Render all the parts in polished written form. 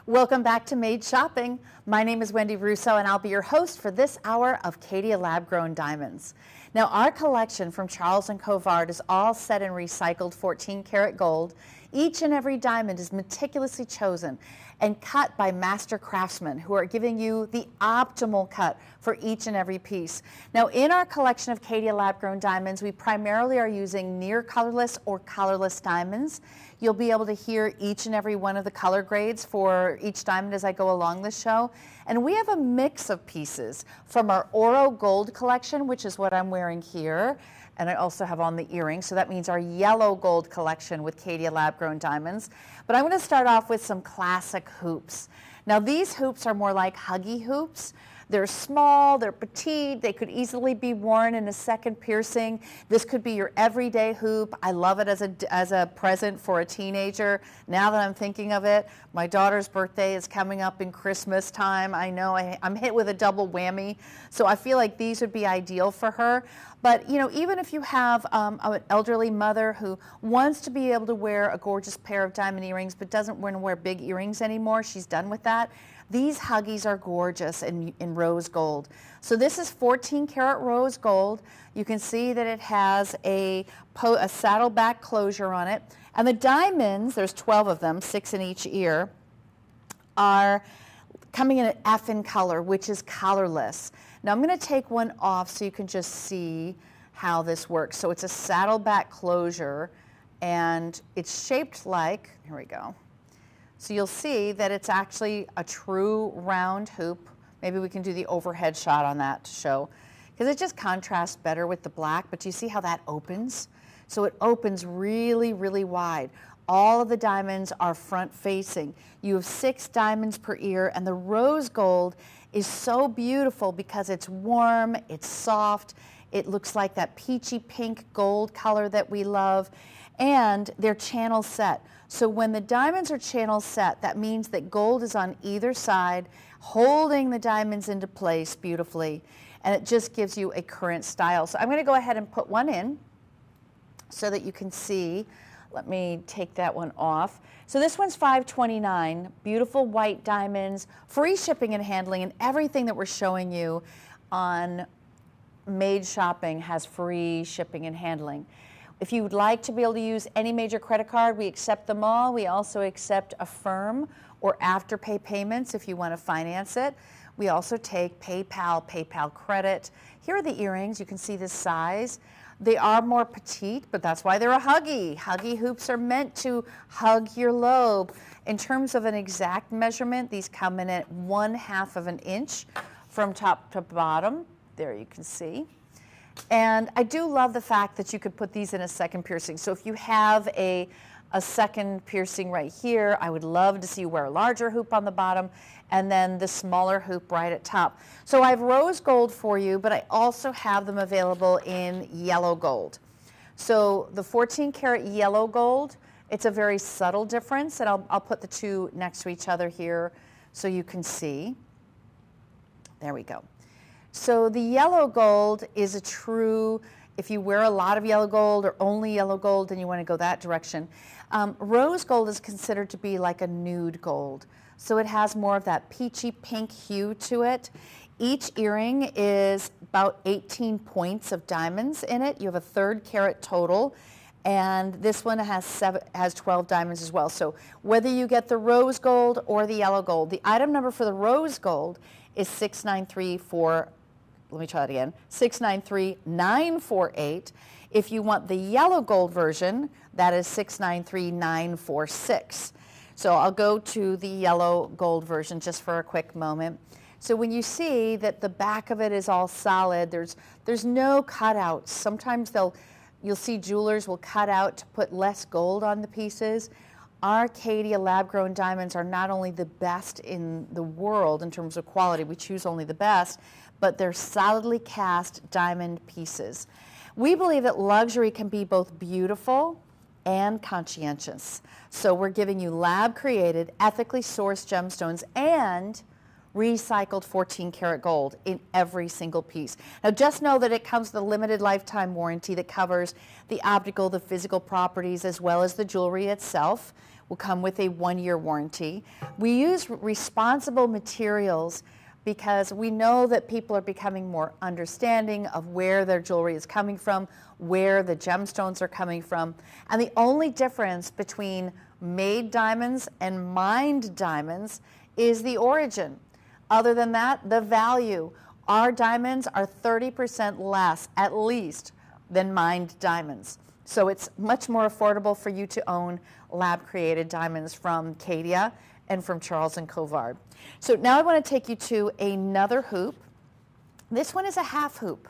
Welcome back to Made Shopping. My name is Wendy Russo and I'll be your host for this hour of Caydia lab-grown diamonds. Now our collection from Charles and Colvard is all set in recycled 14 karat gold. Each and every diamond is meticulously chosen and cut by master craftsmen who are giving you the optimal cut for each and every piece. Now in our collection of Caydia lab-grown diamonds, we primarily are using near colorless or colorless diamonds. You'll be able to hear each and every one of the color grades for each diamond as I go along the show. And we have a mix of pieces from our Oro Gold collection, which is what I'm wearing here. And I also have on the earrings, so that means our yellow gold collection with Caydia lab-grown diamonds. But I'm going to start off with some classic hoops. Now these hoops are more like huggy hoops. They're small, they're petite, they could easily be worn in a second piercing. This could be your everyday hoop. I love it as a present for a teenager. Now that I'm thinking of it, my daughter's birthday is coming up in Christmas time. I know I'm hit with a double whammy, so I feel like these would be ideal for her. But you know, even if you have an elderly mother who wants to be able to wear a gorgeous pair of diamond earrings but doesn't want to wear big earrings anymore, she's done with that. These huggies are gorgeous in rose gold. So this is 14 karat rose gold. You can see that it has a saddleback closure on it. And the diamonds, there's 12 of them, 6 in each ear, are coming in an F in color, which is colorless. Now I'm going to take one off so you can just see how this works. So it's a saddleback closure and it's shaped like, here we go. So you'll see that it's actually a true round hoop. Maybe we can do the overhead shot on that to show, because it just contrasts better with the black, but you see how that opens? So it opens really, really wide. All of the diamonds are front facing. You have 6 diamonds per ear, and the rose gold is so beautiful because it's warm, it's soft, it looks like that peachy pink gold color that we love, and they're channel set. So when the diamonds are channel set, that means that gold is on either side, holding the diamonds into place beautifully, and it just gives you a current style. So I'm going to go ahead and put one in so that you can see. Let me take that one off. So this one's $529, beautiful white diamonds, free shipping and handling, and everything that we're showing you on Made Shopping has free shipping and handling. If you would like to be able to use any major credit card, we accept them all. We also accept Affirm or Afterpay payments if you want to finance it. We also take PayPal, PayPal credit. Here are the earrings. You can see the size. They are more petite, but that's why they're a huggy. Huggy hoops are meant to hug your lobe. In terms of an exact measurement, these come in at 1/2 of an inch from top to bottom. There you can see. And I do love the fact that you could put these in a second piercing. So if you have a second piercing right here, I would love to see you wear a larger hoop on the bottom and then the smaller hoop right at top. So I have rose gold for you, but I also have them available in yellow gold. So the 14 karat yellow gold, it's a very subtle difference, and I'll put the two next to each other here so you can see. There we go. So the yellow gold is a true, if you wear a lot of yellow gold or only yellow gold, then you want to go that direction. Rose gold is considered to be like a nude gold. So it has more of that peachy pink hue to it. Each earring is about 18 points of diamonds in it. You have a 3rd carat total. And this one has 12 diamonds as well. So whether you get the rose gold or the yellow gold, the item number for the rose gold is 693,948. If you want the yellow gold version, that is 693,946. So I'll go to the yellow gold version just for a quick moment. So when you see that the back of it is all solid, there's no cutouts. Sometimes you'll see jewelers will cut out to put less gold on the pieces. Our Caydia lab-grown diamonds are not only the best in the world in terms of quality, we choose only the best, but they're solidly cast diamond pieces. We believe that luxury can be both beautiful and conscientious. So we're giving you lab-created, ethically sourced gemstones and recycled 14 karat gold in every single piece. Now just know that it comes with a limited lifetime warranty that covers the optical, the physical properties, as well as the jewelry itself. will come with a 1-year warranty. We use responsible materials because we know that people are becoming more understanding of where their jewelry is coming from, where the gemstones are coming from. And the only difference between made diamonds and mined diamonds is the origin. Other than that, the value. Our diamonds are 30% less, at least, than mined diamonds. So it's much more affordable for you to own lab-created diamonds from Caydia and from Charles Colvard. So now I want to take you to another hoop. This one is a half hoop,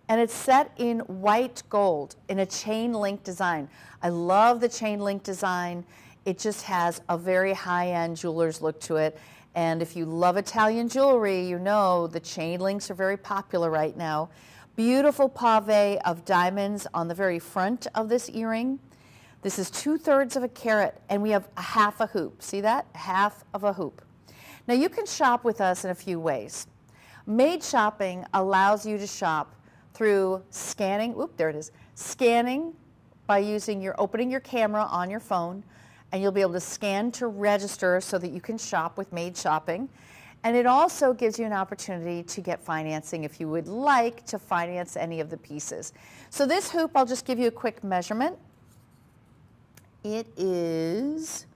and it's set in white gold in a chain link design. I love the chain link design. It just has a very high-end jeweler's look to it. And if you love Italian jewelry, you know the chain links are very popular right now. Beautiful pave of diamonds on the very front of this earring. This is 2/3 of a carat, and we have a half a hoop. See that? Half of a hoop. Now you can shop with us in a few ways. Made shopping allows you to shop through scanning, there it is, scanning by opening your camera on your phone, and you'll be able to scan to register so that you can shop with Made Shopping. And it also gives you an opportunity to get financing if you would like to finance any of the pieces. So this hoop, I'll just give you a quick measurement. It is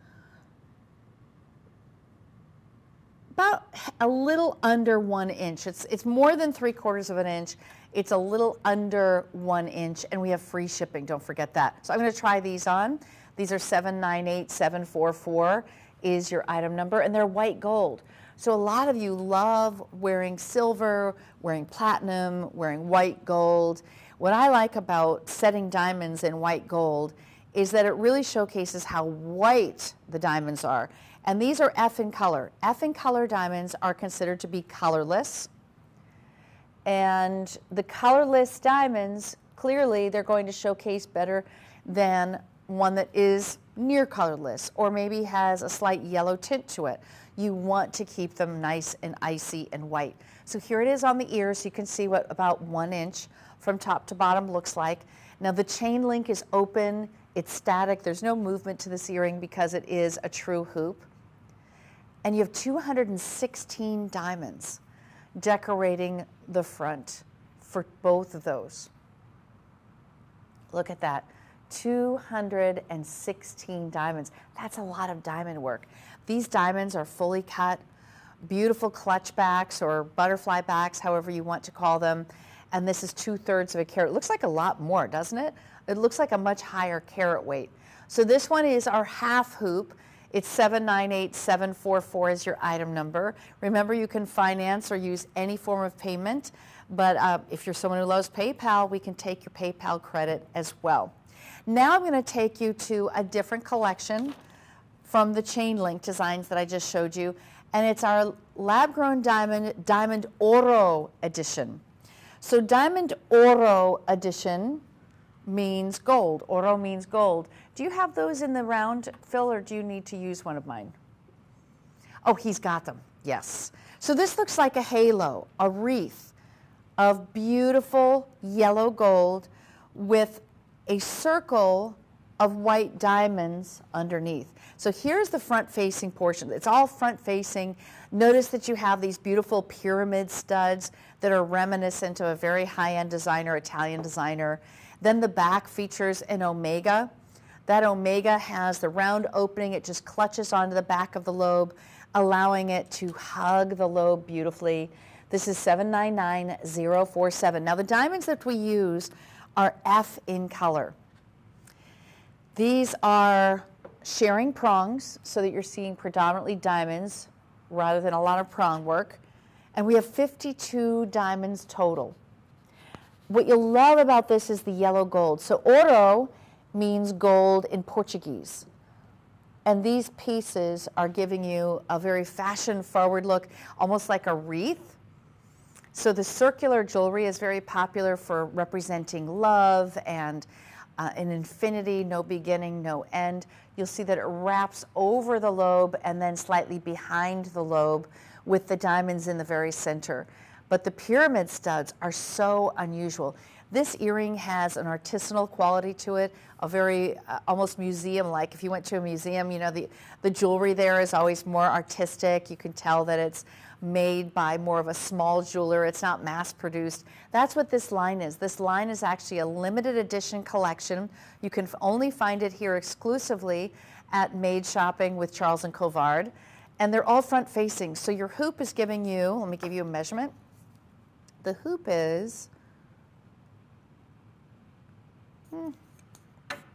about a little under 1 inch. It's more than 3/4 of an inch. It's a little under 1 inch, and we have free shipping, don't forget that. So I'm gonna try these on. These are 798744 is your item number, and they're white gold. So a lot of you love wearing silver, wearing platinum, wearing white gold. What I like about setting diamonds in white gold is that it really showcases how white the diamonds are. And these are F in color. F in color diamonds are considered to be colorless. And the colorless diamonds, clearly they're going to showcase better than one that is near colorless or maybe has a slight yellow tint to it. You want to keep them nice and icy and white. So here it is on the ear, so you can see what about 1 inch from top to bottom looks like. Now the chain link is open, it's static, there's no movement to this earring because it is a true hoop. And you have 216 diamonds decorating the front for both of those. Look at that. 216 diamonds. That's a lot of diamond work. These diamonds are fully cut, beautiful clutch backs or butterfly backs, however you want to call them. And this is 2/3 of a carat. It looks like a lot more, doesn't it? It looks like a much higher carat weight. So this one is our half hoop. It's 798744 is your item number. Remember, you can finance or use any form of payment, but if you're someone who loves PayPal, we can take your PayPal credit as well. Now I'm going to take you to a different collection from the chain link designs that I just showed you, and it's our lab-grown diamond oro edition. So diamond oro edition means gold. Oro means gold. Do you have those in the round, Phil, or do you need to use one of mine? Oh, he's got them. Yes. So this looks like a halo, a wreath of beautiful yellow gold with a circle of white diamonds underneath. So here's the front-facing portion. It's all front-facing. Notice that you have these beautiful pyramid studs that are reminiscent of a very high-end designer, Italian designer. Then the back features an omega. That omega has the round opening. It just clutches onto the back of the lobe, allowing it to hug the lobe beautifully. This is 799047. Now the diamonds that we use are F in color. These are sharing prongs so that you're seeing predominantly diamonds rather than a lot of prong work. And we have 52 diamonds total. What you'll love about this is the yellow gold. So oro means gold in Portuguese. And these pieces are giving you a very fashion-forward look, almost like a wreath. So the circular jewelry is very popular for representing love and an infinity, no beginning, no end. You'll see that it wraps over the lobe and then slightly behind the lobe with the diamonds in the very center. But the pyramid studs are so unusual. This earring has an artisanal quality to it, a very almost museum-like. If you went to a museum, you know, the jewelry there is always more artistic. You can tell that it's made by more of a small jeweler. It's not mass-produced. That's what this line is. This line is actually a limited edition collection. You can only find it here exclusively at Made Shopping with Charles and Colvard. And they're all front-facing. So your hoop is giving you, let me give you a measurement. The hoop is, let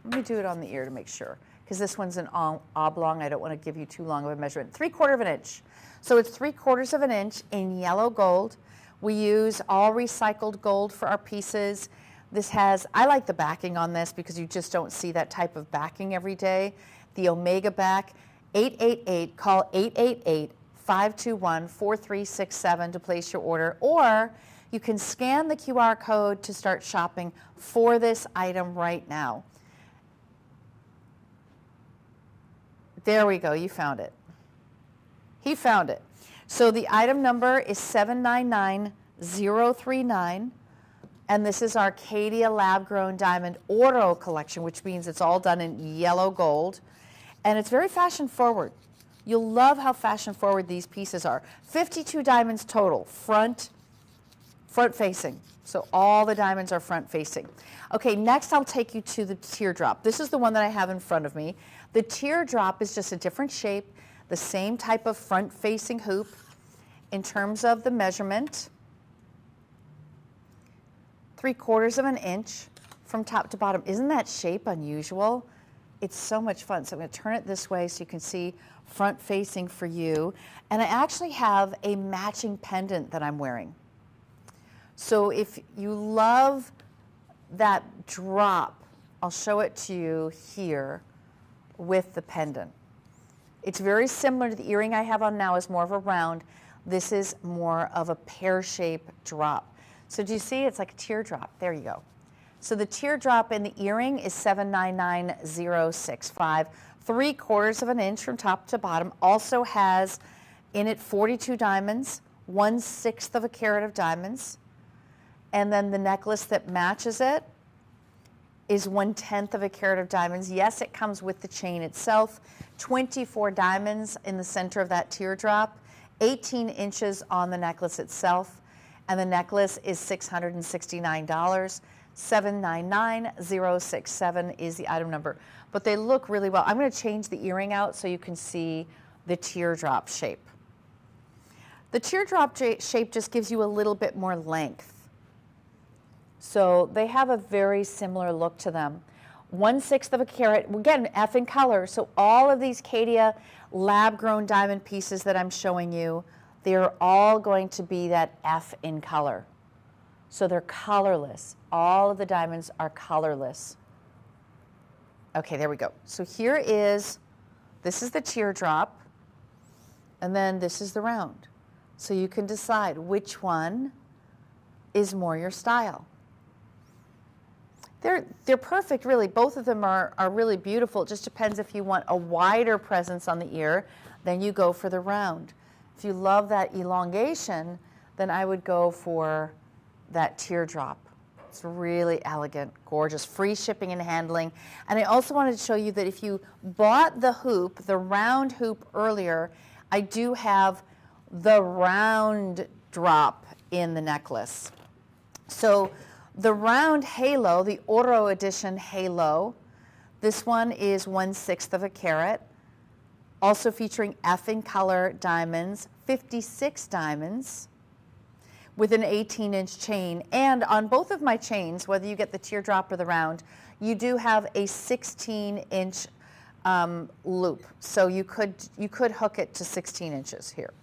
me do it on the ear to make sure, because this one's an oblong. I don't want to give you too long of a measurement. 3/4 of an inch. So it's 3/4 of an inch in yellow gold. We use all recycled gold for our pieces. This has, I like the backing on this because you just don't see that type of backing every day. The Omega back, 888, call 888-521-4367 to place your order, or you can scan the QR code to start shopping for this item right now. There we go, you found it. He found it. So the item number is 799039, and this is our Caydia lab-grown diamond oro collection, which means it's all done in yellow gold, and it's very fashion forward. You'll love how fashion forward these pieces are. 52 diamonds total, front facing. So all the diamonds are front facing. Okay, next I'll take you to the teardrop. This is the one that I have in front of me. The teardrop is just a different shape, the same type of front facing hoop. In terms of the measurement, 3/4 of an inch from top to bottom. Isn't that shape unusual? It's so much fun. So I'm going to turn it this way so you can see front facing for you. And I actually have a matching pendant that I'm wearing. So if you love that drop, I'll show it to you here with the pendant. It's very similar to the earring I have on now, is more of a round. This is more of a pear-shaped drop. So do you see? It's like a teardrop. There you go. So the teardrop in the earring is 799065, 3/4 of an inch from top to bottom. Also has in it 42 diamonds, 1/6 of a carat of diamonds. And then the necklace that matches it is 1/10 of a carat of diamonds. Yes, it comes with the chain itself. 24 diamonds in the center of that teardrop, 18 inches on the necklace itself. And the necklace is $669. 799067 is the item number. But they look really well. I'm going to change the earring out so you can see the teardrop shape. The teardrop shape just gives you a little bit more length. So they have a very similar look to them. 1/6 of a carat, again, F in color. So all of these Caydia lab-grown diamond pieces that I'm showing you, they're all going to be that F in color. So they're colorless. All of the diamonds are colorless. Okay, there we go. So here is, this is the teardrop, and then this is the round. So you can decide which one is more your style. They're perfect, really. Both of them are really beautiful. It just depends if you want a wider presence on the ear, then you go for the round. If you love that elongation, then I would go for that teardrop. It's really elegant, gorgeous, free shipping and handling. And I also wanted to show you that if you bought the hoop, the round hoop earlier, I do have the round drop in the necklace. So the round halo, the Oro edition halo, this one is 1/6 of a carat. Also featuring F in color diamonds, 56 diamonds with an 18-inch chain. And on both of my chains, whether you get the teardrop or the round, you do have a 16-inch loop. So you could hook it to 16 inches here.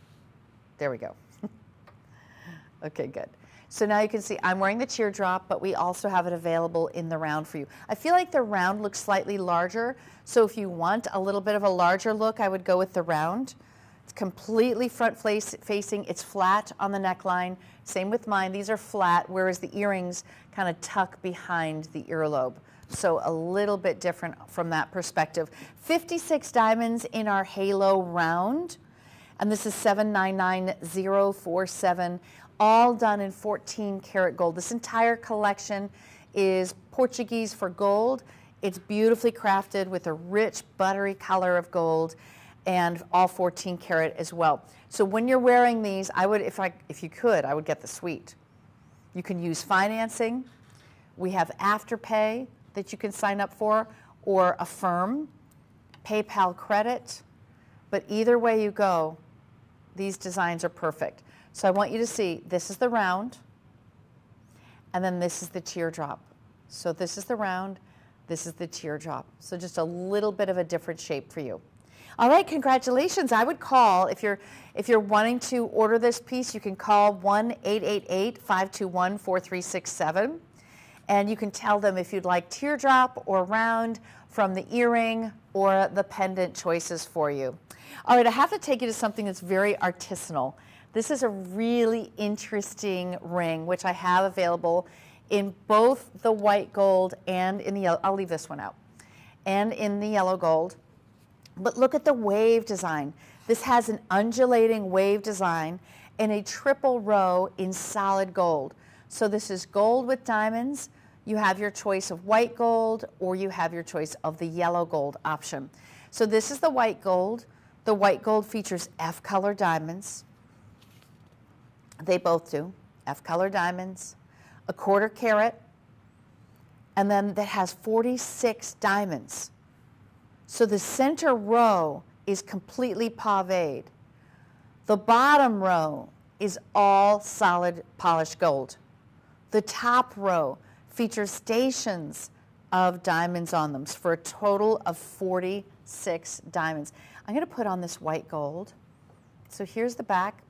There we go. Okay, good. So now you can see I'm wearing the teardrop, but we also have it available in the round for you. I feel like the round looks slightly larger, so if you want a little bit of a larger look, I would go with the round. It's completely front facing. It's flat on the neckline. Same with mine. These are flat, whereas the earrings kind of tuck behind the earlobe. So a little bit different from that perspective. 56 diamonds in our halo round. And this is 799047. all done in 14 karat gold. This entire collection is Portuguese for gold. It's beautifully crafted with a rich buttery color of gold, and all 14 karat as well. So when you're wearing these, I would, if you could, I would get the suite. You can use financing. We have Afterpay that you can sign up for, or Affirm, PayPal credit. But either way you go, these designs are perfect. So I want you to see, this is the round, and then this is the teardrop. So this is the round, this is the teardrop. So just a little bit of a different shape for you. All right, congratulations. I would call, if you're wanting to order this piece, you can call 1-888-521-4367. And you can tell them if you'd like teardrop or round from the earring or the pendant choices for you. All right, I have to take you to something that's very artisanal. This is a really interesting ring, which I have available in both the white gold and in the yellow. I'll leave this one out. And in the yellow gold. But look at the wave design. This has an undulating wave design in a triple row in solid gold. So this is gold with diamonds. You have your choice of white gold, or you have your choice of the yellow gold option. So this is the white gold. The white gold features F-color diamonds. They both do. F-color diamonds, a 1/4 carat, and then that has 46 diamonds. So the center row is completely pavéed. The bottom row is all solid polished gold. The top row features stations of diamonds on them for a total of 46 diamonds. I'm going to put on this white gold. So here's the back,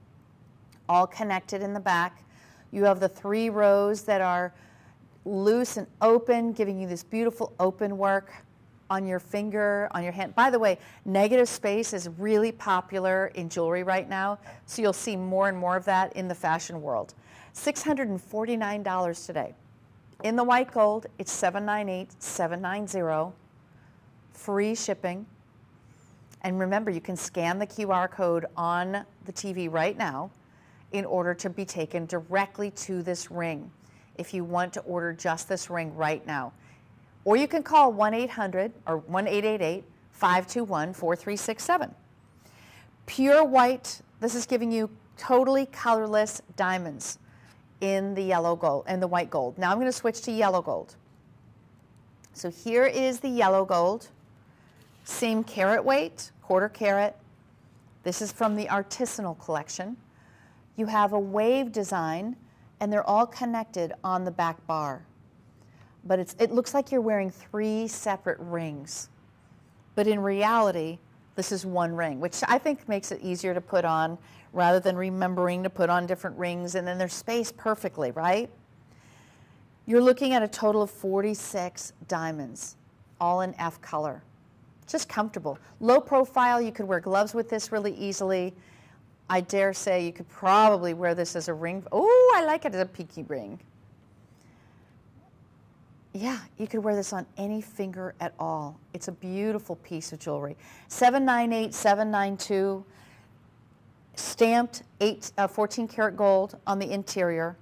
all connected in the back. You have the 3 rows that are loose and open, giving you this beautiful open work on your finger, on your hand. By the way, negative space is really popular in jewelry right now, so you'll see more and more of that in the fashion world. $649 today. In the white gold, it's $798-$790, free shipping. And remember, you can scan the QR code on the TV right now in order to be taken directly to this ring if you want to order just this ring right now. Or you can call 1-800 or 1-888-521-4367. Pure white, this is giving you totally colorless diamonds in the yellow gold and the white gold. Now I'm going to switch to yellow gold. So here is the yellow gold. Same carat weight, 1/4 carat. This is from the artisanal collection. You have a wave design, and they're all connected on the back bar. But it looks like you're wearing 3 separate rings. But in reality, this is one ring, which I think makes it easier to put on rather than remembering to put on different rings, and then they're spaced perfectly, right? You're looking at a total of 46 diamonds, all in F color. Just comfortable. Low profile, you could wear gloves with this really easily. I dare say you could probably wear this as a ring. Oh, I like it as a pinky ring. Yeah, you could wear this on any finger at all. It's a beautiful piece of jewelry. $798-$792, stamped 14 karat gold on the interior,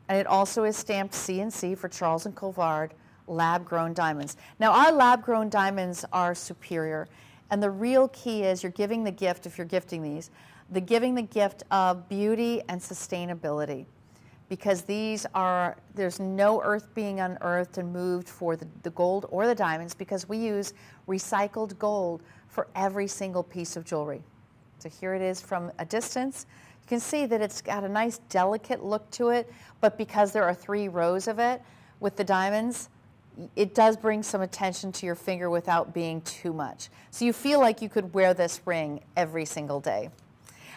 and it also is stamped C&C for Charles and Colvard, lab-grown diamonds. Now, our lab-grown diamonds are superior, and the real key is you're giving the gift, if you're gifting these, giving the gift of beauty and sustainability. Because there's no earth being unearthed and moved for the gold or the diamonds, because we use recycled gold for every single piece of jewelry. So here it is from a distance. You can see that it's got a nice delicate look to it, but because there are 3 rows of it with the diamonds, it does bring some attention to your finger without being too much. So you feel like you could wear this ring every single day.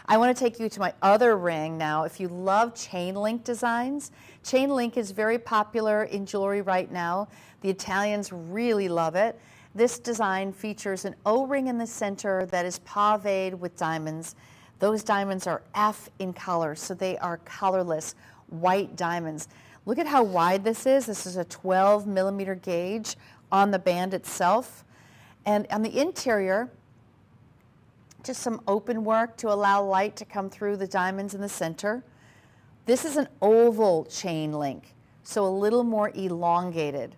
I want to take you to my other ring now. If you love chain link designs, chain link is very popular in jewelry right now. The Italians really love it. This design features an O-ring in the center that is pavéed with diamonds. Those diamonds are F in color, so they are colorless white diamonds. Look at how wide this is. This is a 12 millimeter gauge on the band itself. And on the interior, just some open work to allow light to come through the diamonds in the center. This is an oval chain link, so a little more elongated.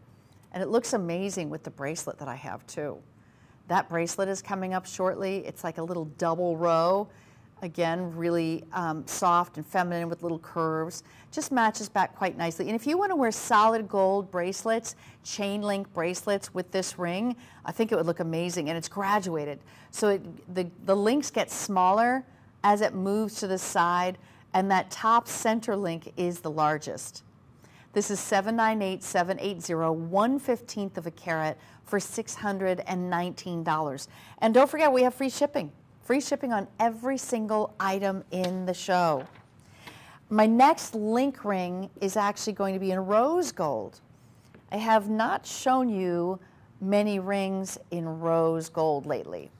And it looks amazing with the bracelet that I have too. That bracelet is coming up shortly. It's like a little double row. Again, really soft and feminine with little curves. Just matches back quite nicely. And if you want to wear solid gold bracelets, chain link bracelets with this ring, I think it would look amazing. And it's graduated. So the links get smaller as it moves to the side, and that top center link is the largest. This is 798780, 1/15 of a carat for $619. And don't forget, we have free shipping. Free shipping on every single item in the show. My next link ring is actually going to be in rose gold. I have not shown you many rings in rose gold lately.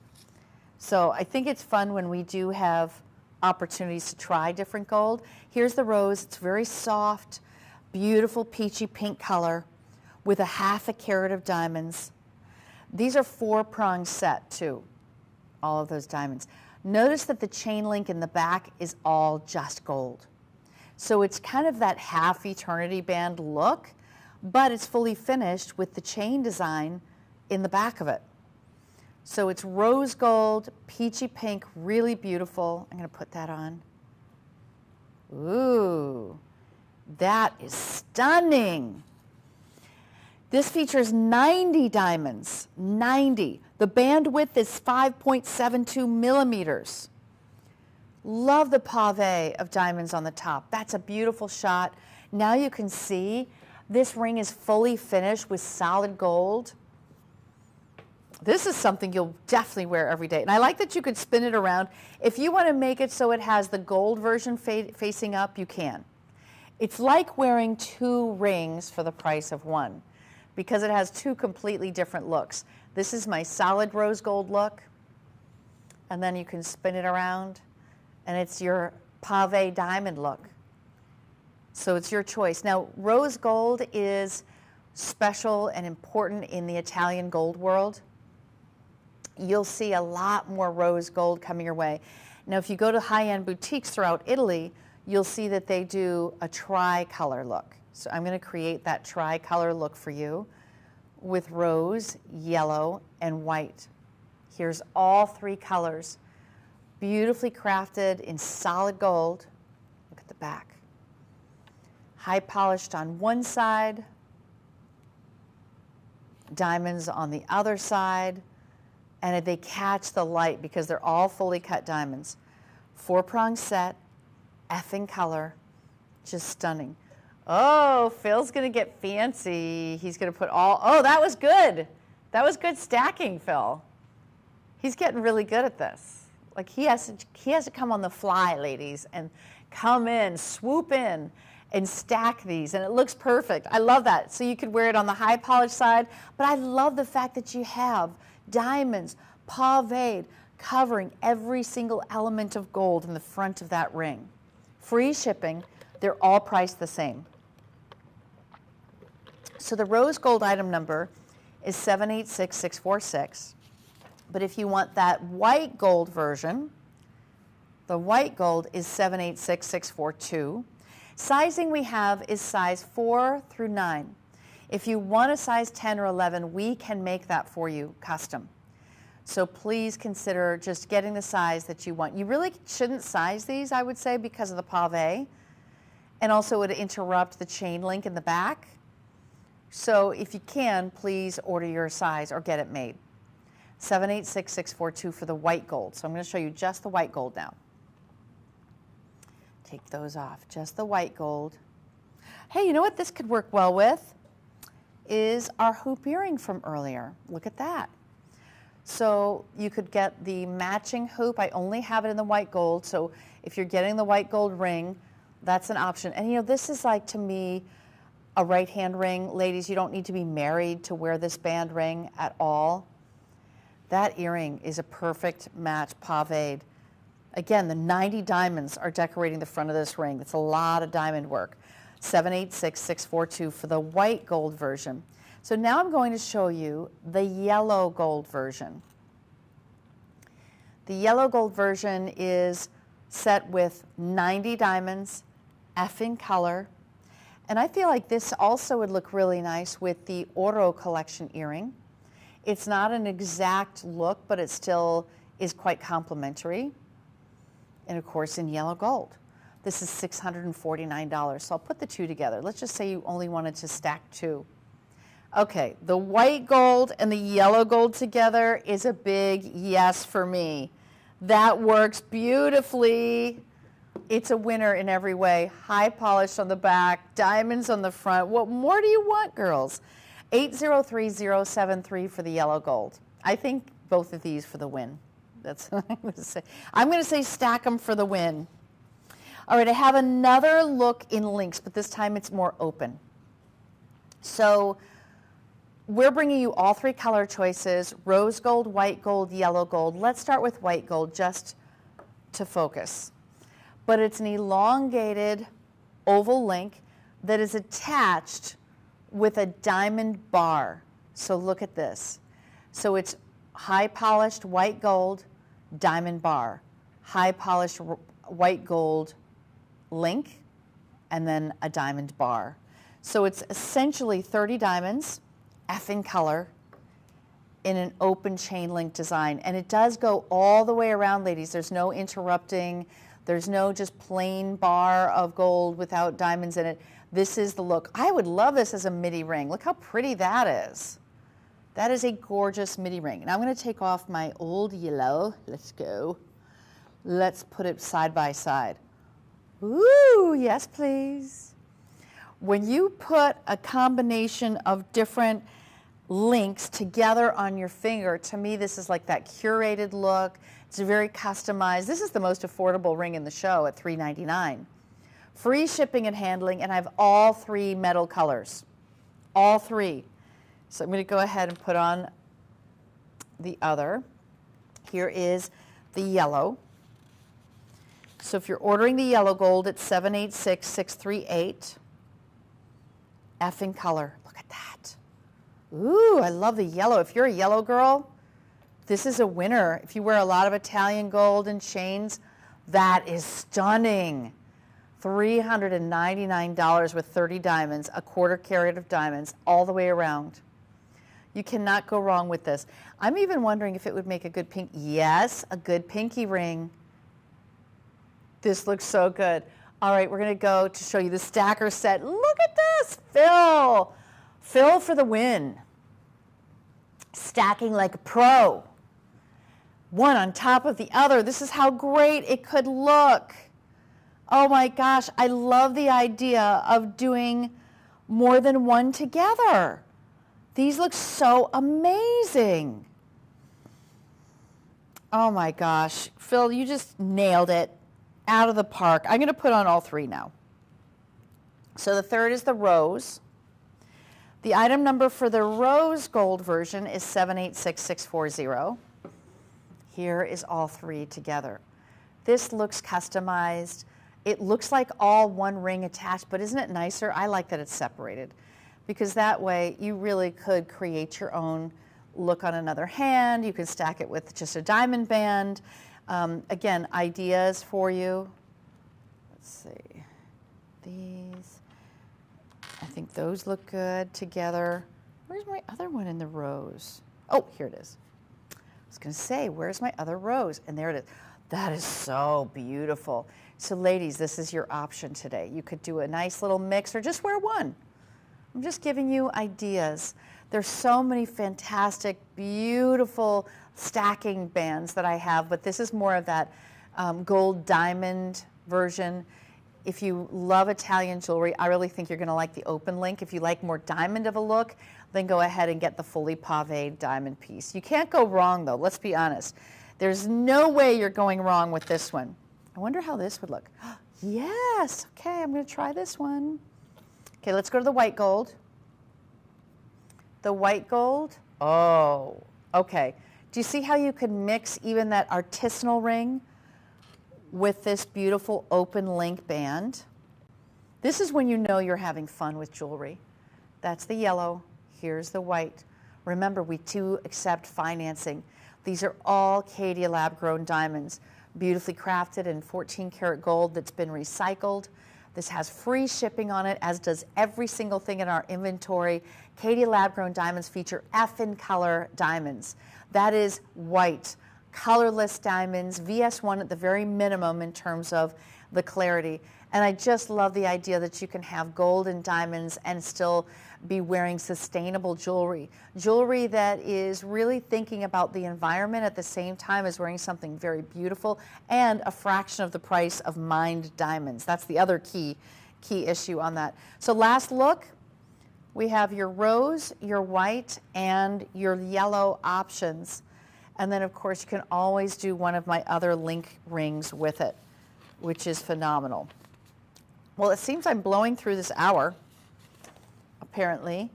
So I think it's fun when we do have opportunities to try different gold. Here's the rose. It's very soft, beautiful peachy pink color with a 1/2 carat of diamonds. These are 4-prong set too, all of those diamonds. Notice that the chain link in the back is all just gold. So it's kind of that half eternity band look, but it's fully finished with the chain design in the back of it. So it's rose gold, peachy pink, really beautiful. I'm going to put that on. Ooh, that is stunning. This features 90 diamonds, 90. The band width is 5.72 millimeters. Love the pave of diamonds on the top. That's a beautiful shot. Now you can see this ring is fully finished with solid gold. This is something you'll definitely wear every day. And I like that you could spin it around. If you want to make it so it has the gold version facing up, you can. It's like wearing 2 rings for the price of 1 because it has 2 completely different looks. This is my solid rose gold look, and then you can spin it around, and it's your pave diamond look. So it's your choice. Now, rose gold is special and important in the Italian gold world. You'll see a lot more rose gold coming your way. Now, if you go to high-end boutiques throughout Italy, you'll see that they do a tri-color look. So I'm going to create that tri-color look for you with rose, yellow, and white. Here's all 3 colors, beautifully crafted in solid gold. Look at the back. High polished on one side, diamonds on the other side, and they catch the light because they're all fully cut diamonds. 4-prong set, effing color, just stunning. Oh, Phil's gonna get fancy. He's gonna put all, oh, that was good. That was good stacking, Phil. He's getting really good at this. Like he has to come on the fly, ladies, and come in, swoop in, and stack these, and it looks perfect. I love that. So you could wear it on the high polished side, but I love the fact that you have diamonds, paved, covering every single element of gold in the front of that ring. Free shipping, they're all priced the same. So the rose gold item number is 786646. But if you want that white gold version, the white gold is 786642. Sizing we have is size 4 through 9. If you want a size 10 or 11, we can make that for you custom. So please consider just getting the size that you want. You really shouldn't size these, I would say, because of the pave. And also it would interrupt the chain link in the back. So if you can, please order your size or get it made. 786642 for the white gold. So I'm going to show you just the white gold now. Take those off, just the white gold. Hey, you know what this could work well with? Is our hoop earring from earlier. Look at that. So you could get the matching hoop. I only have it in the white gold, so if you're getting the white gold ring, that's an option. And you know, this is like, to me, a right-hand ring. Ladies, you don't need to be married to wear this band ring at all. That earring is a perfect match, paved. Again, the 90 diamonds are decorating the front of this ring. That's a lot of diamond work. 786642 for the white gold version. So now I'm going to show you the yellow gold version. The yellow gold version is set with 90 diamonds, effing color. And I feel like this also would look really nice with the Oro collection earring. It's not an exact look, but it still is quite complimentary. And of course in yellow gold. This is $649, so I'll put the two together. Let's just say you only wanted to stack two. Okay, the white gold and the yellow gold together is a big yes for me. That works beautifully. It's a winner in every way. High polish on the back, diamonds on the front. What more do you want, girls? 803073 for the yellow gold. I think both of these for the win. That's what I'm going to say. I'm going to say stack them for the win. All right, I have another look in links, but this time it's more open. So we're bringing you all three color choices: rose gold, white gold, yellow gold. Let's start with white gold just to focus. But it's an elongated oval link that is attached with a diamond bar. So look at this. So it's high polished white gold, diamond bar, high polished white gold link, and then a diamond bar. So it's essentially 30 diamonds, effing color, in an open chain link design. And it does go all the way around, ladies. There's no interrupting. There's no just plain bar of gold without diamonds in it. This is the look. I would love this as a midi ring. Look how pretty that is. That is a gorgeous midi ring. And I'm going to take off my old yellow. Let's go. Let's put it side by side. Ooh, yes, please. When you put a combination of different links together on your finger, to me, this is like that curated look. It's very customized. This is the most affordable ring in the show at $399. Free shipping and handling, and I have all three metal colors. All three. So I'm going to go ahead and put on the other. Here is the yellow. So if you're ordering the yellow gold, it's $786,638. Effing color. Look at that. Ooh, I love the yellow. If you're a yellow girl, this is a winner. If you wear a lot of Italian gold and chains, that is stunning. $399 with 30 diamonds, a quarter carat of diamonds all the way around. You cannot go wrong with this. I'm even wondering if it would make a good pink. Yes, a good pinky ring. This looks so good. All right, we're going to go to show you the stacker set. Look at this, Phil. Phil for the win. Stacking like a pro. One on top of the other. This is how great it could look. Oh my gosh, I love the idea of doing more than one together. These look so amazing. Oh my gosh, Phil, you just nailed it out of the park. I'm going to put on all three now. So the third is the rose. The item number for the rose gold version is 786640. Here is all three together. This looks customized. It looks like all one ring attached, but isn't it nicer? I like that it's separated, because that way you really could create your own look on another hand. You can stack it with just a diamond band. Again, ideas for you. Let's see. These. I think those look good together. Where's my other one in the rose? Oh, here it is. I was going to say, where's my other rose? And there it is. That is so beautiful. So ladies, this is your option today. You could do a nice little mix or just wear one. I'm just giving you ideas. There's so many fantastic, beautiful stacking bands that I have, but this is more of that gold diamond version. If you love Italian jewelry, I really think you're going to like the open link. If you like more diamond of a look, then go ahead and get the fully paved diamond piece. You can't go wrong, though. Let's be honest. There's no way you're going wrong with this one. I wonder how this would look. Yes. Okay, I'm going to try this one. Okay, let's go to the white gold. The white gold. Oh, okay. Do you see how you could mix even that artisanal ring with this beautiful open link band? This is when you know you're having fun with jewelry. That's the yellow. Here's the white. Remember, we do accept financing. These are all Caydia lab-grown diamonds, beautifully crafted in 14 karat gold that's been recycled. This has free shipping on it, as does every single thing in our inventory. Caydia lab-grown diamonds feature F in color diamonds. That is white, colorless diamonds, VS1 at the very minimum in terms of the clarity. And I just love the idea that you can have gold and diamonds and still be wearing sustainable jewelry. Jewelry that is really thinking about the environment at the same time as wearing something very beautiful and a fraction of the price of mined diamonds. That's the other key issue on that. So last look, we have your rose, your white, and your yellow options. And then of course you can always do one of my other link rings with it, which is phenomenal. Well, it seems I'm blowing through this hour, apparently.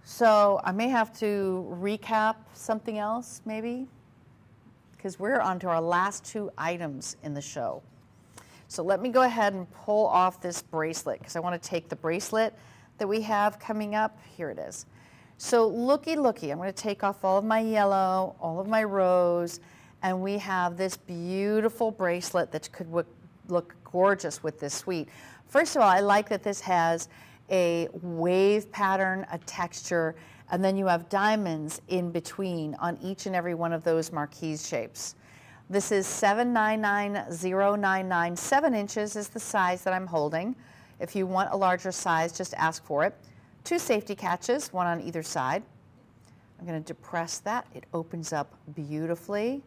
So I may have to recap something else, maybe, because we're on to our last two items in the show. So let me go ahead and pull off this bracelet, because I want to take the bracelet that we have coming up. Here it is. So looky, looky, I'm going to take off all of my yellow, all of my rose, and we have this beautiful bracelet that could look gorgeous with this suite. First of all, I like that this has a wave pattern, a texture, and then you have diamonds in between on each and every one of those marquise shapes. This is 799099. 7 inches is the size that I'm holding. If you want a larger size, just ask for it. 2 safety catches, one on either side. I'm going to depress that. It opens up beautifully.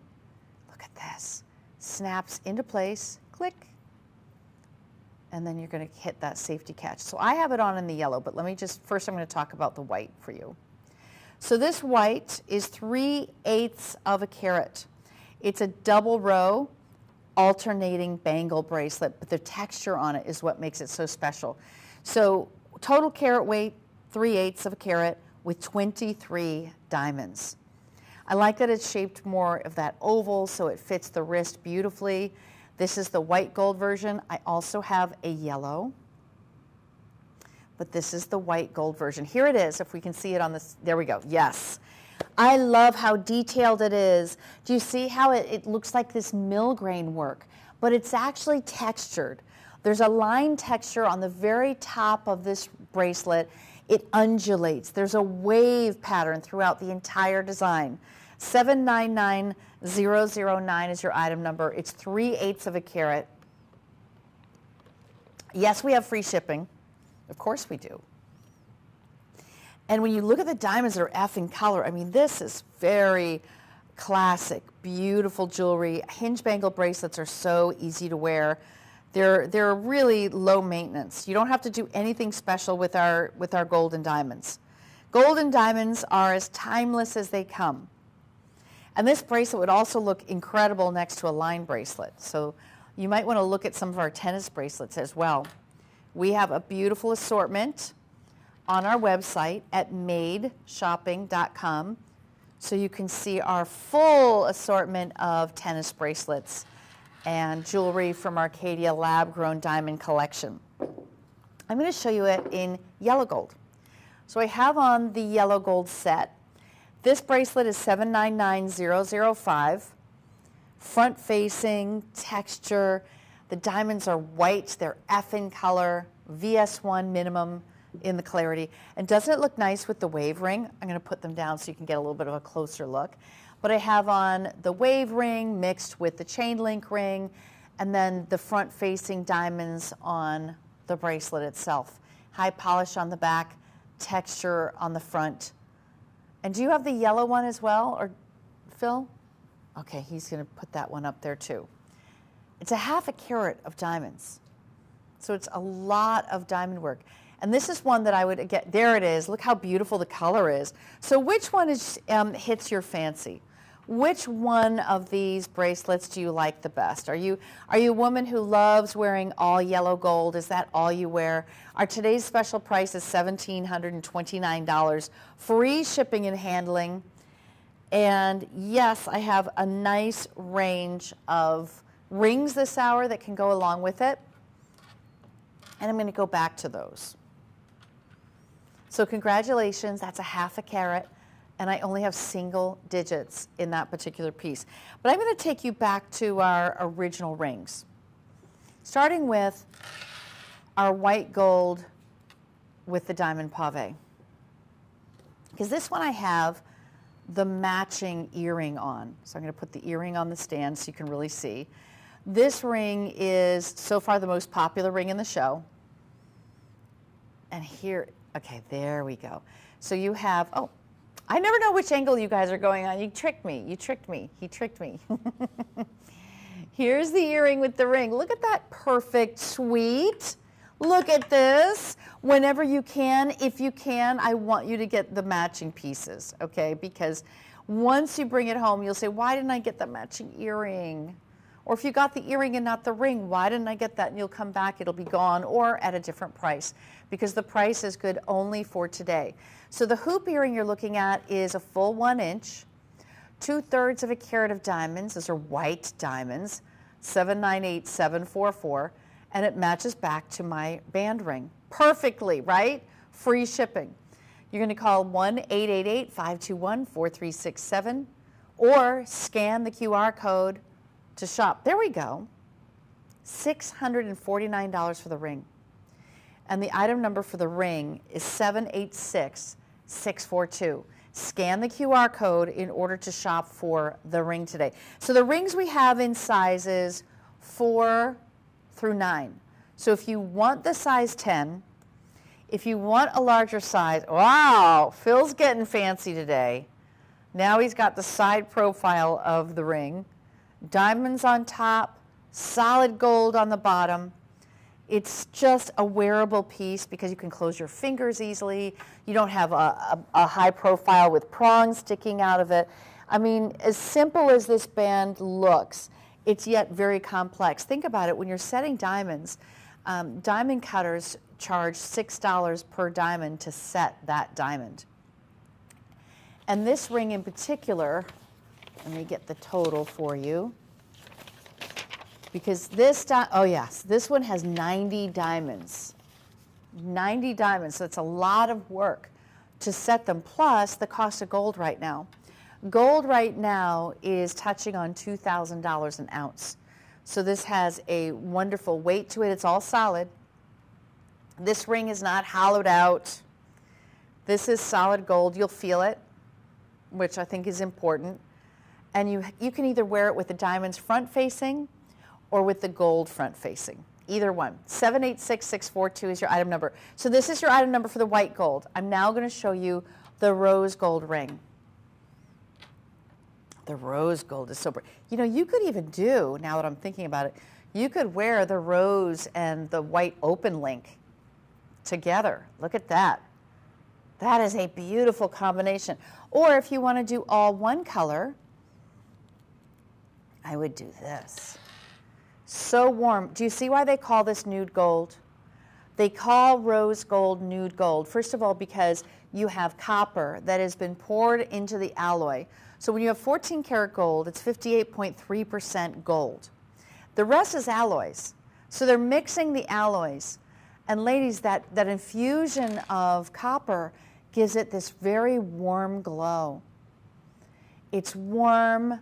Look at this. Snaps into place. Click. And then you're going to hit that safety catch. So I have it on in the yellow, but let me just, first I'm going to talk about the white for you. So this white is 3/8 of a carat. It's a double row alternating bangle bracelet, but the texture on it is what makes it so special. So total carat weight, 3/8 of a carat with 23 diamonds. I like that it's shaped more of that oval so it fits the wrist beautifully. This is the white gold version. I also have a yellow, but this is the white gold version. Here it is, if we can see it on this. There we go. Yes. I love how detailed it is. Do you see how it looks like this mill grain work, but it's actually textured. There's a line texture on the very top of this bracelet. It undulates. There's a wave pattern throughout the entire design. 799009 is your item number. It's 3/8 of a carat. Yes, we have free shipping. Of course we do. And when you look at the diamonds that are F in color, I mean, this is very classic, beautiful jewelry. Hinge bangle bracelets are so easy to wear. They're really low maintenance. You don't have to do anything special with our gold and diamonds. Gold and diamonds are as timeless as they come. And this bracelet would also look incredible next to a line bracelet. So you might want to look at some of our tennis bracelets as well. We have a beautiful assortment on our website at madeshopping.com. So you can see our full assortment of tennis bracelets and jewelry from our Caydia lab-grown diamond collection. I'm going to show you it in yellow gold. So I have on the yellow gold set. This bracelet is 799005. Front facing, texture. The diamonds are white, they're F in color, VS1 minimum in the clarity. And doesn't it look nice with the wave ring? I'm going to put them down so you can get a little bit of a closer look. But I have on the wave ring mixed with the chain link ring, and then the front facing diamonds on the bracelet itself. High polish on the back, texture on the front. And do you have the yellow one as well, or Phil? Okay, he's going to put that one up there too. It's a half a carat of diamonds. So it's a lot of diamond work. And this is one that I would get, there it is. Look how beautiful the color is. So which one is, hits your fancy? Which one of these bracelets do you like the best? Are you a woman who loves wearing all yellow gold? Is that all you wear? Our today's special price is $1,729. Free shipping and handling. And yes, I have a nice range of rings this hour that can go along with it. And I'm going to go back to those. So congratulations, that's a half a carat. And I only have single digits in that particular piece. But I'm going to take you back to our original rings. Starting with our white gold with the diamond pave. Because this one I have the matching earring on. So I'm going to put the earring on the stand so you can really see. This ring is so far the most popular ring in the show. And here, okay, there we go. So you have, oh, I never know which angle you guys are going on. You tricked me. You tricked me. He tricked me. Here's the earring with the ring. Look at that perfect suite. Look at this. Whenever you can, if you can, I want you to get the matching pieces, okay? Because once you bring it home, you'll say, why didn't I get the matching earring? Or if you got the earring and not the ring, why didn't I get that? And you'll come back, it'll be gone, or at a different price, because the price is good only for today. So the hoop earring you're looking at is a full 1 inch, 2/3 of a carat of diamonds. Those are white diamonds, 798744, and it matches back to my band ring perfectly, right? Free shipping. You're going to call 1-888-521-4367 or scan the QR code to shop. There we go. $649 for the ring. And the item number for the ring is 786642. Scan the QR code in order to shop for the ring today. So the rings we have in sizes 4 through 9. So if you want the size 10, if you want a larger size, wow, Phil's getting fancy today. Now he's got the side profile of the ring, diamonds on top, solid gold on the bottom. It's just a wearable piece because you can close your fingers easily. You don't have a high profile with prongs sticking out of it. I mean, as simple as this band looks, it's yet very complex. Think about it, when you're setting diamonds, diamond cutters charge $6 per diamond to set that diamond. And this ring in particular, let me get the total for you. Because this, oh yes, this one has 90 diamonds. 90 diamonds, so it's a lot of work to set them, plus the cost of gold right now. Gold right now is touching on $2,000 an ounce. So this has a wonderful weight to it. It's all solid. This ring is not hollowed out. This is solid gold. You'll feel it, which I think is important. And you can either wear it with the diamonds front facing or with the gold front facing. Either one. 786642 is your item number. So this is your item number for the white gold. I'm now going to show you the rose gold ring. The rose gold is so pretty. You know, you could even do, now that I'm thinking about it, you could wear the rose and the white open link together. Look at that. That is a beautiful combination. Or if you want to do all one color, I would do this. So warm. Do you see why they call this nude gold? They call rose gold nude gold. First of all, because you have copper that has been poured into the alloy. So when you have 14 karat gold, it's 58.3% gold. The rest is alloys. So they're mixing the alloys. And ladies, that infusion of copper gives it this very warm glow. It's warm.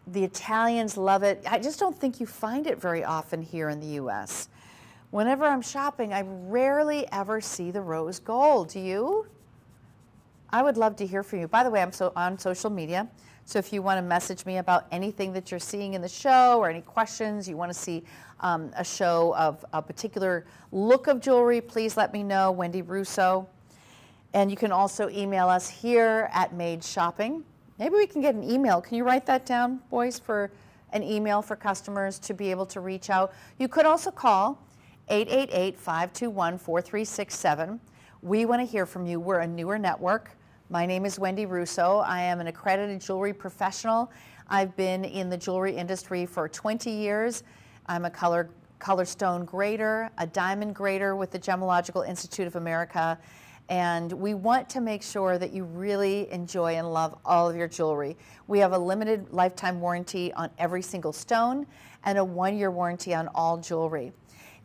The Italians love it. I just don't think you find it very often here in the U.S. Whenever I'm shopping, I rarely ever see the rose gold. Do you? I would love to hear from you. By the way, I'm on social media, so if you want to message me about anything that you're seeing in the show or any questions, you want to see a show of a particular look of jewelry, please let me know, Wendy Russo. And you can also email us here at Made Shopping. Maybe we can get an email. Can you write that down, boys, for an email for customers to be able to reach out? You could also call 888-521-4367. We want to hear from you. We're a newer network. My name is Wendy Russo. I am an accredited jewelry professional. I've been in the jewelry industry for 20 years. I'm a color stone grader, a diamond grader with the Gemological Institute of America. And we want to make sure that you really enjoy and love all of your jewelry. We have a limited lifetime warranty on every single stone and a 1-year warranty on all jewelry.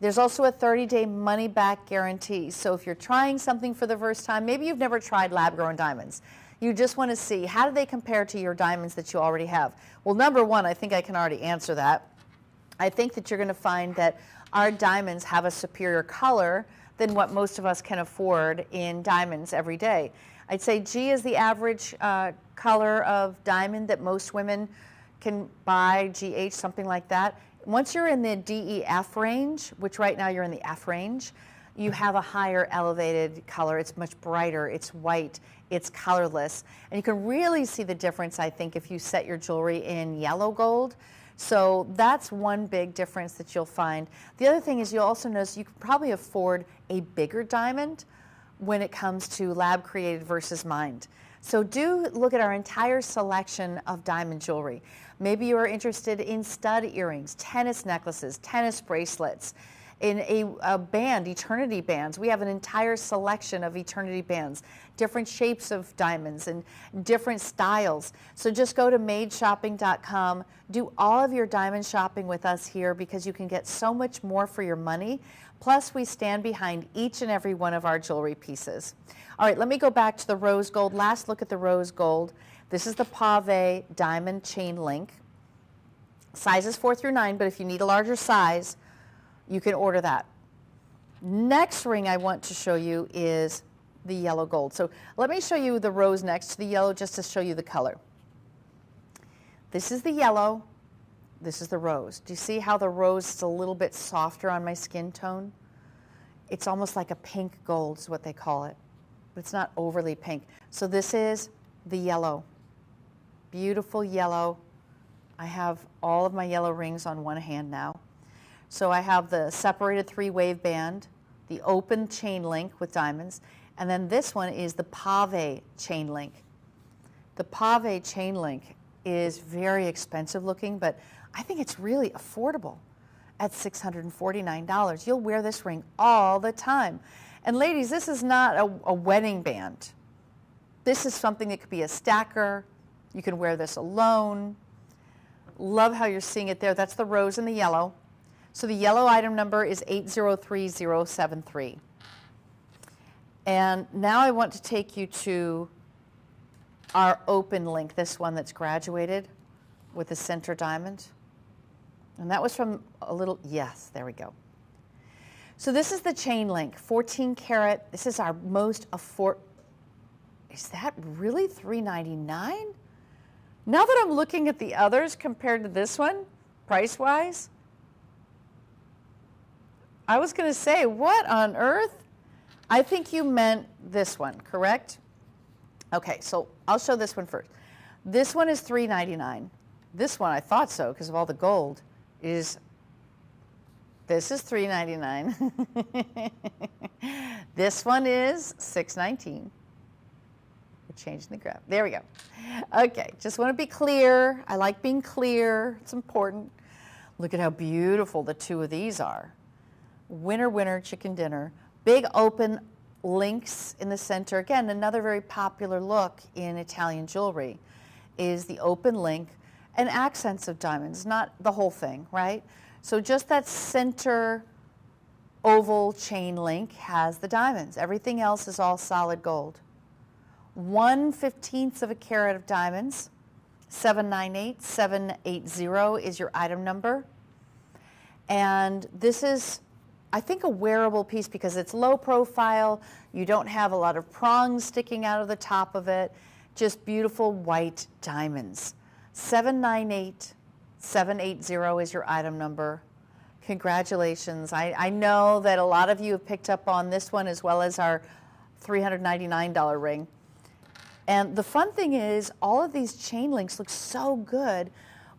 There's also a 30-day money-back guarantee. So if you're trying something for the first time, maybe you've never tried lab-grown diamonds. You just want to see, how do they compare to your diamonds that you already have? Well, number one, I think I can already answer that. I think that you're going to find that our diamonds have a superior color than what most of us can afford in diamonds every day. I'd say G is the average color of diamond that most women can buy, GH, something like that. Once you're in the DEF range, which right now you're in the F range, you have a higher elevated color. It's much brighter, it's white, it's colorless. And you can really see the difference, I think, if you set your jewelry in yellow gold. So that's one big difference that you'll find. The other thing is you'll also notice you can probably afford a bigger diamond when it comes to lab created versus mined. So do look at our entire selection of diamond jewelry. Maybe you are interested in stud earrings, tennis necklaces, tennis bracelets, in a band, eternity bands. We have an entire selection of eternity bands, different shapes of diamonds and different styles. So just go to madeshopping.com, do all of your diamond shopping with us here because you can get so much more for your money. Plus we stand behind each and every one of our jewelry pieces. All right, let me go back to the rose gold. Last look at the rose gold. This is the Pave diamond chain link. Size is 4 through 9, but if you need a larger size, you can order that. Next ring I want to show you is the yellow gold. So let me show you the rose next to the yellow just to show you the color. This is the yellow, this is the rose. Do you see how the rose is a little bit softer on my skin tone? It's almost like a pink gold is what they call it, but it's not overly pink. So this is the yellow, beautiful yellow. I have all of my yellow rings on one hand now. So I have the separated 3-wave band, the open chain link with diamonds, and then this one is the Pave chain link. The Pave chain link is very expensive looking, but I think it's really affordable at $649. You'll wear this ring all the time. And ladies, this is not a wedding band. This is something that could be a stacker. You can wear this alone. Love how you're seeing it there. That's the rose and the yellow. So the yellow item number is 803073. And now I want to take you to our open link, this one that's graduated with the center diamond. And that was from a little, yes, there we go. So this is the chain link, 14 karat. This is our most affordable. Is that really $399? Now that I'm looking at the others compared to this one, price-wise, I was going to say, what on earth? I think you meant this one, correct? Okay, so I'll show this one first. This one is $399. This one, I thought so because of all the gold, this is $399. This one is $619. We're changing the graph. There we go. Okay, just want to be clear. I like being clear. It's important. Look at how beautiful the two of these are. Winner, winner, chicken dinner. Big open links in the center. Again, another very popular look in Italian jewelry is the open link and accents of diamonds, not the whole thing, right? So just that center oval chain link has the diamonds. Everything else is all solid gold. 1/15 of a carat of diamonds, 798780 is your item number. And this is, I think, a wearable piece because it's low profile. You don't have a lot of prongs sticking out of the top of it. Just beautiful white diamonds. 798780 is your item number. Congratulations. I know that a lot of you have picked up on this one as well as our $399 ring. And the fun thing is all of these chain links look so good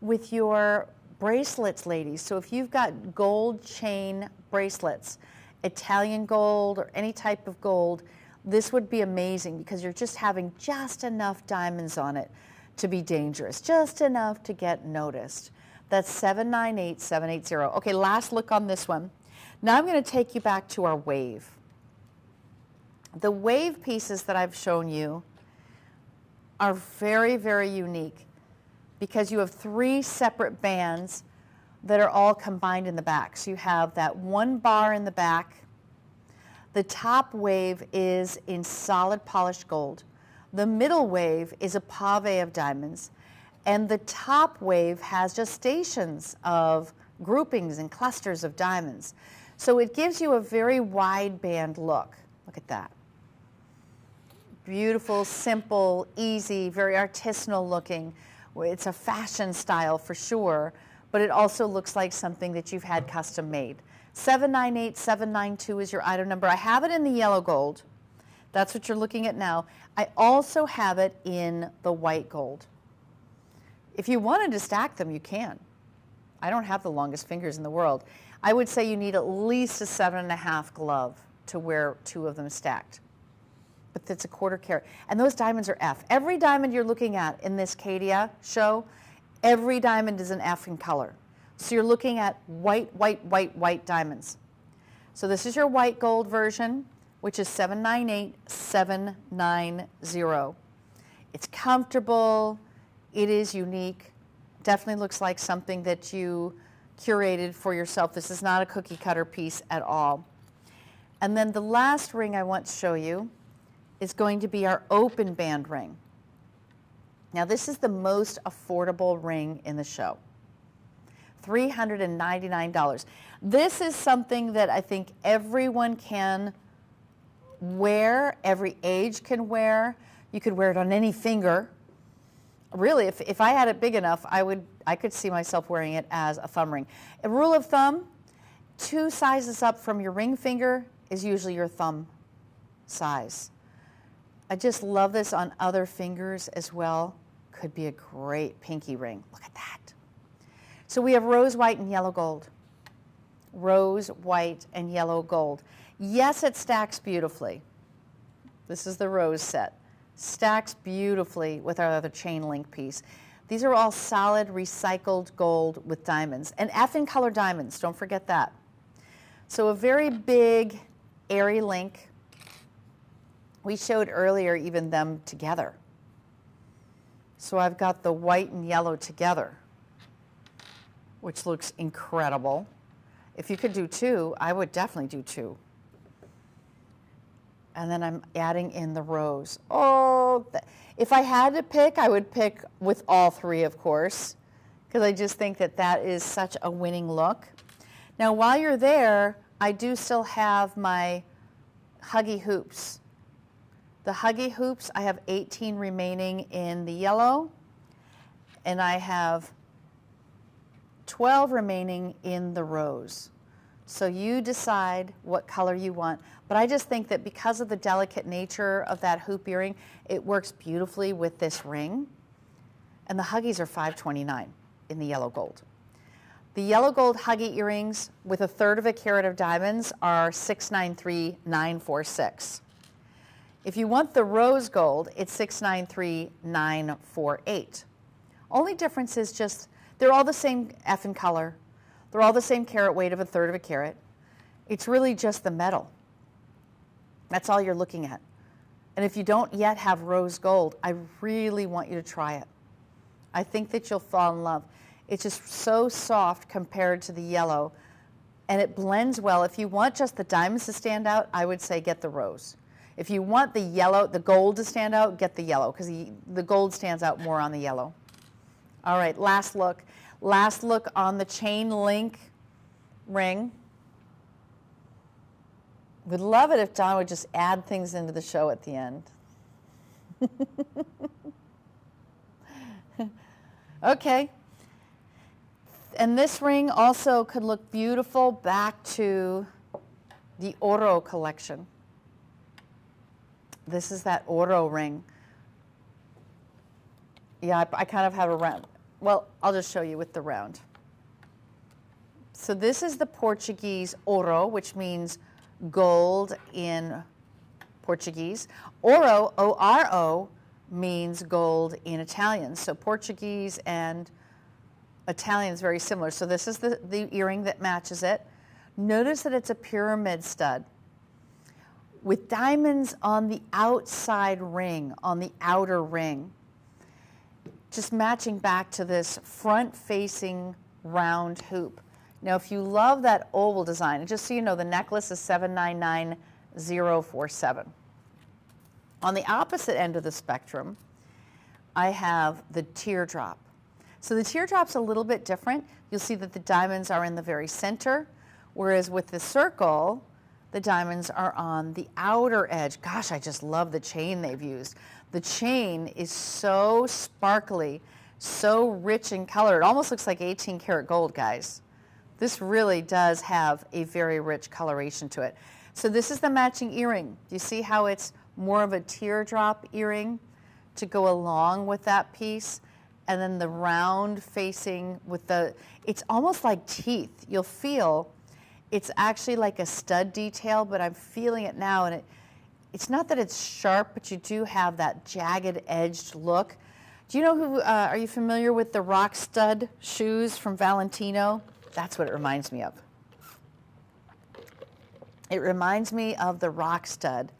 with your bracelets, ladies. So if you've got gold chain bracelets, Italian gold or any type of gold, this would be amazing because you're just having just enough diamonds on it to be dangerous, just enough to get noticed. That's 798780. Okay, last look on this one. Now I'm going to take you back to our wave. The wave pieces that I've shown you are very, very unique because you have 3 separate bands that are all combined in the back. So you have that one bar in the back. The top wave is in solid polished gold. The middle wave is a pave of diamonds. And the top wave has just stations of groupings and clusters of diamonds. So it gives you a very wide band look. Look at that. Beautiful, simple, easy, very artisanal looking. It's a fashion style for sure, but it also looks like something that you've had custom made. 798792 is your item number. I have it in the yellow gold. That's what you're looking at now. I also have it in the white gold. If you wanted to stack them, you can. I don't have the longest fingers in the world. I would say you need at least a 7.5 glove to wear 2 of them stacked. But that's a 1/4 carat. And those diamonds are F. Every diamond you're looking at in this Caydia show, every diamond is an F in color. So you're looking at white, white, white, white diamonds. So this is your white gold version, which is 798790. It's comfortable. It is unique. Definitely looks like something that you curated for yourself. This is not a cookie cutter piece at all. And then the last ring I want to show you is going to be our open band ring. Now this is the most affordable ring in the show. $399. This is something that I think everyone can wear, every age can wear. You could wear it on any finger. Really, if I had it big enough, I could see myself wearing it as a thumb ring. A rule of thumb, 2 sizes up from your ring finger is usually your thumb size. I just love this on other fingers as well. Could be a great pinky ring. Look at that. So we have rose white and yellow gold. Rose, white, and yellow gold. Yes, it stacks beautifully. This is the rose set. Stacks beautifully with our other chain link piece. These are all solid recycled gold with diamonds. And F in color diamonds, don't forget that. So a very big, airy link. We showed earlier even them together. So I've got the white and yellow together, which looks incredible. If you could do 2, I would definitely do 2. And then I'm adding in the rose. Oh, if I had to pick, I would pick with all 3, of course, because I just think that that is such a winning look. Now, while you're there, I do still have my Huggy hoops. The Huggy hoops, I have 18 remaining in the yellow, and I have 12 remaining in the rose. So you decide what color you want. But I just think that because of the delicate nature of that hoop earring, it works beautifully with this ring. And the Huggies are $529 in the yellow gold. The yellow gold Huggy earrings with 1/3 carat of diamonds are $693,946. If you want the rose gold, it's $693,948. Only difference is just, they're all the same F in color. They're all the same carat weight of 1/3 carat. It's really just the metal. That's all you're looking at. And if you don't yet have rose gold, I really want you to try it. I think that you'll fall in love. It's just so soft compared to the yellow, and it blends well. If you want just the diamonds to stand out, I would say get the rose. If you want the yellow, the gold to stand out, get the yellow, because the gold stands out more on the yellow. All right, last look. Last look on the chain link ring. Would love it if Don would just add things into the show at the end. Okay. And this ring also could look beautiful back to the Oro collection. This is that Oro ring. Yeah, I kind of have a round. Well, I'll just show you with the round. So this is the Portuguese Oro, which means gold in Portuguese. Oro, O-R-O, means gold in Italian. So Portuguese and Italian is very similar. So this is the earring that matches it. Notice that it's a pyramid stud with diamonds on the outside ring, on the outer ring. Just matching back to this front-facing round hoop. Now, if you love that oval design, and just so you know, the necklace is $799,047. On the opposite end of the spectrum, I have the teardrop. So the teardrop's a little bit different. you'll see that the diamonds are in the very center, whereas with the circle, the diamonds are on the outer edge. Gosh, I just love the chain they've used. The chain is so sparkly, so rich in color. It almost looks like 18 karat gold, guys. This really does have a very rich coloration to it. So this is the matching earring. Do you see how it's more of a teardrop earring to go along with that piece? And then the round facing with the, it's almost like teeth. You'll feel it's actually like a stud detail, but I'm feeling it now, and it's not that it's sharp, but you do have that jagged edged look. Do you know who, are you familiar with the rock stud shoes from Valentino? That's what it reminds me of. It reminds me of the rock stud,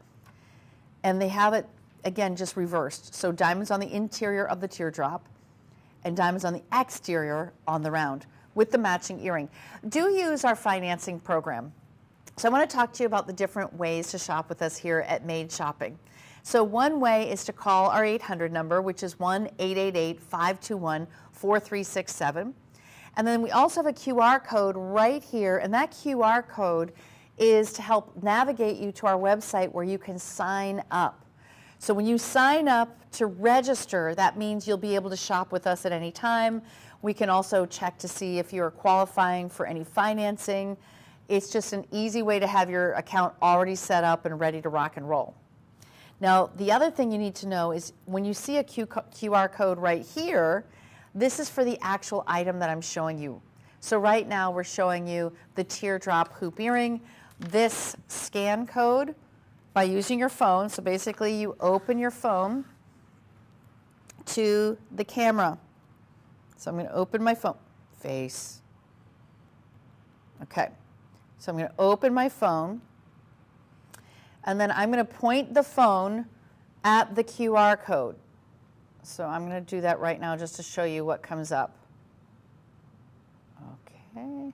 and they have it, again, just reversed. So diamonds on the interior of the teardrop and diamonds on the exterior on the round, with the matching earring. Do use our financing program. So I want to talk to you about the different ways to shop with us here at Made Shopping. So one way is to call our 800 number, which is 1-888-521-4367. And then we also have a QR code right here, and that QR code is to help navigate you to our website where you can sign up. So when you sign up to register, that means you'll be able to shop with us at any time. We can also check to see if you're qualifying for any financing. It's just an easy way to have your account already set up and ready to rock and roll. Now, the other thing you need to know is when you see a QR code right here, this is for the actual item that I'm showing you. So right now we're showing you the teardrop hoop earring. This scan code by using your phone. So basically you open your phone to the camera. So I'm going to open my phone, face. Okay, so I'm going to open my phone, and then I'm going to point the phone at the QR code. So I'm going to do that right now just to show you what comes up. Okay.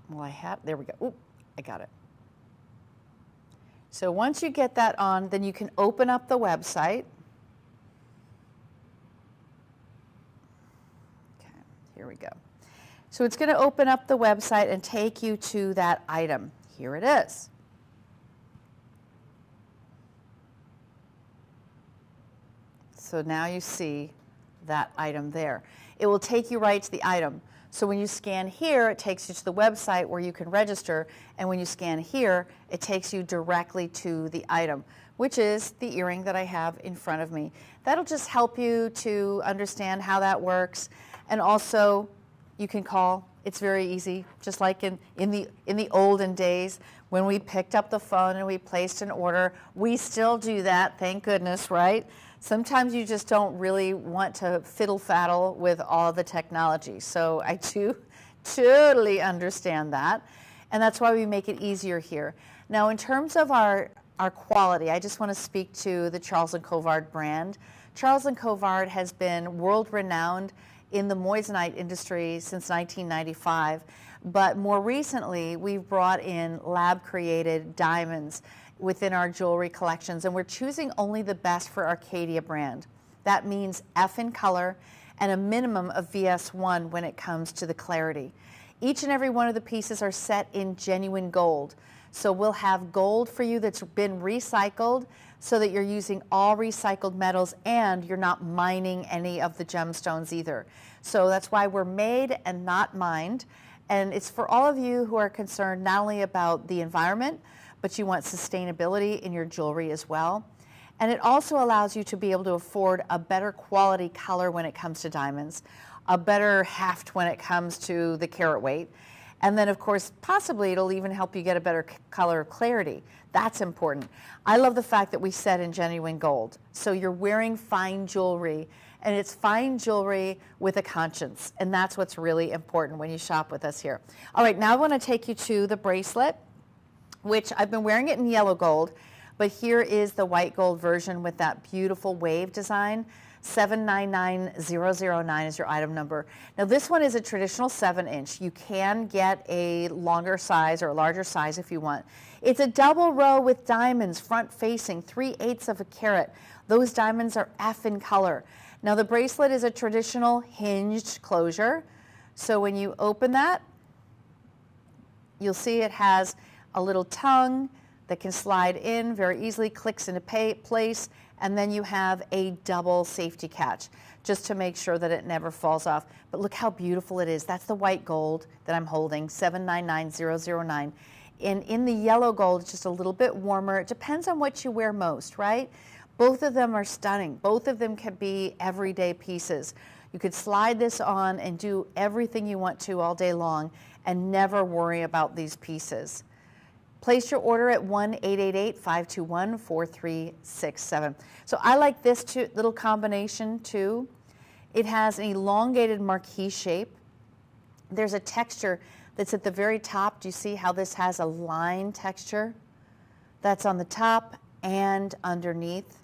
Well, there we go. Oop, I got it. So once you get that on, then you can open up the website. Here we go. So it's going to open up the website and take you to that item. Here it is. So now you see that item there. It will take you right to the item. So when you scan here, it takes you to the website where you can register, and when you scan here, it takes you directly to the item, which is the earring that I have in front of me. That'll just help you to understand how that works. And also, you can call. It's very easy, just like in the olden days when we picked up the phone and we placed an order. We still do that, thank goodness, right? Sometimes you just don't really want to fiddle-faddle with all the technology. So I do totally understand that, and that's why we make it easier here. Now, in terms of our quality, I just want to speak to the Charles Colvard brand. Charles Colvard has been world-renowned in the moissanite industry since 1995, but more recently we've brought in lab-created diamonds within our jewelry collections, and we're choosing only the best for our Caydia brand. That means F in color and a minimum of VS1 when it comes to the clarity. Each and every one of the pieces are set in genuine gold. So we'll have gold for you that's been recycled so that you're using all recycled metals and you're not mining any of the gemstones either. So that's why we're made and not mined. And it's for all of you who are concerned not only about the environment, but you want sustainability in your jewelry as well. And it also allows you to be able to afford a better quality color when it comes to diamonds, a better heft when it comes to the carat weight. And then, of course, possibly it'll even help you get a better color of clarity. That's important. I love the fact that we set in genuine gold. So you're wearing fine jewelry, and it's fine jewelry with a conscience. And that's what's really important when you shop with us here. All right, now I want to take you to the bracelet, which I've been wearing it in yellow gold, but here is the white gold version with that beautiful wave design. 799009 is your item number. Now this one is a traditional 7-inch. You can get a longer size or a larger size if you want. It's a double row with diamonds front facing, 3/8 of a carat. Those diamonds are F in color. Now the bracelet is a traditional hinged closure. So when you open that, you'll see it has a little tongue that can slide in very easily, clicks into place, and then you have a double safety catch just to make sure that it never falls off. But look how beautiful it is. That's the white gold that I'm holding, 799009. In the yellow gold, it's just a little bit warmer. It depends on what you wear most, right? Both of them are stunning. Both of them can be everyday pieces. You could slide this on and do everything you want to all day long and never worry about these pieces. Place your order at 1-888-521-4367. So I like this little combination too. It has an elongated marquee shape. There's a texture that's at the very top. Do you see how this has a line texture? That's on the top and underneath.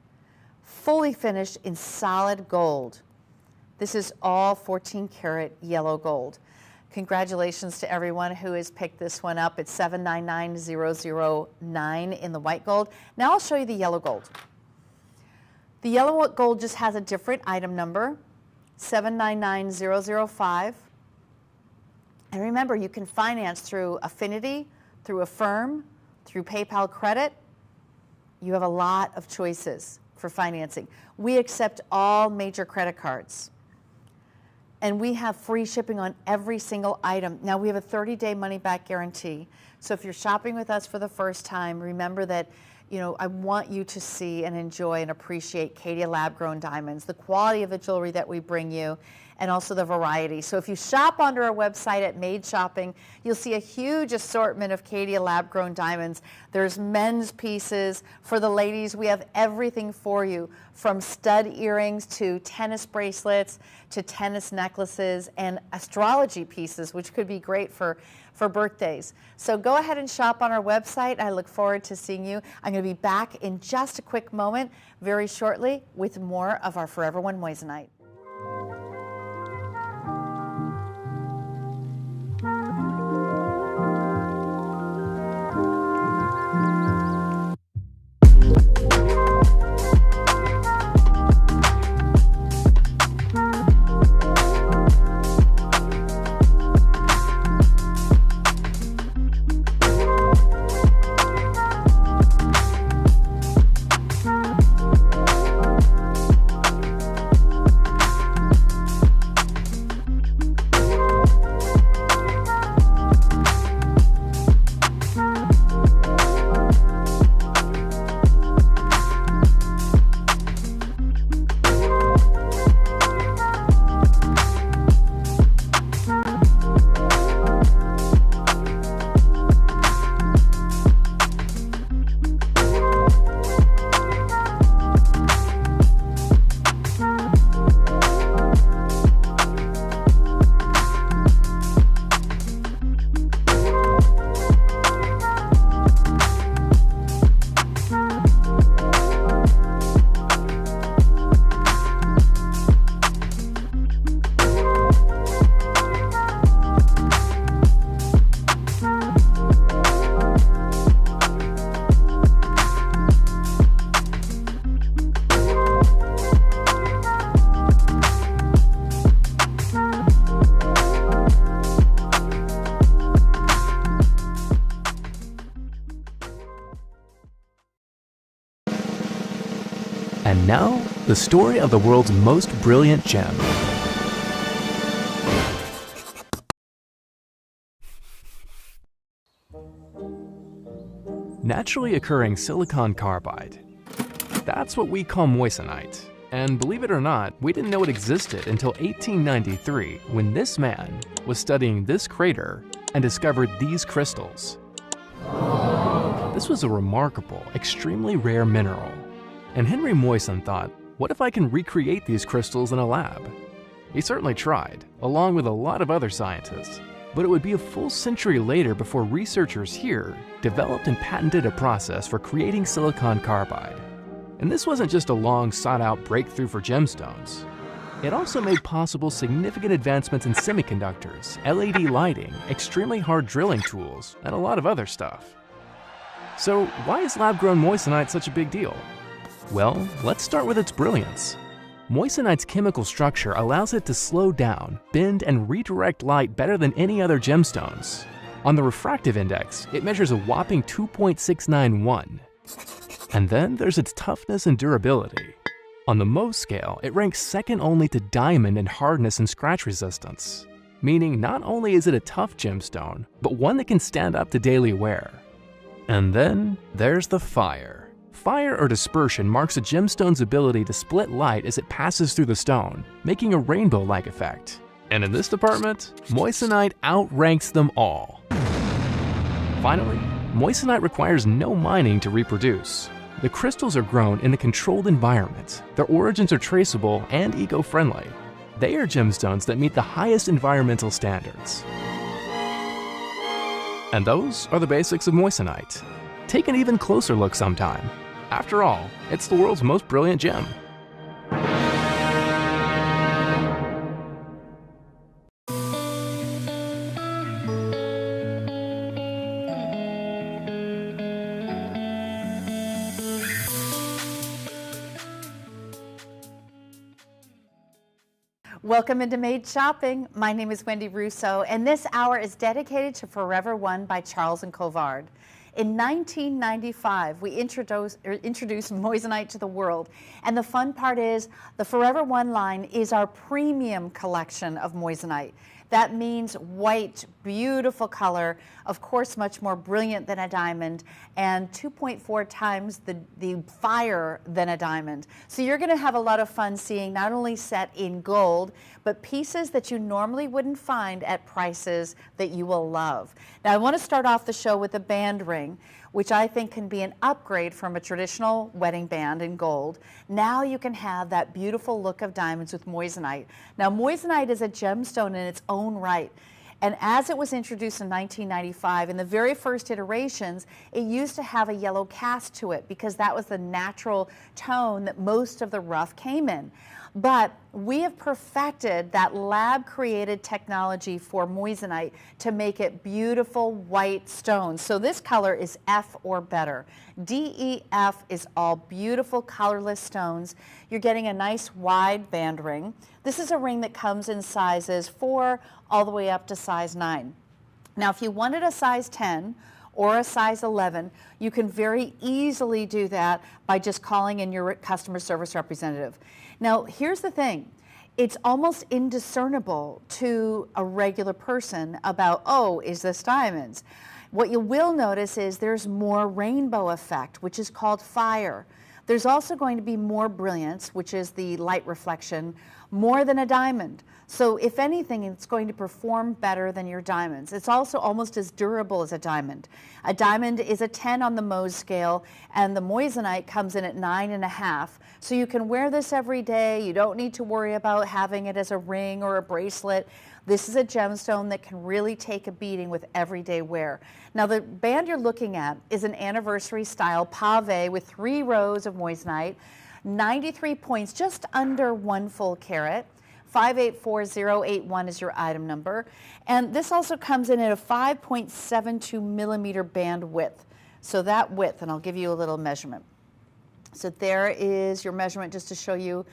Fully finished in solid gold. This is all 14 karat yellow gold. Congratulations to everyone who has picked this one up. It's 799009 in the white gold. Now I'll show you the yellow gold. The yellow gold just has a different item number, 799005. And remember, you can finance through Affinity, through Affirm, through PayPal Credit. You have a lot of choices for financing. We accept all major credit cards. And we have free shipping on every single item. Now we have a 30-day money-back guarantee. So if you're shopping with us for the first time, remember that, you know, I want you to see and enjoy and appreciate Caydia lab-grown diamonds, the quality of the jewelry that we bring you, and also the variety. So if you shop under our website at Made Shopping, you'll see a huge assortment of Caydia lab-grown diamonds. There's men's pieces. For the ladies, we have everything for you, from stud earrings to tennis bracelets to tennis necklaces and astrology pieces, which could be great for birthdays. So go ahead and shop on our website. I look forward to seeing you. I'm going to be back in just a quick moment, very shortly, with more of our Forever One moissanite. And now, the story of the world's most brilliant gem. Naturally occurring silicon carbide. That's what we call moissanite. And believe it or not, we didn't know it existed until 1893, when this man was studying this crater and discovered these crystals. This was a remarkable, extremely rare mineral. And Henry Moissan thought, what if I can recreate these crystals in a lab? He certainly tried, along with a lot of other scientists. But it would be a full century later before researchers here developed and patented a process for creating silicon carbide. And this wasn't just a long sought-out breakthrough for gemstones. It also made possible significant advancements in semiconductors, LED lighting, extremely hard drilling tools, and a lot of other stuff. So why is lab-grown moissanite such a big deal? Well, let's start with its brilliance. Moissanite's chemical structure allows it to slow down, bend, and redirect light better than any other gemstones. On the refractive index, it measures a whopping 2.691. And then there's its toughness and durability. On the Mohs scale, it ranks second only to diamond in hardness and scratch resistance, meaning not only is it a tough gemstone, but one that can stand up to daily wear. And then there's the fire. Fire or dispersion marks a gemstone's ability to split light as it passes through the stone, making a rainbow-like effect. And in this department, moissanite outranks them all. Finally, moissanite requires no mining to reproduce. The crystals are grown in a controlled environment, their origins are traceable and eco-friendly. They are gemstones that meet the highest environmental standards. And those are the basics of moissanite. Take an even closer look sometime. After all, it's the world's most brilliant gem. Welcome into Made Shopping. My name is Wendy Russo, and this hour is dedicated to Forever One by Charles Colvard. In 1995, we introduced moissanite to the world, and the fun part is the Forever One line is our premium collection of moissanite. That means white, beautiful color, of course much more brilliant than a diamond, and 2.4 times the fire than a diamond. So you're going to have a lot of fun seeing not only set in gold, but pieces that you normally wouldn't find at prices that you will love. Now I want to start off the show with a band ring, which I think can be an upgrade from a traditional wedding band in gold. Now you can have that beautiful look of diamonds with moissanite. Now moissanite is a gemstone in its own right. And as it was introduced in 1995, in the very first iterations, it used to have a yellow cast to it because that was the natural tone that most of the rough came in. But we have perfected that lab-created technology for moissanite to make it beautiful white stones. So this color is F or better. DEF is all beautiful colorless stones. You're getting a nice wide band ring. This is a ring that comes in sizes 4 all the way up to size 9. Now if you wanted a size 10 or a size 11, you can very easily do that by just calling in your customer service representative. Now, here's the thing. It's almost indiscernible to a regular person about, oh, is this diamonds? What you will notice is there's more rainbow effect, which is called fire. There's also going to be more brilliance, which is the light reflection, more than a diamond. So if anything, it's going to perform better than your diamonds. It's also almost as durable as a diamond. A diamond is a 10 on the Mohs scale, and the moissanite comes in at 9.5. So you can wear this every day. You don't need to worry about having it as a ring or a bracelet. This is a gemstone that can really take a beating with everyday wear. Now the band you're looking at is an anniversary style pave with 3 rows of moissanite, 93 points, just under 1 full carat. 584081 is your item number. And this also comes in at a 5.72 millimeter band width. So that width, and I'll give you a little measurement. So there is your measurement just to show you.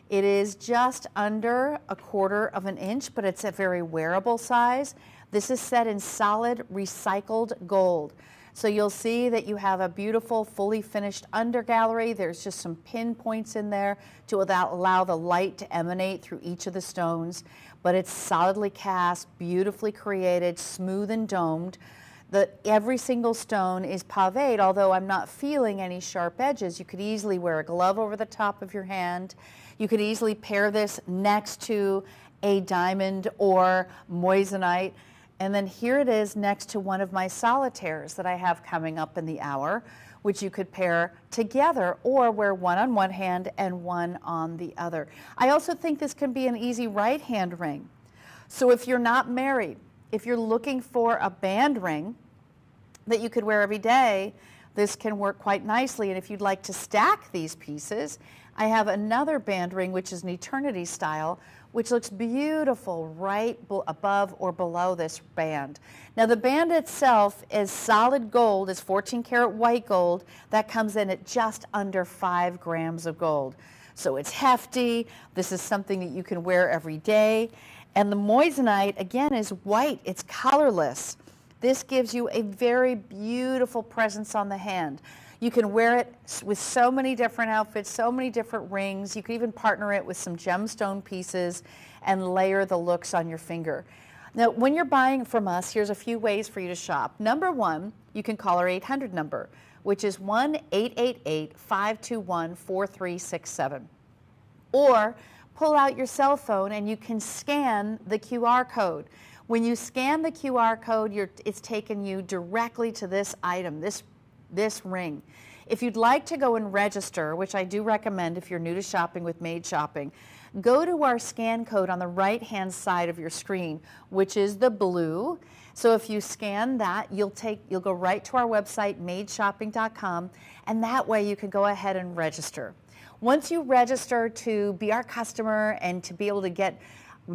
It is just under 1/4 inch, but it's a very wearable size. This is set in solid recycled gold. So you'll see that you have a beautiful, fully finished undergallery. There's just some pinpoints in there to allow the light to emanate through each of the stones. But it's solidly cast, beautifully created, smooth and domed. Every single stone is paved, although I'm not feeling any sharp edges. You could easily wear a glove over the top of your hand. You could easily pair this next to a diamond or moissanite. And then here it is next to one of my solitaires that I have coming up in the hour, which you could pair together or wear one on one hand and one on the other. I also think this can be an easy right hand ring. So if you're not married, if you're looking for a band ring that you could wear every day, this can work quite nicely. And if you'd like to stack these pieces, I have another band ring, which is an eternity style, which looks beautiful right above or below this band. Now the band itself is solid gold, is 14 karat white gold. That comes in at just under 5 grams of gold. so it's hefty. This is something that you can wear every day. And the moissanite, again, is white. It's colorless. This gives you a very beautiful presence on the hand. You can wear it with so many different outfits, so many different rings. You can even partner it with some gemstone pieces and layer the looks on your finger. Now, when you're buying from us, here's a few ways for you to shop. Number one, you can call our 800 number, which is 1-888-521-4367. Or pull out your cell phone and you can scan the QR code. When you scan the QR code, it's taken you directly to this item, this ring. If you'd like to go and register, which I do recommend if you're new to shopping with Made Shopping, go to our scan code on the right-hand side of your screen, which is the blue. So if you scan that, you'll go right to our website, madeshopping.com, and that way you can go ahead and register. Once you register to be our customer and to be able to get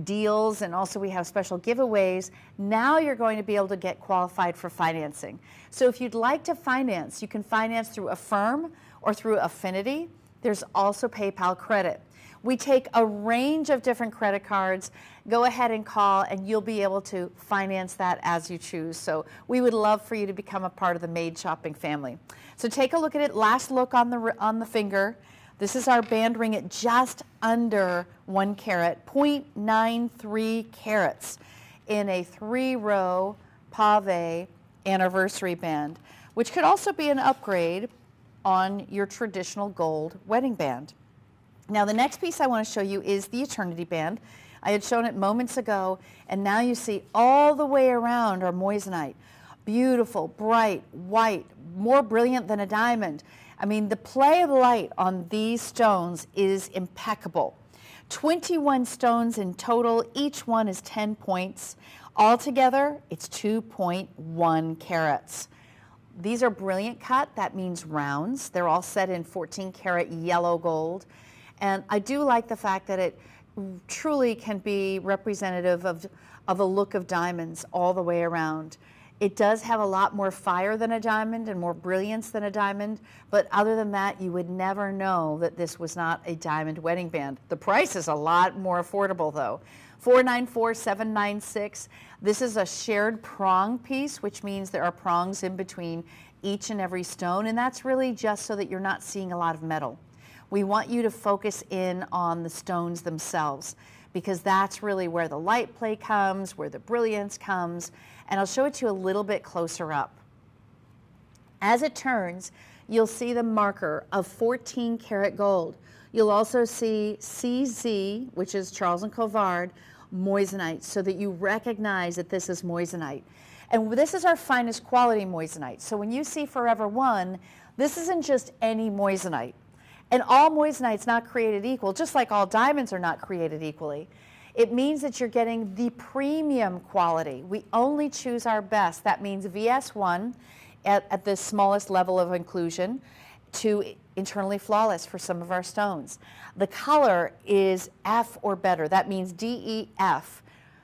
deals, and also we have special giveaways, now you're going to be able to get qualified for financing. So if you'd like to finance, you can finance through Affirm or through Affinity. There's also PayPal credit. We take a range of different credit cards. Go ahead and call and you'll be able to finance that as you choose. So we would love for you to become a part of the Made Shopping family. So take a look at it. Last look on the finger. This is our band ring at just under 1 carat, 0.93 carats in a 3-row pave anniversary band, which could also be an upgrade on your traditional gold wedding band. Now the next piece I want to show you is the Eternity Band. I had shown it moments ago, and now you see all the way around our moissanite. Beautiful, bright, white, more brilliant than a diamond. I mean, the play of light on these stones is impeccable. 21 stones in total, each one is 10 points. Altogether, it's 2.1 carats. These are brilliant cut, that means rounds. They're all set in 14 karat yellow gold. And I do like the fact that it truly can be representative of a look of diamonds all the way around. It does have a lot more fire than a diamond and more brilliance than a diamond, but other than that, you would never know that this was not a diamond wedding band. The price is a lot more affordable though. $494,796. This is a shared prong piece, which means there are prongs in between each and every stone, and that's really just so that you're not seeing a lot of metal. We want you to focus in on the stones themselves, because that's really where the light play comes, where the brilliance comes, and I'll show it to you a little bit closer up. As it turns, you'll see the marker of 14 karat gold. You'll also see CZ, which is Charles Colvard, moissanite, so that you recognize that this is moissanite. And this is our finest quality moissanite. So when you see Forever One, this isn't just any moissanite. And all moissanite's not created equal, just like all diamonds are not created equally. It means that you're getting the premium quality. We only choose our best. That means VS1 at the smallest level of inclusion to internally flawless for some of our stones. The color is F or better. That means DEF.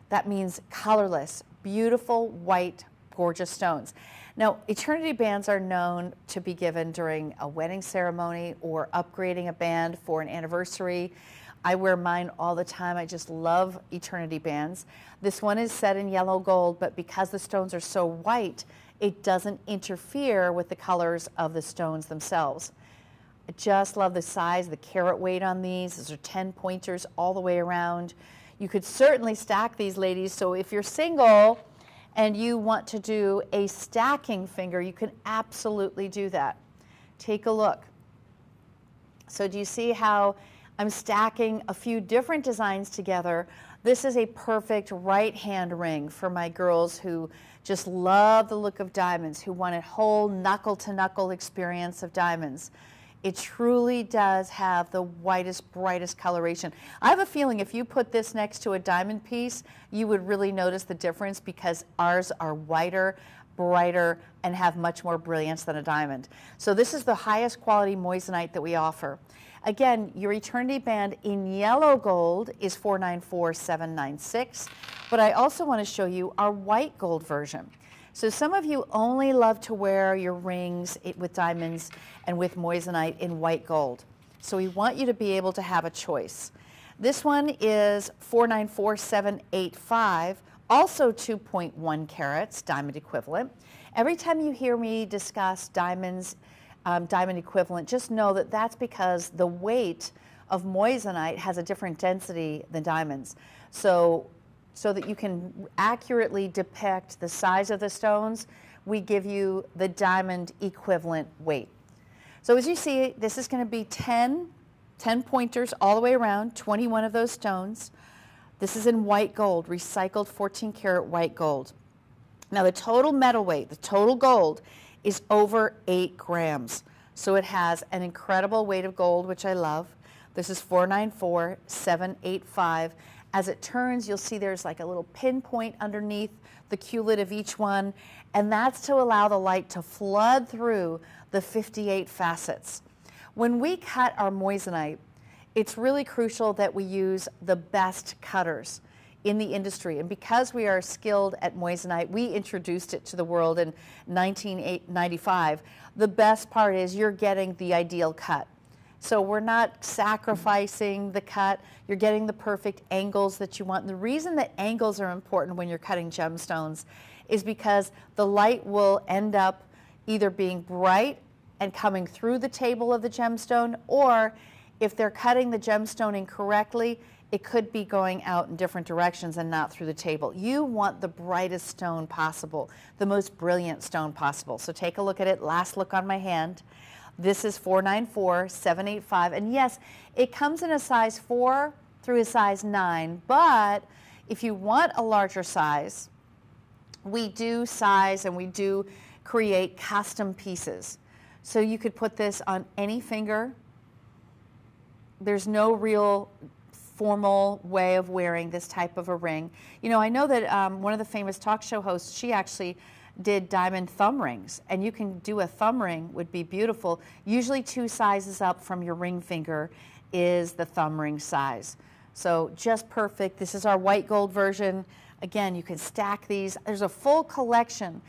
That means colorless, beautiful, white, gorgeous stones. Now, Eternity bands are known to be given during a wedding ceremony or upgrading a band for an anniversary. I wear mine all the time. I just love Eternity bands. This one is set in yellow gold, but because the stones are so white, it doesn't interfere with the colors of the stones themselves. I just love the size, the carat weight on these. These are 10 pointers all the way around. You could certainly stack these, ladies, so if you're single and you want to do a stacking finger, you can absolutely do that. Take a look. So do you see how I'm stacking a few different designs together? This is a perfect right-hand ring for my girls who just love the look of diamonds, who want a whole knuckle-to-knuckle experience of diamonds. It truly does have the whitest, brightest coloration. I have a feeling if you put this next to a diamond piece, you would really notice the difference because ours are whiter, brighter, and have much more brilliance than a diamond. So this is the highest quality moissanite that we offer. Again, your Eternity band in yellow gold is $494,796, but I also want to show you our white gold version. So some of you only love to wear your rings with diamonds and with moissanite in white gold. So we want you to be able to have a choice. This one is 494785, also 2.1 carats, diamond equivalent. Every time you hear me discuss diamonds, diamond equivalent, just know that that's because the weight of moissanite has a different density than diamonds. So that you can accurately depict the size of the stones, we give you the diamond equivalent weight. So as you see, this is going to be 10 pointers all the way around, 21 of those stones. This is in white gold, recycled 14 karat white gold. Now the total metal weight, the total gold, is over 8 grams. So it has an incredible weight of gold, which I love. This is 494785. As it turns, you'll see there's like a little pinpoint underneath the Q-lid of each one, and that's to allow the light to flood through the 58 facets. When we cut our moissanite, it's really crucial that we use the best cutters in the industry. And because we are skilled at moissanite, we introduced it to the world in 1995. The best part is you're getting the ideal cut. So we're not sacrificing the cut. You're getting the perfect angles that you want. And the reason that angles are important when you're cutting gemstones is because the light will end up either being bright and coming through the table of the gemstone, or if they're cutting the gemstone incorrectly, it could be going out in different directions and not through the table. You want the brightest stone possible, the most brilliant stone possible. So take a look at it. Last look on my hand. This is 494785, and yes, it comes in a size 4 through a size 9, but if you want a larger size, we do size and we do create custom pieces. So you could put this on any finger. There's no real formal way of wearing this type of a ring. You know, I know that one of the famous talk show hosts, she actually did diamond thumb rings, and you can do a thumb ring, would be beautiful. Usually 2 sizes up from your ring finger is the thumb ring size. So just perfect. This is our white gold version. Again, you can stack these. There's a full collection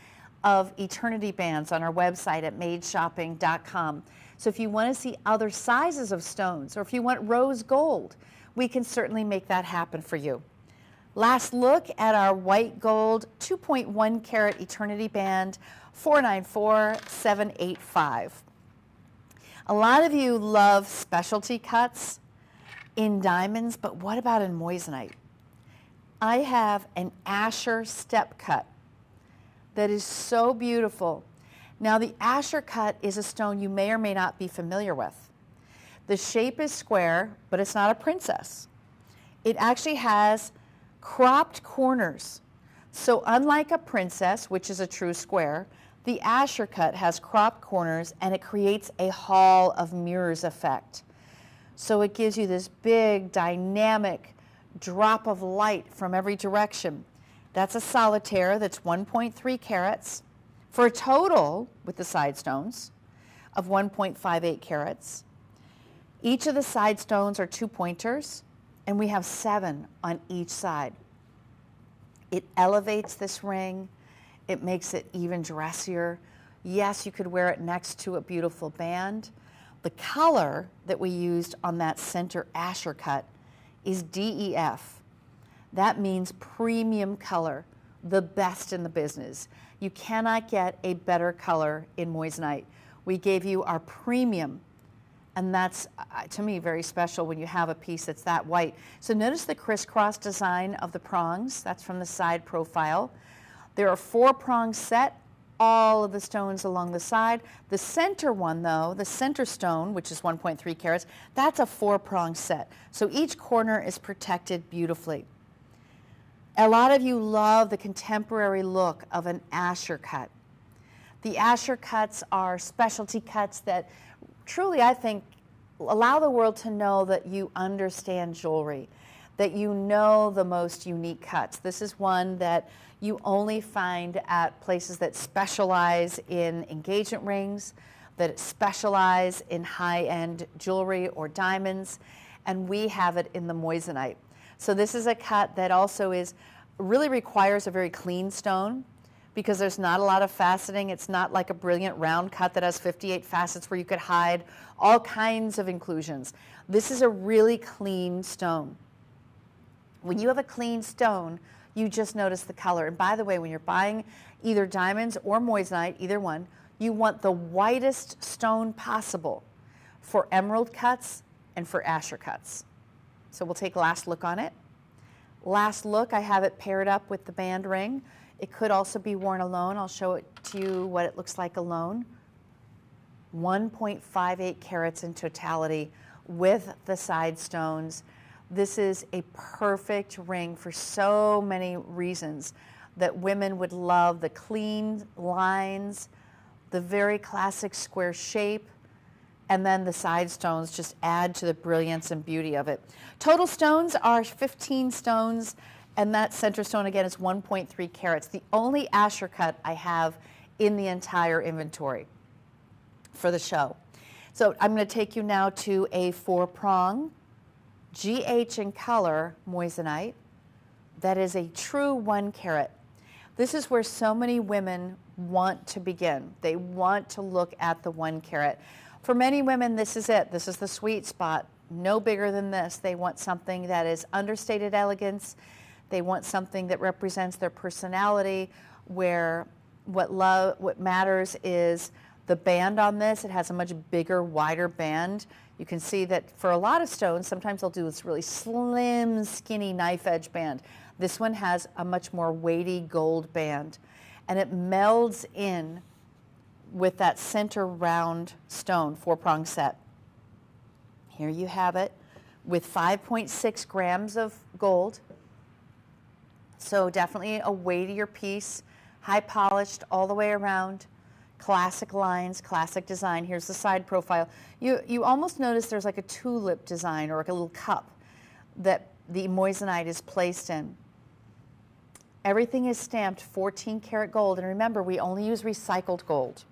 of eternity bands on our website at madeshopping.com. So if you want to see other sizes of stones, or if you want rose gold, we can certainly make that happen for you. Last look at our white gold 2.1 carat eternity band, 494785. A lot of you love specialty cuts in diamonds, but what about in moissanite? I have an Asher step cut that is so beautiful. Now the Asher cut is a stone you may or may not be familiar with. The shape is square, but it's not a princess. It actually has cropped corners. So unlike a princess, which is a true square, the Asher cut has cropped corners, and it creates a hall of mirrors effect. So it gives you this big dynamic drop of light from every direction. That's a solitaire that's 1.3 carats for a total, with the side stones, of 1.58 carats. Each of the side stones are 2 pointers, and we have 7 on each side. It elevates this ring. It makes it even dressier. Yes, you could wear it next to a beautiful band. The color that we used on that center Asher cut is DEF. That means premium color, the best in the business. You cannot get a better color in moissanite. We gave you our premium, and that's, to me, very special when you have a piece that's that white. So notice the crisscross design of the prongs. That's from the side profile. There are 4 prongs set, all of the stones along the side. The center one, though, the center stone, which is 1.3 carats, that's a 4-prong set. So each corner is protected beautifully. A lot of you love the contemporary look of an Asher cut. The Asher cuts are specialty cuts that truly, I think, allow the world to know that you understand jewelry, that you know the most unique cuts. This is one that you only find at places that specialize in engagement rings, that specialize in high-end jewelry or diamonds, and we have it in the moissanite. So this is a cut that also really requires a very clean stone. because there's not a lot of faceting. It's not like a brilliant round cut that has 58 facets where you could hide all kinds of inclusions. This is a really clean stone. When you have a clean stone, you just notice the color. And by the way, when you're buying either diamonds or moissanite, either one, you want the whitest stone possible for emerald cuts and for Asher cuts. So we'll take a last look on it. Last look, I have it paired up with the band ring. It could also be worn alone. I'll show it to you what it looks like alone. 1.58 carats in totality with the side stones. This is a perfect ring for so many reasons that women would love. The clean lines, the very classic square shape, and then the side stones just add to the brilliance and beauty of it. Total stones are 15 stones, and that center stone again is 1.3 carats. The only Asher cut I have in the entire inventory for the show. So I'm going to take you now to a 4-prong GH in color moissanite that is a true 1 carat. This is where so many women want to begin. They want to look at the 1 carat. For many women, this is it. This is the sweet spot. No bigger than this. They want something that is understated elegance. They want something that represents their personality, where what matters is the band on this. It has a much bigger, wider band. You can see that for a lot of stones, sometimes they'll do this really slim, skinny knife edge band. This one has a much more weighty gold band, and it melds in with that center round stone 4-prong set. Here you have it with 5.6 grams of gold. So definitely a weightier piece, high polished all the way around, classic lines, classic design. Here's the side profile. You almost notice there's like a tulip design or like a little cup that the moissanite is placed in. Everything is stamped 14 karat gold, and remember, we only use recycled gold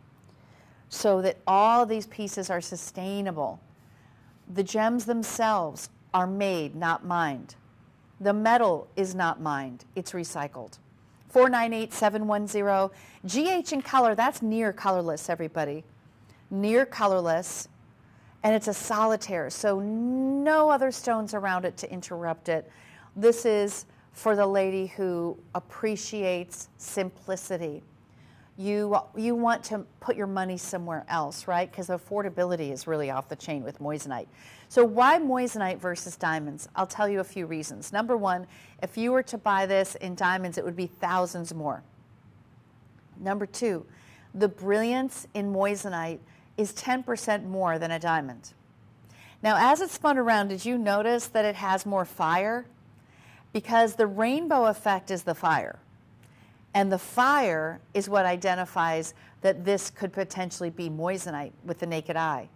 so that all these pieces are sustainable. The gems themselves are made, not mined. The metal is not mined, it's recycled. 498710, GH in color, that's near colorless, everybody. Near colorless, and it's a solitaire, so no other stones around it to interrupt it. This is for the lady who appreciates simplicity. You want to put your money somewhere else, right? Because affordability is really off the chain with moissanite. So why moissanite versus diamonds? I'll tell you a few reasons. Number one, if you were to buy this in diamonds, it would be thousands more. Number two, the brilliance in moissanite is 10% more than a diamond. Now, as it spun around, did you notice that it has more fire? Because the rainbow effect is the fire. And the fire is what identifies that this could potentially be moissanite with the naked eye.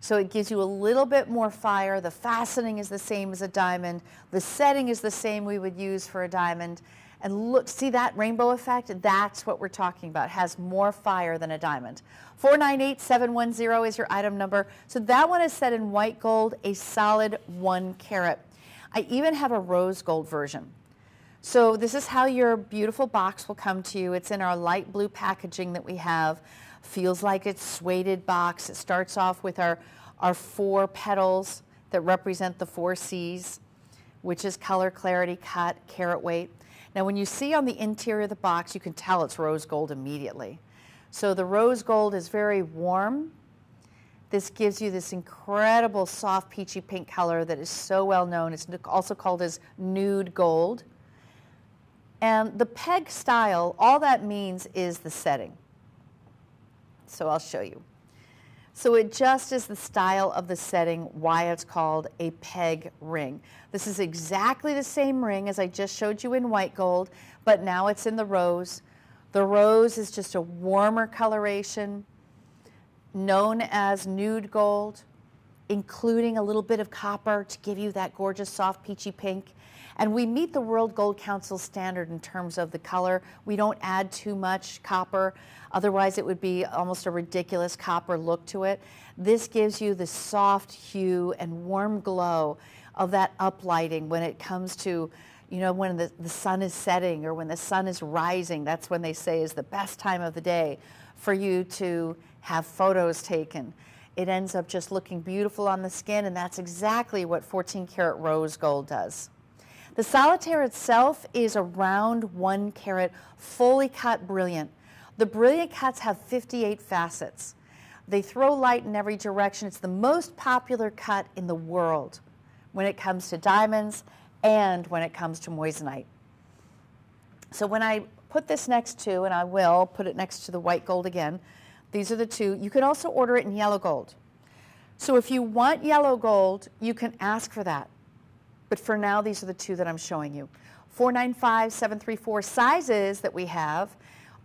So it gives you a little bit more fire. The faceting is the same as a diamond. The setting is the same we would use for a diamond. And look, see that rainbow effect? That's what we're talking about. It has more fire than a diamond. 498710 is your item number. So that one is set in white gold, a solid 1 carat. I even have a rose gold version. So this is how your beautiful box will come to you. It's in our light blue packaging that we have. Feels like it's suede box. It starts off with our 4 petals that represent the 4 C's, which is color, clarity, cut, carat weight. Now when you see on the interior of the box, you can tell it's rose gold immediately. So the rose gold is very warm. This gives you this incredible soft peachy pink color that is so well known. It's also called as nude gold. And the peg style, all that means is the setting. So I'll show you. So it just is the style of the setting, why it's called a peg ring. This is exactly the same ring as I just showed you in white gold, but now it's in the rose. The rose is just a warmer coloration, known as nude gold, including a little bit of copper to give you that gorgeous soft peachy pink. And we meet the World Gold Council standard in terms of the color. We don't add too much copper, otherwise it would be almost a ridiculous copper look to it. This gives you the soft hue and warm glow of that uplighting when it comes to You know, when the sun is setting or when the sun is rising, that's when they say is the best time of the day for you to have photos taken. It ends up just looking beautiful on the skin, and that's exactly what 14 karat rose gold does. The solitaire itself is a round 1 carat, fully cut brilliant. The brilliant cuts have 58 facets. They throw light in every direction. It's the most popular cut in the world when it comes to diamonds and when it comes to moissanite. So when I put this next to, and I will put it next to the white gold again, these are the two. You can also order it in yellow gold. So if you want yellow gold, you can ask for that. But for now, these are the two that I'm showing you. 495, 734 sizes that we have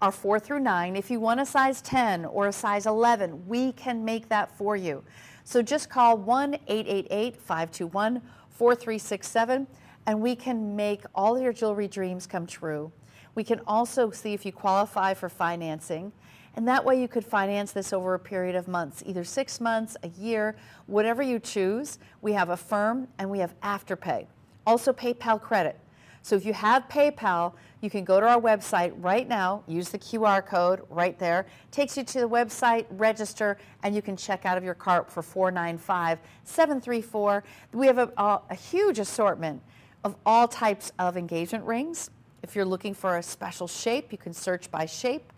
are 4 through 9. If you want a size 10 or a size 11, we can make that for you. So just call 1-888-521-4367 and we can make all your jewelry dreams come true. We can also see if you qualify for financing, and that way you could finance this over a period of months, either 6 months, a year, whatever you choose. We have Affirm and we have Afterpay. Also PayPal credit. So if you have PayPal, you can go to our website right now, use the QR code right there, takes you to the website, register, and you can check out of your cart for $495-734. We have a huge assortment of all types of engagement rings. If you're looking for a special shape, you can search by shape.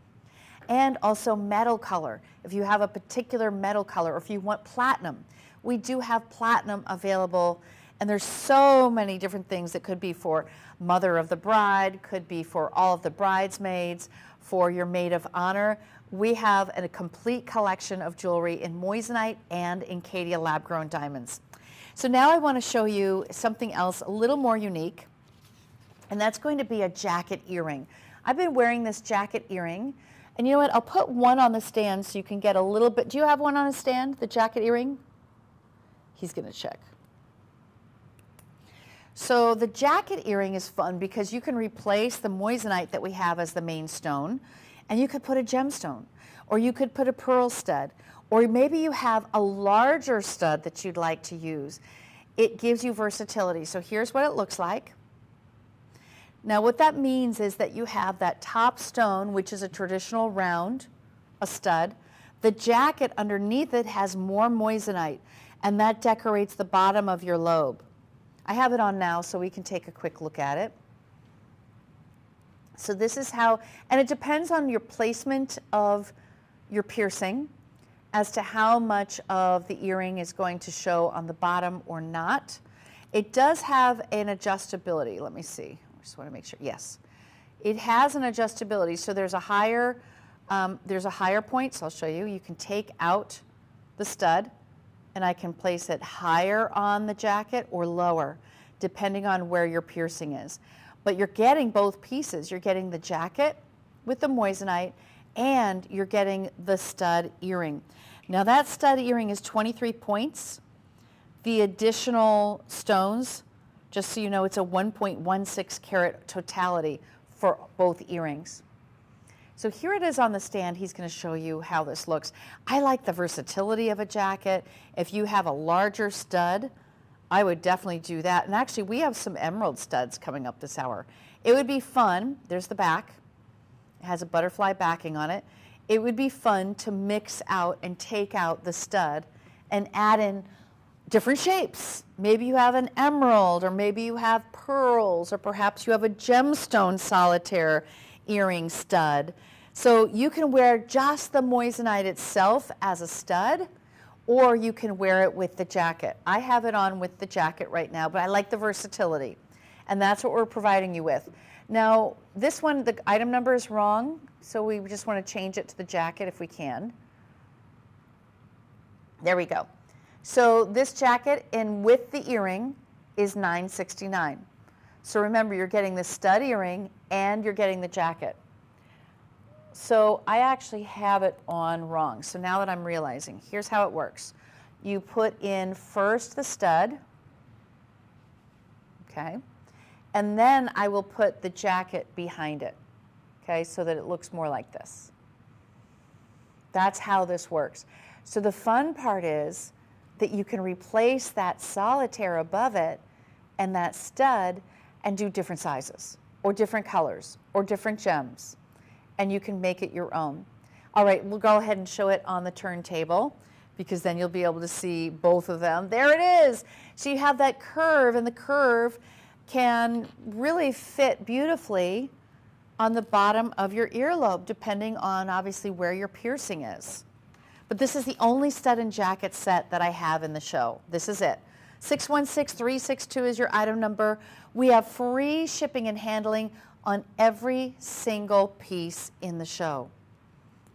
And also metal color. If you have a particular metal color, or if you want platinum, we do have platinum available. And there's so many different things that could be for mother of the bride, could be for all of the bridesmaids, for your maid of honor. We have a complete collection of jewelry in moissanite and in Caydia lab-grown diamonds. So now I want to show you something else a little more unique, and that's going to be a jacket earring. I've been wearing this jacket earring, and you know what? I'll put one on the stand so you can get a little bit. Do you have one on a stand, the jacket earring? He's going to check. So the jacket earring is fun because you can replace the moissanite that we have as the main stone, and you could put a gemstone, or you could put a pearl stud, or maybe you have a larger stud that you'd like to use. It gives you versatility. So here's what it looks like. Now what that means is that you have that top stone, which is a traditional round, a stud. The jacket underneath it has more moissanite, and that decorates the bottom of your lobe. I have it on now so we can take a quick look at it. So this is how, and it depends on your placement of your piercing as to how much of the earring is going to show on the bottom or not. It does have an adjustability. Let me see. I just want to make sure. Yes, it has an adjustability. So there's a higher point. So I'll show you. You can take out the stud, and I can place it higher on the jacket or lower, depending on where your piercing is. But you're getting both pieces. You're getting the jacket with the moissanite, and you're getting the stud earring. Now that stud earring is 23 points. The additional stones, just so you know, it's a 1.16 carat totality for both earrings. So here it is on the stand. He's going to show you how this looks. I like the versatility of a jacket. If you have a larger stud, I would definitely do that. And actually, we have some emerald studs coming up this hour. It would be fun. There's the back. It has a butterfly backing on it. It would be fun to mix out and take out the stud and add in different shapes. Maybe you have an emerald, or maybe you have pearls, or perhaps you have a gemstone solitaire earring stud. So you can wear just the moissanite itself as a stud, or you can wear it with the jacket. I have it on with the jacket right now, but I like the versatility, and that's what we're providing you with. Now this one, the item number is wrong, so we just want to change it to the jacket if we can. There we go. So this jacket in with the earring is $969. So remember, you're getting the stud earring and you're getting the jacket. So I actually have it on wrong. So now that I'm realizing, here's how it works. You put in first the stud, okay, and then I will put the jacket behind it, okay, so that it looks more like this. That's how this works. So the fun part is that you can replace that solitaire above it and that stud, and do different sizes or different colors or different gems, and you can make it your own. All right, we'll go ahead and show it on the turntable because then you'll be able to see both of them. There it is. So you have that curve, and the curve can really fit beautifully on the bottom of your earlobe, depending on obviously where your piercing is. But this is the only stud and jacket set that I have in the show. This is it. 616362 is your item number. We have free shipping and handling on every single piece in the show.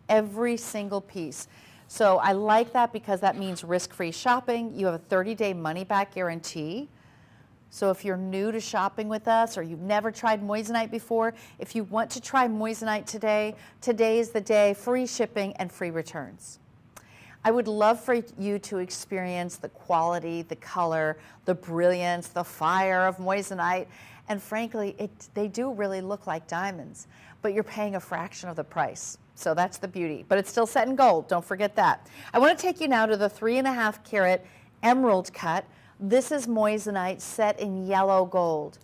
Every single piece. So I like that because that means risk-free shopping. You have a 30-day money-back guarantee. So if you're new to shopping with us or you've never tried moissanite before, if you want to try moissanite today, today is the day. Free shipping and free returns. I would love for you to experience the quality, the color, the brilliance, the fire of moissanite. And frankly, they do really look like diamonds, but you're paying a fraction of the price. So that's the beauty, but it's still set in gold. Don't forget that. I want to take you now to the 3.5 carat emerald cut. This is moissanite set in yellow gold.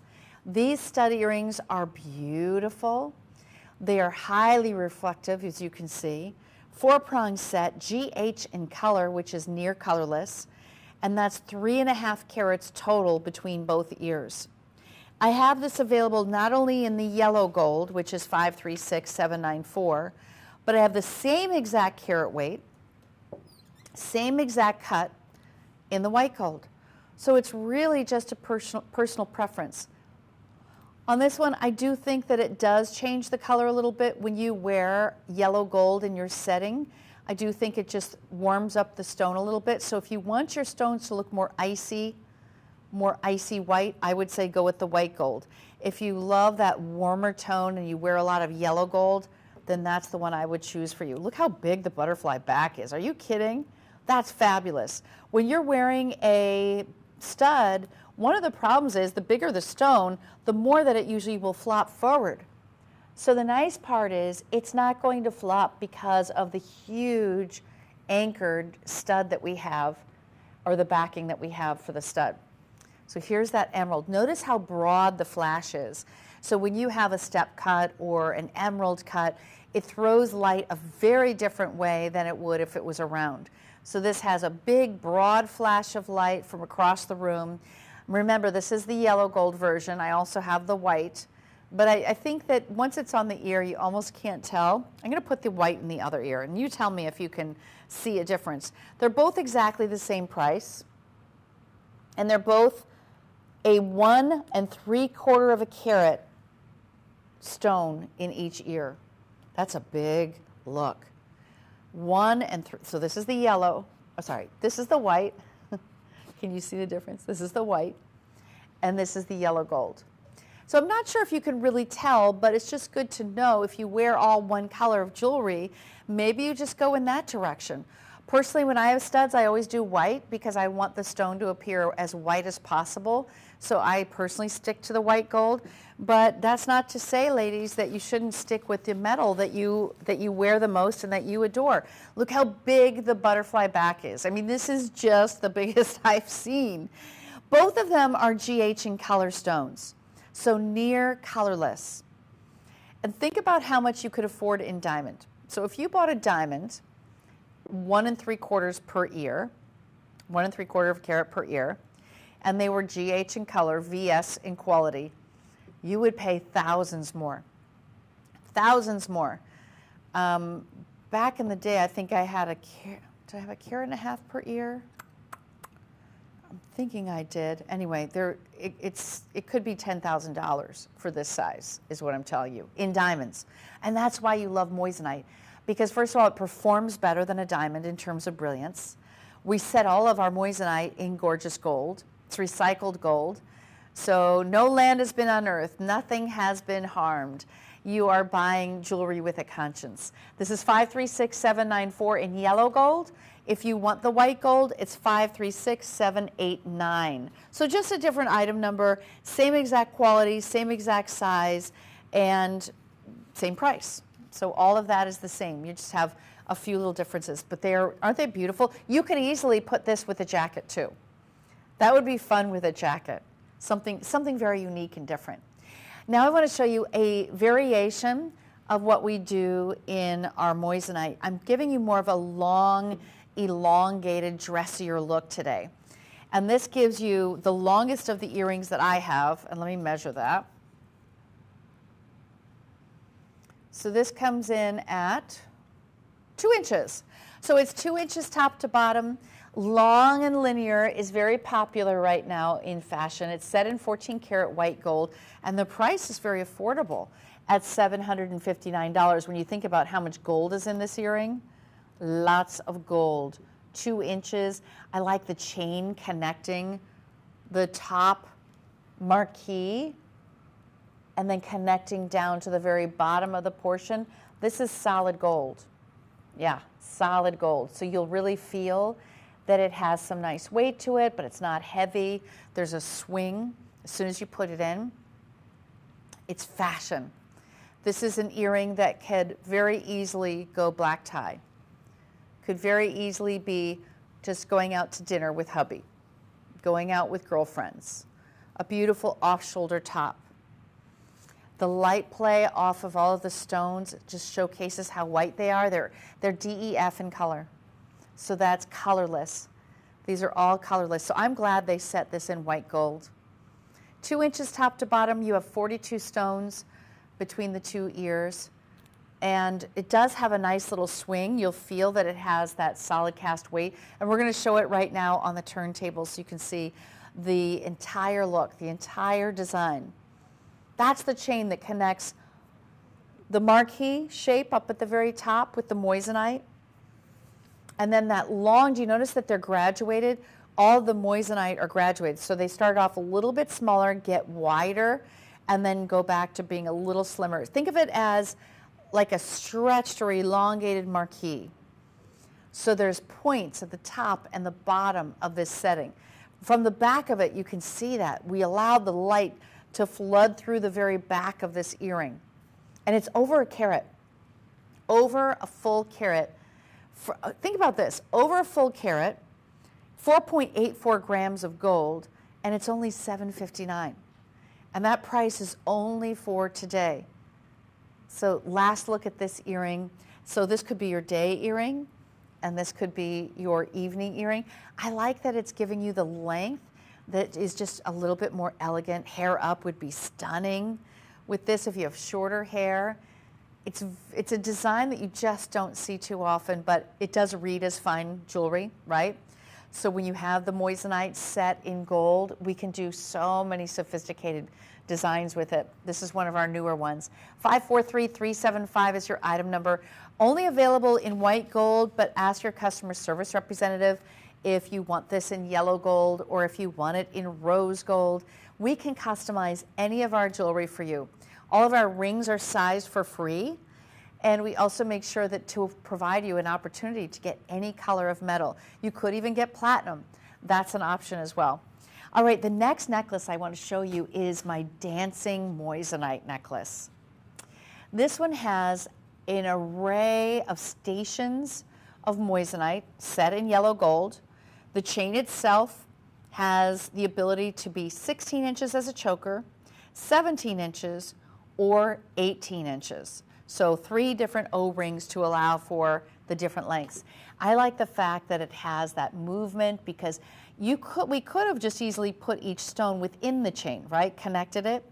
These stud earrings are beautiful. They are highly reflective, as you can see. 4-prong set, GH in color, which is near colorless, and that's 3.5 carats total between both ears. I have this available not only in the yellow gold, which is 536794, but I have the same exact carat weight, same exact cut in the white gold. So it's really just a personal preference. On this one, I do think that it does change the color a little bit when you wear yellow gold in your setting. I do think it just warms up the stone a little bit. So if you want your stones to look more icy white, I would say go with the white gold. If you love that warmer tone and you wear a lot of yellow gold, then that's the one I would choose for you. Look how big the butterfly back is. Are you kidding? That's fabulous. When you're wearing a stud, one of the problems is the bigger the stone, the more that it usually will flop forward. So the nice part is it's not going to flop because of the huge anchored stud that we have, or the backing that we have for the stud. So here's that emerald. Notice how broad the flash is. So when you have a step cut or an emerald cut, it throws light a very different way than it would if it was around. So this has a big, broad flash of light from across the room. Remember, this is the yellow gold version. I also have the white. But I think that once it's on the ear, you almost can't tell. I'm going to put the white in the other ear, and you tell me if you can see a difference. They're both exactly the same price, and they're both a 1 3/4 carat stone in each ear. That's a big look. 1 3, so this is the yellow, oh, sorry, this is the white. Can you see the difference? This is the white, and this is the yellow gold. So I'm not sure if you can really tell, but it's just good to know if you wear all one color of jewelry, maybe you just go in that direction. Personally, when I have studs, I always do white because I want the stone to appear as white as possible. So I personally stick to the white gold, but that's not to say, ladies, that you shouldn't stick with the metal that you wear the most and that you adore. Look how big the butterfly back is. I mean, this is just the biggest I've seen. Both of them are GH in color stones, so near colorless. And think about how much you could afford in diamond. So if you bought a diamond, 1 3/4 per ear, 1 3/4 carat per ear, and they were GH in color, VS in quality, you would pay thousands more. Thousands more. Back in the day, I think I had did I have a carat and a half per ear? I'm thinking I did. Anyway, it could be $10,000 for this size, is what I'm telling you, in diamonds. And that's why you love moissanite. Because first of all, it performs better than a diamond in terms of brilliance. We set all of our moissanite in gorgeous gold. It's recycled gold. So no land has been unearthed. Nothing has been harmed. You are buying jewelry with a conscience. This is 536794 in yellow gold. If you want the white gold, it's 536789. So just a different item number, same exact quality, same exact size, and same price. So all of that is the same. You just have a few little differences, but aren't they beautiful? You could easily put this with a jacket too. That would be fun with a jacket. something very unique and different. Now I want to show you a variation of what we do in our moissanite. I'm giving you more of a long, elongated, dressier look today. And this gives you the longest of the earrings that I have, and let me measure that. So this comes in at 2 inches. So it's 2 inches top to bottom. Long and linear is very popular right now in fashion. It's set in 14 karat white gold, and the price is very affordable at $759. When you think about how much gold is in this earring, lots of gold. 2 inches. I like the chain connecting the top marquee and then connecting down to the very bottom of the portion. This is solid gold. Yeah, solid gold. So you'll really feel that it has some nice weight to it, but it's not heavy. There's a swing as soon as you put it in. It's fashion. This is an earring that could very easily go black tie. Could very easily be just going out to dinner with hubby, going out with girlfriends. A beautiful off-shoulder top. The light play off of all of the stones just showcases how white they are. They're DEF in color. So that's colorless. These are all colorless. So I'm glad they set this in white gold. 2 inches top to bottom. You have 42 stones between the two ears. And it does have a nice little swing. You'll feel that it has that solid cast weight. And we're going to show it right now on the turntable so you can see the entire look, the entire design. That's the chain that connects the marquee shape up at the very top with the moissanite. And then that long, do you notice that they're graduated? All the moissanite are graduated. So they start off a little bit smaller, get wider, and then go back to being a little slimmer. Think of it as like a stretched or elongated marquee. So there's points at the top and the bottom of this setting. From the back of it, you can see that. We allowed the light to flood through the very back of this earring. And it's over a carat. Over a full carat. Think about this, over a full carat, 4.84 grams of gold, and it's only $759. And that price is only for today. So last look at this earring. So this could be your day earring, and this could be your evening earring. I like that it's giving you the length that is just a little bit more elegant. Hair up would be stunning with this if you have shorter hair. It's a design that you just don't see too often, but it does read as fine jewelry, right? So when you have the moissanite set in gold, we can do so many sophisticated designs with it. This is one of our newer ones. 543375 is your item number. Only available in white gold, but ask your customer service representative if you want this in yellow gold or if you want it in rose gold. We can customize any of our jewelry for you. All of our rings are sized for free, and we also make sure that to provide you an opportunity to get any color of metal. You could even get platinum. That's an option as well. All right, the next necklace I want to show you is my dancing moissanite necklace. This one has an array of stations of moissanite set in yellow gold. The chain itself has the ability to be 16 inches as a choker, 17 inches, or 18 inches. So 3 different O-rings to allow for the different lengths. I like the fact that it has that movement because we could have just easily put each stone within the chain, right? Connected it.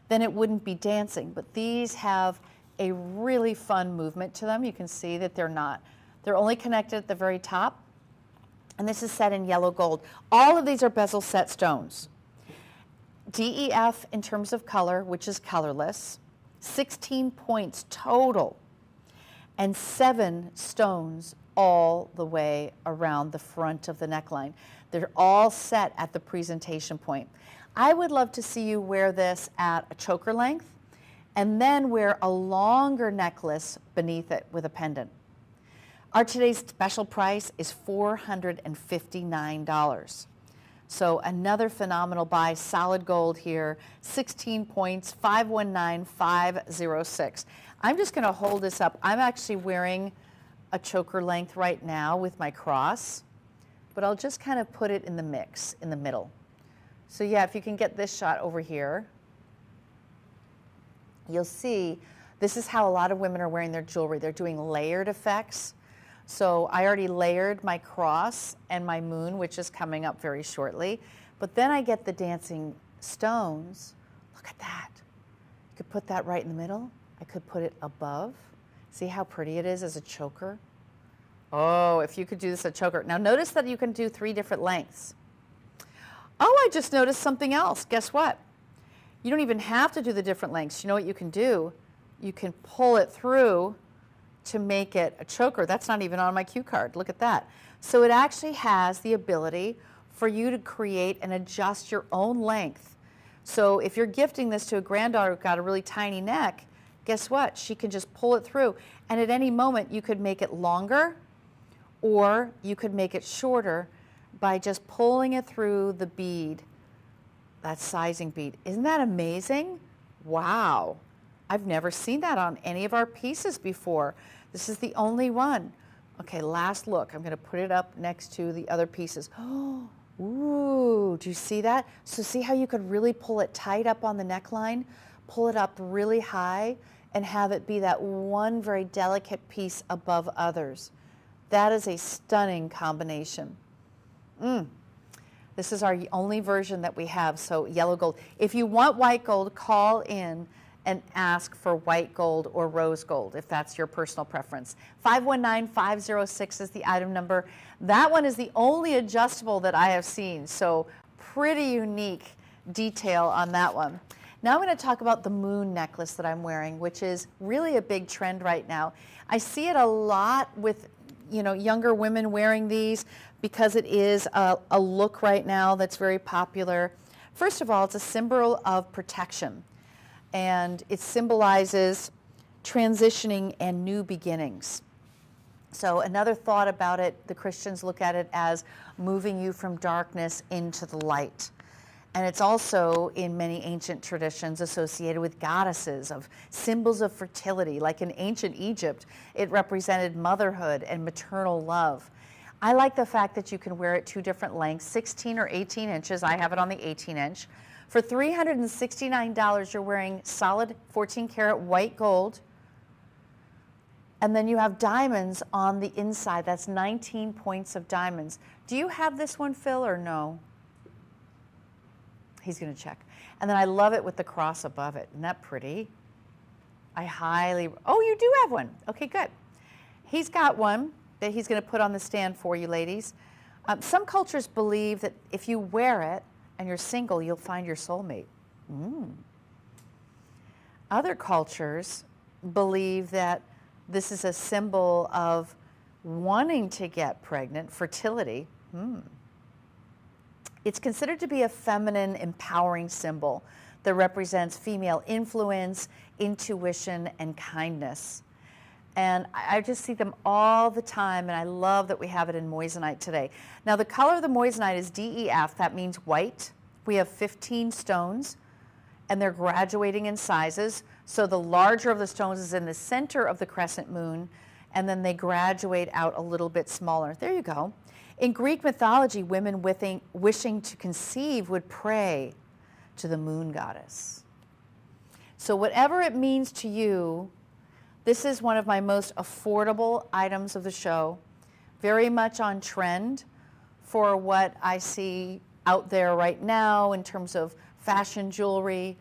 Then it wouldn't be dancing. But these have a really fun movement to them. You can see that they're only connected at the very top. And this is set in yellow gold. All of these are bezel set stones. DEF in terms of color, which is colorless, 16 points total, and 7 stones all the way around the front of the neckline. They're all set at the presentation point. I would love to see you wear this at a choker length and then wear a longer necklace beneath it with a pendant. Our today's special price is $459. So another phenomenal buy, solid gold here, 16 points, 519506. I'm just going to hold this up. I'm actually wearing a choker length right now with my cross, but I'll just kind of put it in the mix, in the middle. So yeah, if you can get this shot over here, you'll see this is how a lot of women are wearing their jewelry. They're doing layered effects. So I already layered my cross and my moon, which is coming up very shortly. But then I get the dancing stones. Look at that. You could put that right in the middle. I could put it above. See how pretty it is as a choker? Oh, if you could do this as a choker. Now notice that you can do 3 different lengths. Oh, I just noticed something else. Guess what? You don't even have to do the different lengths. You know what you can do? You can pull it through to make it a choker. That's not even on my cue card. Look at that. So it actually has the ability for you to create and adjust your own length. So if you're gifting this to a granddaughter who's got a really tiny neck, guess what? She can just pull it through. And at any moment, you could make it longer or you could make it shorter by just pulling it through the bead, that sizing bead. Isn't that amazing? Wow. I've never seen that on any of our pieces before. This is the only one. Okay, last look. I'm going to put it up next to the other pieces. Oh, ooh, do you see that? So see how you could really pull it tight up on the neckline, pull it up really high, and have it be that one very delicate piece above others. That is a stunning combination. This is our only version that we have, so yellow gold. If you want white gold, call in and ask for white gold or rose gold, if that's your personal preference. 519-506 is the item number. That one is the only adjustable that I have seen, so pretty unique detail on that one. Now I'm going to talk about the moon necklace that I'm wearing, which is really a big trend right now. I see it a lot with younger women wearing these because it is a look right now that's very popular. First of all, it's a symbol of protection, and it symbolizes transitioning and new beginnings. So another thought about it, the Christians look at it as moving you from darkness into the light. And it's also, in many ancient traditions, associated with goddesses, of symbols of fertility. Like in ancient Egypt, it represented motherhood and maternal love. I like the fact that you can wear it 2 different lengths, 16 or 18 inches. I have it on the 18 inch. For $369, you're wearing solid 14 karat white gold. And then you have diamonds on the inside. That's 19 points of diamonds. Do you have this one, Phil, or no? He's going to check. And then I love it with the cross above it. Isn't that pretty? Oh, you do have one. Okay, good. He's got one that he's going to put on the stand for you, ladies. Some cultures believe that if you wear it and you're single, you'll find your soulmate. Other cultures believe that this is a symbol of wanting to get pregnant, fertility. It's considered to be a feminine, empowering symbol that represents female influence, intuition, and kindness. And I just see them all the time, and I love that we have it in moissanite today. Now, the color of the moissanite is DEF. That means white. We have 15 stones, and they're graduating in sizes. So the larger of the stones is in the center of the crescent moon, and then they graduate out a little bit smaller. There you go. In Greek mythology, women wishing to conceive would pray to the moon goddess. So whatever it means to you, this is one of my most affordable items of the show, very much on trend for what I see out there right now in terms of fashion jewelry.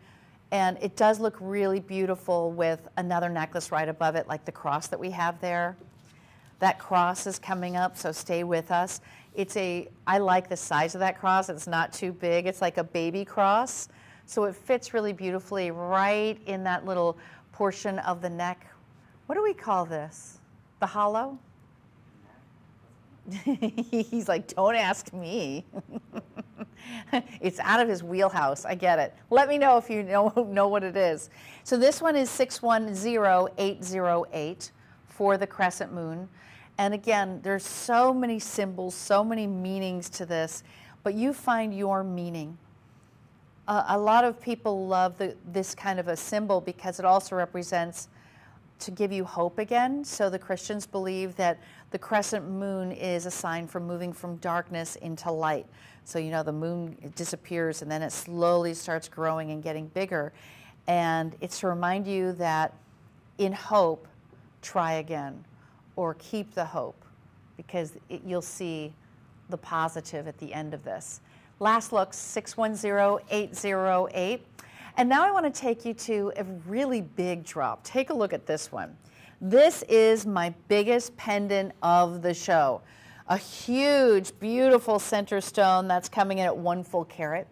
And it does look really beautiful with another necklace right above it, like the cross that we have there. That cross is coming up, so stay with us. I like the size of that cross. It's not too big. It's like a baby cross. So it fits really beautifully right in that little portion of the neck. What do we call this? The hollow? He's like, don't ask me. It's out of his wheelhouse. I get it. Let me know if you know what it is. So this one is 610808 for the crescent moon. And again, there's so many symbols, so many meanings to this, but you find your meaning. A lot of people love this kind of a symbol because it also represents to give you hope again. So the Christians believe that the crescent moon is a sign for moving from darkness into light. So you know the moon, it disappears and then it slowly starts growing and getting bigger. And it's to remind you that in hope, try again, or keep the hope, because you'll see the positive at the end of this. Last look, 610-808. And now I want to take you to a really big drop. Take a look at this one. This is my biggest pendant of the show. A huge, beautiful center stone that's coming in at 1 full carat.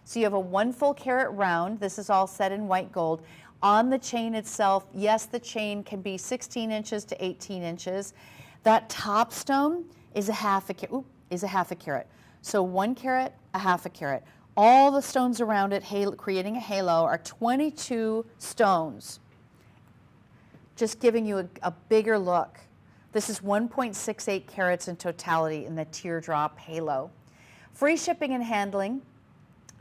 So you have a 1 full carat round. This is all set in white gold. On the chain itself, yes, the chain can be 16 inches to 18 inches. That top stone is a half a carat. So 1 carat, a half a carat. All the stones around it, creating a halo, are 22 stones. Just giving you a bigger look. This is 1.68 carats in totality in the teardrop halo. Free shipping and handling,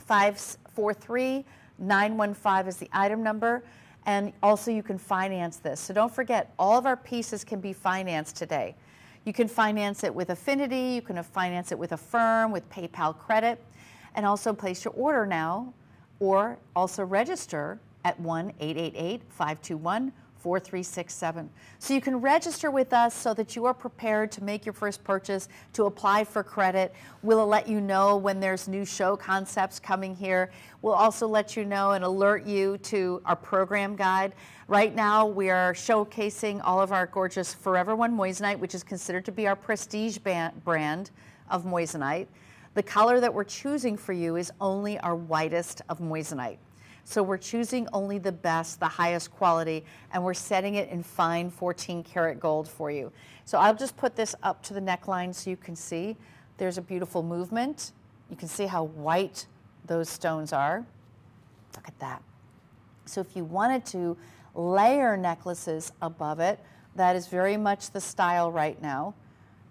543-915 is the item number, and also you can finance this. So don't forget, all of our pieces can be financed today. You can finance it with Affinity, you can finance it with Affirm, with PayPal credit, and also place your order now, or also register at 1-888-521-4367. So you can register with us so that you are prepared to make your first purchase, to apply for credit. We'll let you know when there's new show concepts coming here. We'll also let you know and alert you to our program guide. Right now we are showcasing all of our gorgeous Forever One moissanite, which is considered to be our prestige brand of moissanite. The color that we're choosing for you is only our whitest of moissanite. So we're choosing only the best, the highest quality, and we're setting it in fine 14 karat gold for you. So I'll just put this up to the neckline so you can see. There's a beautiful movement. You can see how white those stones are. Look at that. So if you wanted to layer necklaces above it, that is very much the style right now.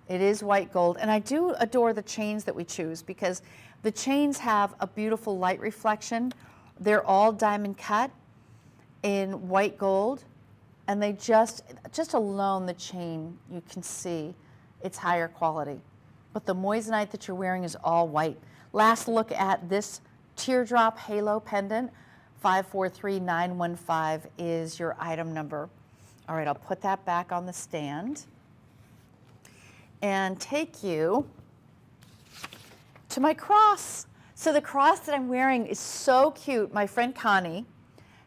It is white gold, and I do adore the chains that we choose because the chains have a beautiful light reflection. They're all diamond cut in white gold, and they just alone the chain, you can see it's higher quality. But the moissanite that you're wearing is all white. Last look at this teardrop halo pendant, 543-915 is your item number. All right, I'll put that back on the stand and take you to my cross. So the cross that I'm wearing is so cute. My friend Connie,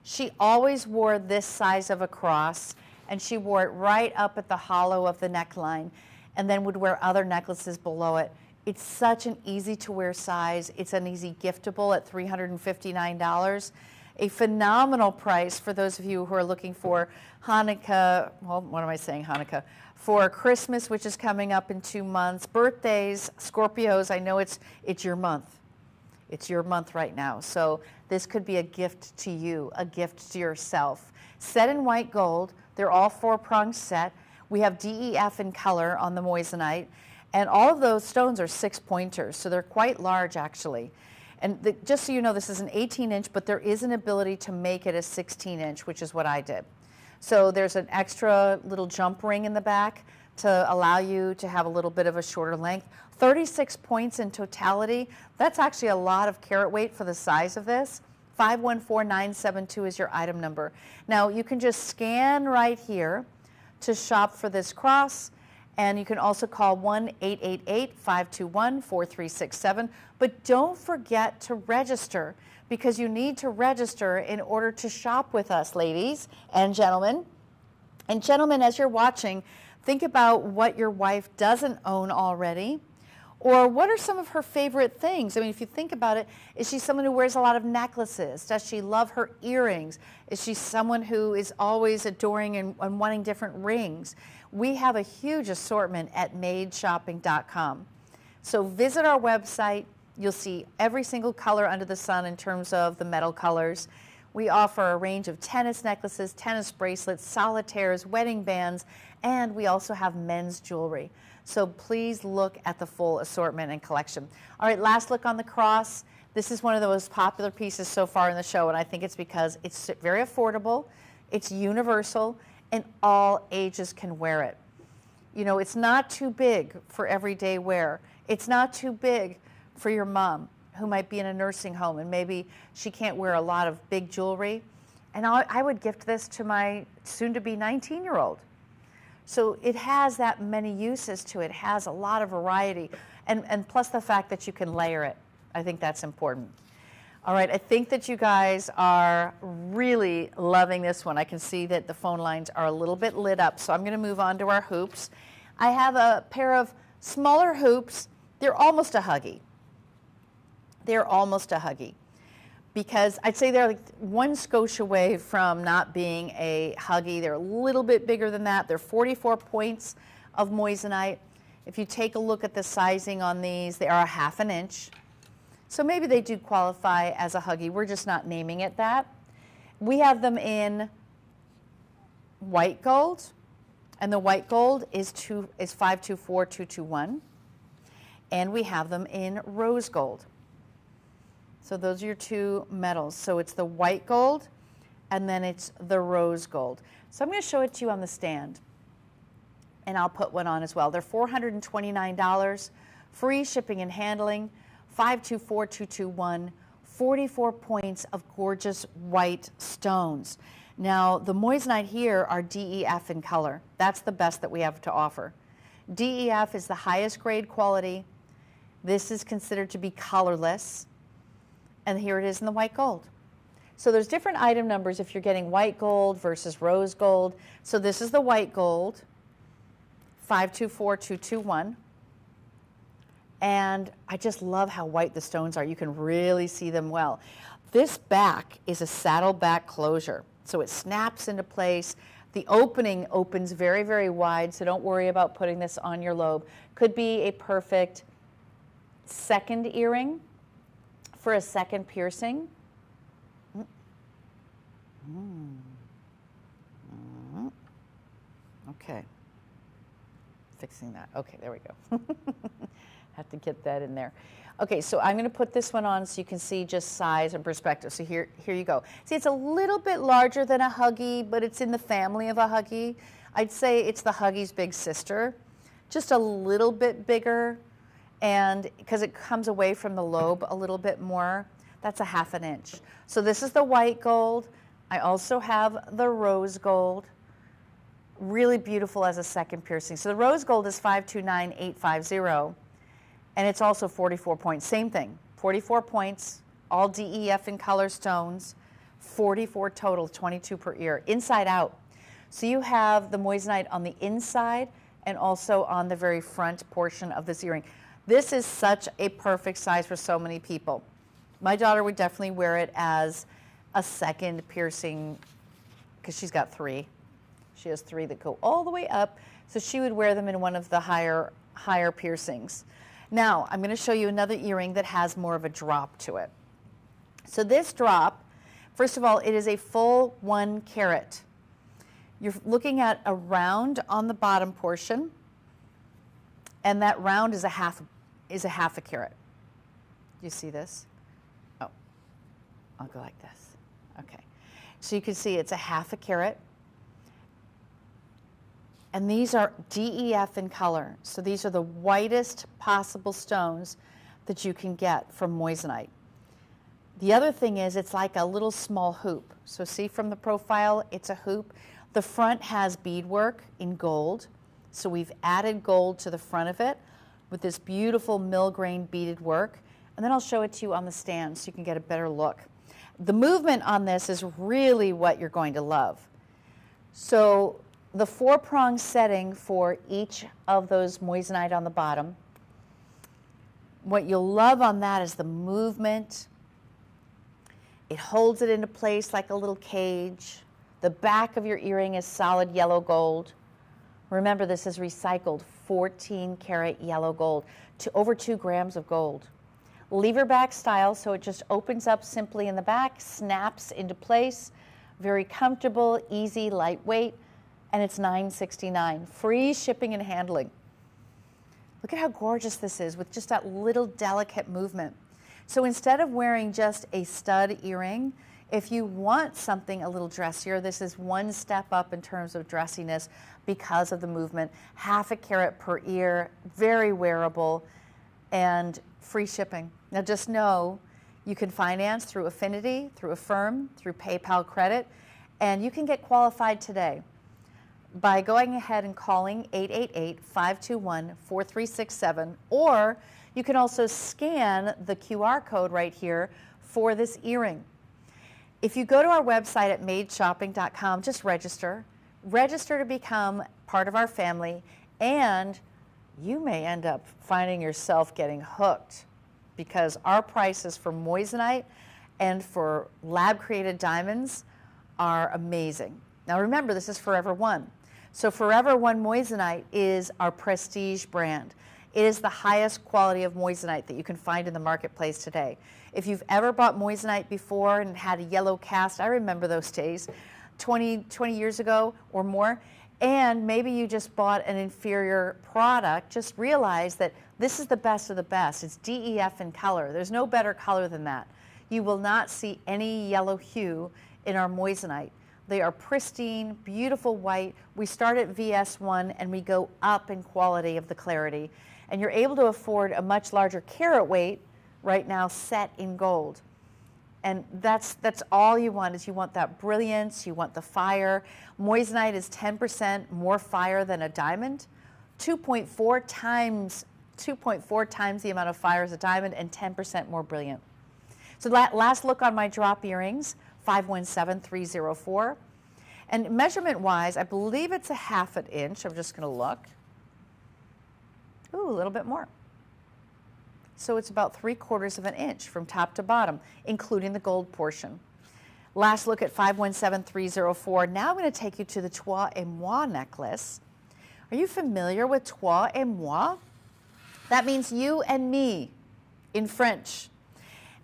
she always wore this size of a cross, and she wore it right up at the hollow of the neckline, and then would wear other necklaces below it. It's such an easy to wear size. It's an easy giftable at $359. A phenomenal price for those of you who are looking for Hanukkah, well, what am I saying, Hanukkah? For Christmas, which is coming up in 2 months, birthdays, Scorpios, I know it's your month. It's your month right now. So this could be a gift to you, a gift to yourself. Set in white gold, they're all 4-pronged set. We have DEF in color on the moissanite, and all of those stones are 6-pointers, so they're quite large actually. And just so you know, this is an 18-inch, but there is an ability to make it a 16-inch, which is what I did. So there's an extra little jump ring in the back to allow you to have a little bit of a shorter length. 36 points in totality. That's actually a lot of carat weight for the size of this. 514972 is your item number. Now you can just scan right here to shop for this cross, and you can also call 1-888-521-4367. But don't forget to register, because you need to register in order to shop with us, ladies and gentlemen. And gentlemen, as you're watching, think about what your wife doesn't own already, or what are some of her favorite things? I mean, if you think about it, is she someone who wears a lot of necklaces? Does she love her earrings? Is she someone who is always adoring and wanting different rings? We have a huge assortment at madeshopping.com. So visit our website. You'll see every single color under the sun in terms of the metal colors. We offer a range of tennis necklaces, tennis bracelets, solitaires, wedding bands, and we also have men's jewelry. So please look at the full assortment and collection. All right, last look on the cross. This is one of the most popular pieces so far in the show, and I think it's because it's very affordable, it's universal, and all ages can wear it. You know, it's not too big for everyday wear. It's not too big for your mom who might be in a nursing home and maybe she can't wear a lot of big jewelry. And I would gift this to my soon-to-be 19-year-old. So it has that many uses to it. It has a lot of variety. And plus the fact that you can layer it. I think that's important. All right, I think that you guys are really loving this one. I can see that the phone lines are a little bit lit up, so I'm going to move on to our hoops. I have a pair of smaller hoops. They're almost a huggy. They're almost a huggy because I'd say they're like one skosh away from not being a huggy. They're a little bit bigger than that. They're 44 points of moissanite. If you take a look at the sizing on these, they are a ½ inch. So maybe they do qualify as a huggy. We're just not naming it that. We have them in white gold, and the white gold is 524221. And we have them in rose gold. So those are your two metals. So it's the white gold, and then it's the rose gold. So I'm going to show it to you on the stand, and I'll put one on as well. They're $429, free shipping and handling. 524221, 44 points of gorgeous white stones. Now, the moissanite here are DEF in color. That's the best that we have to offer. DEF is the highest grade quality. This is considered to be colorless. And here it is in the white gold. So there's different item numbers if you're getting white gold versus rose gold. So this is the white gold, 524221. And I just love how white the stones are. You can really see them well. This back is a saddle back closure. So it snaps into place. The opening opens very, very wide, so don't worry about putting this on your lobe. Could be a perfect second earring for a second piercing. Okay. Fixing that. Okay, there we go. Have to get that in there. Okay, so I'm going to put this one on so you can see just size and perspective. So here you go. See, it's a little bit larger than a huggy, but it's in the family of a huggy. I'd say it's the huggy's big sister, just a little bit bigger, and because it comes away from the lobe a little bit more, that's a ½ inch. So this is the white gold. I also have the rose gold. Really beautiful as a second piercing. So the rose gold is 529850. And it's also 44 points, same thing, 44 points, all DEF in color stones, 44 total, 22 per ear, inside out. So you have the moissanite on the inside and also on the very front portion of this earring. This is such a perfect size for so many people. My daughter would definitely wear it as a second piercing because she's got 3. She has 3 that go all the way up, so she would wear them in one of the higher piercings. Now, I'm going to show you another earring that has more of a drop to it. So this drop, first of all, it is a full 1 carat. You're looking at a round on the bottom portion, and that round is a half a carat. You see this? Oh, I'll go like this. Okay. So you can see it's a ½ carat. And these are DEF in color. So these are the whitest possible stones that you can get from moissanite. The other thing is it's like a little small hoop. So see from the profile, it's a hoop. The front has beadwork in gold. So we've added gold to the front of it with this beautiful mill-grain beaded work. And then I'll show it to you on the stand so you can get a better look. The movement on this is really what you're going to love. So the 4-prong setting for each of those moissanite on the bottom. What you'll love on that is the movement. It holds it into place like a little cage. The back of your earring is solid yellow gold. Remember, this is recycled 14 karat yellow gold to over 2 grams of gold. Lever back style, so it just opens up simply in the back, snaps into place. Very comfortable, easy, lightweight. And it's $9.69, free shipping and handling. Look at how gorgeous this is with just that little delicate movement. So instead of wearing just a stud earring, If you want something a little dressier, this is one step up in terms of dressiness because of the movement. 1/2 carat per ear, very wearable, and free shipping. Now just know you can finance through Affinity, through Affirm, through PayPal credit, and you can get qualified today by going ahead and calling 888-521-4367, or you can also scan the QR code right here for this earring. If you go to our website at madeshopping.com, just register to become part of our family, and you may end up finding yourself getting hooked, because our prices for moissanite and for lab-created diamonds are amazing. Now remember, this is Forever One. So Forever One moissanite is our prestige brand. It is the highest quality of moissanite that you can find in the marketplace today. If you've ever bought moissanite before and had a yellow cast, I remember those days, 20 years ago or more, and maybe you just bought an inferior product, just realize that this is the best of the best. It's DEF in color. There's no better color than that. You will not see any yellow hue in our moissanite. They are pristine, beautiful white. We start at VS1 and we go up in quality of the clarity. And you're able to afford a much larger carat weight right now set in gold. And that's all you want, is you want that brilliance, you want the fire. Moissanite is 10% more fire than a diamond, 2.4 times the amount of fire as a diamond, and 10% more brilliant. So last look on my drop earrings, 517304. And measurement-wise, I believe it's a 1/2 inch. I'm just going to look. Ooh, a little bit more. So it's about 3/4 inch from top to bottom, including the gold portion. Last look at 517304. Now I'm going to take you to the Trois et Moi necklace. Are you familiar with Trois et Moi? That means you and me in French.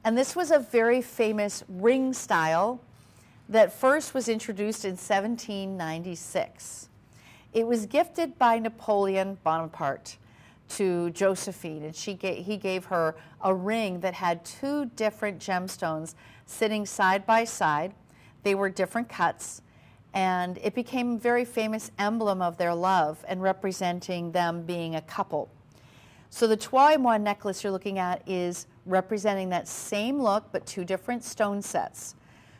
And this was a very famous ring style that first was introduced in 1796. It was gifted by Napoleon Bonaparte to Josephine, and he gave her a ring that had 2 different gemstones sitting side by side. They were different cuts, and it became a very famous emblem of their love and representing them being a couple. So the Trois et Moi necklace you're looking at is representing that same look, but 2 different stone sets.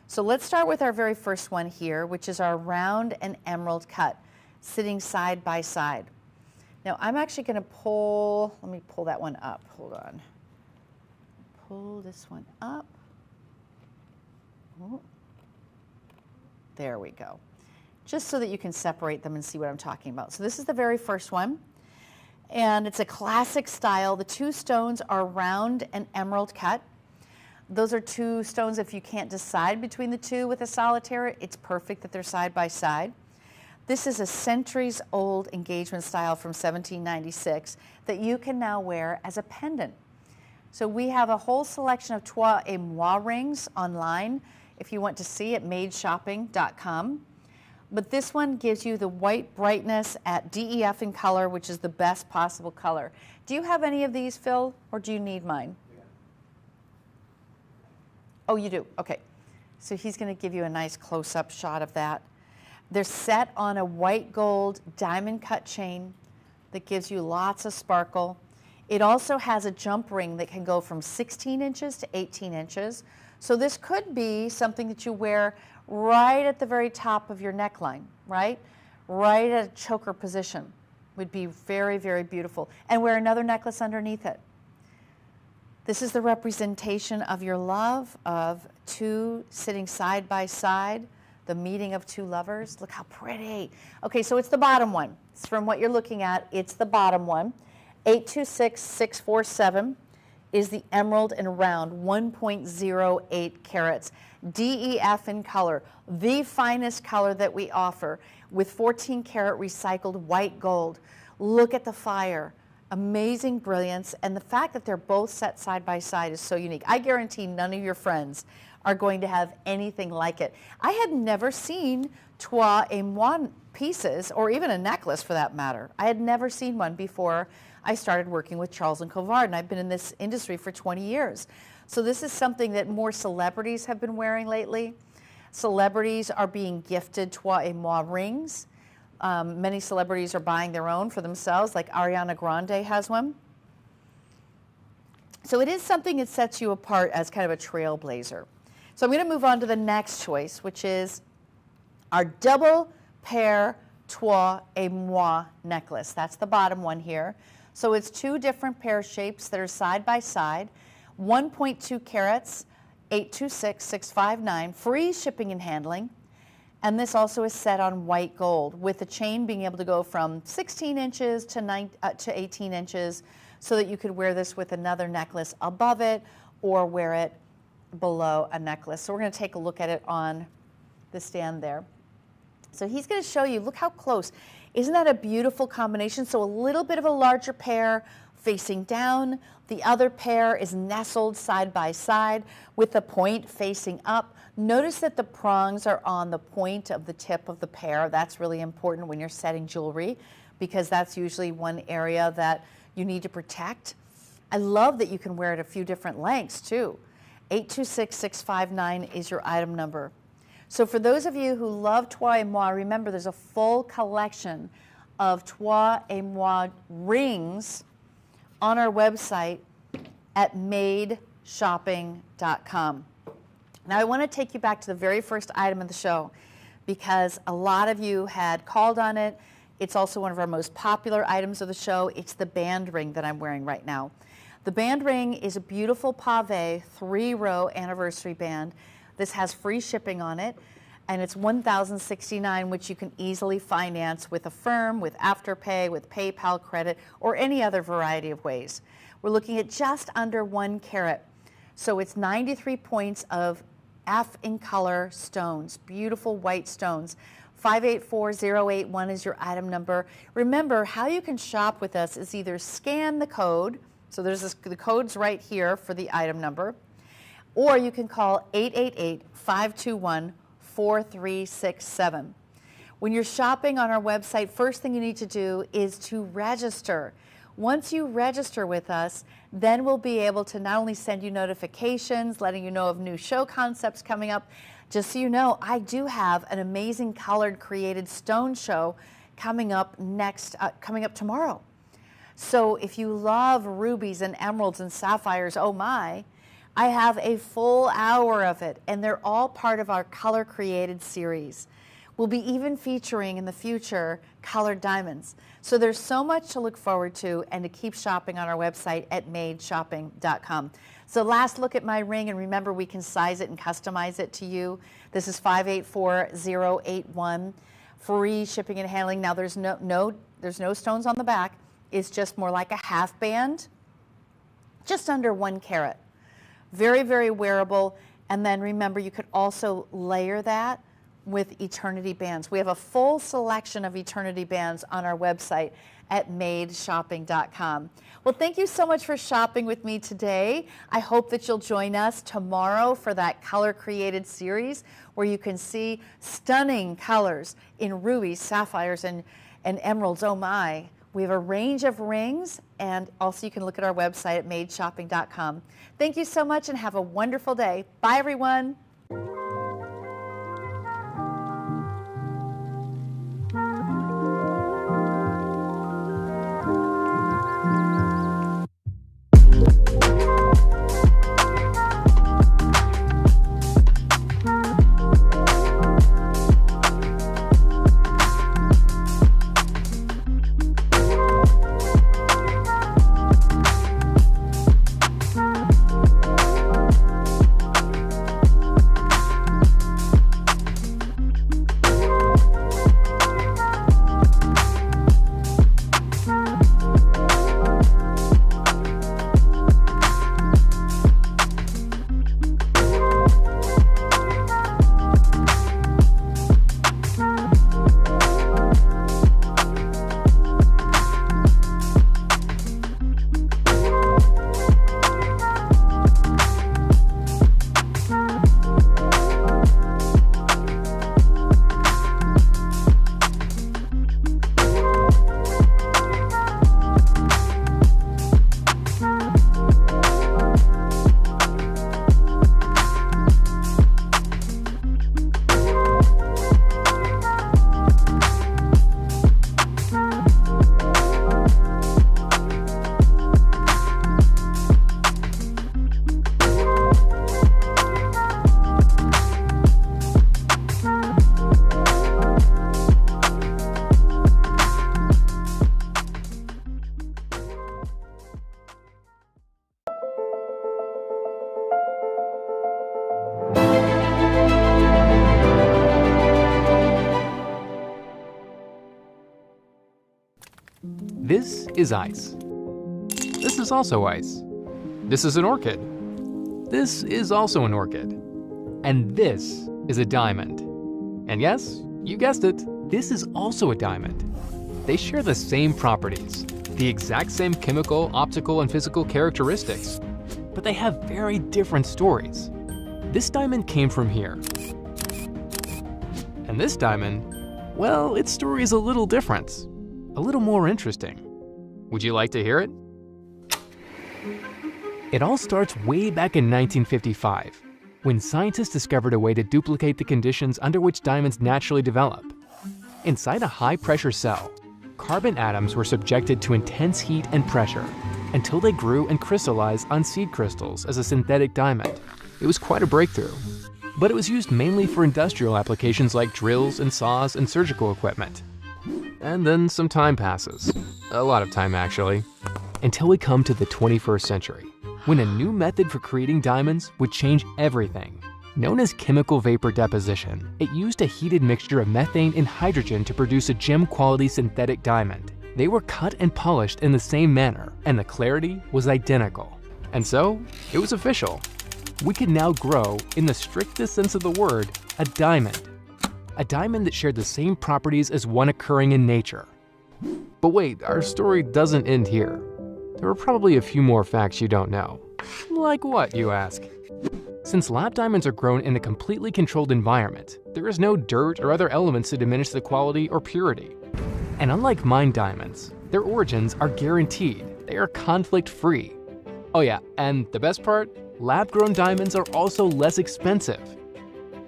So let's start with our very first one here, which is our round and emerald cut, sitting side by side. Now I'm actually going to let me pull that one up. Hold on. Pull this one up. Oh. There we go. Just so that you can separate them and see what I'm talking about. So this is the very first one. And it's a classic style. The 2 stones are round and emerald cut. Those are 2 stones, if you can't decide between the 2 with a solitaire, it's perfect that they're side by side. This is a centuries-old engagement style from 1796 that you can now wear as a pendant. So we have a whole selection of Trois et Moi rings online if you want to see at madeshopping.com. But this one gives you the white brightness at DEF in color, which is the best possible color. Do you have any of these, Phil, or do you need mine? Yeah. Oh, you do? Okay. So he's going to give you a nice close-up shot of that. They're set on a white gold diamond cut chain that gives you lots of sparkle. It also has a jump ring that can go from 16 inches to 18 inches. So this could be something that you wear right at the very top of your neckline, right? Right at a choker position. Would be very, very beautiful. And wear another necklace underneath it. This is the representation of your love, of 2 sitting side by side, the meeting of 2 lovers. Look how pretty. Okay, so it's the bottom one. It's from what you're looking at, it's the bottom one. 826647 is the emerald and round, 1.08 carats. DEF in color, the finest color that we offer, with 14 karat recycled white gold. Look at the fire. Amazing brilliance, and the fact that they're both set side by side is so unique. I guarantee none of your friends are going to have anything like it. I had never seen Trois et Moi pieces, or even a necklace for that matter. I had never seen one before I started working with Charles Colvard, and I've been in this industry for 20 years. So this is something that more celebrities have been wearing lately. Celebrities are being gifted trois et moi rings. Many celebrities are buying their own for themselves, like Ariana Grande has one. So it is something that sets you apart as kind of a trailblazer. So I'm going to move on to the next choice, which is our double pair trois et moi necklace. That's the bottom one here. So it's two different pear shapes that are side by side, 1.2 carats, 826,659, free shipping and handling. And this also is set on white gold, with the chain being able to go from 16 inches to 18 inches, so that you could wear this with another necklace above it or wear it below a necklace. So we're going to take a look at it on the stand there. So he's going to show you, look how close. Isn't that a beautiful combination? So a little bit of a larger pair facing down. The other pair is nestled side by side with the point facing up. Notice that the prongs are on the point of the tip of the pair. That's really important when you're setting jewelry, because that's usually one area that you need to protect. I love that you can wear it a few different lengths too. 826,659 is your item number. So for those of you who love trois et moi, remember there's a full collection of trois et moi rings on our website at madeshopping.com. Now I want to take you back to the very first item of the show, because a lot of you had called on it. It's also one of our most popular items of the show. It's the band ring that I'm wearing right now. The band ring is a beautiful pave 3-row anniversary band. This has free shipping on it, and it's $1,069, which you can easily finance with Affirm, with Afterpay, with PayPal credit, or any other variety of ways. We're looking at just under 1 carat. So it's 93 points of F in color stones, beautiful white stones. 584081 is your item number. Remember, how you can shop with us is either scan the code, so the code's right here for the item number, or you can call 888-521-4367. When you're shopping on our website, first thing you need to do is to register. Once you register with us, then we'll be able to not only send you notifications, letting you know of new show concepts coming up. Just so you know, I do have an amazing colored created stone show coming up tomorrow. So if you love rubies and emeralds and sapphires, oh my, I have a full hour of it, and they're all part of our color created series. We'll be even featuring in the future colored diamonds. So there's so much to look forward to, and to keep shopping on our website at madeshopping.com. So last look at my ring, and remember, we can size it and customize it to you. This is 584081, free shipping and handling. Now there's no stones on the back. It's just more like a half band, just under 1 carat. Very, very wearable. And then remember, you could also layer that with eternity bands. We have a full selection of eternity bands on our website at madeshopping.com. Well, thank you so much for shopping with me today. I hope that you'll join us tomorrow for that color created series, where you can see stunning colors in rubies, sapphires, and emeralds. Oh my. We have a range of rings, and also you can look at our website at madeshopping.com. Thank you so much, and have a wonderful day. Bye, everyone. This is ice. This is also ice. This is an orchid. This is also an orchid. And this is a diamond. And yes, you guessed it, this is also a diamond. They share the same properties, the exact same chemical, optical, and physical characteristics, but they have very different stories. This diamond came from here. And this diamond, well, its story is a little different, a little more interesting. Would you like to hear it? It all starts way back in 1955, when scientists discovered a way to duplicate the conditions under which diamonds naturally develop. Inside a high-pressure cell, carbon atoms were subjected to intense heat and pressure until they grew and crystallized on seed crystals as a synthetic diamond. It was quite a breakthrough, but it was used mainly for industrial applications like drills and saws and surgical equipment. And then some time passes, a lot of time actually, until we come to the 21st century, when a new method for creating diamonds would change everything. Known as chemical vapor deposition, it used a heated mixture of methane and hydrogen to produce a gem-quality synthetic diamond. They were cut and polished in the same manner, and the clarity was identical. And so, it was official. We could now grow, in the strictest sense of the word, a diamond. A diamond that shared the same properties as one occurring in nature. But wait, our story doesn't end here. There are probably a few more facts you don't know. Like what, you ask? Since lab diamonds are grown in a completely controlled environment, there is no dirt or other elements to diminish the quality or purity. And unlike mined diamonds, their origins are guaranteed. They are conflict-free. Oh yeah, and the best part? Lab-grown diamonds are also less expensive.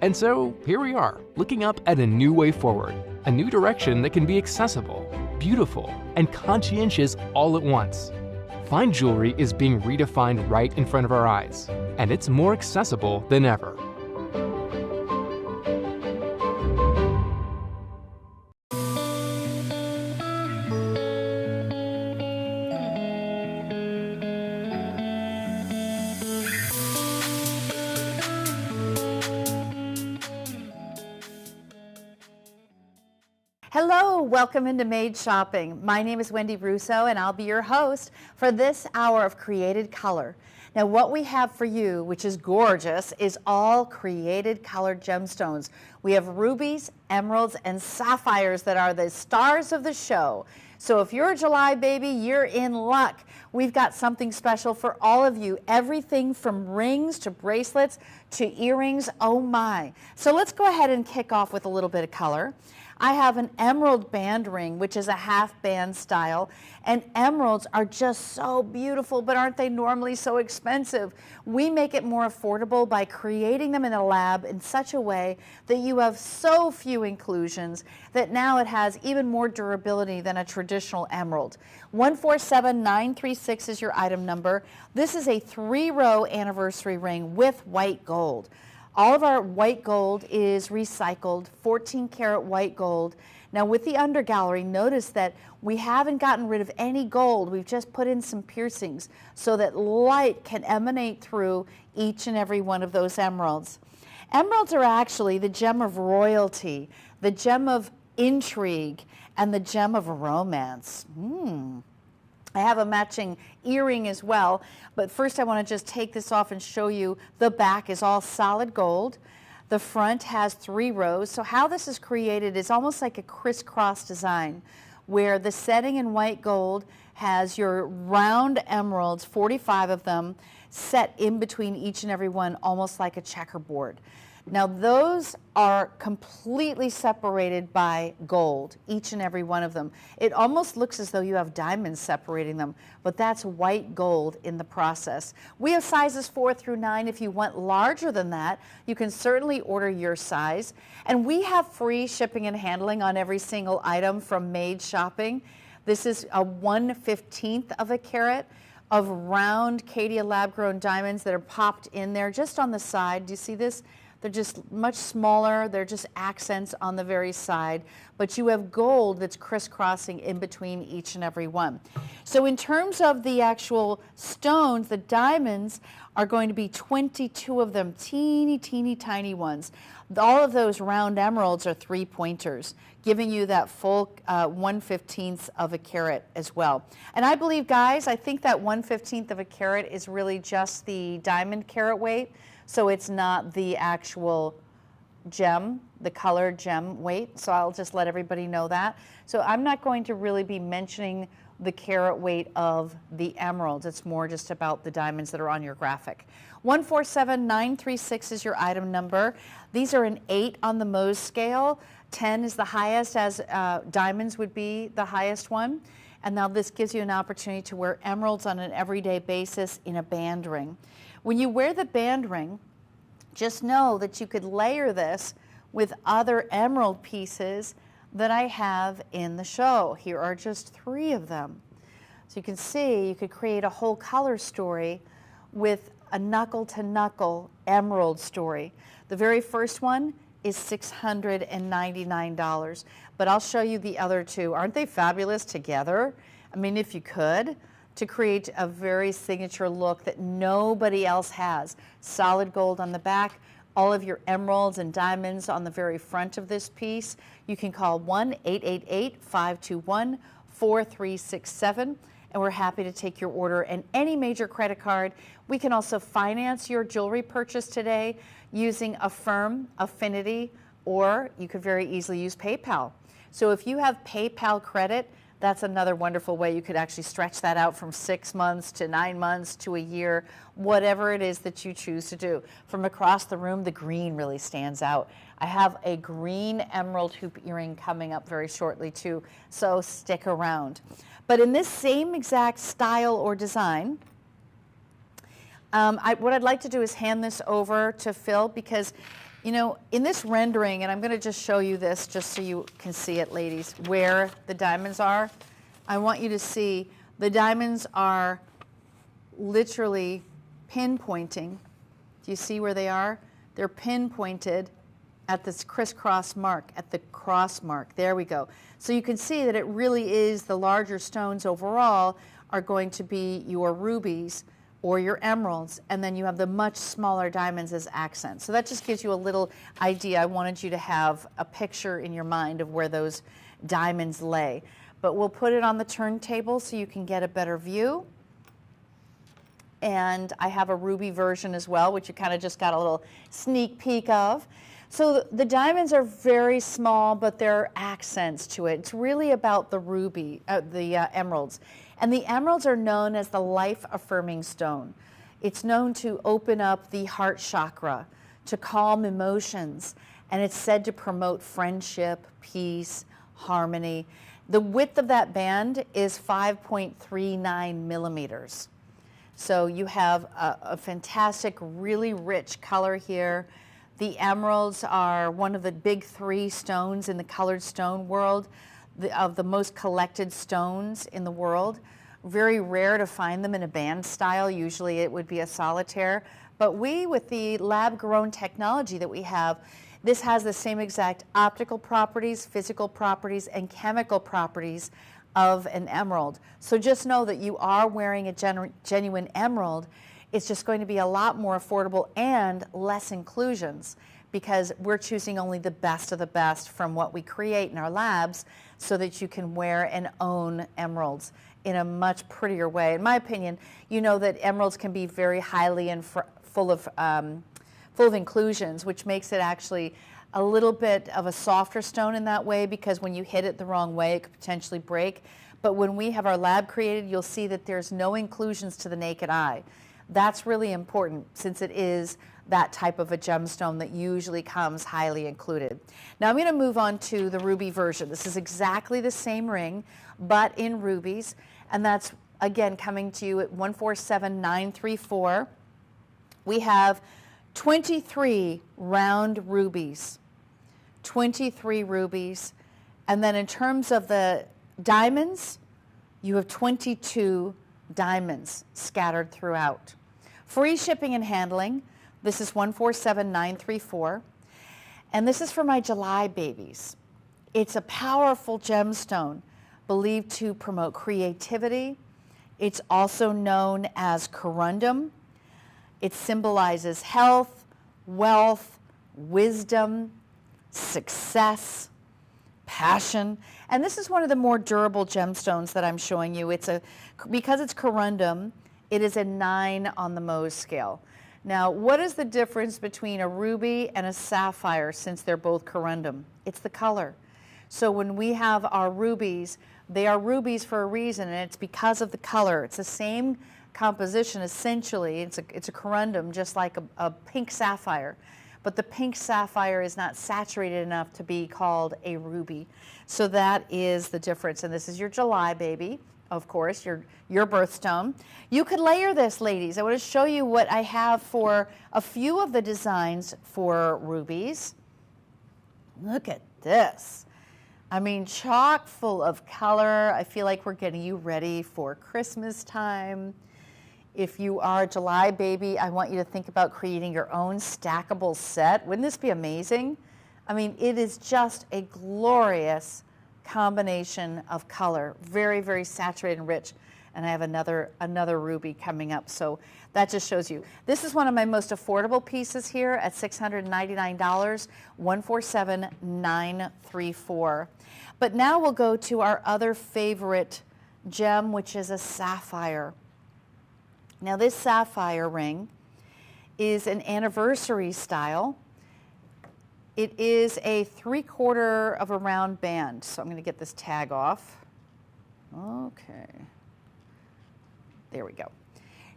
And so, here we are, looking up at a new way forward, a new direction that can be accessible, beautiful, and conscientious all at once. Fine jewelry is being redefined right in front of our eyes, and it's more accessible than ever. Hello, welcome into Made Shopping. My name is Wendy Russo and I'll be your host for this hour of created color. Now what we have for you, which is gorgeous, is all created colored gemstones. We have rubies, emeralds, and sapphires that are the stars of the show. So if you're a July baby, you're in luck. We've got something special for all of you. Everything from rings to bracelets to earrings, oh my. So let's go ahead and kick off with a little bit of color. I have an emerald band ring, which is a half band style, and emeralds are just so beautiful, but aren't they normally so expensive? We make it more affordable by creating them in a lab in such a way that you have so few inclusions that now it has even more durability than a traditional emerald. 147936 is your item number. This is a 3-row anniversary ring with white gold. All of our white gold is recycled, 14 karat white gold. Now with the under gallery, notice that we haven't gotten rid of any gold. We've just put in some piercings so that light can emanate through each and every one of those emeralds. Emeralds are actually the gem of royalty, the gem of intrigue, and the gem of romance. I have a matching earring as well, but first I want to just take this off and show you the back is all solid gold. The front has 3 rows. So how this is created is almost like a crisscross design where the setting in white gold has your round emeralds, 45 of them, set in between each and every one, almost like a checkerboard. Now those are completely separated by gold, each and every one of them. It almost looks as though you have diamonds separating them, but that's white gold in the process. We have sizes 4 through 9. If you want larger than that, you can certainly order your size. And we have free shipping and handling on every single item from Made Shopping. This is a 1/15th of a carat of round Caydia lab-grown diamonds that are popped in there just on the side. Do you see this? They're just much smaller. They're just accents on the very side, but you have gold that's crisscrossing in between each and every one. So in terms of the actual stones, the diamonds are going to be 22 of them, teeny, teeny, tiny ones. All of those round emeralds are 3-pointers, giving you that full 1/15 of a carat as well. And I believe, guys, I think that 1/15 of a carat is really just the diamond carat weight. So it's not the actual gem, the colored gem weight. So I'll just let everybody know that. So I'm not going to really be mentioning the carat weight of the emeralds. It's more just about the diamonds that are on your graphic. 147936 is your item number. These are an 8 on the Mohs scale. 10 is the highest, as diamonds would be the highest one. And now this gives you an opportunity to wear emeralds on an everyday basis in a band ring. When you wear the band ring, just know that you could layer this with other emerald pieces that I have in the show. Here are just 3 of them. So you can see you could create a whole color story with a knuckle-to-knuckle emerald story. The very first one is $699, but I'll show you the other 2. Aren't they fabulous together? I mean, if you could, to create a very signature look that nobody else has. Solid gold on the back, all of your emeralds and diamonds on the very front of this piece. You can call 1-888-521-4367, and we're happy to take your order and any major credit card. We can also finance your jewelry purchase today using Affirm, Affinity, or you could very easily use PayPal. So if you have PayPal credit, that's another wonderful way. You could actually stretch that out from 6 months to 9 months to a year, whatever it is that you choose to do. From across the room, the green really stands out. I have a green emerald hoop earring coming up very shortly too, so stick around. But in this same exact style or design, what I'd like to do is hand this over to Phil, because you know, in this rendering, and I'm going to just show you this just so you can see it, ladies, where the diamonds are. I want you to see the diamonds are literally pinpointing. Do you see where they are? They're pinpointed at this crisscross mark, at the cross mark. There we go. So you can see that it really is the larger stones overall are going to be your rubies or your emeralds, and then you have the much smaller diamonds as accents. So that just gives you a little idea. I wanted you to have a picture in your mind of where those diamonds lay. But we'll put it on the turntable so you can get a better view. And I have a ruby version as well, which you kind of just got a little sneak peek of. So the diamonds are very small, but they're accents to it. It's really about the emeralds. And the emeralds are known as the life-affirming stone. It's known to open up the heart chakra, to calm emotions, and it's said to promote friendship, peace, harmony. The width of that band is 5.39 millimeters. So you have a fantastic, really rich color here. The emeralds are one of the big 3 stones in the colored stone world, of the most collected stones in the world. Very rare to find them in a band style. Usually it would be a solitaire. But we, with the lab-grown technology that we have, this has the same exact optical properties, physical properties, and chemical properties of an emerald. So just know that you are wearing a genuine emerald. It's just going to be a lot more affordable and less inclusions, because we're choosing only the best of the best from what we create in our labs so that you can wear and own emeralds in a much prettier way. In my opinion, you know that emeralds can be very highly and full of inclusions, which makes it actually a little bit of a softer stone in that way, because when you hit it the wrong way, it could potentially break. But when we have our lab created, you'll see that there's no inclusions to the naked eye. That's really important, since it is that type of a gemstone that usually comes highly included. Now I'm going to move on to the ruby version. This is exactly the same ring, but in rubies, and that's again coming to you at 147934. We have 23 round rubies, 23 rubies, and then in terms of the diamonds, you have 22 diamonds scattered throughout. Free shipping and handling. This is 147934. And this is for my July babies. It's a powerful gemstone believed to promote creativity. It's also known as corundum. It symbolizes health, wealth, wisdom, success, passion. And this is one of the more durable gemstones that I'm showing you. Because it's corundum, it is a 9 on the Mohs scale. Now, what is the difference between a ruby and a sapphire since they're both corundum? It's the color. So when we have our rubies, they are rubies for a reason, and it's because of the color. It's the same composition essentially. It's a corundum, just like a pink sapphire. But the pink sapphire is not saturated enough to be called a ruby. So that is the difference. And this is your July baby, of course, your birthstone. You could layer this, ladies. I want to show you what I have for a few of the designs for rubies. Look at this. I mean, chock full of color. I feel like we're getting you ready for Christmas time. If you are a July baby, I want you to think about creating your own stackable set. Wouldn't this be amazing? I mean, it is just a glorious combination of color. Very, very saturated and rich. And I have another ruby coming up. So that just shows you. This is one of my most affordable pieces here at $699, 147934. But now we'll go to our other favorite gem, which is a sapphire. Now this sapphire ring is an anniversary style. It is a 3/4 of a round band. So I'm going to get this tag off. Okay. There we go.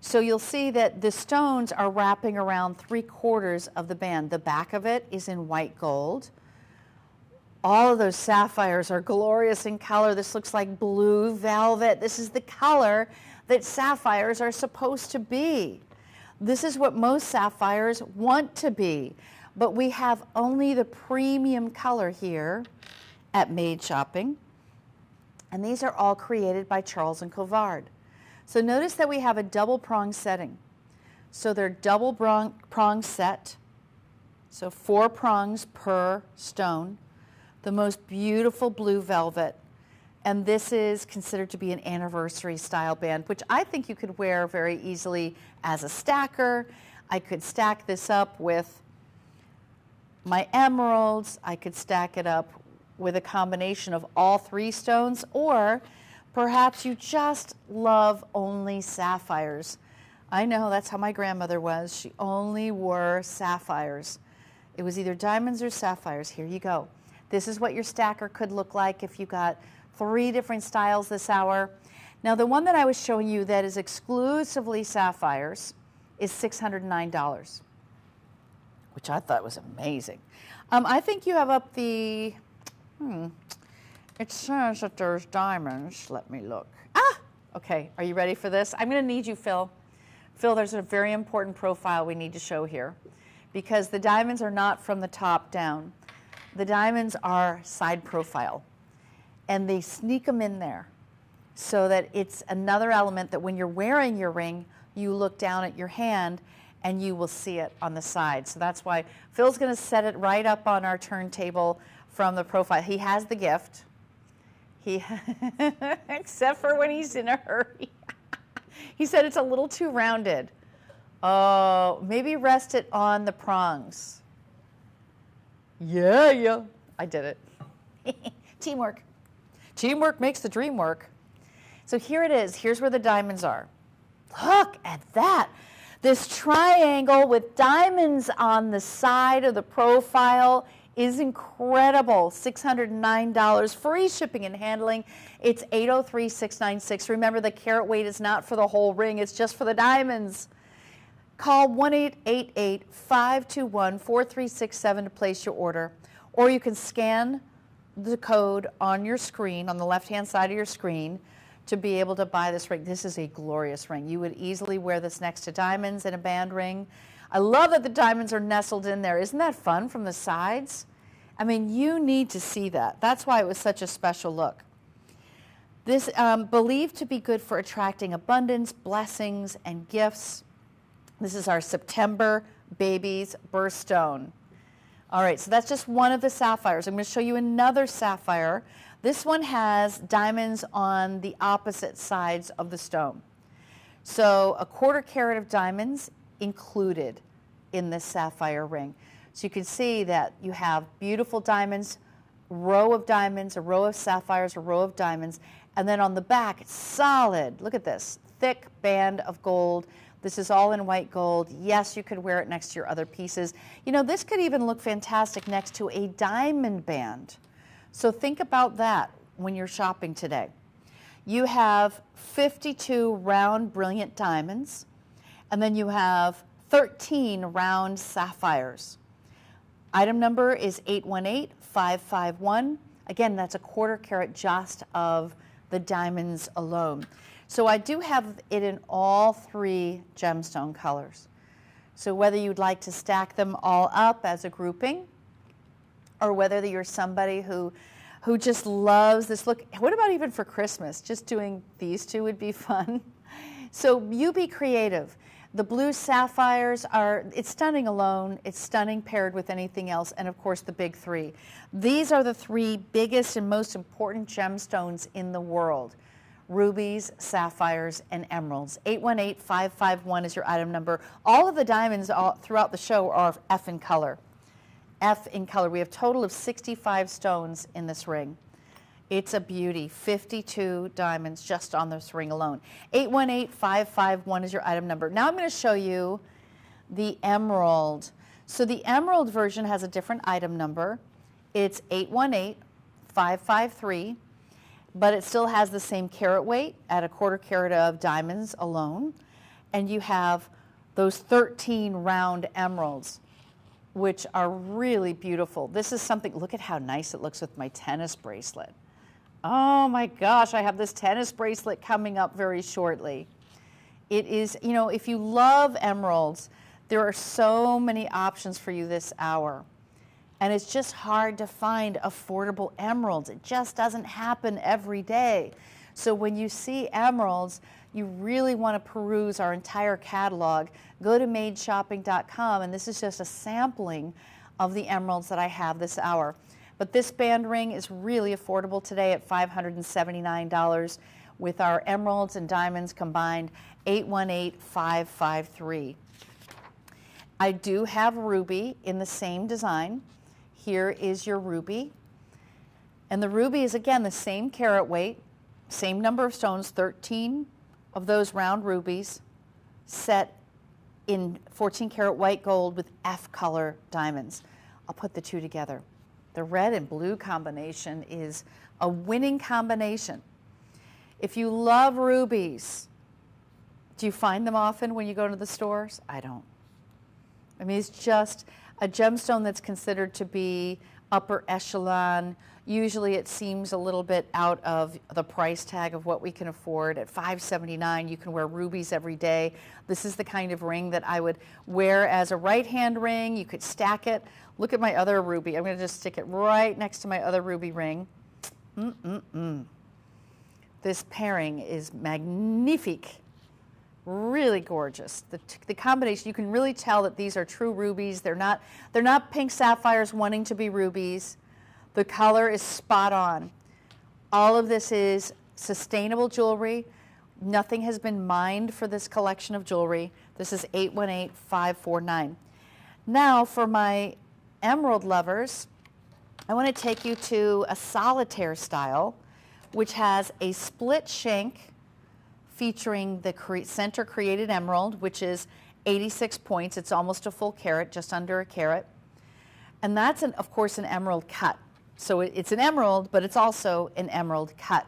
So you'll see that the stones are wrapping around 3/4 of the band. The back of it is in white gold. All of those sapphires are glorious in color. This looks like blue velvet. This is the color that sapphires are supposed to be. This is what most sapphires want to be. But we have only the premium color here at Made Shopping. And these are all created by Charles Colvard. So notice that we have a double prong setting. So they're double prong set. So 4 prongs per stone. The most beautiful blue velvet. And this is considered to be an anniversary style band, which I think you could wear very easily as a stacker. I could stack this up with my emeralds. I could stack it up with a combination of all 3 stones, or perhaps you just love only sapphires. I know, that's how my grandmother was. She only wore sapphires. It was either diamonds or sapphires. Here you go. This is what your stacker could look like if you got 3 different styles this hour. Now the one that I was showing you that is exclusively sapphires is $609, which I thought was amazing. I think you have up the, it says that there's diamonds. Let me look. Okay, are you ready for this? I'm gonna need you, Phil. Phil, there's a very important profile we need to show here because the diamonds are not from the top down. The diamonds are side profile. And they sneak them in there so that it's another element that when you're wearing your ring, you look down at your hand and you will see it on the side. So that's why Phil's going to set it right up on our turntable from the profile. He has the gift. Except for when he's in a hurry. He said it's a little too rounded. Oh, maybe rest it on the prongs. Yeah. I did it. Teamwork. Teamwork makes the dream work. So here it is. Here's where the diamonds are. Look at that. This triangle with diamonds on the side of the profile is incredible. $609, free shipping and handling. It's $803,696. Remember, the carat weight is not for the whole ring. It's just for the diamonds. Call 1-888-521-4367 to place your order. Or you can scan the code on your screen, on the left-hand side of your screen, to be able to buy this ring. This is a glorious ring. You would easily wear this next to diamonds in a band ring. I love that the diamonds are nestled in there. Isn't that fun from the sides? I mean, you need to see that. That's why it was such a special look. This believed to be good for attracting abundance, blessings, and gifts. This is our September baby's birthstone. All right, so that's just one of the sapphires. I'm going to show you another sapphire. This one has diamonds on the opposite sides of the stone. So a 1/4 carat of diamonds included in this sapphire ring. So you can see that you have beautiful diamonds, row of diamonds, a row of sapphires, a row of diamonds, and then on the back, it's solid. Look at this, thick band of gold. This is all in white gold. Yes, you could wear it next to your other pieces. You know, this could even look fantastic next to a diamond band. So think about that when you're shopping today. You have 52 round brilliant diamonds, and then you have 13 round sapphires. Item number is 818551. Again, that's a 1/4 carat just of the diamonds alone. So I do have it in all 3 gemstone colors. So whether you'd like to stack them all up as a grouping, or whether you're somebody who just loves this look. What about even for Christmas? Just doing these 2 would be fun. So you be creative. The blue sapphires it's stunning alone, it's stunning paired with anything else, and of course the big 3. These are the 3 biggest and most important gemstones in the world. Rubies, sapphires, and emeralds. 818551 is your item number. All of the diamonds throughout the show are F in color. F in color. We have a total of 65 stones in this ring. It's a beauty. 52 diamonds just on this ring alone. 818551 is your item number. Now I'm going to show you the emerald. So the emerald version has a different item number. It's 818553. But it still has the same carat weight at a 1/4 carat of diamonds alone. And you have those 13 round emeralds, which are really beautiful. This is something, look at how nice it looks with my tennis bracelet. Oh my gosh, I have this tennis bracelet coming up very shortly. It is, you know, if you love emeralds, there are so many options for you this hour. And it's just hard to find affordable emeralds. It just doesn't happen every day. So when you see emeralds, you really want to peruse our entire catalog. Go to madeshopping.com, and this is just a sampling of the emeralds that I have this hour. But this band ring is really affordable today at $579 with our emeralds and diamonds combined, 818553. I do have ruby in the same design. Here is your ruby. And the ruby is, again, the same carat weight, same number of stones, 13 of those round rubies set in 14 karat white gold with F color diamonds. I'll put the 2 together. The red and blue combination is a winning combination. If you love rubies, do you find them often when you go to the stores? I don't. I mean, it's just a gemstone that's considered to be upper echelon. Usually it seems a little bit out of the price tag of what we can afford. At $579, you can wear rubies every day. This is the kind of ring that I would wear as a right-hand ring. You could stack it. Look at my other ruby. I'm going to just stick it right next to my other ruby ring. This pairing is magnifique. Really gorgeous. The combination, you can really tell that these are true rubies. They're not pink sapphires wanting to be rubies. The color is spot on. All of this is sustainable jewelry. Nothing has been mined for this collection of jewelry. This is 818549. Now for my emerald lovers, I want to take you to a solitaire style, which has a split shank featuring the center created emerald, which is 86 points. It's almost a full carat, just under a carat. And that's, of course, an emerald cut. So it's an emerald, but it's also an emerald cut,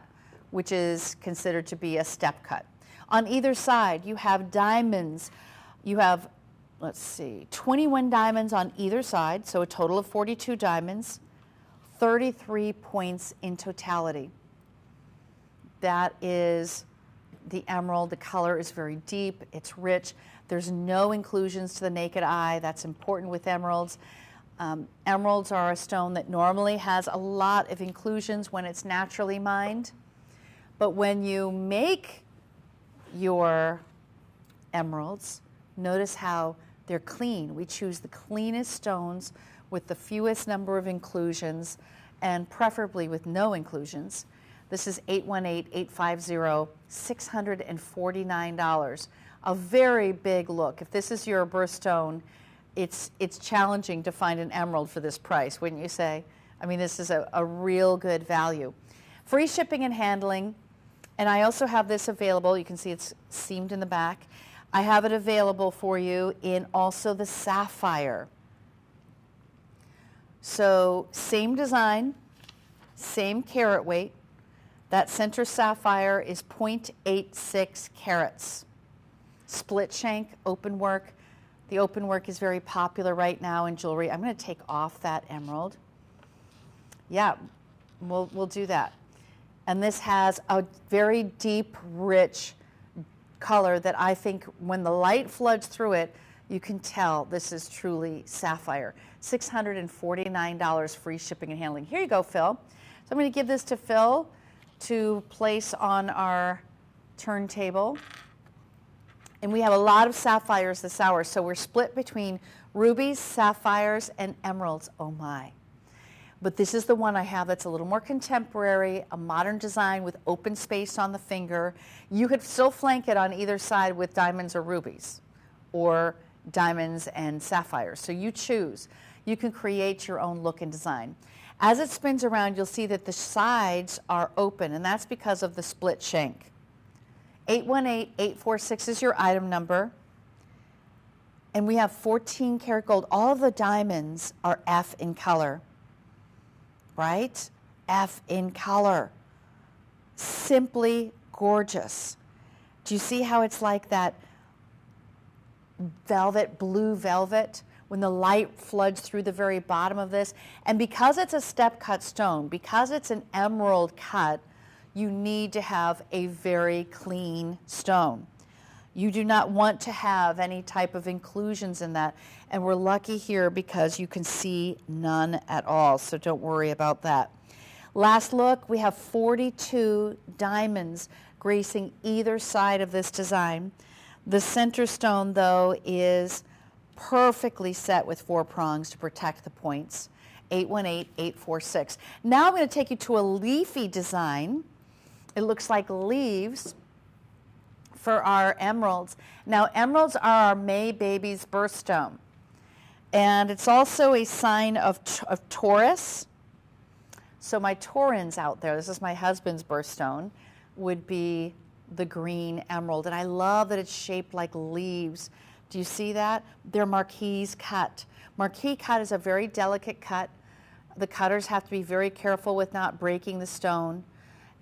which is considered to be a step cut. On either side, you have diamonds. You have, let's see, 21 diamonds on either side, so a total of 42 diamonds, 33 points in totality. That is the emerald. The color is very deep, it's rich. There's no inclusions to the naked eye. That's important with emeralds. Emeralds are a stone that normally has a lot of inclusions when it's naturally mined. But when you make your emeralds, notice how They're clean. We choose the cleanest stones with the fewest number of inclusions, and preferably with no inclusions. This is 818-850-$649. A very big look. If this is your birthstone, it's challenging to find an emerald for this price, wouldn't you say? I mean, this is a real good value. Free shipping and handling, and I also have this available. You can see it's seamed in the back. I have it available for you in also the sapphire. So same design, same carat weight. That center sapphire is 0.86 carats. Split shank, open work. The open work is very popular right now in jewelry. I'm going to take off that emerald. Yeah, we'll do that. And this has a very deep, rich color that I think when the light floods through it, you can tell this is truly sapphire. $649 free shipping and handling. Here you go, Phil. So I'm going to give this to Phil to place on our turntable. And we have a lot of sapphires this hour, so we're split between rubies, sapphires, and emeralds. Oh my. But this is the one I have that's a little more contemporary, a modern design with open space on the finger. You could still flank it on either side with diamonds or rubies, or diamonds and sapphires. So you choose. You can create your own look and design. As it spins around, you'll see that the sides are open, and that's because of the split shank. 818-846 is your item number. And we have 14 karat gold. All of the diamonds are F in color. Right? F in color. Simply gorgeous. Do you see how it's like that velvet, blue velvet, when the light floods through the very bottom of this? And because it's a step cut stone, because it's an emerald cut, you need to have a very clean stone. You do not want to have any type of inclusions in that. And we're lucky here because you can see none at all, so don't worry about that. Last look, we have 42 diamonds gracing either side of this design. The center stone, though, is perfectly set with 4 prongs to protect the points. 818-846. Now I'm going to take you to a leafy design. It looks like leaves for our emeralds. Now, emeralds are our May baby's birthstone. And it's also a sign of Taurus. So my Taurans out there, this is my husband's birthstone, would be the green emerald. And I love that it's shaped like leaves. Do you see that? They're marquise cut. Marquise cut is a very delicate cut. The cutters have to be very careful with not breaking the stone.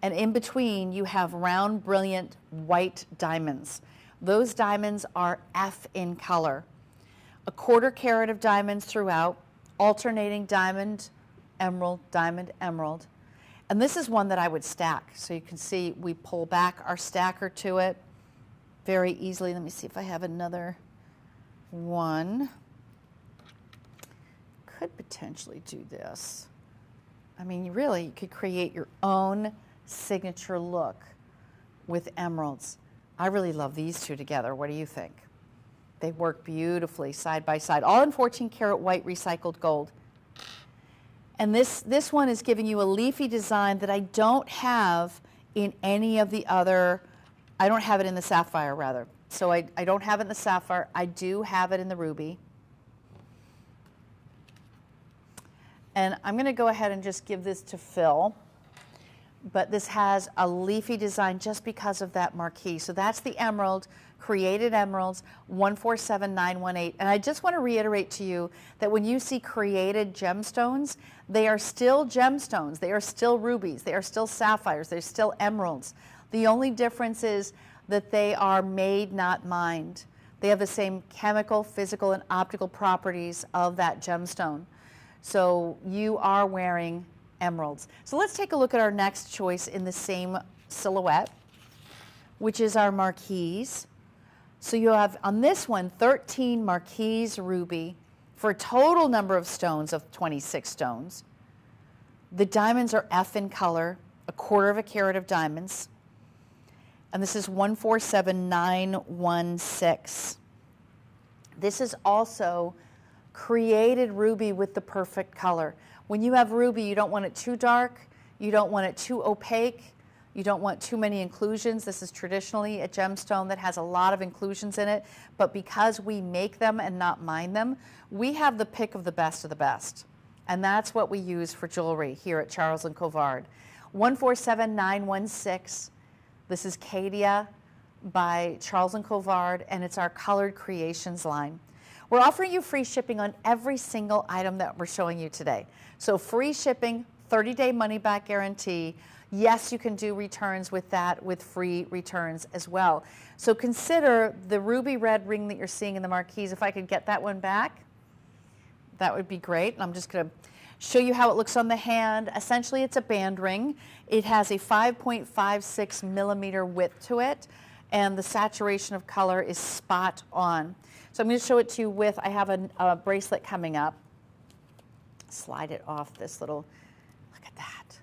And in between, you have round, brilliant white diamonds. Those diamonds are F in color. A 1/4 carat of diamonds throughout, alternating diamond, emerald, diamond, emerald. And this is one that I would stack. So you can see we pull back our stacker to it very easily. Let me see if I have another one. Could potentially do this. I mean, really, you could create your own signature look with emeralds. I really love these two together. What do you think? They work beautifully side by side, all in 14 karat white recycled gold. And this one is giving you a leafy design that I don't have in any of the other, I don't have it in the sapphire rather. So I don't have it in the sapphire. I do have it in the ruby. And I'm going to go ahead and just give this to Phil. But this has a leafy design just because of that marquee. So that's the emerald, created emeralds, 147918. And I just want to reiterate to you that when you see created gemstones, they are still gemstones. They are still rubies. They are still sapphires. They're still emeralds. The only difference is that they are made, not mined. They have the same chemical, physical, and optical properties of that gemstone. So you are wearing emeralds. So let's take a look at our next choice in the same silhouette, which is our marquise. So you have on this one 13 marquise ruby for a total number of stones of 26 stones. The diamonds are F in color, a 1/4 carat of diamonds. And this is 147916. This is also created ruby with the perfect color. When you have ruby, you don't want it too dark, you don't want it too opaque, you don't want too many inclusions. This is traditionally a gemstone that has a lot of inclusions in it, but because we make them and not mine them, we have the pick of the best of the best. And that's what we use for jewelry here at Charles & Colvard. 147916. This is Caydia by Charles & Colvard, and it's our Colored Creations line. We're offering you free shipping on every single item that we're showing you today. So free shipping, 30-day money-back guarantee. Yes, you can do returns with that, with free returns as well. So consider the ruby red ring that you're seeing in the marquise. If I could get that one back, that would be great. And I'm just going to show you how it looks on the hand. Essentially, it's a band ring. It has a 5.56 millimeter width to it, and the saturation of color is spot on. So I'm going to show it to you with, I have a bracelet coming up. Slide it off this little, look at that.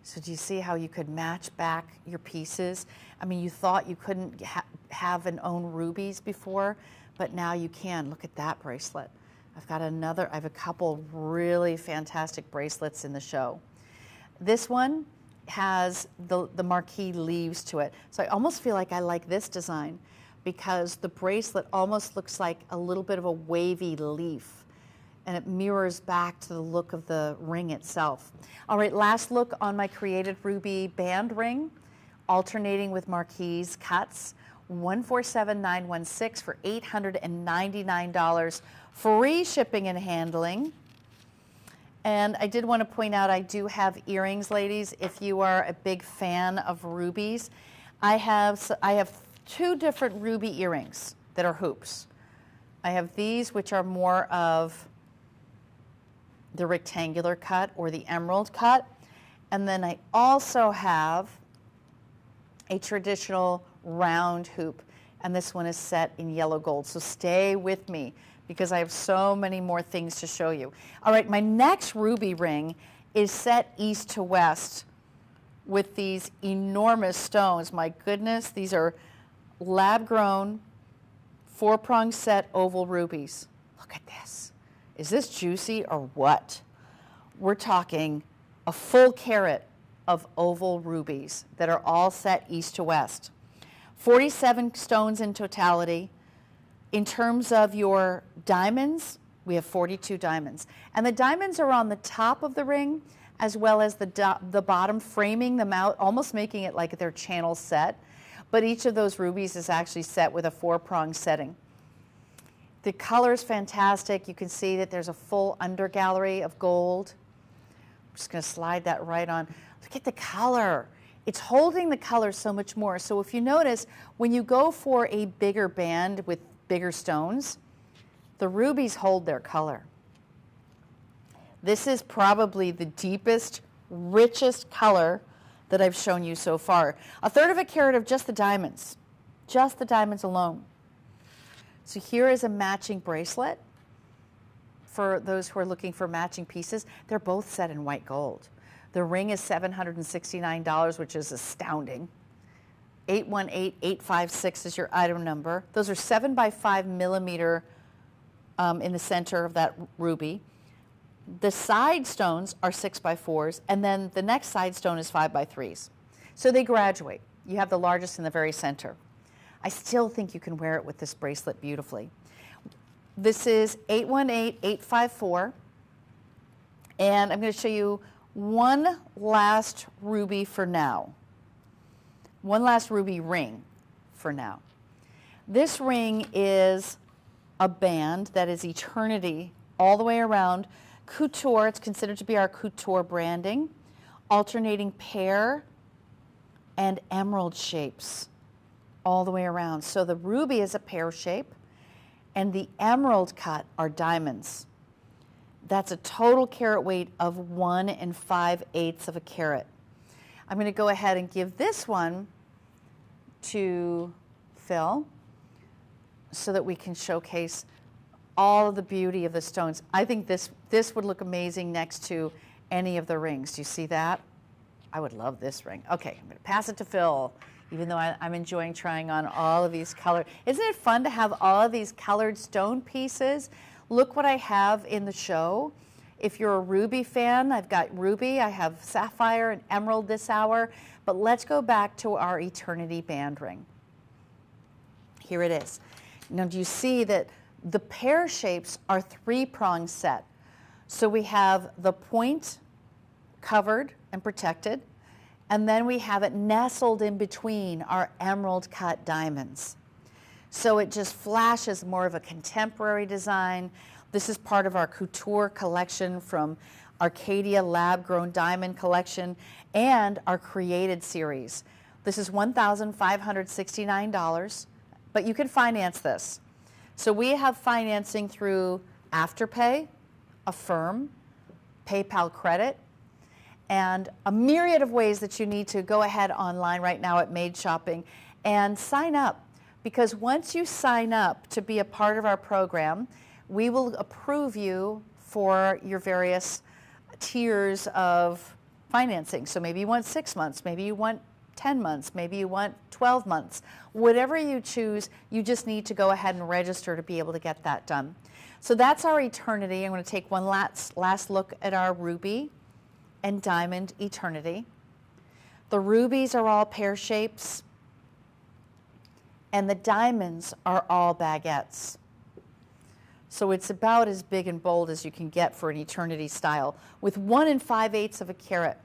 So do you see how you could match back your pieces? I mean, you thought you couldn't have and own rubies before, but now you can. Look at that bracelet. I have a couple really fantastic bracelets in the show. This one has the marquee leaves to it. So I almost feel like I like this design because the bracelet almost looks like a little bit of a wavy leaf, and it mirrors back to the look of the ring itself. All right, last look on my created ruby band ring, alternating with marquise cuts. 147916 for $899. Free shipping and handling. And I did want to point out I do have earrings, ladies. If you are a big fan of rubies, I have two different ruby earrings that are hoops. I have these, which are more of the rectangular cut or the emerald cut. And then I also have a traditional round hoop, and this one is set in yellow gold. So stay with me because I have so many more things to show you. All right, my next ruby ring is set east to west with these enormous stones. My goodness, these are lab-grown, four-prong set oval rubies. Look at this. Is this juicy or what? We're talking a full carat of oval rubies that are all set east to west. 47 stones in totality. In terms of your diamonds, we have 42 diamonds. And the diamonds are on the top of the ring as well as the bottom, framing them out, almost making it like they're channel set. But each of those rubies is actually set with a four-prong setting. The color is fantastic. You can see that there's a full under gallery of gold. I'm just going to slide that right on. Look at the color. It's holding the color so much more. So if you notice, when you go for a bigger band with bigger stones, the rubies hold their color. This is probably the deepest, richest color that I've shown you so far. 1/3 of a carat of just the diamonds alone. So here is a matching bracelet for those who are looking for matching pieces. They're both set in white gold. The ring is $769, which is astounding. 818856 is your item number. Those are 7 by 5 millimeter in the center of that ruby. The side stones are 6 by 4s, and then the next side stone is 5 by 3s. So they graduate. You have the largest in the very center. I still think you can wear it with this bracelet beautifully. This is 818854, and I'm going to show you one last ruby for now. One last ruby ring for now. This ring is a band that is eternity all the way around. Couture, it's considered to be our couture branding. Alternating pear and emerald shapes all the way around. So the ruby is a pear shape, and the emerald cut are diamonds. That's a total carat weight of 1 5/8 of a carat. I'm going to go ahead and give this one to Phil so that we can showcase all of the beauty of the stones. I think this would look amazing next to any of the rings. Do you see that? I would love this ring. Okay, I'm going to pass it to Phil. even though I'm enjoying trying on all of these colors. Isn't it fun to have all of these colored stone pieces? Look what I have in the show. If you're a ruby fan, I've got ruby, I have sapphire and emerald this hour, but let's go back to our eternity band ring. Here it is. Now, do you see that the pear shapes are three-prong set? So we have the point covered and protected, and then we have it nestled in between our emerald cut diamonds. So it just flashes more of a contemporary design. This is part of our couture collection from our Caydia lab-grown diamond collection and our created series. This is $1,569, but you can finance this. So we have financing through Afterpay, Affirm, PayPal credit, and a myriad of ways that you need to go ahead online right now at Made Shopping and sign up. Because once you sign up to be a part of our program, we will approve you for your various tiers of financing. So maybe you want 6 months, maybe you want 10 months, maybe you want 12 months. Whatever you choose, you just need to go ahead and register to be able to get that done. So that's our eternity. I'm going to take one last look at our ruby and diamond eternity. The rubies are all pear shapes, and the diamonds are all baguettes. So it's about as big and bold as you can get for an eternity style, with 1 5/8 of a carat,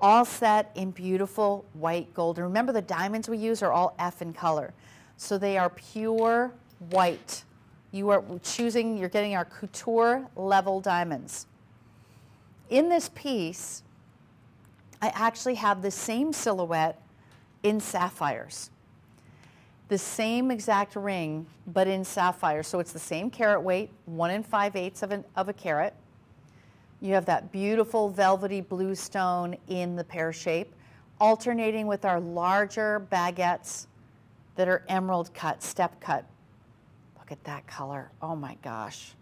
all set in beautiful white gold. And remember, the diamonds we use are all F in color, so they are pure white. You're getting our couture level diamonds. In this piece, I actually have the same silhouette in sapphires. The same exact ring, but in sapphire. So it's the same carat weight, 1 5/8 of a carat. You have that beautiful velvety blue stone in the pear shape, alternating with our larger baguettes that are emerald cut, step cut. Look at that color. Oh my gosh.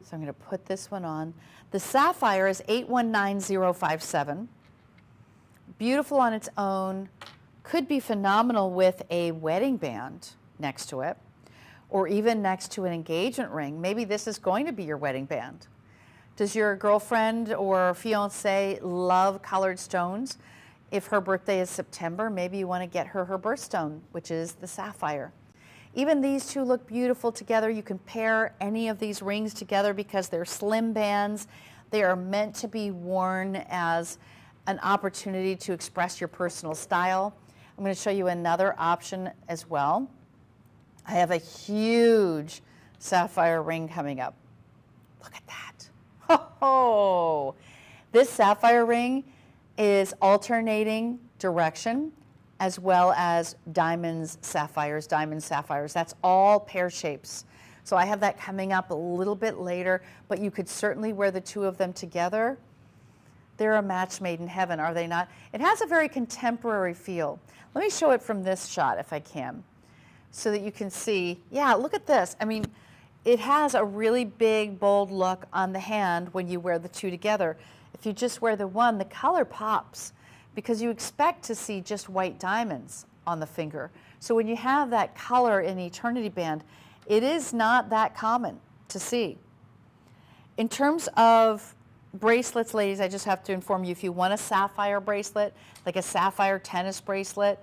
So I'm going to put this one on. The sapphire is 819057. Beautiful on its own. Could be phenomenal with a wedding band next to it, or even next to an engagement ring. Maybe this is going to be your wedding band. Does your girlfriend or fiance love colored stones? If her birthday is September, maybe you want to get her birthstone, which is the sapphire. Even these two look beautiful together. You can pair any of these rings together because they're slim bands. They are meant to be worn as an opportunity to express your personal style. I'm going to show you another option as well. I have a huge sapphire ring coming up. Look at that. Oh, this sapphire ring is alternating direction as well as diamonds, sapphires, diamonds, sapphires. That's all pear shapes. So I have that coming up a little bit later, but you could certainly wear the two of them together. They're a match made in heaven, are they not? It has a very contemporary feel. Let me show it from this shot if I can, so that you can see. Yeah, look at this. I mean, it has a really big, bold look on the hand when you wear the two together. If you just wear the one, the color pops because you expect to see just white diamonds on the finger. So when you have that color in eternity band, it is not that common to see. In terms of bracelets, ladies, I just have to inform you, if you want a sapphire bracelet, like a sapphire tennis bracelet,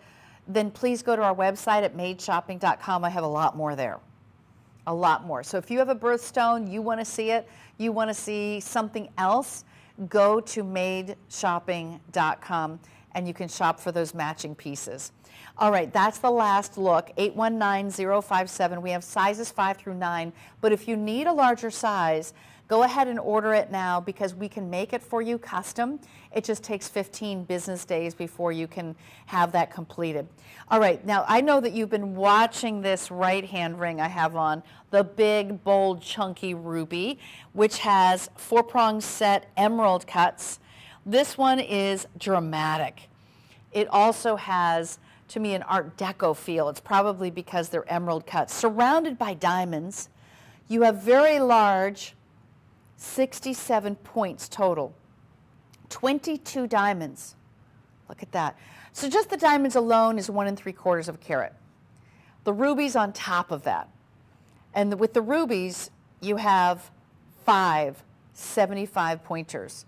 then please go to our website at madeshopping.com. I have a lot more there. A lot more. So if you have a birthstone, you want to see it, you want to see something else, go to madeshopping.com and you can shop for those matching pieces. All right, that's the last look, 819057. We have sizes 5 through 9, but if you need a larger size, go ahead and order it now because we can make it for you custom. It just takes 15 business days before you can have that completed. All right, now I know that you've been watching this right hand ring I have on, the big, bold, chunky ruby, which has 4-prong set emerald cuts. This one is dramatic. It also has, to me, an Art Deco feel. It's probably because they're emerald cuts. Surrounded by diamonds, you have very large 67 points total, 22 diamonds. Look at that. So just the diamonds alone is 1 3/4 of a carat. The rubies on top of that. And with the rubies, you have 5 75 pointers.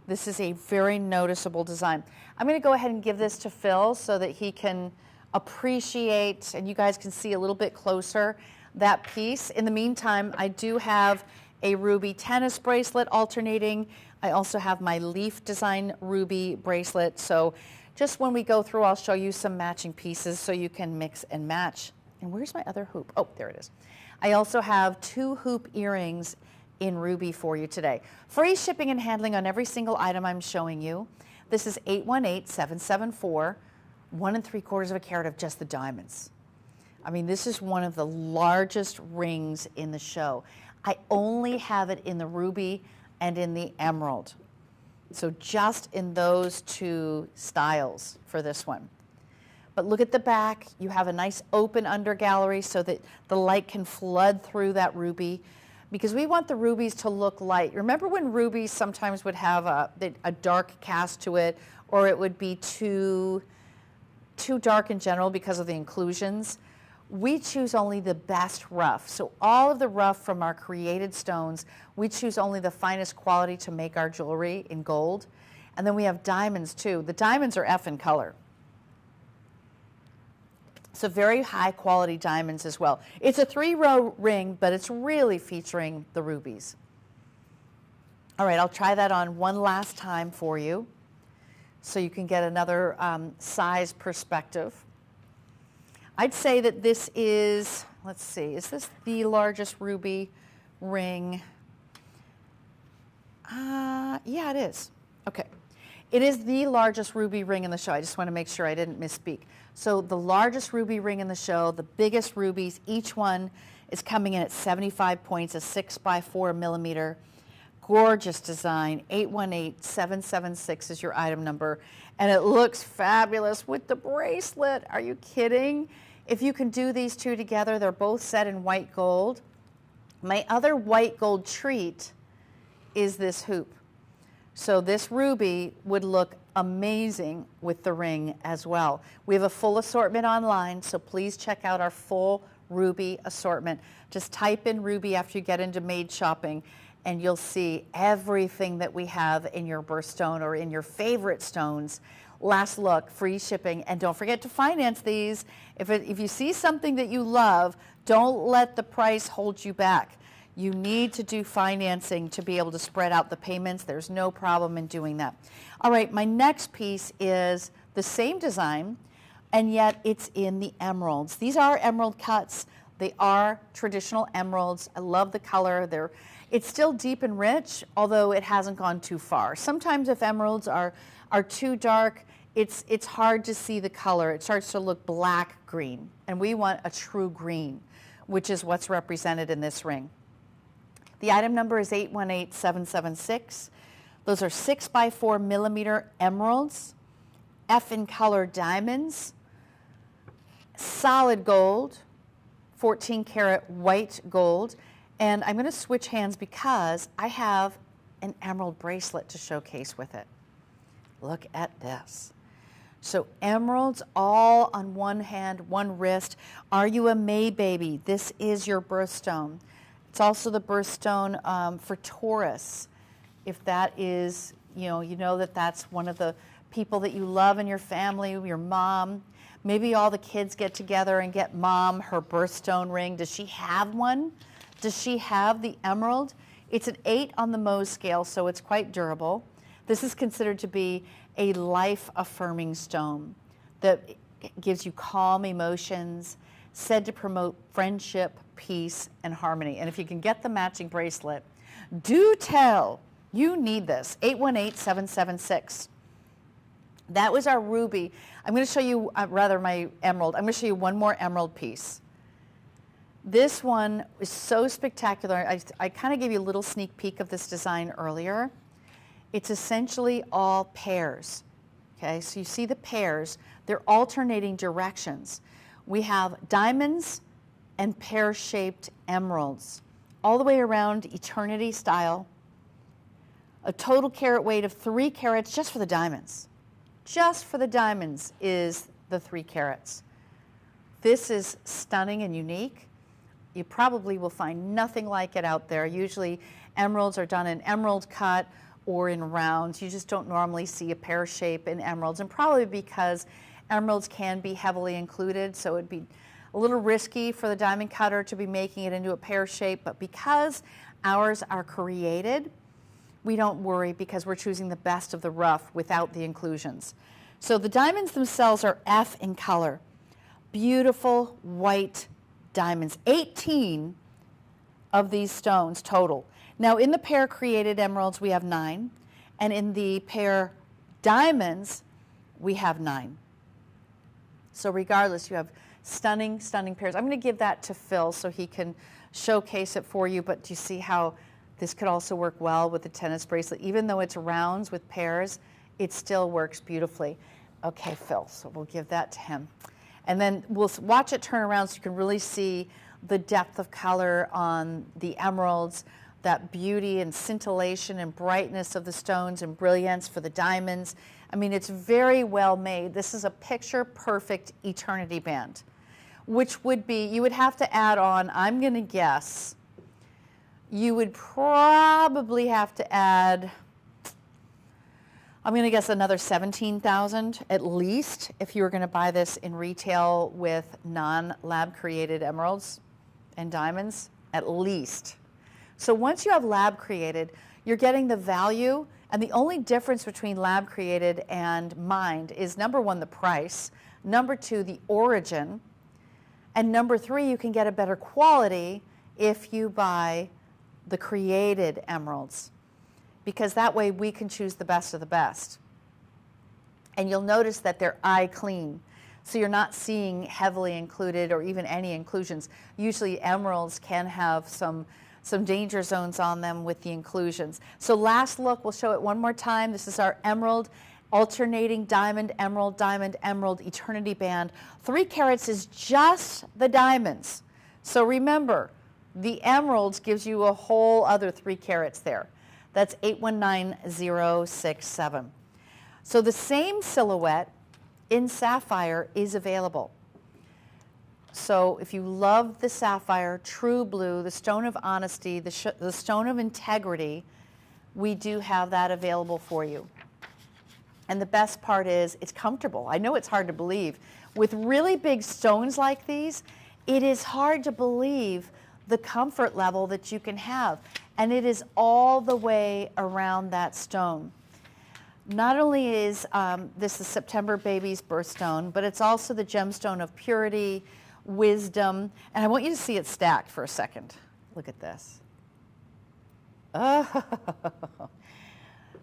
This is a very noticeable design. I'm going to go ahead and give this to Phil so that he can appreciate, and you guys can see a little bit closer, that piece. In the meantime, I do have a ruby tennis bracelet alternating. I also have my leaf design ruby bracelet. So just when we go through, I'll show you some matching pieces so you can mix and match. And where's my other hoop? Oh, there it is. I also have 2 hoop earrings in ruby for you today. Free shipping and handling on every single item I'm showing you. This is 818-774, 1 3/4 of a carat of just the diamonds. I mean, this is one of the largest rings in the show. I only have it in the ruby and in the emerald. So just in those 2 styles for this one. But look at the back. You have a nice open under gallery so that the light can flood through that ruby, because we want the rubies to look light. Remember when rubies sometimes would have a dark cast to it, or it would be too dark in general because of the inclusions? We choose only the best rough. So all of the rough from our created stones, we choose only the finest quality to make our jewelry in gold. And then we have diamonds too. The diamonds are F in color. So very high quality diamonds as well. It's a 3-row ring, but it's really featuring the rubies. All right, I'll try that on one last time for you so you can get another size perspective. I'd say that this is, let's see, is this the largest ruby ring? Yeah, it is. Okay. It is the largest ruby ring in the show. I just want to make sure I didn't misspeak. So the largest ruby ring in the show, the biggest rubies, each one is coming in at 75 points, a 6x4 millimeter. Gorgeous design. 818-776 is your item number. And it looks fabulous with the bracelet. Are you kidding? If you can do these 2 together, they're both set in white gold. My other white gold treat is this hoop. So this ruby would look amazing with the ring as well. We have a full assortment online, so please check out our full ruby assortment. Just type in ruby after you get into Made Shopping, and you'll see everything that we have in your birthstone or in your favorite stones. Last look, free shipping, and don't forget to finance these. If you see something that you love, don't let the price hold you back. You need to do financing to be able to spread out the payments. There's no problem in doing that. All right, my next piece is the same design, and yet it's in the emeralds. These are emerald cuts. They are traditional emeralds. I love the color. It's still deep and rich, although it hasn't gone too far. Sometimes if emeralds are too dark, it's hard to see the color. It starts to look black-green, and we want a true green, which is what's represented in this ring. The item number is 818-776. Those are 6x4 millimeter emeralds, F in color diamonds, solid gold, 14 karat white gold. And I'm going to switch hands because I have an emerald bracelet to showcase with it. Look at this. So emeralds all on one hand, one wrist. Are you a May baby? This is your birthstone. It's also the birthstone for Taurus. If that is, you know that that's one of the people that you love in your family, your mom. Maybe all the kids get together and get mom her birthstone ring. Does she have one? Does she have the emerald? It's an 8 on the Mohs scale, so it's quite durable. This is considered to be a life-affirming stone that gives you calm emotions, said to promote friendship, peace, and harmony. And if you can get the matching bracelet, do tell. You need this. 818-776. That was our ruby. I'm going to show you, my emerald. I'm going to show you one more emerald piece. This one is so spectacular. I kind of gave you a little sneak peek of this design earlier. It's essentially all pairs. Okay, so you see the pairs. They're alternating directions. We have diamonds and pear-shaped emeralds all the way around eternity style. A total carat weight of 3 carats just for the diamonds. just for the diamonds is the 3 carats. This is stunning and unique. You probably will find nothing like it out there. Usually emeralds are done in emerald cut or in rounds. You just don't normally see a pear shape in emeralds, and probably because emeralds can be heavily included, so it'd be a little risky for the diamond cutter to be making it into a pear shape, but because ours are created, we don't worry because we're choosing the best of the rough without the inclusions. So the diamonds themselves are F in color. Beautiful white diamonds, 18 of these stones total. Now in the pear created emeralds we have 9, and in the pear diamonds we have 9. So regardless, you have stunning, stunning pairs. I'm going to give that to Phil so he can showcase it for you, but do you see how this could also work well with the tennis bracelet? Even though it's rounds with pairs, it still works beautifully. Okay, Phil, so we'll give that to him. And then we'll watch it turn around so you can really see the depth of color on the emeralds, that beauty and scintillation and brightness of the stones and brilliance for the diamonds. I mean, it's very well made. This is a picture-perfect eternity band, which would be, you would have to add on, I'm going to guess, you would probably have to add, I'm going to guess another 17,000 at least if you were going to buy this in retail with non-lab created emeralds and diamonds, at least. So once you have lab created, you're getting the value, and the only difference between lab created and mined is number 1, the price, number 2, the origin, and number 3, you can get a better quality if you buy the created emeralds, because that way we can choose the best of the best. And you'll notice that they're eye clean, so you're not seeing heavily included or even any inclusions. Usually emeralds can have some danger zones on them with the inclusions. So last look, we'll show it one more time. This is our emerald, alternating diamond, emerald, eternity band. 3 carats is just the diamonds. So remember, the emeralds gives you a whole other 3 carats there. That's 819067. So the same silhouette in sapphire is available. So if you love the sapphire, true blue, the stone of honesty, the stone of integrity, we do have that available for you. And the best part is it's comfortable. I know it's hard to believe. With really big stones like these, it is hard to believe the comfort level that you can have. And it is all the way around that stone. Not only is this the September baby's birthstone, but it's also the gemstone of purity, wisdom, and I want you to see it stacked for a second. Look at this. Oh.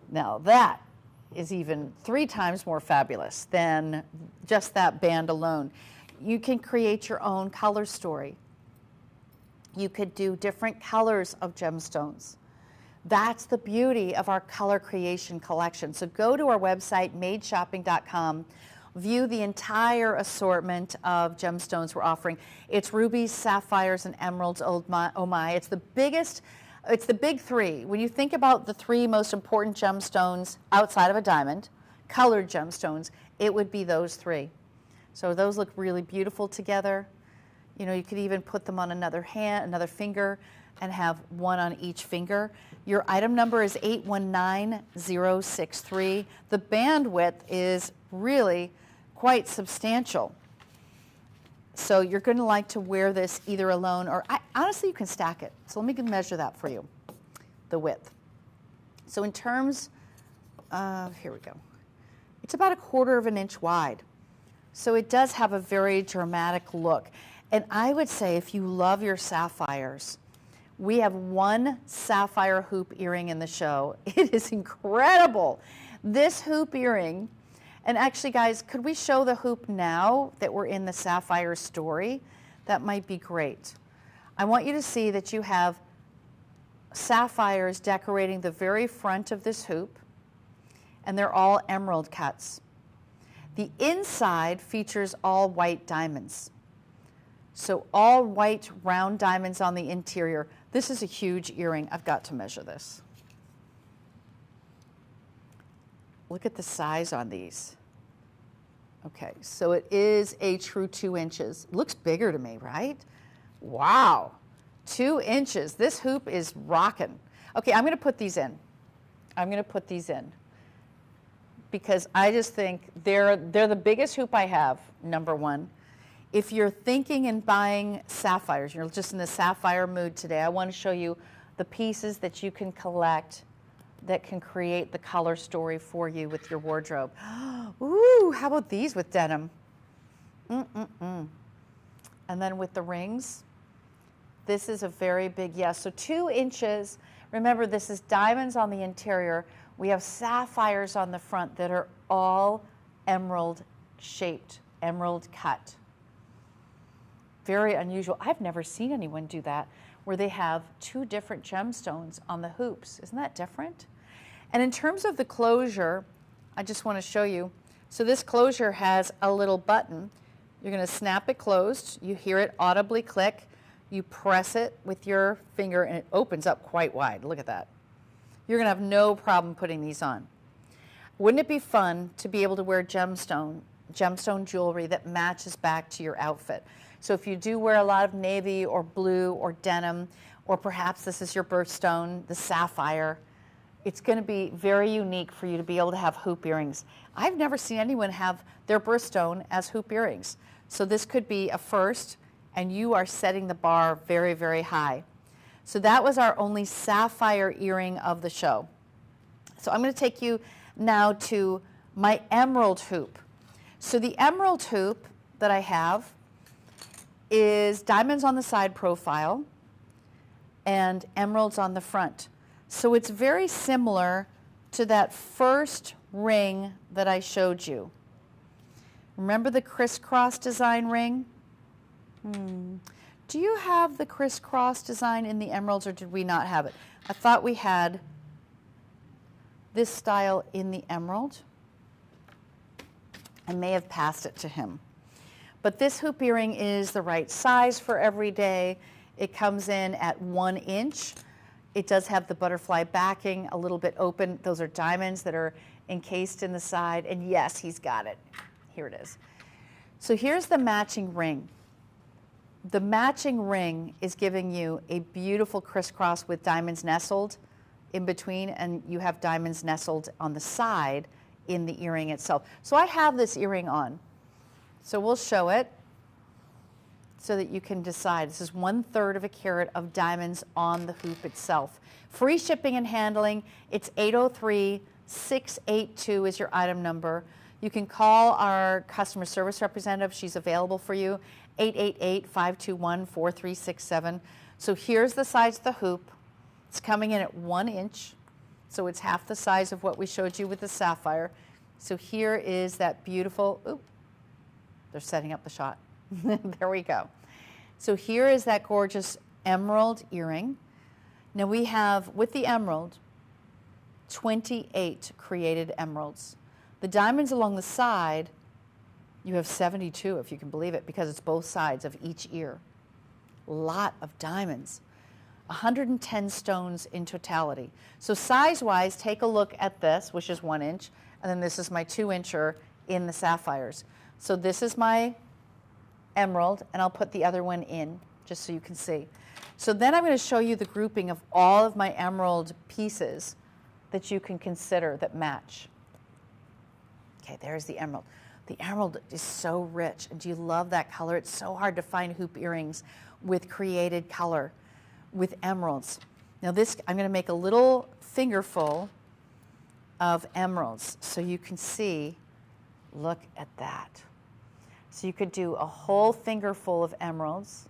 Now that is even 3 times more fabulous than just that band alone. You can create your own color story. You could do different colors of gemstones. That's the beauty of our color creation collection. So go to our website, madeshopping.com, view the entire assortment of gemstones we're offering. It's rubies, sapphires, and emeralds, oh my. It's the biggest, it's the big 3. When you think about the 3 most important gemstones outside of a diamond, colored gemstones, it would be those 3. So those look really beautiful together. You know, you could even put them on another hand, another finger, and have one on each finger. Your item number is 819063. The bandwidth is really quite substantial. So you're going to like to wear this either alone or honestly you can stack it. So let me measure that for you, the width. So in terms of, here we go. It's about 1/4 of an inch wide. So it does have a very dramatic look. And I would say if you love your sapphires, we have 1 sapphire hoop earring in the show. It is incredible. This hoop earring, and actually guys, could we show the hoop now that we're in the sapphire story? That might be great. I want you to see that you have sapphires decorating the very front of this hoop, and they're all emerald cuts. The inside features all white diamonds. So all white round diamonds on the interior. This is a huge earring. I've got to measure this. Look at the size on these. Okay, so it is a true 2 inches. Looks bigger to me, right? Wow, 2 inches. This hoop is rocking. Okay, I'm gonna put these in. I'm gonna put these in because I just think they're the biggest hoop I have, number one. If you're thinking in buying sapphires, you're just in the sapphire mood today, I want to show you the pieces that you can collect that can create the color story for you with your wardrobe. Ooh, how about these with denim? And then with the rings, this is a very big yes. So 2 inches, remember this is diamonds on the interior. We have sapphires on the front that are all emerald shaped, emerald cut. Very unusual. I've never seen anyone do that, where they have 2 different gemstones on the hoops. Isn't that different? And in terms of the closure, I just want to show you. So this closure has a little button. You're going to snap it closed. You hear it audibly click. You press it with your finger and it opens up quite wide. Look at that. You're going to have no problem putting these on. Wouldn't it be fun to be able to wear gemstone jewelry that matches back to your outfit? So if you do wear a lot of navy or blue or denim, or perhaps this is your birthstone, the sapphire, it's going to be very unique for you to be able to have hoop earrings. I've never seen anyone have their birthstone as hoop earrings. So this could be a first, and you are setting the bar very, very high. So that was our only sapphire earring of the show. So I'm going to take you now to my emerald hoop. So the emerald hoop that I have is diamonds on the side profile and emeralds on the front. So it's very similar to that first ring that I showed you. Remember the crisscross design ring? Do you have the crisscross design in the emeralds, or did we not have it? I thought we had this style in the emerald. I may have passed it to him. But this hoop earring is the right size for every day. It comes in at 1 inch. It does have the butterfly backing, a little bit open. Those are diamonds that are encased in the side. And yes, he's got it. Here it is. So here's the matching ring. The matching ring is giving you a beautiful crisscross with diamonds nestled in between, and you have diamonds nestled on the side in the earring itself. So I have this earring on. So we'll show it so that you can decide. This is 1/3 of a carat of diamonds on the hoop itself. Free shipping and handling. It's 803-682 is your item number. You can call our customer service representative. She's available for you. 888-521-4367. So here's the size of the hoop. It's coming in at 1 inch. So it's half the size of what we showed you with the sapphire. So here is that beautiful, oop, they're setting up the shot. There we go. So here is that gorgeous emerald earring. Now we have, with the emerald, 28 created emeralds. The diamonds along the side, you have 72, if you can believe it, because it's both sides of each ear. A lot of diamonds. 110 stones in totality. So size-wise, take a look at this, which is 1 inch, and then this is my 2-incher in the sapphires. So this is my emerald, and I'll put the other one in, just so you can see. So then I'm going to show you the grouping of all of my emerald pieces that you can consider that match. Okay, there's the emerald. The emerald is so rich, and do you love that color? It's so hard to find hoop earrings with created color with emeralds. Now this, I'm going to make a little fingerful of emeralds so you can see, look at that. So you could do a whole fingerful of emeralds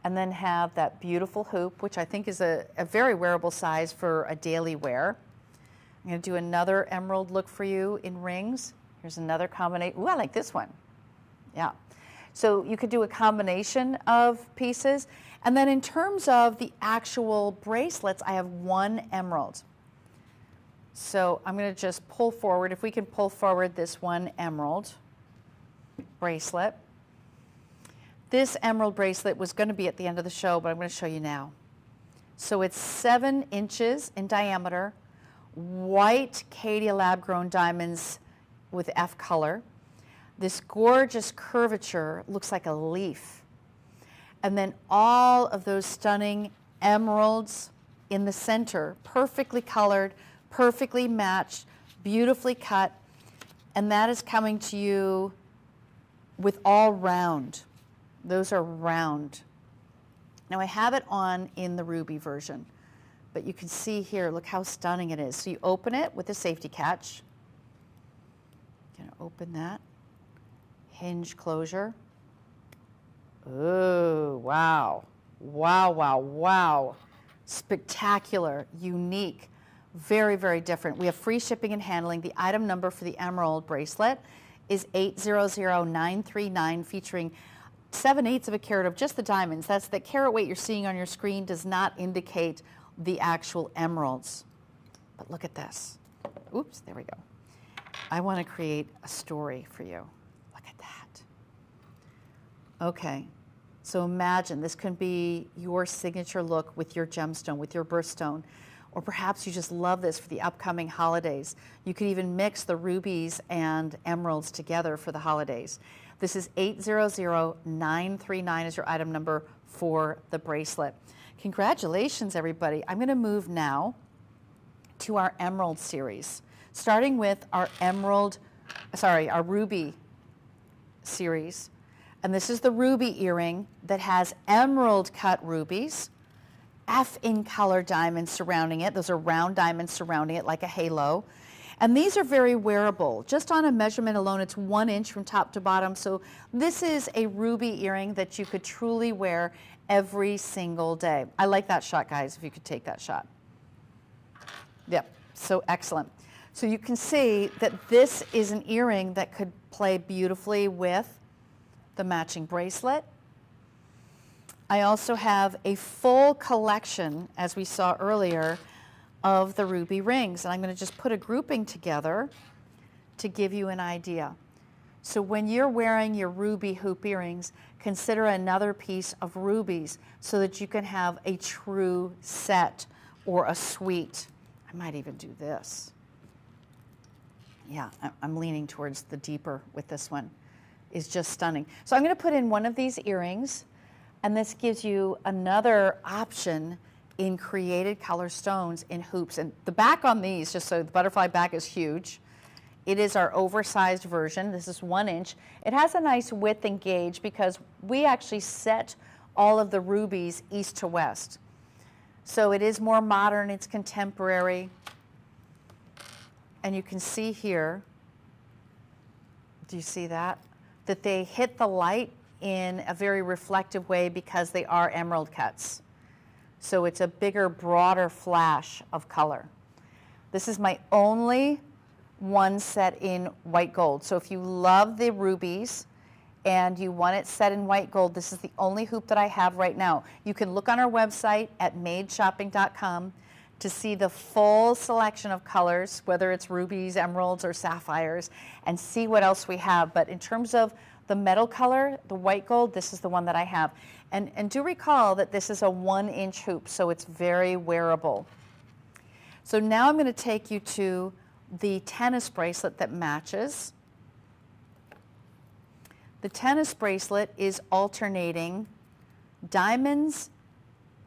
and then have that beautiful hoop, which I think is a very wearable size for a daily wear. I'm going to do another emerald look for you in rings. Here's another combination. Ooh, I like this one. Yeah. So you could do a combination of pieces. And then in terms of the actual bracelets, I have 1 emerald. So I'm going to just pull forward, if we can pull forward this 1 emerald bracelet. This emerald bracelet was going to be at the end of the show, but I'm going to show you now. So it's 7 inches in diameter, white Caydia lab-grown diamonds with F color. This gorgeous curvature looks like a leaf. And then all of those stunning emeralds in the center, perfectly colored, perfectly matched, beautifully cut. And that is coming to you with all round. Those are round. Now I have it on in the ruby version, but you can see here, look how stunning it is. So you open it with a safety catch. Gonna open that. Hinge closure. Oh, wow. Wow, wow, wow. Spectacular, unique, very, very different. We have free shipping and handling. The item number for the emerald bracelet is 800939, featuring 7/8 of a carat of just the diamonds. That's the carat weight you're seeing on your screen does not indicate the actual emeralds. But look at this. Oops, there we go. I want to create a story for you. Look at that. Okay, so imagine this can be your signature look with your gemstone, with your birthstone, or perhaps you just love this for the upcoming holidays. You could even mix the rubies and emeralds together for the holidays. This is 800939 is your item number for the bracelet. Congratulations, everybody. I'm going to move now to our emerald series, starting with our our ruby series. And this is the ruby earring that has emerald cut rubies, F in color diamonds surrounding it. Those are round diamonds surrounding it like a halo. And these are very wearable. Just on a measurement alone, it's 1 inch from top to bottom. So this is a ruby earring that you could truly wear every single day. I like that shot, guys, if you could take that shot. Yep, so excellent. So you can see that this is an earring that could play beautifully with the matching bracelet. I also have a full collection, as we saw earlier, of the ruby rings. And I'm going to just put a grouping together to give you an idea. So when you're wearing your ruby hoop earrings, consider another piece of rubies so that you can have a true set or a suite. I might even do this. Yeah, I'm leaning towards the deeper with this one. Is just stunning. So I'm going to put in one of these earrings, and this gives you another option in created color stones in hoops. And the back on these, just so the butterfly back is huge. It is our oversized version. This is 1 inch. It has a nice width and gauge because we actually set all of the rubies east to west. So it is more modern, it's contemporary. And you can see here, do you see that? That they hit the light in a very reflective way because they are emerald cuts. So it's a bigger, broader flash of color. This is my only one set in white gold. So if you love the rubies and you want it set in white gold, this is the only hoop that I have right now. You can look on our website at madeshopping.com to see the full selection of colors, whether it's rubies, emeralds, or sapphires, and see what else we have. But in terms of the metal color, the white gold, this is the one that I have. And do recall that this is a 1 inch hoop, so it's very wearable. So now I'm going to take you to the tennis bracelet that matches. The tennis bracelet is alternating diamonds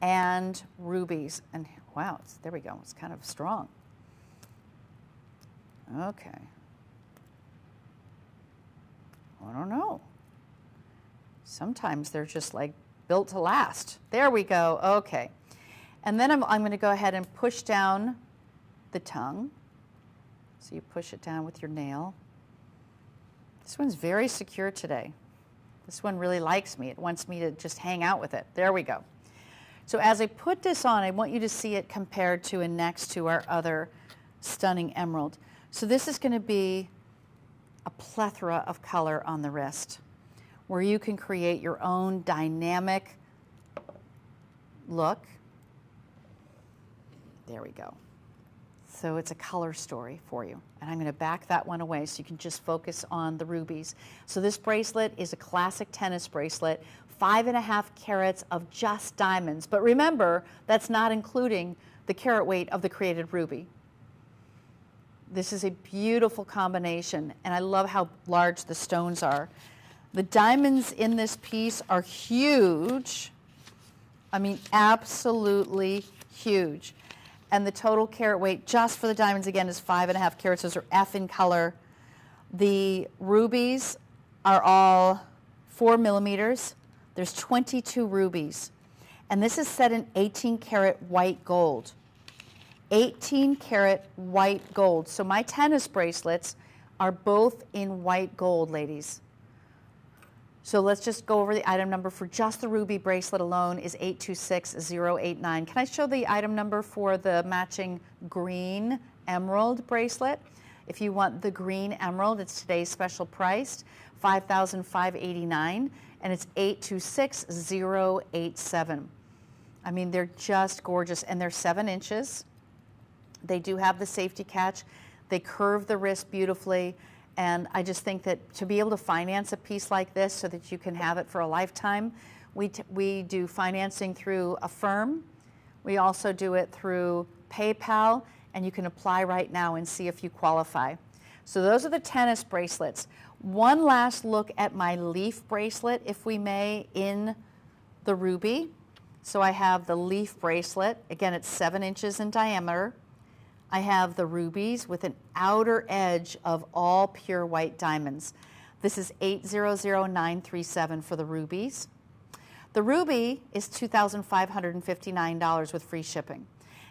and rubies. And wow, there we go, it's kind of strong. Okay. I don't know. Sometimes they're just like built to last. There we go, okay. And then I'm going to go ahead and push down the tongue. So you push it down with your nail. This one's very secure today. This one really likes me. It wants me to just hang out with it. There we go. So as I put this on, I want you to see it compared to and next to our other stunning emerald. So this is going to be a plethora of color on the wrist, where you can create your own dynamic look. There we go. So it's a color story for you. And I'm going to back that one away so you can just focus on the rubies. So this bracelet is a classic tennis bracelet, 5.5 carats of just diamonds. But remember, that's not including the carat weight of the created ruby. This is a beautiful combination, and I love how large the stones are. The diamonds in this piece are huge. I mean, absolutely huge. And the total carat weight just for the diamonds, again, is 5.5 carats. Those are F in color. The rubies are all 4 millimeters. There's 22 rubies. And this is set in 18 karat white gold. 18 karat white gold. So my tennis bracelets are both in white gold, ladies. So let's just go over the item number for just the ruby bracelet alone is 826089. Can I show the item number for the matching green emerald bracelet? If you want the green emerald, it's today's special price, $5,589, and it's 826087. I mean, they're just gorgeous, and they're 7 inches. They do have the safety catch. They curve the wrist beautifully. And I just think that to be able to finance a piece like this so that you can have it for a lifetime, we do financing through a firm. We also do it through PayPal, and you can apply right now and see if you qualify. So those are the tennis bracelets. One last look at my leaf bracelet, if we may, in the ruby. So I have the leaf bracelet. Again, it's 7 inches in diameter. I have the rubies with an outer edge of all pure white diamonds. This is 800937 for the rubies. The ruby is $2,559 with free shipping.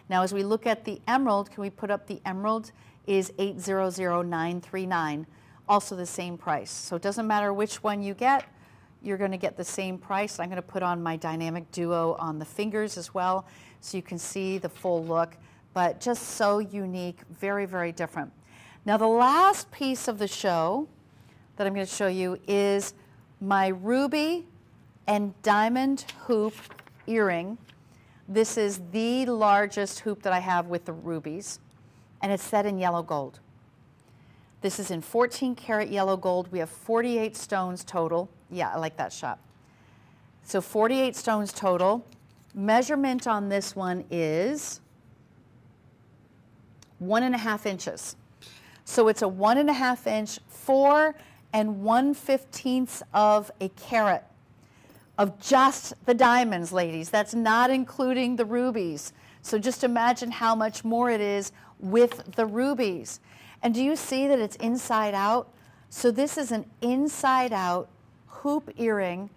Now, as we look at the emerald, can we put up the emerald is 800939, also the same price. So it doesn't matter which one you get, you're going to get the same price. I'm going to put on my dynamic duo on the fingers as well so you can see the full look. But just so unique, very, very different. Now the last piece of the show that I'm going to show you is my ruby and diamond hoop earring. This is the largest hoop that I have with the rubies, and it's set in yellow gold. This is in 14 karat yellow gold. We have 48 stones total. Yeah, I like that shot. So 48 stones total. Measurement on this one is 1.5 inches. So it's a 1.5 inch, 4 1/15 of a carat of just the diamonds, ladies. That's not including the rubies. So just imagine how much more it is with the rubies. And do you see that it's inside out? So this is an inside out hoop earring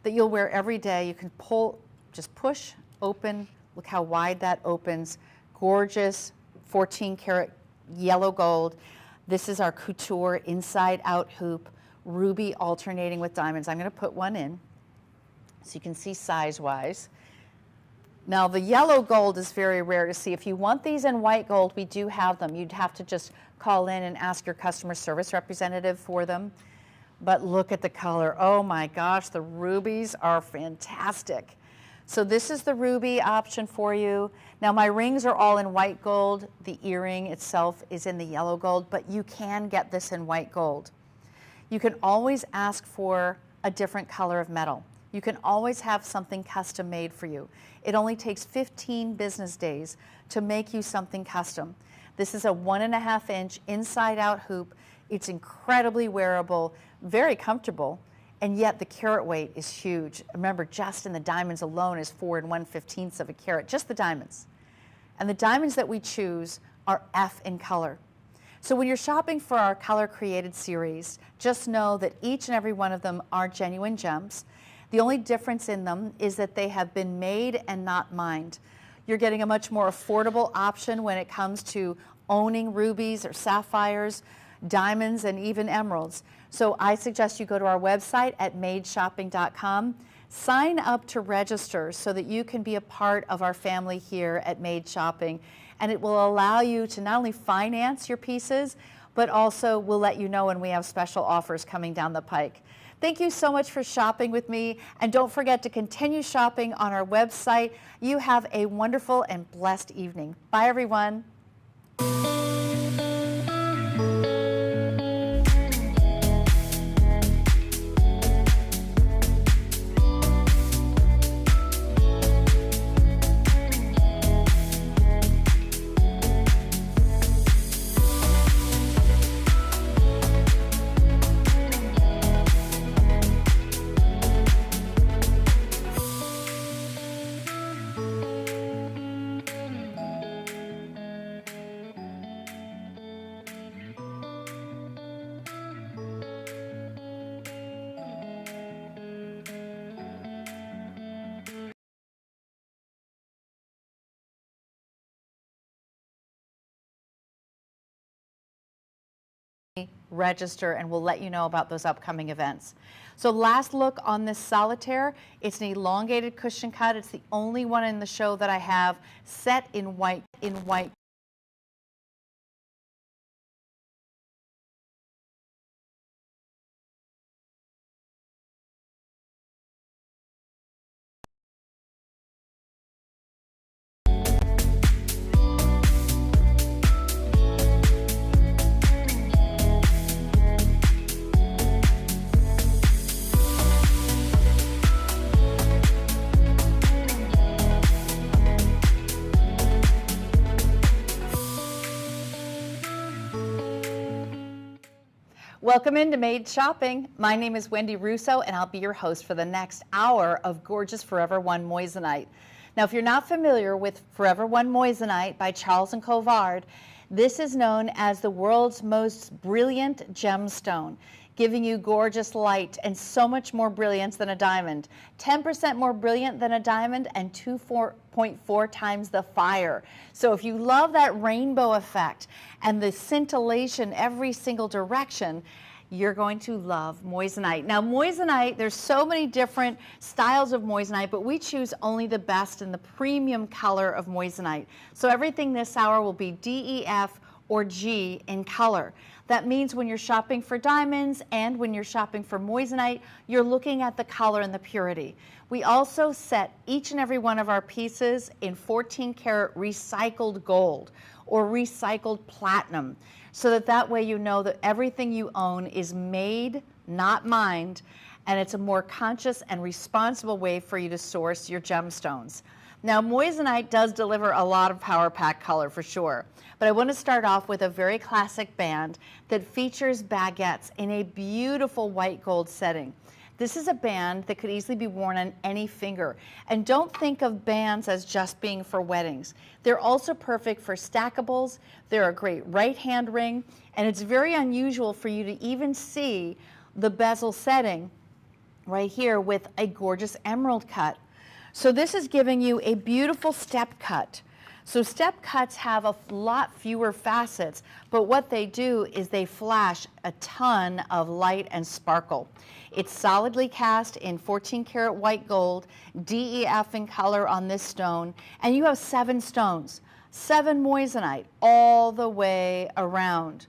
that you'll wear every day. You can pull, just push, open. Look how wide that opens. Gorgeous. 14 karat yellow gold. This is our couture inside out hoop, ruby alternating with diamonds. I'm going to put one in so you can see size wise. Now the yellow gold is very rare to see. If you want these in white gold, we do have them. You'd have to just call in and ask your customer service representative for them. But look at the color. Oh my gosh, the rubies are fantastic. So this is the ruby option for you. Now my rings are all in white gold. The earring itself is in the yellow gold, but you can get this in white gold. You can always ask for a different color of metal. You can always have something custom made for you. It only takes 15 business days to make you something custom. This is a 1.5 inch inside out hoop. It's incredibly wearable, very comfortable. And yet the carat weight is huge. Remember, just in the diamonds alone is 4 1/15 of a carat, just the diamonds. And the diamonds that we choose are F in color. So when you're shopping for our Color Created series, just know that each and every one of them are genuine gems. The only difference in them is that they have been made and not mined. You're getting a much more affordable option when it comes to owning rubies or sapphires, diamonds, and even emeralds. So I suggest you go to our website at madeshopping.com, sign up to register so that you can be a part of our family here at Made Shopping, and it will allow you to not only finance your pieces, but also will let you know when we have special offers coming down the pike. Thank you so much for shopping with me, and don't forget to continue shopping on our website. You have a wonderful and blessed evening. Bye, everyone. register, and we'll let you know about those upcoming events. So last look on this solitaire. It's an elongated cushion cut. It's the only one in the show that I have set in white. Welcome into Made Shopping. My name is Wendy Russo, and I'll be your host for the next hour of gorgeous Forever One moissanite. Now, if you're not familiar with Forever One moissanite by Charles and Colvard, this is known as the world's most brilliant gemstone, giving you gorgeous light and so much more brilliance than a diamond. 10% more brilliant than a diamond and 2.4 times the fire. So if you love that rainbow effect and the scintillation every single direction, you're going to love moissanite. Now moissanite, there's so many different styles of moissanite, but we choose only the best in the premium color of moissanite. So everything this hour will be D, E, F, or G in color. That means when you're shopping for diamonds and when you're shopping for moissanite, you're looking at the color and the purity. We also set each and every one of our pieces in 14 karat recycled gold or recycled platinum, so that way you know that everything you own is made, not mined, and it's a more conscious and responsible way for you to source your gemstones. Now, moissanite does deliver a lot of power pack color for sure, but I want to start off with a very classic band that features baguettes in a beautiful white gold setting. This is a band that could easily be worn on any finger. And don't think of bands as just being for weddings. They're also perfect for stackables. They're a great right-hand ring, and it's very unusual for you to even see the bezel setting right here with a gorgeous emerald cut. So this is giving you a beautiful step cut. So step cuts have a lot fewer facets, but what they do is they flash a ton of light and sparkle. It's solidly cast in 14 karat white gold, DEF in color on this stone, and you have 7 stones, 7 moissanite all the way around.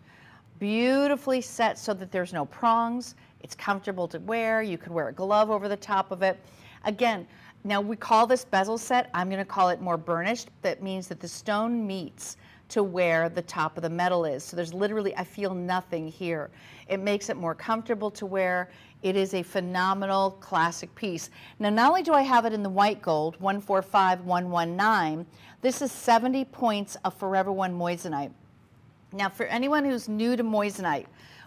Beautifully set so that there's no prongs. It's comfortable to wear. You could wear a glove over the top of it. Again, now we call this bezel set, I'm going to call it more burnished. That means that the stone meets to where the top of the metal is. So there's literally, I feel nothing here. It makes it more comfortable to wear. It is a phenomenal classic piece. Now, not only do I have it in the white gold, 145119, this is 70 points of Forever One moissanite. Now, for anyone who's new to moissanite,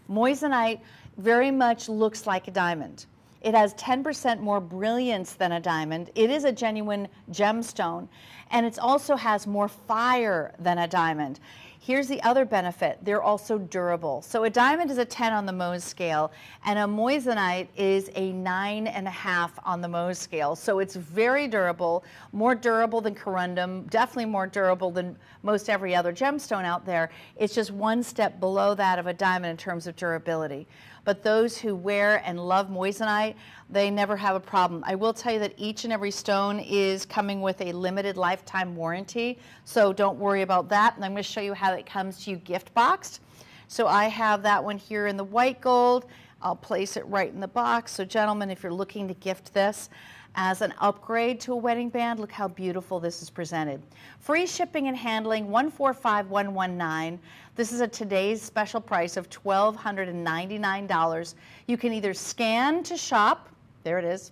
moissanite very much looks like a diamond. It has 10% more brilliance than a diamond. It is a genuine gemstone, and it also has more fire than a diamond. Here's the other benefit. They're also durable. So a diamond is a 10 on the Mohs scale, and a moissanite is a 9.5 on the Mohs scale. So it's very durable, more durable than corundum, definitely more durable than most every other gemstone out there. It's just one step below that of a diamond in terms of durability. But those who wear and love moissanite, they never have a problem. I will tell you that each and every stone is coming with a limited lifetime warranty, so don't worry about that. And I'm going to show you how it comes to you gift boxed. So I have that one here in the white gold. I'll place it right in the box. So gentlemen, if you're looking to gift this as an upgrade to a wedding band, look how beautiful this is presented. Free shipping and handling, 145119. This is today's special price of $1,299. You can either scan to shop, there it is,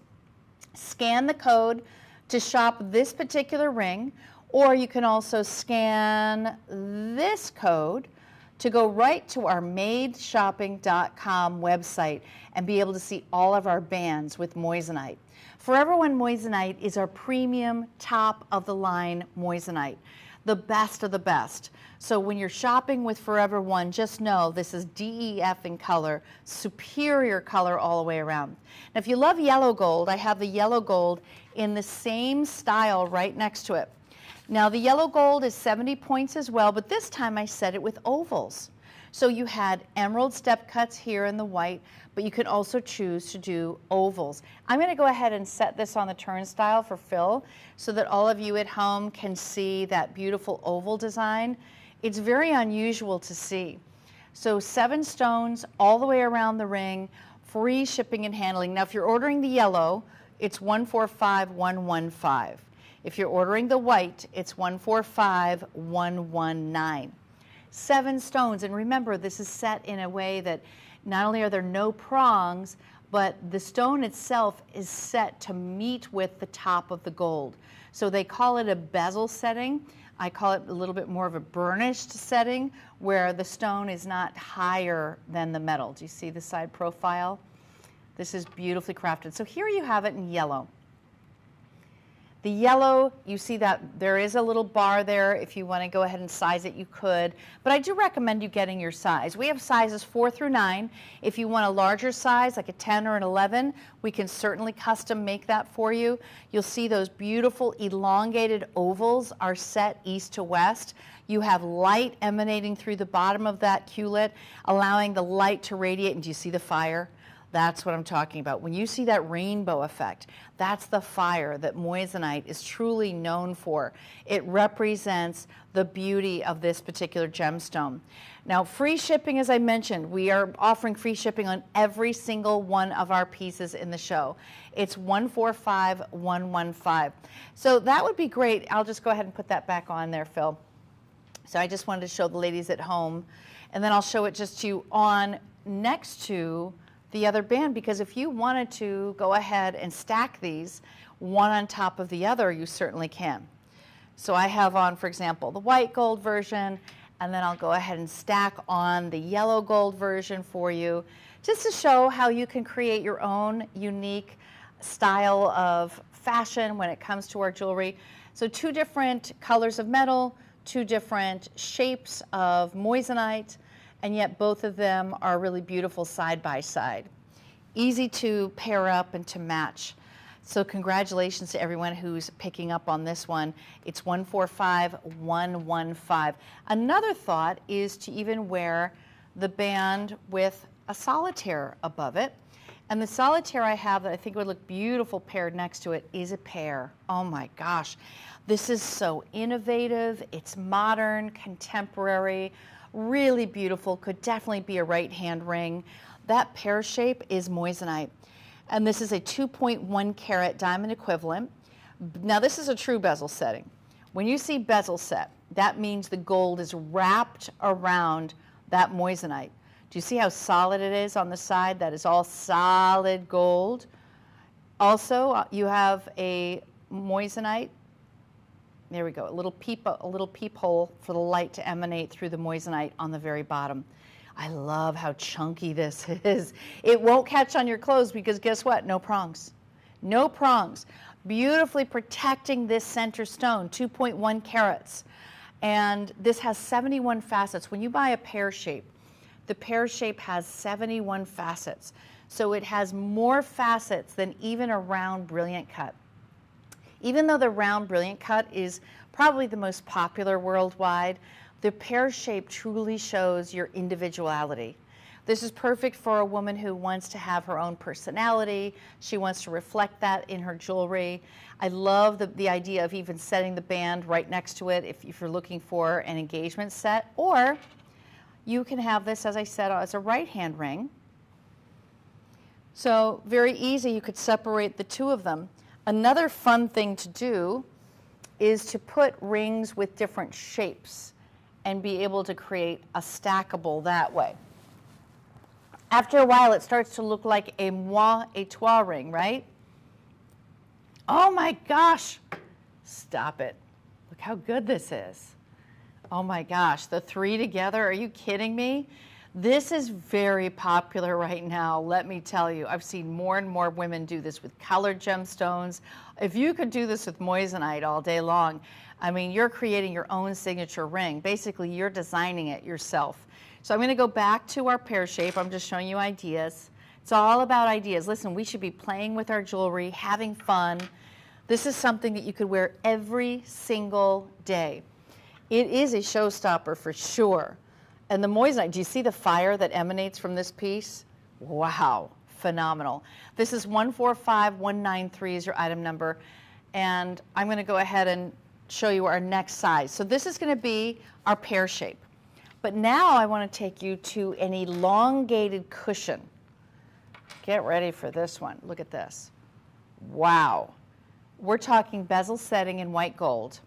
scan the code to shop this particular ring, or you can also scan this code to go right to our madeshopping.com website and be able to see all of our bands with moissanite. Forever One moissanite is our premium top of the line moissanite, the best of the best. So when you're shopping with Forever One, just know this is DEF in color, superior color all the way around. Now if you love yellow gold, I have the yellow gold in the same style right next to it. Now the yellow gold is 70 points as well, but this time I set it with ovals. So you had emerald step cuts here in the white, but you can also choose to do ovals. I'm going to go ahead and set this on the turnstile for Phil so that all of you at home can see that beautiful oval design. It's very unusual to see. So 7 stones all the way around the ring, free shipping and handling. Now if you're ordering the yellow, it's $145,115. If you're ordering the white, it's $145,119. 7 stones, and remember, this is set in a way that not only are there no prongs, but the stone itself is set to meet with the top of the gold. So they call it a bezel setting. I call it a little bit more of a burnished setting where the stone is not higher than the metal. Do you see the side profile? This is beautifully crafted. So here you have it in yellow. The yellow, you see that there is a little bar there. If you want to go ahead and size it, you could. But I do recommend you getting your size. We have sizes 4 through 9. If you want a larger size, like a 10 or an 11, we can certainly custom make that for you. You'll see those beautiful elongated ovals are set east to west. You have light emanating through the bottom of that culet, allowing the light to radiate. And do you see the fire? That's what I'm talking about. When you see that rainbow effect, that's the fire that moissanite is truly known for. It represents the beauty of this particular gemstone. Now, free shipping, as I mentioned, we are offering free shipping on every single one of our pieces in the show. It's $145,115. So that would be great. I'll just go ahead and put that back on there, Phil. So I just wanted to show the ladies at home, and then I'll show it just to you on next to the other band, because if you wanted to go ahead and stack these one on top of the other, you certainly can. So I have on, for example, the white gold version, and then I'll go ahead and stack on the yellow gold version for you, just to show how you can create your own unique style of fashion when it comes to our jewelry. So 2 different colors of metal, 2 different shapes of moissanite, and yet both of them are really beautiful side by side. Easy to pair up and to match. So congratulations to everyone who's picking up on this one. It's $145,115. Another thought is to even wear the band with a solitaire above it. And the solitaire I have that I think would look beautiful paired next to it is a pear. Oh my gosh, this is so innovative. It's modern, contemporary, really beautiful, could definitely be a right-hand ring. That pear shape is moissanite. And this is a 2.1 carat diamond equivalent. Now this is a true bezel setting. When you see bezel set, that means the gold is wrapped around that moissanite. Do you see how solid it is on the side? That is all solid gold. Also, you have a moissanite. There we go, a little peephole for the light to emanate through the moissanite on the very bottom. I love how chunky this is. It won't catch on your clothes because guess what? No prongs. No prongs. Beautifully protecting this center stone, 2.1 carats. And this has 71 facets. When you buy a pear shape, the pear shape has 71 facets. So it has more facets than even a round brilliant cut. Even though the round brilliant cut is probably the most popular worldwide, the pear shape truly shows your individuality. This is perfect for a woman who wants to have her own personality. She wants to reflect that in her jewelry. I love the idea of even setting the band right next to it if you're looking for an engagement set. Or you can have this, as I said, as a right-hand ring. So very easy, you could separate the 2 of them. Another fun thing to do is to put rings with different shapes and be able to create a stackable that way. After a while, it starts to look like a moi et toi ring, right? Oh my gosh, stop it. Look how good this is. Oh my gosh, the 3 together, are you kidding me? This is very popular right now, let me tell you. I've seen more and more women do this with colored gemstones. If you could do this with moissanite all day long, I mean, you're creating your own signature ring. Basically, you're designing it yourself. So I'm going to go back to our pear shape. I'm just showing you ideas. It's all about ideas. Listen, we should be playing with our jewelry, having fun. This is something that you could wear every single day. It is a showstopper for sure. And the moissanite, do you see the fire that emanates from this piece? Wow, phenomenal. This is 145193 is your item number. And I'm going to go ahead and show you our next size. So this is going to be our pear shape. But now I want to take you to an elongated cushion. Get ready for this one. Look at this. Wow. We're talking bezel setting in white gold.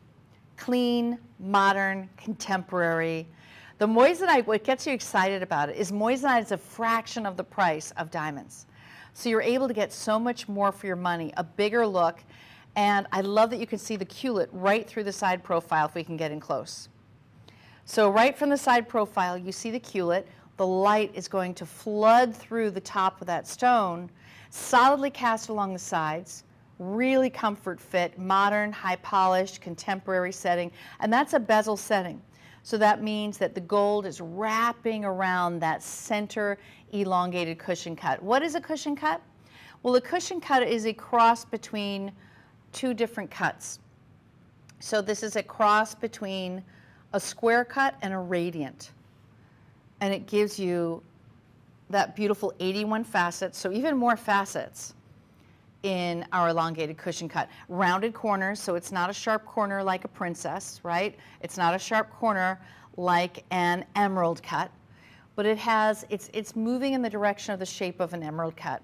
Clean, modern, contemporary. The moissanite, what gets you excited about it is moissanite is a fraction of the price of diamonds. So you're able to get so much more for your money, a bigger look. And I love that you can see the culet right through the side profile if we can get in close. So right from the side profile, you see the culet. The light is going to flood through the top of that stone, solidly cast along the sides, really comfort fit, modern, high polished, contemporary setting, and that's a bezel setting. So that means that the gold is wrapping around that center elongated cushion cut. What is a cushion cut? Well, a cushion cut is a cross between two different cuts. So this is a cross between a square cut and a radiant. And it gives you that beautiful 81 facets, so even more facets in our elongated cushion cut. Rounded corners, so it's not a sharp corner like a princess, right? It's not a sharp corner like an emerald cut, but it's moving in the direction of the shape of an emerald cut.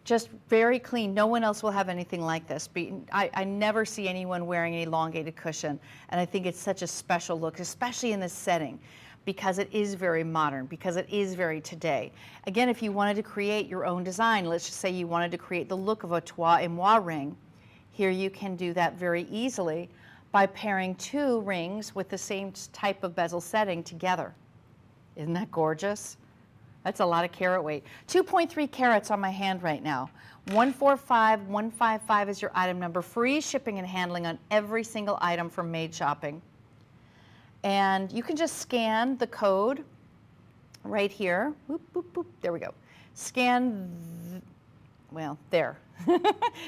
Just very clean. No one else will have anything like this. I never see anyone wearing an elongated cushion, and I think it's such a special look, especially in this setting, because it is very modern, because it is very today. Again, if you wanted to create your own design, let's just say you wanted to create the look of a trois et moi ring, here you can do that very easily by pairing two rings with the same type of bezel setting together. Isn't that gorgeous? That's a lot of carat weight. 2.3 carats on my hand right now. 145155 is your item number. Free shipping and handling on every single item from Made Shopping. And you can just scan the code right here. Boop, boop, boop. There we go. Scan, well, there.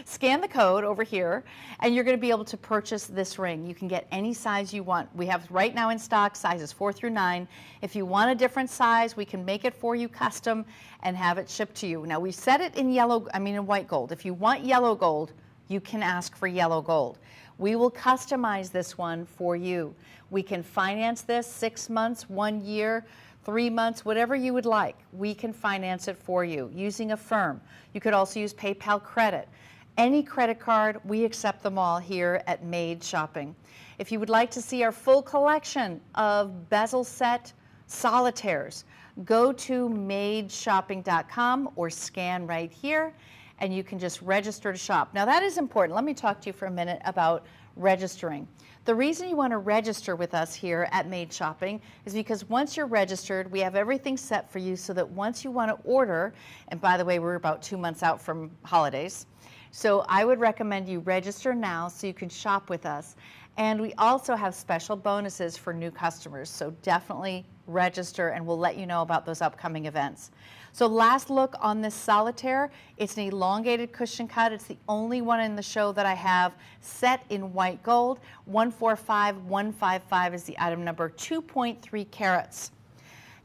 Scan the code over here, and you're going to be able to purchase this ring. You can get any size you want. We have right now in stock sizes 4 through 9. If you want a different size, we can make it for you custom and have it shipped to you. Now, we set it in in white gold. If you want yellow gold, you can ask for yellow gold. We will customize this one for you. We can finance this 6 months, 1 year, 3 months, whatever you would like. We can finance it for you using a firm. You could also use PayPal credit. Any credit card, we accept them all here at Made Shopping. If you would like to see our full collection of bezel set solitaires, go to madeshopping.com or scan right here, and you can just register to shop. Now that is important. Let me talk to you for a minute about registering. The reason you want to register with us here at Made Shopping is because once you're registered, we have everything set for you so that once you want to order, and by the way, we're about 2 months out from holidays, so I would recommend you register now so you can shop with us. And we also have special bonuses for new customers, so definitely register and we'll let you know about those upcoming events. So last look on this solitaire, it's an elongated cushion cut. It's the only one in the show that I have set in white gold. 145155 is the item number, 2.3 carats.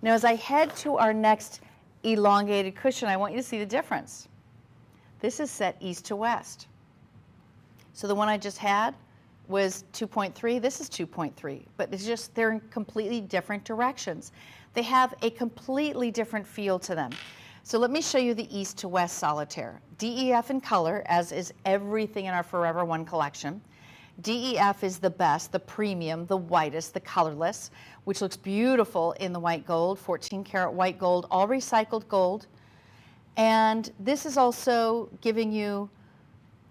Now as I head to our next elongated cushion, I want you to see the difference. This is set east to west. So the one I just had was 2.3, this is 2.3, but it's just they're in completely different directions. They have a completely different feel to them. So let me show you the east to west solitaire. DEF in color, as is everything in our Forever One collection. DEF is the best, the premium, the whitest, the colorless, which looks beautiful in the white gold, 14 karat white gold, all recycled gold. And this is also giving you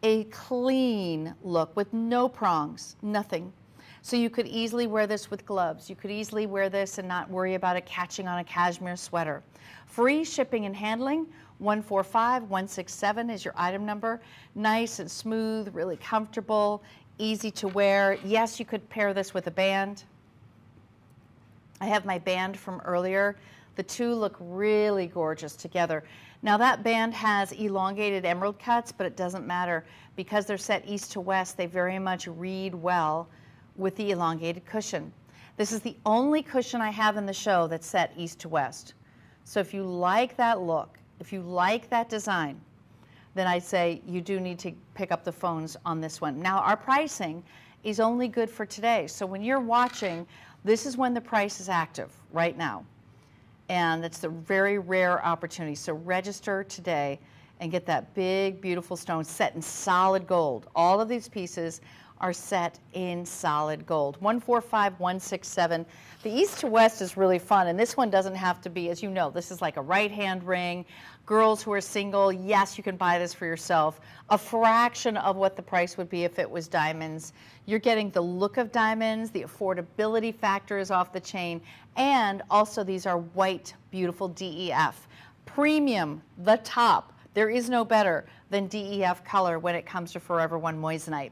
a clean look with no prongs, nothing. So you could easily wear this with gloves. You could easily wear this and not worry about it catching on a cashmere sweater. Free shipping and handling, 145167 is your item number. Nice and smooth, really comfortable, easy to wear. Yes, you could pair this with a band. I have my band from earlier. The two look really gorgeous together. Now that band has elongated emerald cuts, but it doesn't matter because they're set east to west. They very much read well with the elongated cushion. This is the only cushion I have in the show that's set east to west. So if you like that look, if you like that design, then I'd say you do need to pick up the phones on this one. Now, our pricing is only good for today. So when you're watching, this is when the price is active, right now. And it's a very rare opportunity. So register today and get that big, beautiful stone set in solid gold. All of these pieces are set in solid gold. 145167. The east to west is really fun, and this one doesn't have to be, as you know, this is like a right-hand ring. Girls who are single, yes, you can buy this for yourself. A fraction of what the price would be if it was diamonds. You're getting the look of diamonds, the affordability factor is off the chain, and also these are white, beautiful DEF. Premium, the top. There is no better than DEF color when it comes to Forever One moissanite.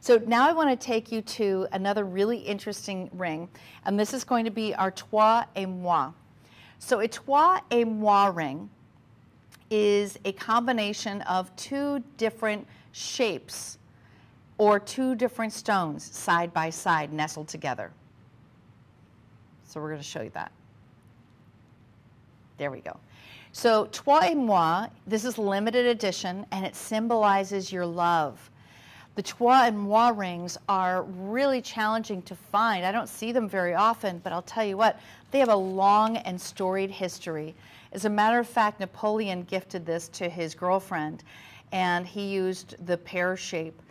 So now I want to take you to another really interesting ring, and this is going to be our Trois et Moi. So a Trois et Moi ring is a combination of two different shapes or two different stones side by side nestled together. So we're going to show you that. There we go. So Trois et Moi, this is limited edition, and it symbolizes your love. The Trois et Moi rings are really challenging to find. I don't see them very often, but I'll tell you what, they have a long and storied history. As a matter of fact, Napoleon gifted this to his girlfriend, and he used the pear shape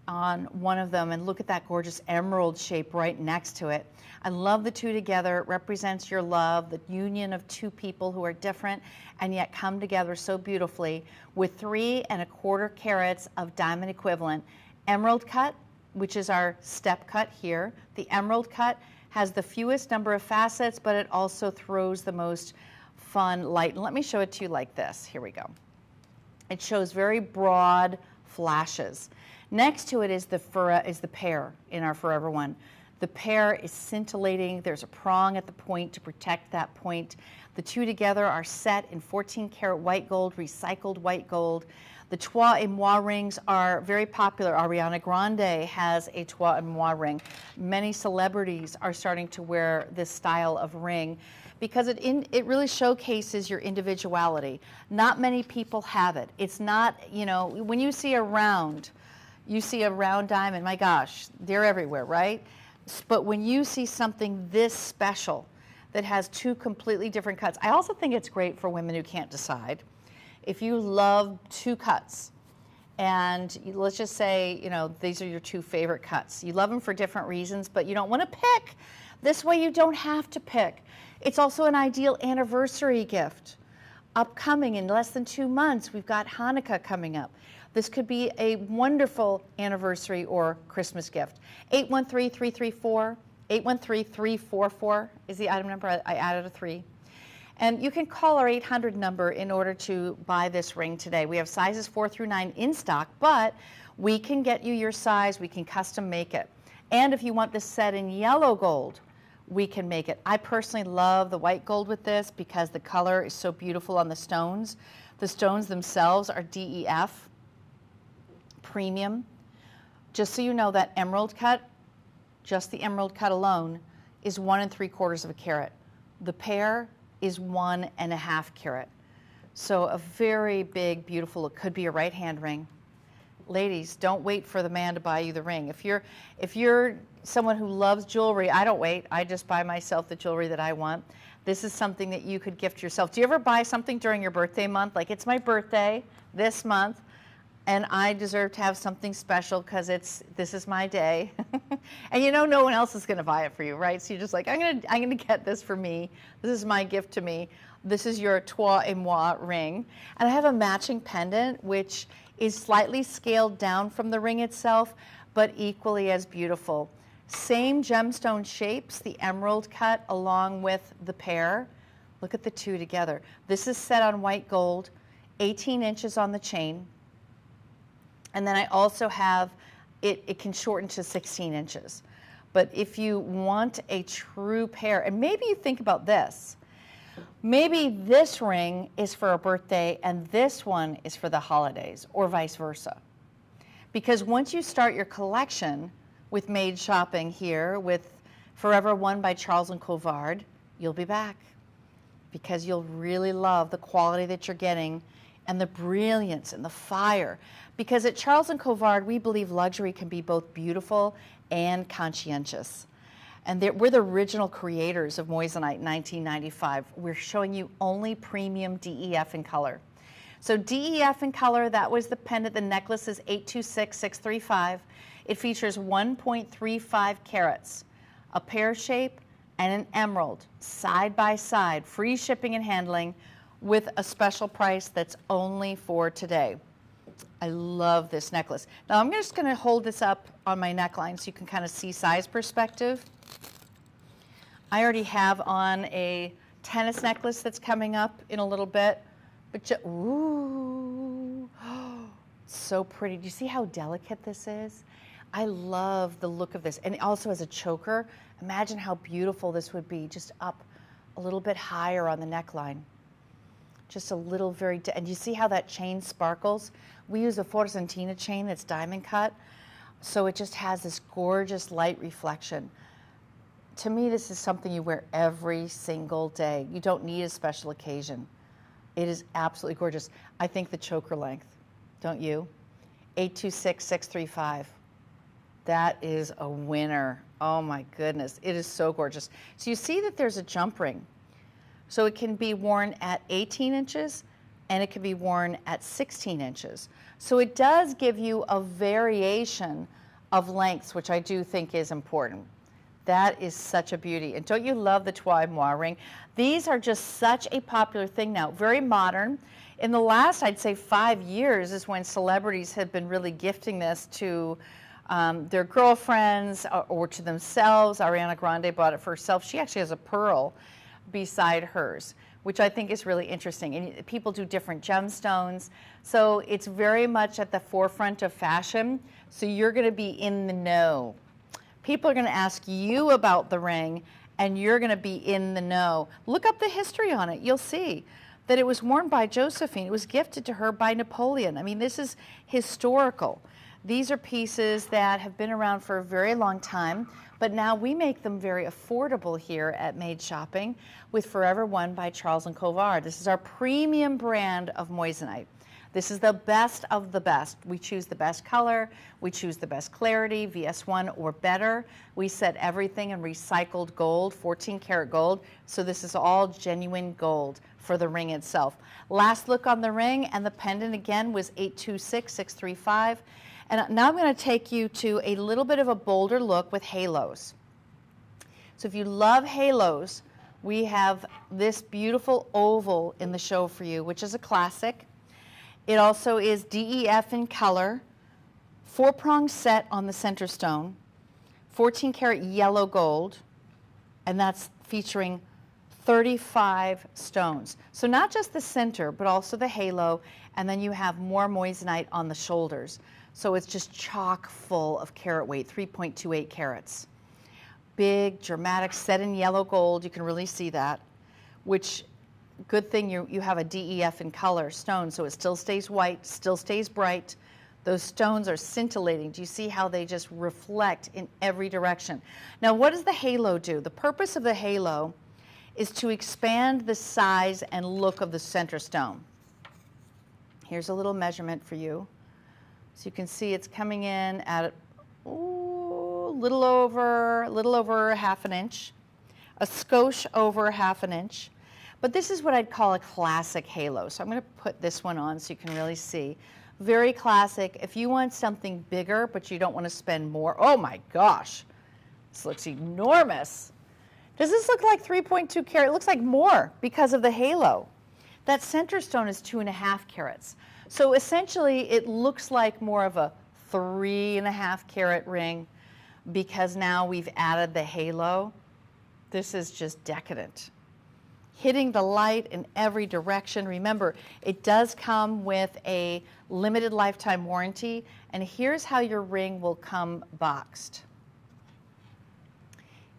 on one of them, and look at that gorgeous emerald shape right next to it. I love the two together. It represents your love, the union of two people who are different and yet come together so beautifully with 3 1/4 carats of diamond equivalent. Emerald cut, which is our step cut here. The emerald cut has the fewest number of facets, but it also throws the most fun light. And let me show it to you like this. Here we go. It shows very broad flashes. Next to it is the pear in our Forever One. The pear is scintillating. There's a prong at the point to protect that point. The two together are set in 14 karat white gold, recycled white gold. The Trois et Moi rings are very popular. Ariana Grande has a Trois et Moi ring. Many celebrities are starting to wear this style of ring because it really showcases your individuality. Not many people have it. It's not, you know, when you see a round diamond, my gosh, they're everywhere, right? But when you see something this special that has two completely different cuts, I also think it's great for women who can't decide. If you love two cuts, and let's just say, you know, these are your two favorite cuts. You love them for different reasons, but you don't want to pick. This way you don't have to pick. It's also an ideal anniversary gift. Upcoming in less than 2 months, we've got Hanukkah coming up. This could be a wonderful anniversary or Christmas gift. 813-334, 813-344 is the item number. I added a 3. And you can call our 800 number in order to buy this ring today. We have sizes 4 through 9 in stock, but we can get you your size. We can custom make it. And if you want this set in yellow gold, we can make it. I personally love the white gold with this because the color is so beautiful on the stones. The stones themselves are DEF, premium. Just so you know, that emerald cut, just the emerald cut alone, is 1 3/4 carat. The pear is 1 1/2 carat. So a very big, beautiful, it could be a right-hand ring. Ladies, don't wait for the man to buy you the ring. If you're someone who loves jewelry, I don't wait. I just buy myself the jewelry that I want. This is something that you could gift yourself. Do you ever buy something during your birthday month? Like, it's my birthday this month, and I deserve to have something special because this is my day. And you know no one else is going to buy it for you, right? So you're just like, I'm gonna get this for me. This is my gift to me. This is your Trois et Moi ring. And I have a matching pendant, which is slightly scaled down from the ring itself, but equally as beautiful. Same gemstone shapes, the emerald cut along with the pear. Look at the two together. This is set on white gold, 18 inches on the chain. And then I also have, it can shorten to 16 inches. But if you want a true pair, and maybe you think about this, maybe this ring is for a birthday and this one is for the holidays, or vice versa. Because once you start your collection with Made Shopping here, with Forever One by Charles Colvard, you'll be back because you'll really love the quality that you're getting and the brilliance and the fire. Because at Charles Colvard, we believe luxury can be both beautiful and conscientious. And we're the original creators of moissanite in 1995. We're showing you only premium DEF in color. So DEF in color, that was the pendant. The necklace is 826635. It features 1.35 carats, a pear shape, and an emerald, side by side, free shipping and handling with a special price that's only for today. I love this necklace. Now I'm just gonna hold this up on my neckline so you can kind of see size perspective. I already have on a tennis necklace that's coming up in a little bit, but ooh, so pretty. Do you see how delicate this is? I love the look of this. And also as a choker, imagine how beautiful this would be just up a little bit higher on the neckline. Just a little and you see how that chain sparkles? We use a Forcentina chain that's diamond cut, so it just has this gorgeous light reflection. To me, this is something you wear every single day. You don't need a special occasion. It is absolutely gorgeous. I think the choker length, don't you? 826635. That is a winner. Oh my goodness, it is so gorgeous. So you see that there's a jump ring. So it can be worn at 18 inches and it can be worn at 16 inches. So it does give you a variation of lengths, which I do think is important. That is such a beauty. And don't you love the Trois Mois ring? These are just such a popular thing now, very modern. In the last, I'd say 5 years is when celebrities have been really gifting this to their girlfriends or to themselves. Ariana Grande bought it for herself. She actually has a pearl beside hers, which I think is really interesting. And people do different gemstones. So it's very much at the forefront of fashion. So you're gonna be in the know. People are gonna ask you about the ring and you're gonna be in the know. Look up the history on it. You'll see that it was worn by Josephine. It was gifted to her by Napoleon. I mean, this is historical. These are pieces that have been around for a very long time, but now we make them very affordable here at Made Shopping with Forever One by Charles Colvard. This is our premium brand of moissanite. This is the best of the best. We choose the best color, we choose the best clarity, VS1 or better. We set everything in recycled gold, 14 karat gold, so this is all genuine gold for the ring itself. Last look on the ring, and the pendant again was 826635. And now I'm going to take you to a little bit of a bolder look with halos. So if you love halos, we have this beautiful oval in the show for you, which is a classic. It also is DEF in color, 4-prong set on the center stone, 14 karat yellow gold, and that's featuring 35 stones. So not just the center, but also the halo, and then you have more moissanite on the shoulders. So it's just chock full of carat weight, 3.28 carats. Big, dramatic, set in yellow gold, you can really see that, which, good thing you have a DEF in color stone, so it still stays white, still stays bright. Those stones are scintillating. Do you see how they just reflect in every direction? Now, what does the halo do? The purpose of the halo is to expand the size and look of the center stone. Here's a little measurement for you. So you can see it's coming in at a little over half an inch, a skosh over half an inch. But this is what I'd call a classic halo. So I'm going to put this one on so you can really see. Very classic. If you want something bigger, but you don't want to spend more, oh my gosh, this looks enormous. Does this look like 3.2 carat? It looks like more because of the halo. That center stone is 2.5 carats. So essentially it looks like more of a 3.5 carat ring because now we've added the halo. This is just decadent. Hitting the light in every direction. Remember, it does come with a limited lifetime warranty, and here's how your ring will come boxed.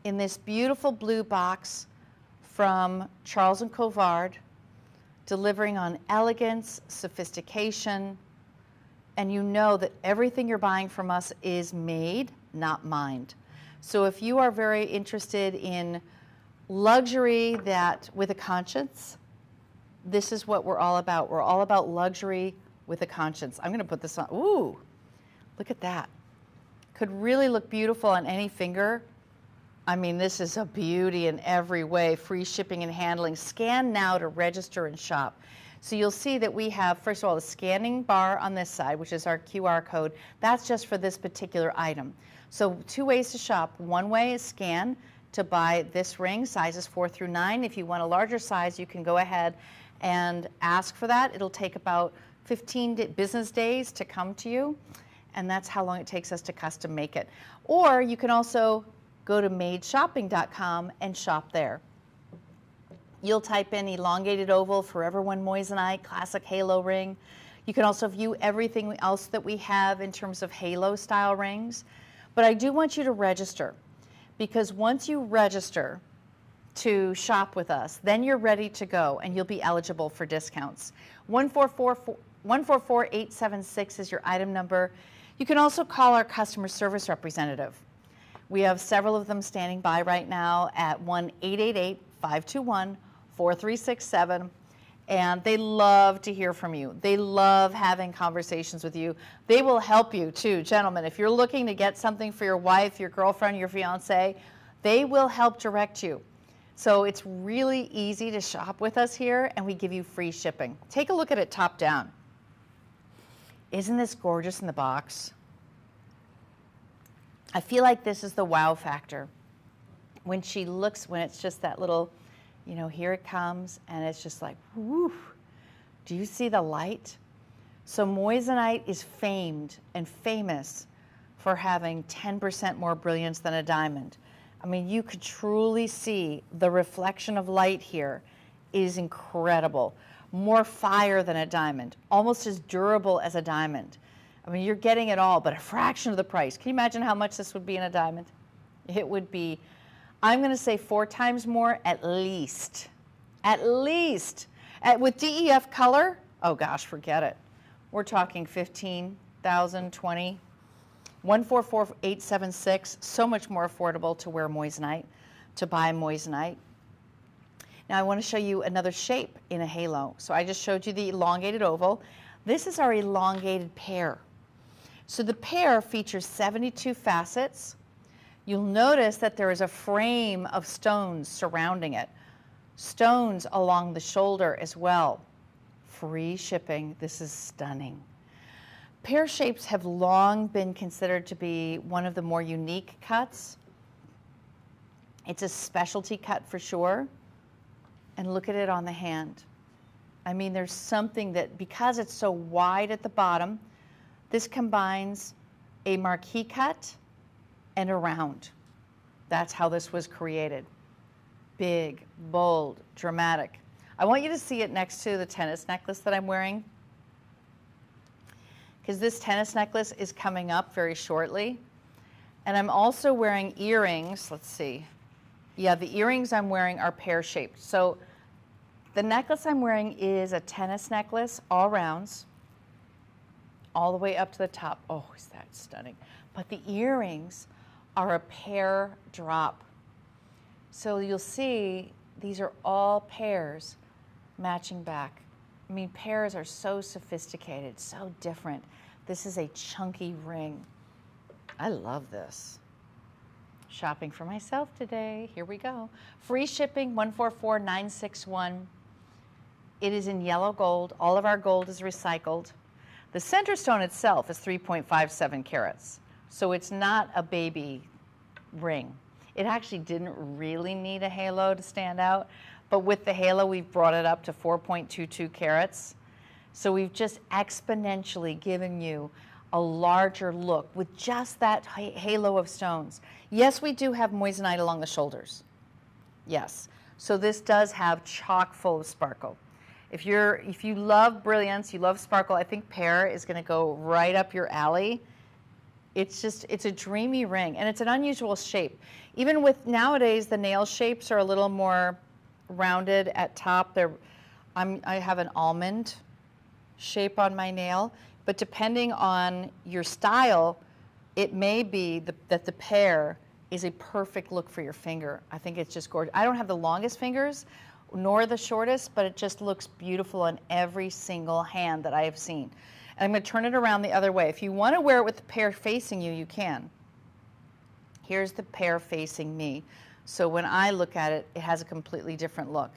In this beautiful blue box from Charles Colvard, delivering on elegance, sophistication, and you know that everything you're buying from us is made, not mined. So if you are very interested in luxury that with a conscience, this is what we're all about. We're all about luxury with a conscience. I'm going to put this on. Ooh, look at that. Could really look beautiful on any finger. I mean, this is a beauty in every way. Free shipping and handling. Scan now to register and shop. So you'll see that we have, first of all, the scanning bar on this side, which is our QR code. That's just for this particular item. So 2 ways to shop. One way is scan to buy this ring, sizes 4 through 9. If you want a larger size, you can go ahead and ask for that. It'll take about 15 business days to come to you, and that's how long it takes us to custom make it. Or you can also go to madeshopping.com and shop there. You'll type in elongated oval, Forever One moissanite, classic halo ring. You can also view everything else that we have in terms of halo style rings. But I do want you to register, because once you register to shop with us, then you're ready to go and you'll be eligible for discounts. 144876 is your item number. You can also call our customer service representative. We have several of them standing by right now at 1-888-521-4367. And they love to hear from you. They love having conversations with you. They will help you too, gentlemen. If you're looking to get something for your wife, your girlfriend, your fiance, they will help direct you. So it's really easy to shop with us here, and we give you free shipping. Take a look at it top down. Isn't this gorgeous in the box? I feel like this is the wow factor. When she looks, when it's just that little, you know, here it comes, and it's just like, whoo. Do you see the light? So moissanite is famed and famous for having 10% more brilliance than a diamond. I mean, you could truly see the reflection of light here is incredible. More fire than a diamond, almost as durable as a diamond. I mean, you're getting it all, but a fraction of the price. Can you imagine how much this would be in a diamond? It would be, I'm going to say 4 times more at least. At least. With DEF color, oh gosh, forget it. We're talking 15,000, 20. 144876, so much more affordable to wear moissanite, to buy moissanite. Now I want to show you another shape in a halo. So I just showed you the elongated oval. This is our elongated pear. So the pear features 72 facets. You'll notice that there is a frame of stones surrounding it. Stones along the shoulder as well. Free shipping. This is stunning. Pear shapes have long been considered to be one of the more unique cuts. It's a specialty cut for sure. And look at it on the hand. I mean, there's something that, because it's so wide at the bottom, this combines a marquee cut and a round. That's how this was created. Big, bold, dramatic. I want you to see it next to the tennis necklace that I'm wearing, because this tennis necklace is coming up very shortly. And I'm also wearing earrings. Let's see. Yeah, the earrings I'm wearing are pear-shaped. So the necklace I'm wearing is a tennis necklace, all rounds, all the way up to the top. Oh, is that stunning. But the earrings are a pear drop. So you'll see these are all pears matching back. I mean, pears are so sophisticated, so different. This is a chunky ring. I love this. Shopping for myself today. Here we go. Free shipping, 144961. It is in yellow gold. All of our gold is recycled. The center stone itself is 3.57 carats. So it's not a baby ring. It actually didn't really need a halo to stand out. But with the halo, we've brought it up to 4.22 carats. So we've just exponentially given you a larger look with just that halo of stones. Yes, we do have moissanite along the shoulders. Yes. So this does have chock full of sparkle. If you love brilliance, you love sparkle, I think pear is going to go right up your alley. It's a dreamy ring, and it's an unusual shape. Even with nowadays, the nail shapes are a little more rounded at top. I have an almond shape on my nail, but depending on your style, it may be that the pear is a perfect look for your finger. I think it's just gorgeous. I don't have the longest fingers, nor the shortest, but it just looks beautiful on every single hand that I have seen. And I'm going to turn it around the other way. If you want to wear it with the pair facing you, you can. Here's the pair facing me. So when I look at it, it has a completely different look.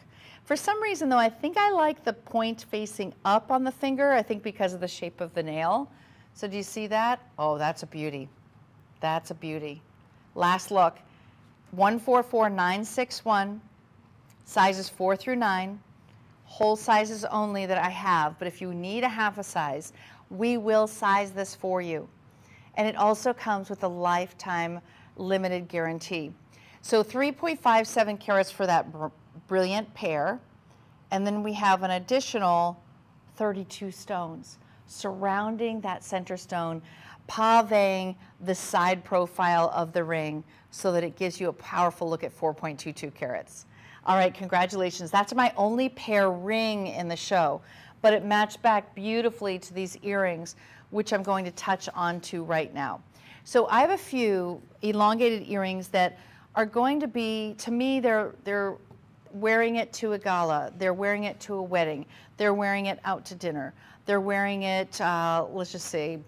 For some reason, though, I think I like the point facing up on the finger, I think because of the shape of the nail. So do you see that? Oh, that's a beauty. That's a beauty. Last look, 144961, sizes 4 through 9, whole sizes only that I have, but if you need a half a size, we will size this for you. And it also comes with a lifetime limited guarantee. So 3.57 carats for that brilliant pair, and then we have an additional 32 stones surrounding that center stone, pavéing the side profile of the ring so that it gives you a powerful look at 4.22 carats. All right, congratulations. That's my only pair ring in the show, but it matched back beautifully to these earrings, which I'm going to touch on to right now. So I have a few elongated earrings that are going to be, to me, they're wearing it to a gala, they're wearing it to a wedding, they're wearing it out to dinner, they're wearing it, let's just say,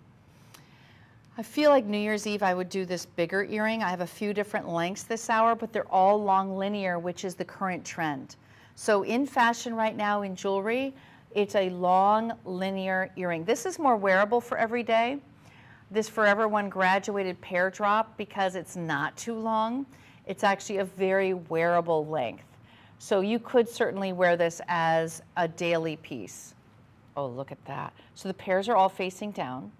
I feel like New Year's Eve I would do this bigger earring. I have a few different lengths this hour, but they're all long linear, which is the current trend. So in fashion right now in jewelry, it's a long linear earring. This is more wearable for every day. This Forever One graduated pear drop, because it's not too long, it's actually a very wearable length. So you could certainly wear this as a daily piece. Oh, look at that. So the pairs are all facing down.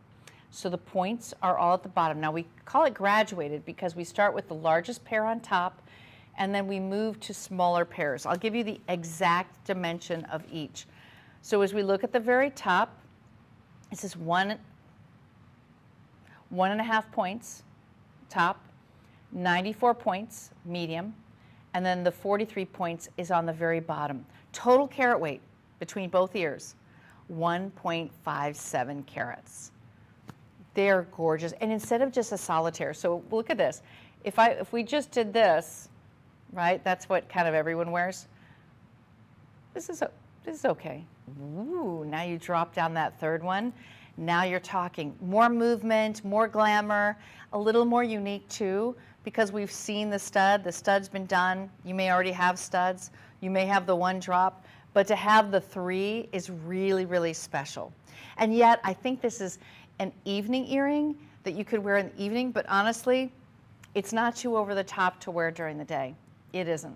So the points are all at the bottom. Now we call it graduated because we start with the largest pair on top and then we move to smaller pairs. I'll give you the exact dimension of each. So as we look at the very top, this is 1.5 points top, 94 points medium, and then the 43 points is on the very bottom. Total carat weight between both ears, 1.57 carats. They're gorgeous. And instead of just a solitaire, so look at this. If we just did this, right, that's what kind of everyone wears. This is okay. Ooh, now you drop down that third one. Now you're talking more movement, more glamour, a little more unique too, because we've seen the stud. The stud's been done. You may already have studs. You may have the one drop, but to have the 3 is really, really special. And yet, I think this is an evening earring that you could wear in the evening, but honestly, it's not too over the top to wear during the day. It isn't.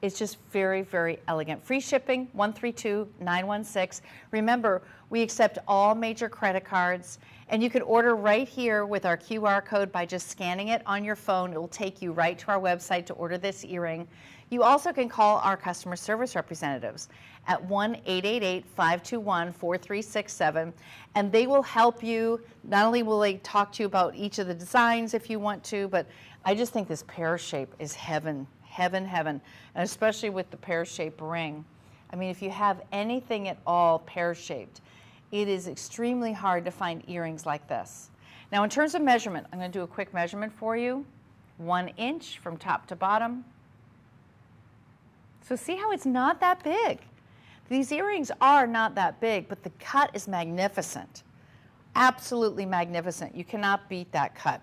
It's just very, very elegant. Free shipping, 132916. Remember, we accept all major credit cards, and you can order right here with our QR code by just scanning it on your phone. It will take you right to our website to order this earring. You also can call our customer service representatives at 1-888-521-4367, and they will help you. Not only will they talk to you about each of the designs if you want to, but I just think this pear shape is heaven, heaven, heaven, and especially with the pear-shaped ring. I mean, if you have anything at all pear-shaped, it is extremely hard to find earrings like this. Now, in terms of measurement, I'm going to do a quick measurement for you. 1 inch from top to bottom. So see how it's not that big. These earrings are not that big, but the cut is magnificent. Absolutely magnificent. You cannot beat that cut.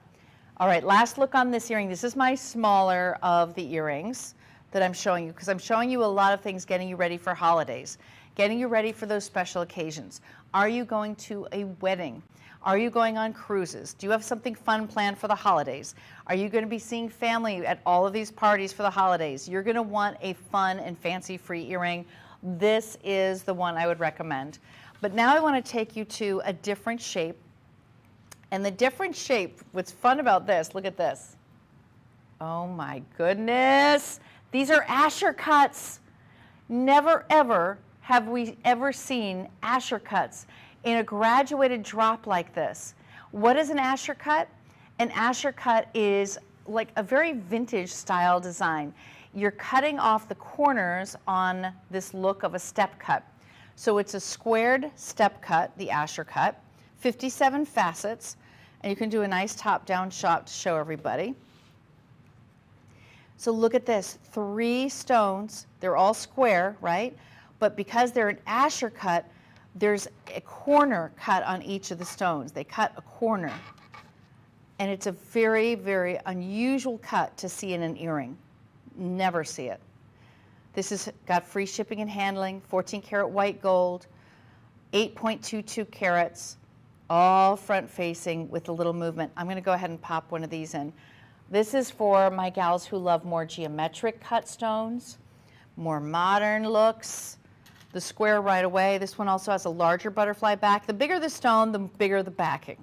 All right, last look on this earring. This is my smaller of the earrings that I'm showing you, because I'm showing you a lot of things getting you ready for holidays, getting you ready for those special occasions. Are you going to a wedding? Are you going on cruises? Do you have something fun planned for the holidays? Are you going to be seeing family at all of these parties for the holidays? You're going to want a fun and fancy-free earring. This is the one I would recommend. But now I want to take you to a different shape. And the different shape, what's fun about this, look at this. Oh my goodness. These are Asher cuts. Never ever have we ever seen Asher cuts in a graduated drop like this. What is an Asher cut? An Asher cut is like a very vintage style design. You're cutting off the corners on this look of a step cut. So it's a squared step cut, the Asher cut, 57 facets, and you can do a nice top-down shot to show everybody. So look at this, 3 stones, they're all square, right? But because they're an Asher cut, there's a corner cut on each of the stones. They cut a corner. And it's a very, very unusual cut to see in an earring. Never see it. This has got free shipping and handling, 14 karat white gold, 8.22 carats, all front facing with a little movement. I'm gonna go ahead and pop one of these in. This is for my gals who love more geometric cut stones, more modern looks. The square right away. This one also has a larger butterfly back. The bigger the stone, the bigger the backing.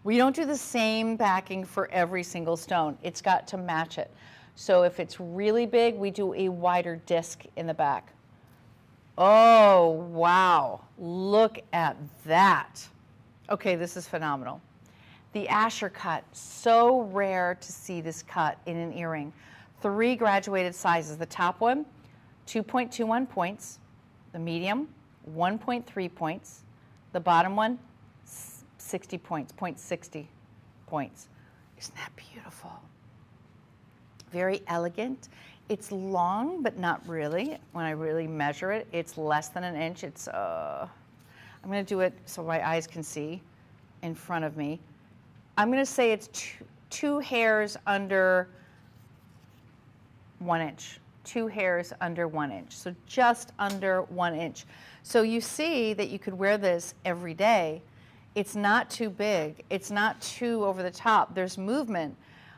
We don't do the same backing for every single stone. It's got to match it. So if it's really big, we do a wider disc in the back. Oh, wow. Look at that. Okay, this is phenomenal. The Asher cut, so rare to see this cut in an earring. 3 graduated sizes. The top one, 2.21 points. The medium, 1.3 points. The bottom one, 60 points, 0.60 points. Isn't that beautiful? Very elegant. It's long, but not really. When I really measure it, it's less than an inch. It's, I'm gonna do it so my eyes can see in front of me. I'm gonna say it's 2 hairs under 1 inch. 2 hairs under 1 inch, so just under 1 inch. So you see that you could wear this every day. It's not too big, it's not too over the top. There's movement,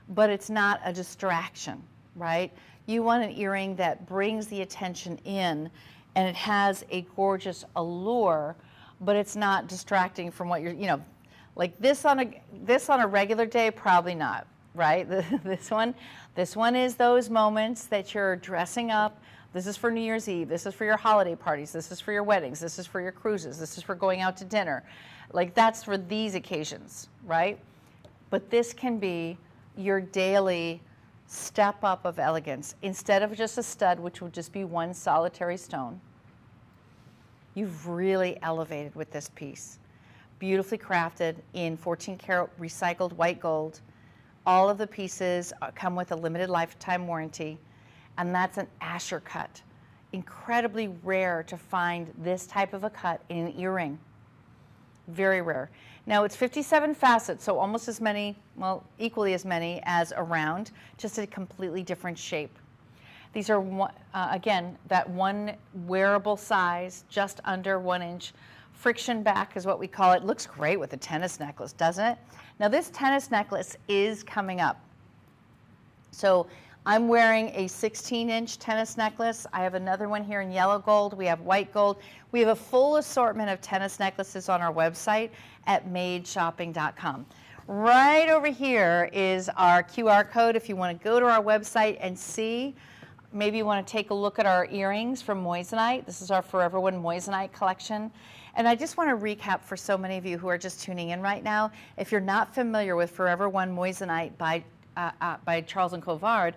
but it's not a distraction, right? You want an earring that brings the attention in, and it has a gorgeous allure, but it's not distracting from what you're, you know, like this on a regular day, probably not, right? This one is those moments that you're dressing up. This is for New Year's Eve. This is for your holiday parties. This is for your weddings. This is for your cruises. This is for going out to dinner. Like that's for these occasions, right? But this can be your daily step up of elegance. Instead of just a stud, which would just be one solitary stone, you've really elevated with this piece. Beautifully crafted in 14 karat recycled white gold. All of the pieces come with a limited lifetime warranty, and that's an Asher cut. Incredibly rare to find this type of a cut in an earring. Very rare. Now it's 57 facets, so almost as many, well, equally as many as a round, just a completely different shape. These are, again, that one wearable size, just under 1 inch. Friction back is what we call it. Looks great with a tennis necklace, doesn't it? Now this tennis necklace is coming up. So I'm wearing a 16-inch tennis necklace. I have another one here in yellow gold. We have white gold. We have a full assortment of tennis necklaces on our website at madeshopping.com. Right over here is our QR code if you want to go to our website and see. Maybe you want to take a look at our earrings from moissanite. This is our Forever One moissanite collection. And I just want to recap for so many of you who are just tuning in right now. If you're not familiar with Forever One moissanite by Charles Colvard,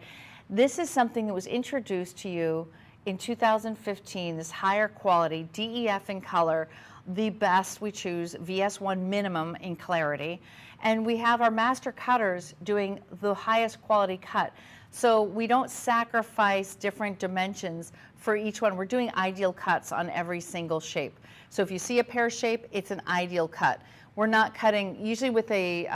this is something that was introduced to you in 2015, this higher quality, DEF in color, the best we choose, VS1 minimum in clarity. And we have our master cutters doing the highest quality cut. So we don't sacrifice different dimensions for each one. We're doing ideal cuts on every single shape. So if you see a pear shape, it's an ideal cut. We're not cutting, usually with a,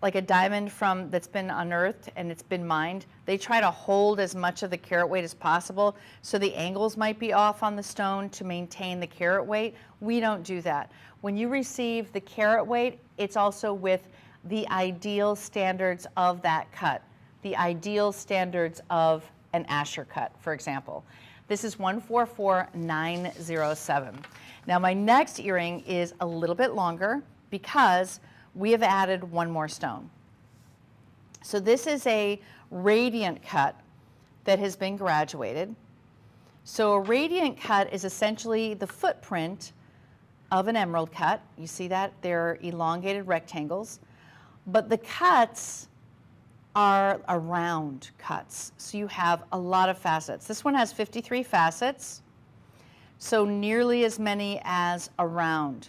like a diamond that's been unearthed and it's been mined, they try to hold as much of the carat weight as possible, so the angles might be off on the stone to maintain the carat weight. We don't do that. When you receive the carat weight, it's also with the ideal standards of that cut, the ideal standards of an Asher cut, for example. This is 144907. Now my next earring is a little bit longer because we have added one more stone. So this is a radiant cut that has been graduated. So a radiant cut is essentially the footprint of an emerald cut. You see that? They're elongated rectangles. But the cuts are round cuts. So you have a lot of facets. This one has 53 facets, so nearly as many as a round.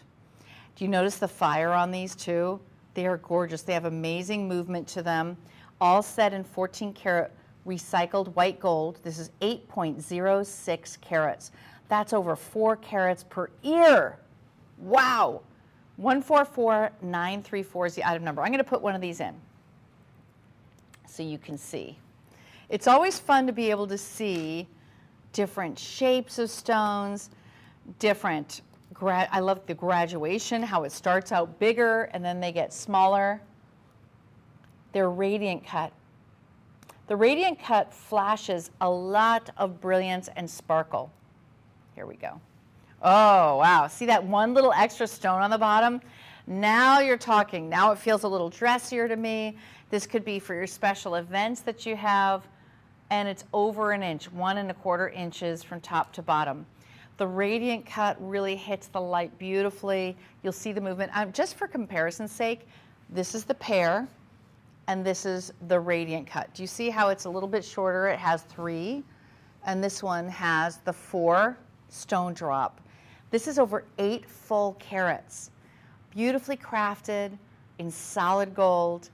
Do you notice the fire on these too? They are gorgeous. They have amazing movement to them, all set in 14 karat recycled white gold. This is 8.06 carats. That's over 4 carats per ear. Wow. 144934 is the item number. I'm going to put one of these in so you can see. It's always fun to be able to see different shapes of stones, different, I love the graduation, how it starts out bigger and then they get smaller. They're radiant cut. The radiant cut flashes a lot of brilliance and sparkle. Here we go. Oh, wow. See that one little extra stone on the bottom? Now you're talking. Now it feels a little dressier to me. This could be for your special events that you have. And it's over an inch, 1¼ inches from top to bottom. The radiant cut really hits the light beautifully. You'll see the movement. Just for comparison's sake, this is the pear, and this is the radiant cut. Do you see how it's a little bit shorter? It has 3, and this one has the 4 stone drop. This is over 8 full carats. Beautifully crafted in solid gold.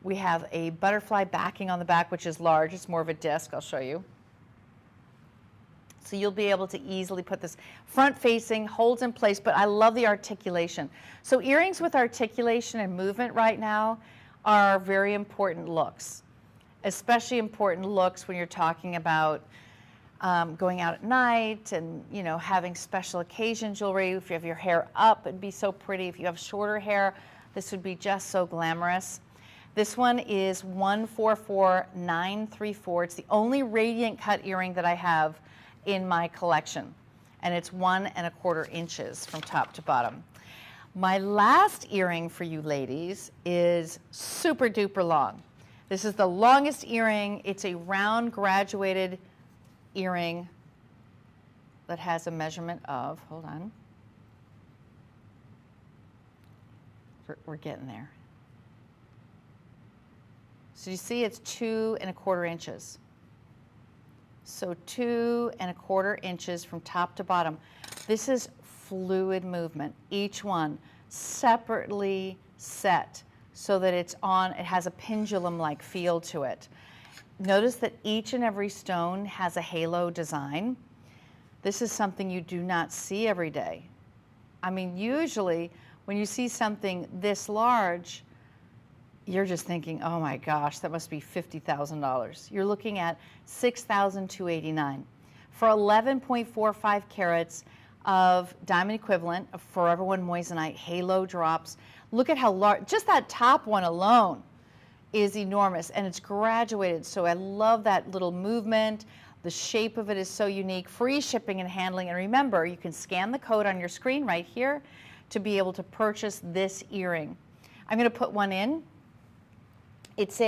We have a butterfly backing on the back, which is large. It's more of a disc. I'll show you. So you'll be able to easily put this front facing, holds in place, but I love the articulation. So earrings with articulation and movement right now are very important looks, especially important looks when you're talking about going out at night and, you know, having special occasion jewelry. If you have your hair up, it'd be so pretty. If you have shorter hair, this would be just so glamorous. This one is 144934. It's the only radiant cut earring that I have in my collection, and it's 1¼ inches from top to bottom. My last earring for you ladies is super duper long. This is the longest earring. It's a round graduated earring that has a measurement of, hold on, we're getting there. So you see it's 2¼ inches. So 2¼ inches from top to bottom. This is fluid movement, each one separately set so that it's on, it has a pendulum-like feel to it. Notice that each and every stone has a halo design. This is something you do not see every day. I mean, usually when you see something this large, you're just thinking, oh my gosh, that must be $50,000. You're looking at $6,289 for 11.45 carats of diamond equivalent of Forever One moissanite halo drops. Look at how large, just that top one alone is enormous, and it's graduated. So I love that little movement. The shape of it is so unique. Free shipping and handling. And remember, you can scan the code on your screen right here to be able to purchase this earring. I'm going to put one in. It's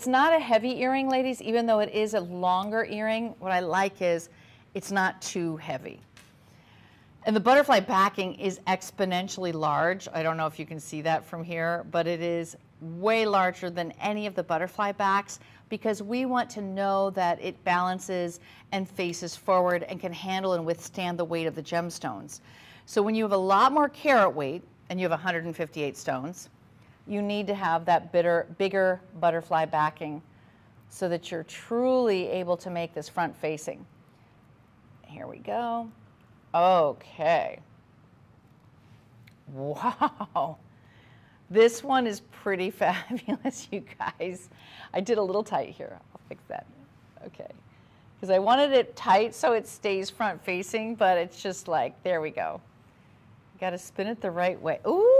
not a heavy earring, ladies, even though it is a longer earring. What I like is it's not too heavy. And the butterfly backing is exponentially large. I don't know if you can see that from here, but it is way larger than any of the butterfly backs because we want to know that it balances and faces forward and can handle and withstand the weight of the gemstones. So when you have a lot more carat weight and you have 158 stones, you need to have that bigger butterfly backing so that you're truly able to make this front facing. Here we go. Okay. Wow. This one is pretty fabulous, you guys. I did a little tight here. I'll fix that. Okay. Because I wanted it tight so it stays front facing, but it's just like, there we go. Got to spin it the right way. Ooh.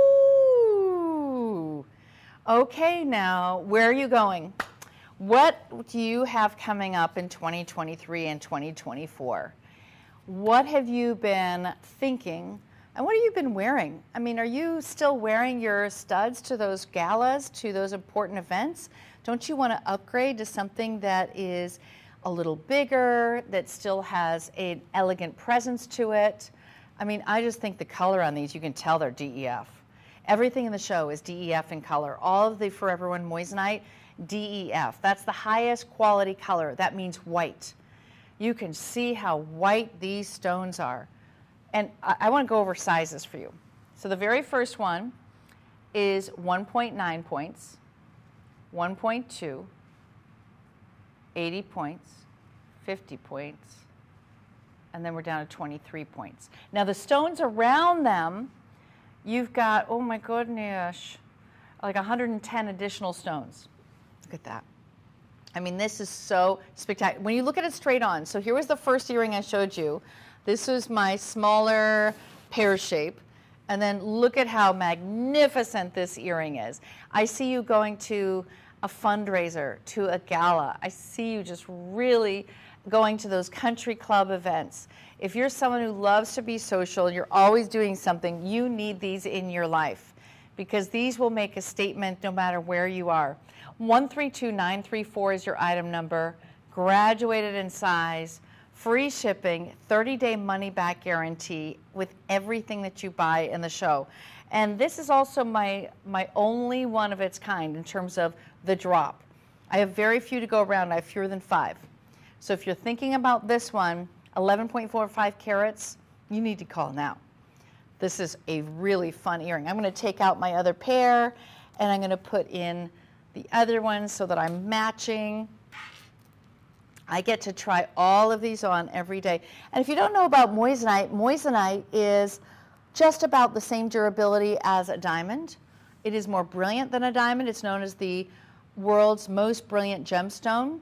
Okay, now, where are you going? What do you have coming up in 2023 and 2024? What have you been thinking, and what have you been wearing? I mean, are you still wearing your studs to those galas, to those important events? Don't you want to upgrade to something that is a little bigger, that still has an elegant presence to it? I mean, I just think the color on these, you can tell they're DEF. Everything in the show is DEF in color. All of the Forever One moissanite, DEF. That's the highest quality color. That means white. You can see how white these stones are. And I want to go over sizes for you. So the very first one is 1.9 points, 1.2, 80 points, 50 points, and then we're down to 23 points. Now the stones around them, you've got, oh my goodness, like 110 additional stones. Look at that. I mean, this is so spectacular. When you look at it straight on, so here was the first earring I showed you. This was my smaller pear shape. And then look at how magnificent this earring is. I see you going to a fundraiser, to a gala. I see you just really going to those country club events. If you're someone who loves to be social and you're always doing something, you need these in your life because these will make a statement no matter where you are. 132934 is your item number, graduated in size, free shipping, 30-day money-back guarantee with everything that you buy in the show. And this is also my only one of its kind in terms of the drop. I have very few to go around. I have fewer than 5. So if you're thinking about this one, 11.45 carats, you need to call now. This is a really fun earring. I'm going to take out my other pair, and I'm going to put in the other one so that I'm matching. I get to try all of these on every day. And if you don't know about moissanite, moissanite is just about the same durability as a diamond. It is more brilliant than a diamond. It's known as the world's most brilliant gemstone.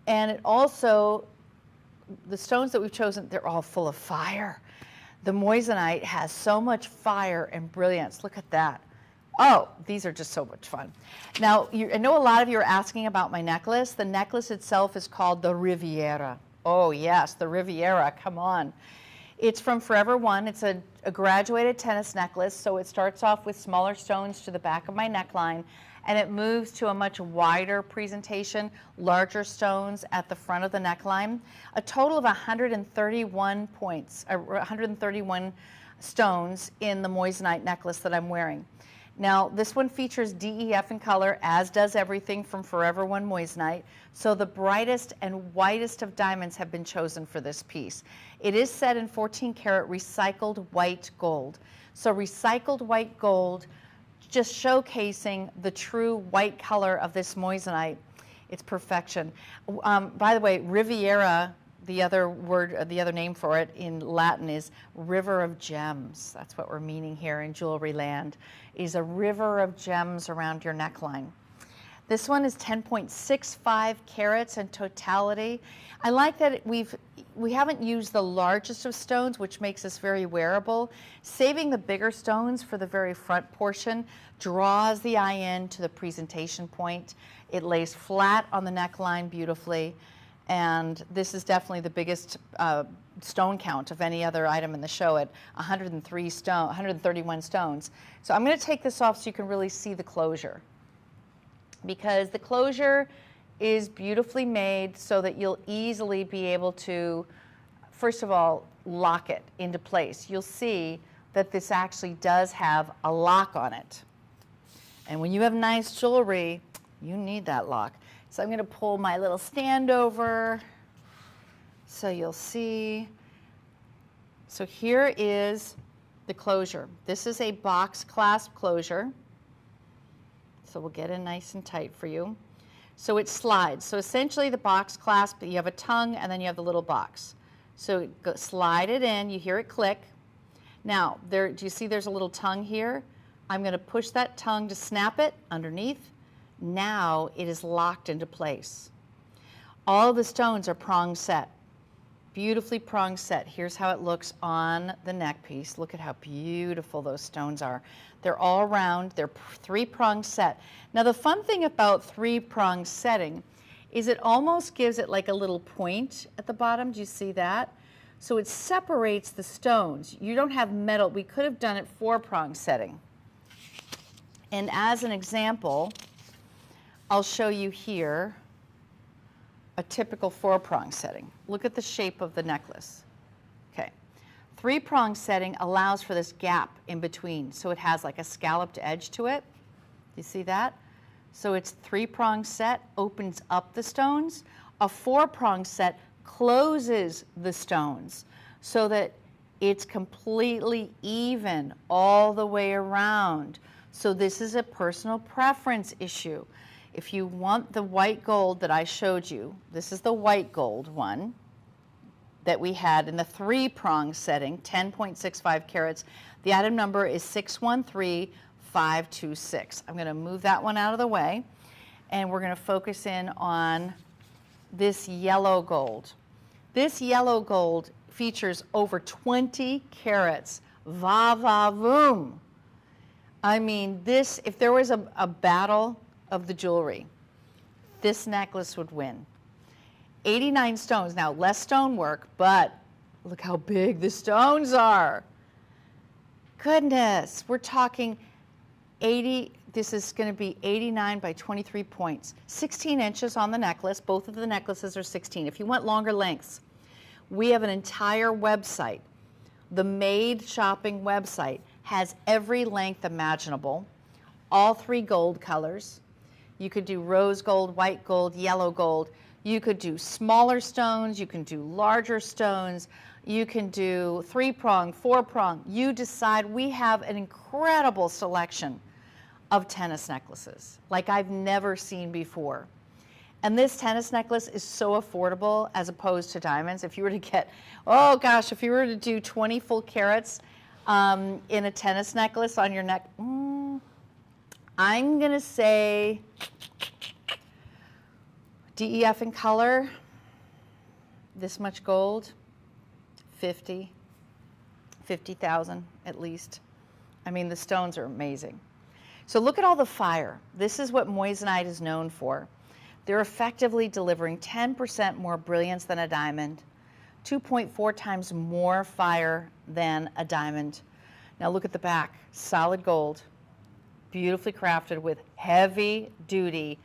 And it also, the stones that we've chosen, they're all full of fire. The moissanite has so much fire and brilliance. Look at that. Oh, these are just so much fun. Now, I know a lot of you are asking about my necklace. The necklace itself is called the Riviera. Oh, yes, the Riviera, come on. It's from Forever One. It's a graduated tennis necklace, so it starts off with smaller stones to the back of my neckline, and it moves to a much wider presentation, larger stones at the front of the neckline. A total of 131 points, 131 stones in the moissanite necklace that I'm wearing. Now, this one features DEF in color, as does everything from Forever One moissanite. So the brightest and whitest of diamonds have been chosen for this piece. It is set in 14 karat recycled white gold. So recycled white gold, just showcasing the true white color of this moissanite. It's perfection. By the way, Riviera, the other word, the other name for it in Latin is river of gems. That's what we're meaning here in jewelry land, is a river of gems around your neckline. This one is 10.65 carats in totality. I like that we haven't used the largest of stones, which makes this very wearable. Saving the bigger stones for the very front portion draws the eye in to the presentation point. It lays flat on the neckline beautifully. And this is definitely the biggest stone count of any other item in the show at 131 stones. So I'm going to take this off so you can really see the closure. Because the closure is beautifully made so that you'll easily be able to, first of all, lock it into place. You'll see that this actually does have a lock on it. And when you have nice jewelry, you need that lock. So I'm going to pull my little stand over so you'll see. So here is the closure. This is a box clasp closure. So we'll get it nice and tight for you. So it slides. So essentially the box clasp, you have a tongue and then you have the little box. So slide it in, you hear it click. Now, do you see there's a little tongue here? I'm going to push that tongue to snap it underneath. Now it is locked into place. All the stones are prong set, beautifully prong set. Here's how it looks on the neck piece. Look at how beautiful those stones are. They're all round, they're 3-prong set. Now the fun thing about 3-prong setting is it almost gives it like a little point at the bottom. Do you see that? So it separates the stones. You don't have metal. We could have done it 4-prong setting. And as an example, I'll show you here a typical 4-prong setting. Look at the shape of the necklace. Okay. 3-prong setting allows for this gap in between, so it has like a scalloped edge to it. You see that? So it's 3-prong set, opens up the stones. A 4-prong set closes the stones so that it's completely even all the way around. So this is a personal preference issue. If you want the white gold that I showed you, this is the white gold one that we had in the 3-prong setting, 10.65 carats. The item number is 613526. I'm going to move that one out of the way, and we're going to focus in on this yellow gold. This yellow gold features over 20 carats. Va va voom. I mean, this, if there was a battle of the jewelry, this necklace would win. 89 stones. Now, less stonework, but look how big the stones are. Goodness, we're talking 80, this is going to be 89 by 23 points. 16 inches on the necklace. Both of the necklaces are 16. If you want longer lengths, we have an entire website. The Made Shopping website has every length imaginable, all 3 gold colors. You could do rose gold, white gold, yellow gold. You could do smaller stones. You can do larger stones. You can do 3-prong, 4-prong. You decide. We have an incredible selection of tennis necklaces like I've never seen before. And this tennis necklace is so affordable as opposed to diamonds. If you were to get, oh gosh, if you were to do 20 full carats in a tennis necklace on your neck, I'm going to say DEF in color, this much gold, 50,000 at least. I mean, the stones are amazing. So look at all the fire. This is what moissanite is known for. They're effectively delivering 10% more brilliance than a diamond, 2.4 times more fire than a diamond. Now look at the back, solid gold, beautifully crafted with heavy duty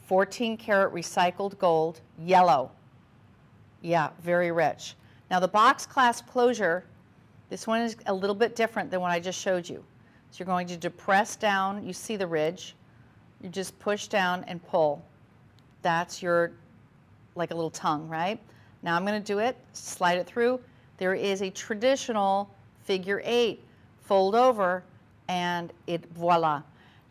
14 karat recycled gold, yellow. Yeah, very rich. Now the box clasp closure, this one is a little bit different than what I just showed you. So you're going to depress down, you see the ridge, you just push down and pull. That's your, like a little tongue, right? Now I'm going to do it, slide it through. There is a traditional figure 8, fold over, and voila.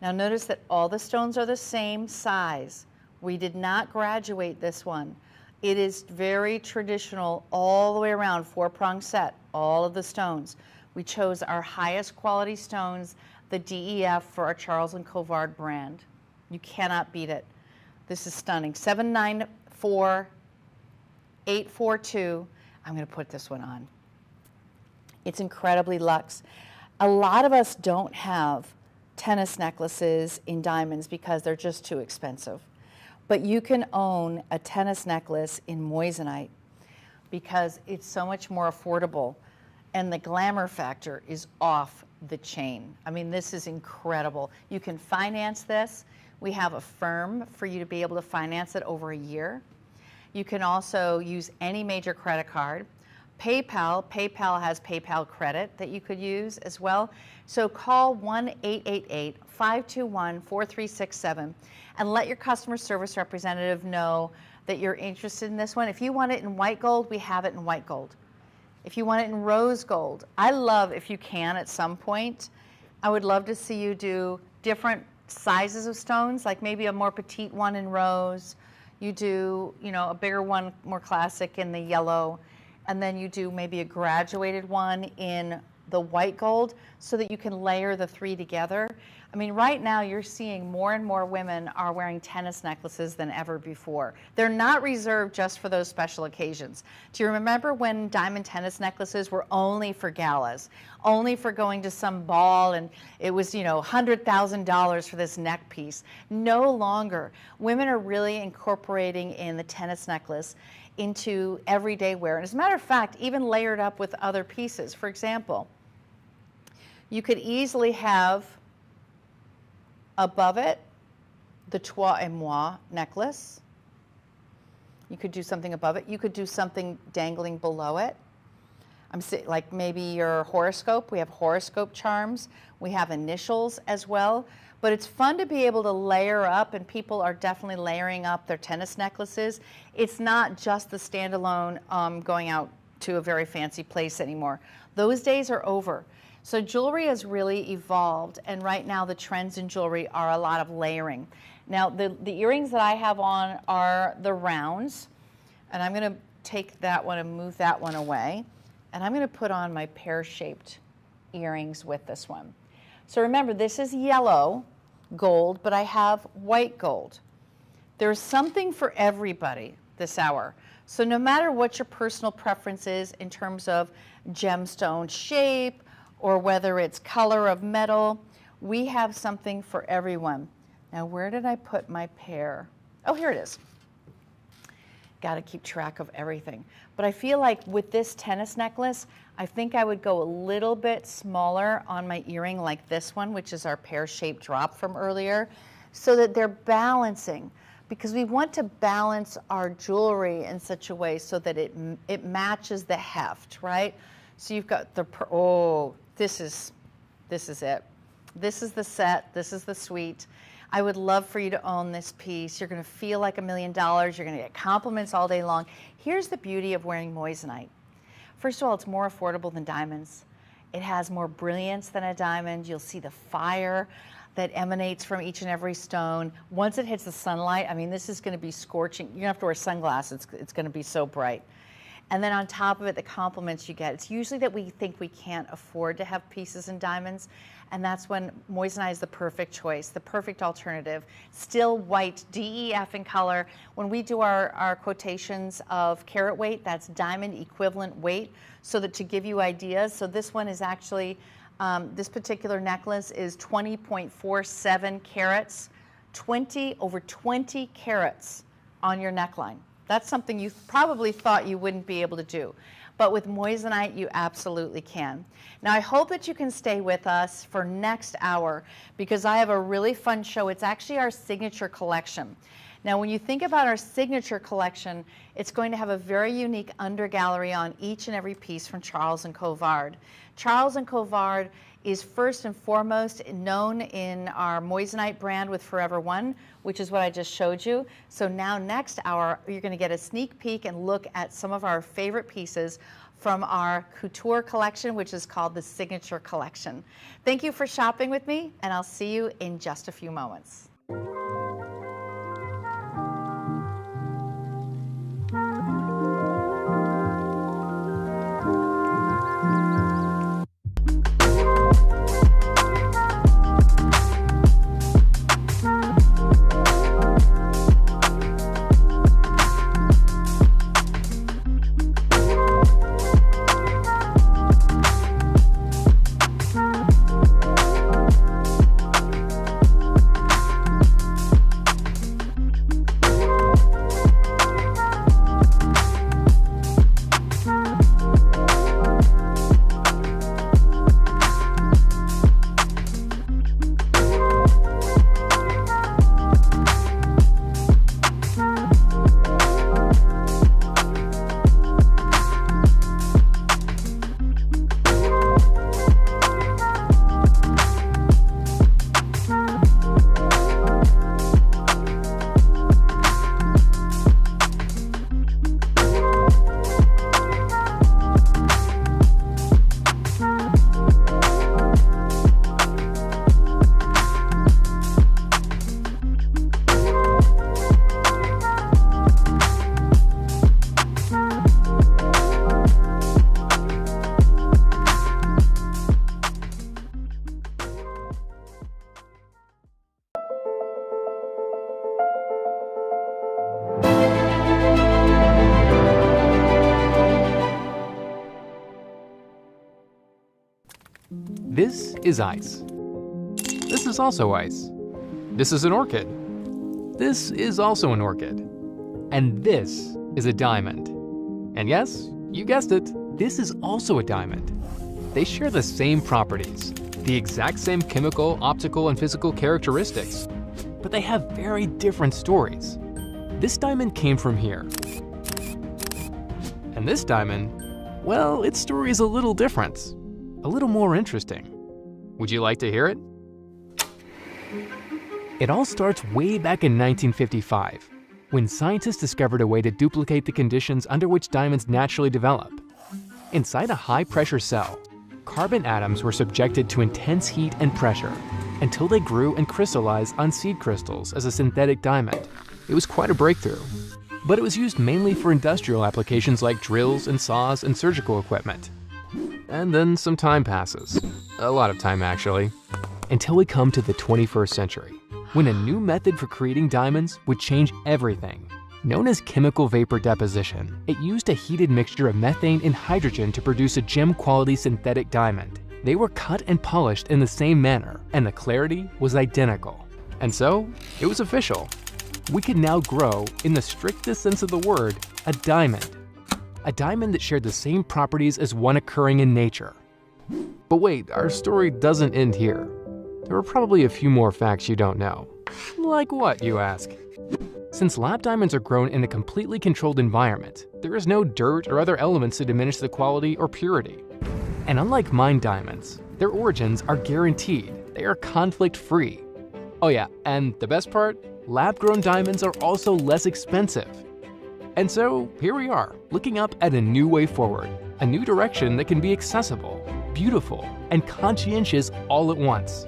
Now notice that all the stones are the same size. We did not graduate this one. It is very traditional all the way around, 4-prong set, all of the stones. We chose our highest quality stones, the DEF for our Charles Colvard brand. You cannot beat it. This is stunning. 794842. I'm going to put this one on. It's incredibly luxe. A lot of us don't have tennis necklaces in diamonds because they're just too expensive. But you can own a tennis necklace in moissanite because it's so much more affordable and the glamour factor is off the chain. I mean, this is incredible. You can finance this. We have a firm for you to be able to finance it over a year. You can also use any major credit card. PayPal has PayPal credit that you could use as well. So call 1-888-521-4367 and let your customer service representative know that you're interested in this one. If you want it in white gold, we have it in white gold. If you want it in rose gold, I love, if you can at some point, I would love to see you do different sizes of stones, like maybe a more petite one in rose. You do, you know, a bigger one, more classic in the yellow, and then you do maybe a graduated one in the white gold so that you can layer the 3 together. I mean, right now you're seeing more and more women are wearing tennis necklaces than ever before. They're not reserved just for those special occasions. Do you remember when diamond tennis necklaces were only for galas, only for going to some ball, and it was, you know, $100,000 for this neck piece? No longer. Women are really incorporating in the tennis necklace into everyday wear. And as a matter of fact, even layered up with other pieces. For example, you could easily have above it the Toi et Moi necklace. You could do something above it. You could do something dangling below it. Like maybe your horoscope. We have horoscope charms. We have initials as well. But it's fun to be able to layer up, and people are definitely layering up their tennis necklaces. It's not just the standalone going out to a very fancy place anymore. Those days are over. So jewelry has really evolved, and right now the trends in jewelry are a lot of layering. Now, the earrings that I have on are the rounds, and I'm going to take that one and move that one away, and I'm going to put on my pear-shaped earrings with this one. So remember, this is yellow gold, but I have white gold. There's something for everybody this hour. So no matter what your personal preference is in terms of gemstone shape or whether it's color of metal, we have something for everyone. Now, where did I put my pear? Oh, here it is. Got to keep track of everything. But I feel like with this tennis necklace, I think I would go a little bit smaller on my earring like this one, which is our pear-shaped drop from earlier, so that they're balancing. Because we want to balance our jewelry in such a way so that it matches the heft, right? So you've got the, oh, this is it. This is the set, this is the suite. I would love for you to own this piece. You're gonna feel like $1 million. You're gonna get compliments all day long. Here's the beauty of wearing moissanite. First of all, it's more affordable than diamonds. It has more brilliance than a diamond. You'll see the fire that emanates from each and every stone. Once it hits the sunlight, I mean, this is gonna be scorching. You're gonna have to wear sunglasses. It's gonna be so bright. And then on top of it, the compliments you get. It's usually that we think we can't afford to have pieces in diamonds, and that's when moissanite is the perfect choice, the perfect alternative. Still white, DEF in color. When we do our quotations of carat weight, that's diamond equivalent weight, so that to give you ideas. So this one is actually, this particular necklace is 20.47 carats, over 20 carats on your neckline. That's something you probably thought you wouldn't be able to do. But with moissanite, you absolutely can. Now, I hope that you can stay with us for next hour because I have a really fun show. It's actually our signature collection. Now, when you think about our signature collection, it's going to have a very unique undergallery on each and every piece from Charles Colvard. Charles Colvard is first and foremost known in our moissanite brand with Forever One, which is what I just showed you. So now next hour, you're gonna get a sneak peek and look at some of our favorite pieces from our couture collection, which is called the Signature Collection. Thank you for shopping with me, and I'll see you in just a few moments. This is ice. This is also ice. This is an orchid. This is also an orchid. And this is a diamond. And yes, you guessed it, this is also a diamond. They share the same properties, the exact same chemical, optical, and physical characteristics, but they have very different stories. This diamond came from here. And this diamond, well, its story is a little different, a little more interesting. Would you like to hear it? It all starts way back in 1955, when scientists discovered a way to duplicate the conditions under which diamonds naturally develop. Inside a high-pressure cell, carbon atoms were subjected to intense heat and pressure, until they grew and crystallized on seed crystals as a synthetic diamond. It was quite a breakthrough. But it was used mainly for industrial applications like drills and saws and surgical equipment. And then some time passes. A lot of time, actually. Until we come to the 21st century, when a new method for creating diamonds would change everything. Known as chemical vapor deposition, it used a heated mixture of methane and hydrogen to produce a gem-quality synthetic diamond. They were cut and polished in the same manner, and the clarity was identical. And so, it was official. We could now grow, in the strictest sense of the word, a diamond. A diamond that shared the same properties as one occurring in nature. But wait, our story doesn't end here. There are probably a few more facts you don't know. Like what, you ask? Since lab diamonds are grown in a completely controlled environment, there is no dirt or other elements to diminish the quality or purity. And unlike mined diamonds, their origins are guaranteed. They are conflict-free. Oh yeah, and the best part? Lab-grown diamonds are also less expensive. And so, here we are, looking up at a new way forward, a new direction that can be accessible, beautiful, and conscientious all at once.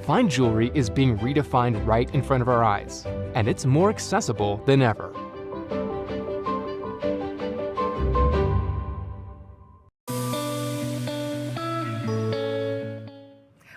Fine jewelry is being redefined right in front of our eyes, and it's more accessible than ever.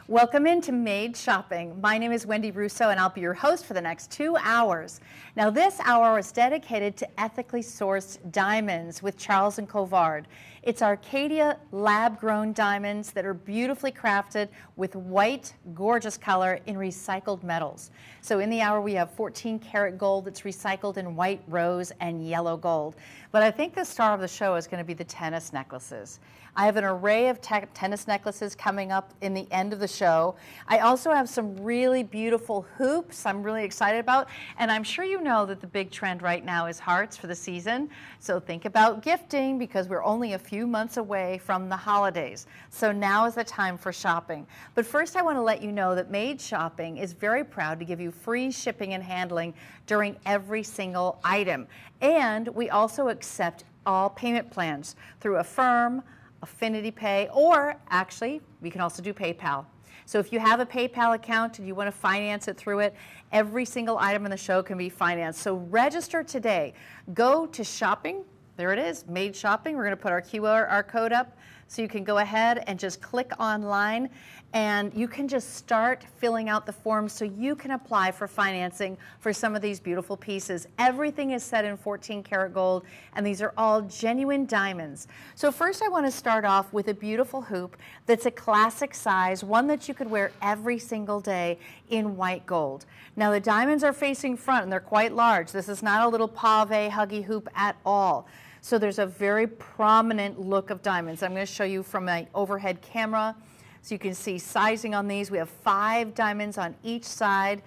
Welcome into Made Shopping. My name is Wendy Russo and I'll be your host for the next 2 hours. Now this hour is dedicated to ethically sourced diamonds with Charles Colvard. It's our Caydia lab-grown diamonds that are beautifully crafted with white, gorgeous color in recycled metals. So in the hour we have 14 karat gold that's recycled in white, rose, and yellow gold. But I think the star of the show is going to be the tennis necklaces. I have an array of tennis necklaces coming up in the end of the show. I also have some really beautiful hoops I'm really excited about, and I'm sure you know that the big trend right now is hearts for the season. So think about gifting because we're only a few months away from the holidays. So now is the time for shopping. But first I want to let you know that Made Shopping is very proud to give you free shipping and handling during every single item. And we also accept all payment plans through Affirm, Affinity Pay, or actually, we can also do PayPal. So if you have a PayPal account and you want to finance it through it, every single item in the show can be financed. So register today. Go to shopping. There it is, Made Shopping. We're going to put our QR code up so you can go ahead and just click online and you can just start filling out the forms so you can apply for financing for some of these beautiful pieces. Everything is set in 14 karat gold and these are all genuine diamonds. So first I want to start off with a beautiful hoop that's a classic size, one that you could wear every single day in white gold. Now the diamonds are facing front and they're quite large. This is not a little pave huggy hoop at all. So there's a very prominent look of diamonds. I'm going to show you from my overhead camera so you can see sizing on these. We have 5 diamonds on each side,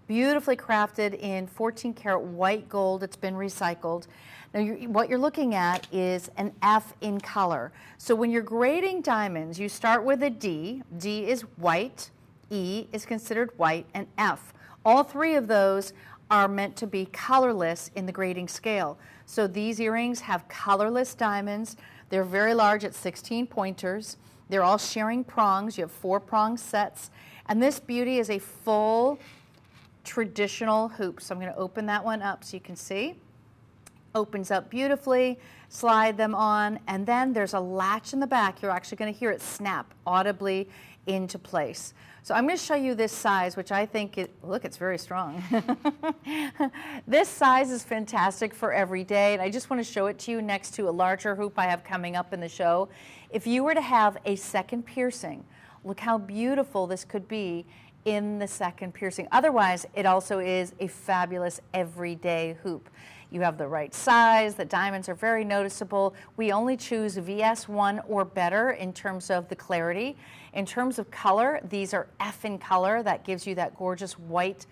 beautifully crafted in 14 karat white gold. It's been recycled. Now what you're looking at is an F in color. So when you're grading diamonds, you start with a D. D is white, E is considered white, and F. All 3 of those are meant to be colorless in the grading scale. So these earrings have colorless diamonds. They're very large at 16 pointers. They're all sharing prongs. You have 4 prong sets. And this beauty is a full traditional hoop. So I'm going to open that one up so you can see. Opens up beautifully, slide them on, and then there's a latch in the back. You're actually going to hear it snap audibly into place. So I'm going to show you this size, which I think, look, it's very strong. This size is fantastic for every day, and I just want to show it to you next to a larger hoop I have coming up in the show. If you were to have a second piercing, look how beautiful this could be in the second piercing. Otherwise, it also is a fabulous everyday hoop. You have the right size, the diamonds are very noticeable. We only choose VS1 or better in terms of the clarity. In terms of color, these are F in color. That gives you that gorgeous white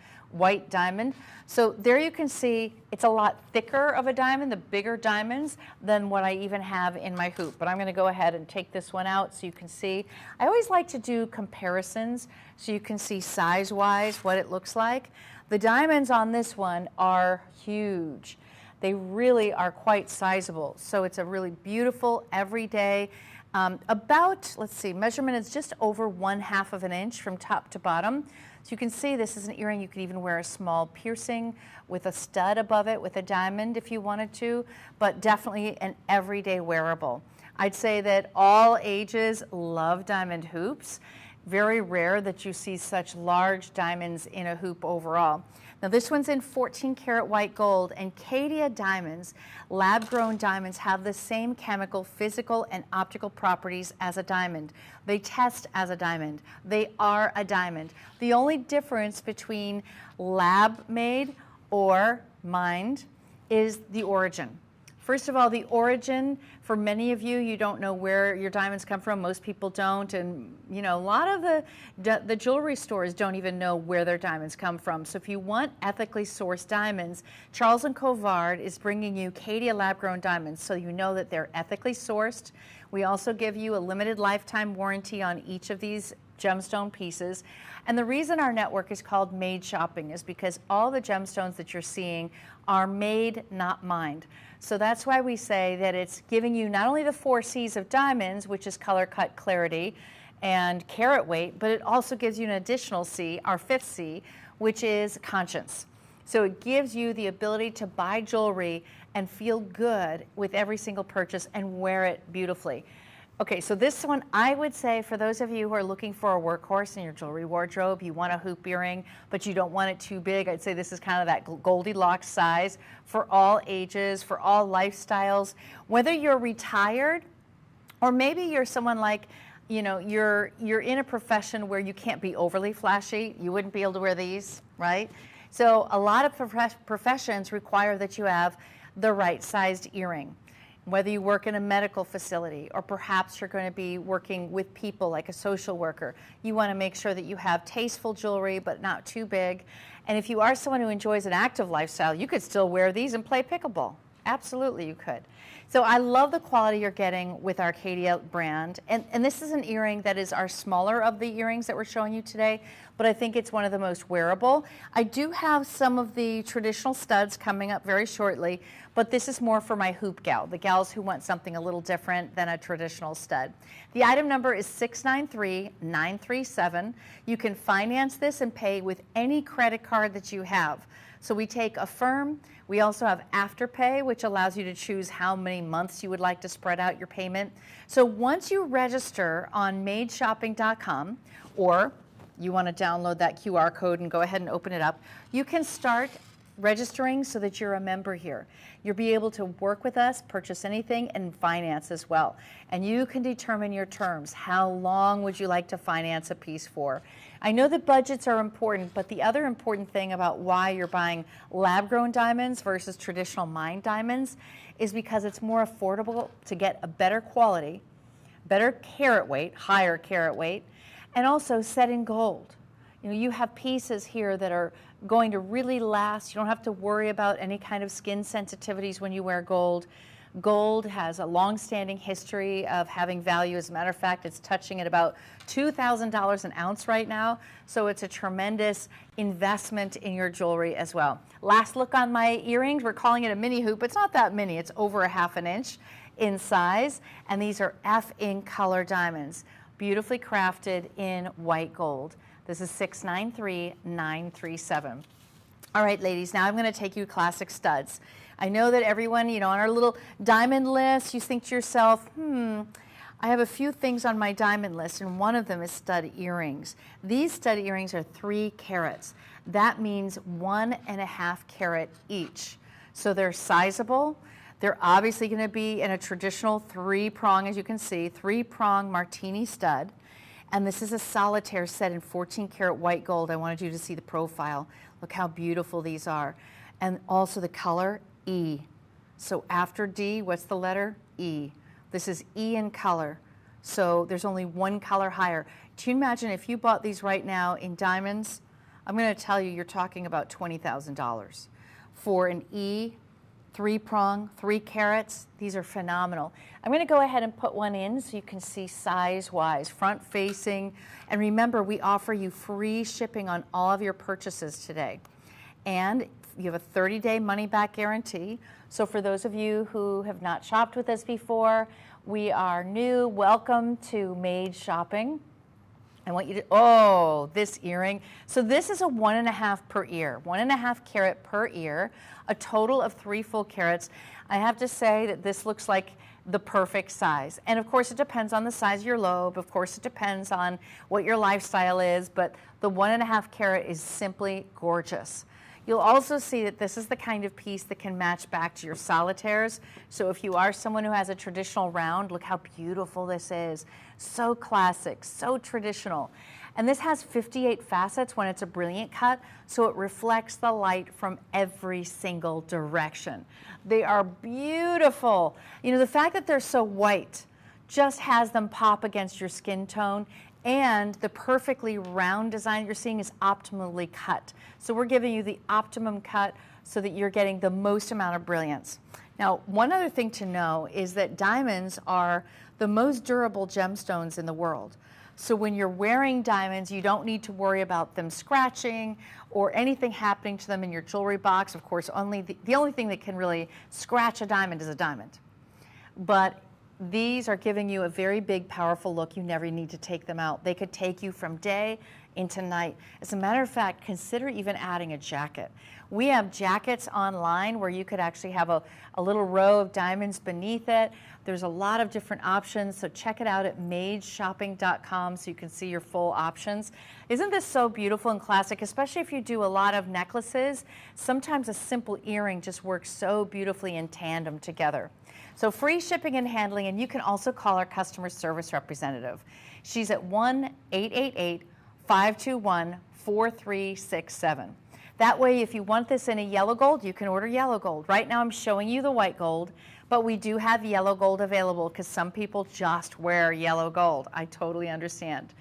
diamond. So there you can see it's a lot thicker of a diamond, the bigger diamonds, than what I even have in my hoop. But I'm going to go ahead and take this one out so you can see. I always like to do comparisons so you can see size-wise what it looks like. The diamonds on this one are huge. They really are quite sizable. So it's a really beautiful everyday. Let's see, measurement is just over 1/2 of an inch from top to bottom. So you can see this is an earring. You could even wear a small piercing with a stud above it with a diamond if you wanted to, but definitely an everyday wearable. I'd say that all ages love diamond hoops. Very rare that you see such large diamonds in a hoop overall. Now this one's in 14 karat white gold, and Caydia diamonds, lab-grown diamonds, have the same chemical, physical, and optical properties as a diamond. They test as a diamond. They are a diamond. The only difference between lab-made or mined is the origin. First of all, the origin, for many of you, you don't know where your diamonds come from. Most people don't, and you know, a lot of the jewelry stores don't even know where their diamonds come from. So if you want ethically sourced diamonds, Charles Colvard is bringing you Caydia lab-grown diamonds, so you know that they're ethically sourced. We also give you a limited lifetime warranty on each of these gemstone pieces. And the reason our network is called Made Shopping is because all the gemstones that you're seeing are made, not mined. So that's why we say that it's giving you not only the 4 C's of diamonds, which is color, cut, clarity, and carat weight, but it also gives you an additional C, our 5th C, which is conscience. So it gives you the ability to buy jewelry and feel good with every single purchase and wear it beautifully. Okay, so this one, I would say for those of you who are looking for a workhorse in your jewelry wardrobe, you want a hoop earring, but you don't want it too big, I'd say this is kind of that Goldilocks size for all ages, for all lifestyles. Whether you're retired or maybe you're someone like, you know, you're in a profession where you can't be overly flashy, you wouldn't be able to wear these, right? So a lot of professions require that you have the right sized earring. Whether you work in a medical facility or perhaps you're going to be working with people like a social worker, you want to make sure that you have tasteful jewelry but not too big. And if you are someone who enjoys an active lifestyle, you could still wear these and play pickleball. Absolutely, you could. So I love the quality you're getting with our Caydia brand. And this is an earring that is our smaller of the earrings that we're showing you today, but I think it's one of the most wearable. I do have some of the traditional studs coming up very shortly, but this is more for my hoop gal, the gals who want something a little different than a traditional stud. The item number is 693937. You can finance this and pay with any credit card that you have. So we take Affirm. We also have Afterpay, which allows you to choose how many months you would like to spread out your payment. So once you register on madeshopping.com, or you want to download that QR code and go ahead and open it up, you can start registering so that you're a member here. You'll be able to work with us, purchase anything, and finance as well. And you can determine your terms. How long would you like to finance a piece for? I know that budgets are important, but the other important thing about why you're buying lab-grown diamonds versus traditional mined diamonds is because it's more affordable to get a better quality, better carat weight, higher carat weight, and also set in gold. You know, you have pieces here that are going to really last. You don't have to worry about any kind of skin sensitivities when you wear gold. Gold has a long-standing history of having value. As a matter of fact, it's touching at about $2,000 an ounce right now, so it's a tremendous investment in your jewelry as well. Last look on my earrings. We're calling it a mini hoop. It's not that mini. It's over a ½ an inch in size, and these are F-Ink color diamonds, beautifully crafted in white gold. This is 693937. All right, ladies, now I'm going to take you classic studs. I know that everyone, you know, on our little diamond list, you think to yourself, I have a few things on my diamond list, and one of them is stud earrings. These stud earrings are 3 carats. That means 1.5 carat each. So they're sizable. They're obviously going to be in a traditional 3-prong, as you can see, 3-prong martini stud. And this is a solitaire set in 14 karat white gold. I wanted you to see the profile. Look how beautiful these are. And also the color, E. So after D, what's the letter? E. This is E in color. So there's only one color higher. Can you imagine if you bought these right now in diamonds? I'm going to tell you, you're talking about $20,000 for an E, 3-prong, 3 carats. These are phenomenal. I'm going to go ahead and put one in so you can see size-wise, front-facing. And remember, we offer you free shipping on all of your purchases today. And you have a 30-day money-back guarantee. So for those of you who have not shopped with us before, we are new. Welcome to Made Shopping. I want you to, oh, this earring. So this is a 1.5 per ear, 1.5 carat per ear, a total of 3 full carats. I have to say that this looks like the perfect size. And of course it depends on the size of your lobe. Of course it depends on what your lifestyle is, but the 1.5 carat is simply gorgeous. You'll also see that this is the kind of piece that can match back to your solitaires. So if you are someone who has a traditional round, look how beautiful this is. So classic, so traditional. And this has 58 facets when it's a brilliant cut, so it reflects the light from every single direction. They are beautiful. You know, the fact that they're so white just has them pop against your skin tone, and the perfectly round design you're seeing is optimally cut. So we're giving you the optimum cut so that you're getting the most amount of brilliance. Now, one other thing to know is that diamonds are the most durable gemstones in the world. So when you're wearing diamonds, you don't need to worry about them scratching or anything happening to them in your jewelry box. Of course, the only thing that can really scratch a diamond is a diamond. But these are giving you a very big, powerful look. You never need to take them out. They could take you from day into night. As a matter of fact, consider even adding a jacket. We have jackets online where you could actually have a little row of diamonds beneath it. There's a lot of different options, so check it out at madeshopping.com so you can see your full options. Isn't this so beautiful and classic, especially if you do a lot of necklaces? Sometimes a simple earring just works so beautifully in tandem together. So free shipping and handling, and you can also call our customer service representative. She's at 1-888-521-4367. That way, if you want this in a yellow gold, you can order yellow gold. Right now I'm showing you the white gold, but we do have yellow gold available because some people just wear yellow gold. I totally understand.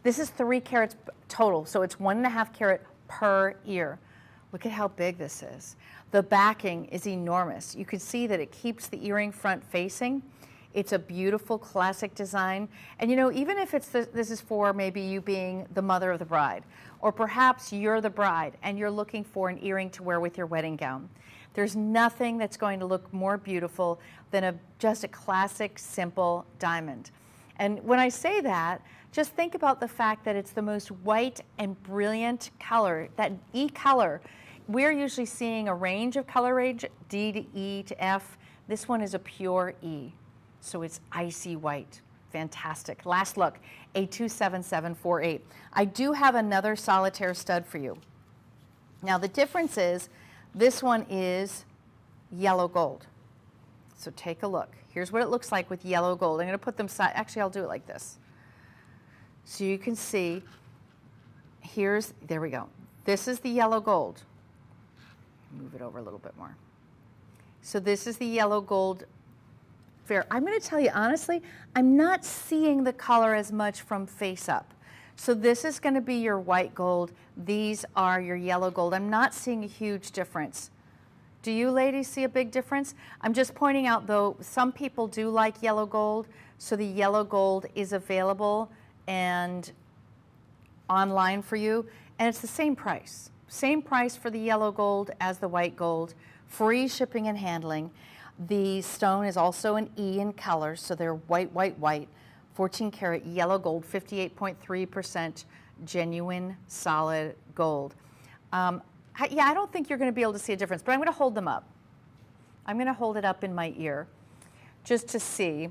This is 3 carats total, so it's 1.5 carat per ear. Look at how big this is. The backing is enormous. You can see that it keeps the earring front facing. It's a beautiful classic design. And you know, even if it's this is for maybe you being the mother of the bride, or perhaps you're the bride and you're looking for an earring to wear with your wedding gown, there's nothing that's going to look more beautiful than just a classic, simple diamond. And when I say that, just think about the fact that it's the most white and brilliant color, that E color. We're usually seeing a range of color range, D to E to F. This one is a pure E, so it's icy white. Fantastic. Last look, A27748. I do have another solitaire stud for you. Now the difference is, this one is yellow gold. So take a look. Here's what it looks like with yellow gold. I'm going to put them side, actually I'll do it like this. So you can see, there we go. This is the yellow gold. Move it over a little bit more. So this is the yellow gold fair. I'm going to tell you honestly, I'm not seeing the color as much from face up. So this is going to be your white gold. These are your yellow gold. I'm not seeing a huge difference. Do you ladies see a big difference? I'm just pointing out though, some people do like yellow gold, so the yellow gold is available and online for you, and it's the same price. Same price for the yellow gold as the white gold, free shipping and handling. The stone is also an E in color, so they're white, white, white. 14 karat yellow gold, 58.3% genuine solid gold. Yeah, I don't think you're going to be able to see a difference, but I'm going to hold them up. I'm going to hold it up in my ear just to see,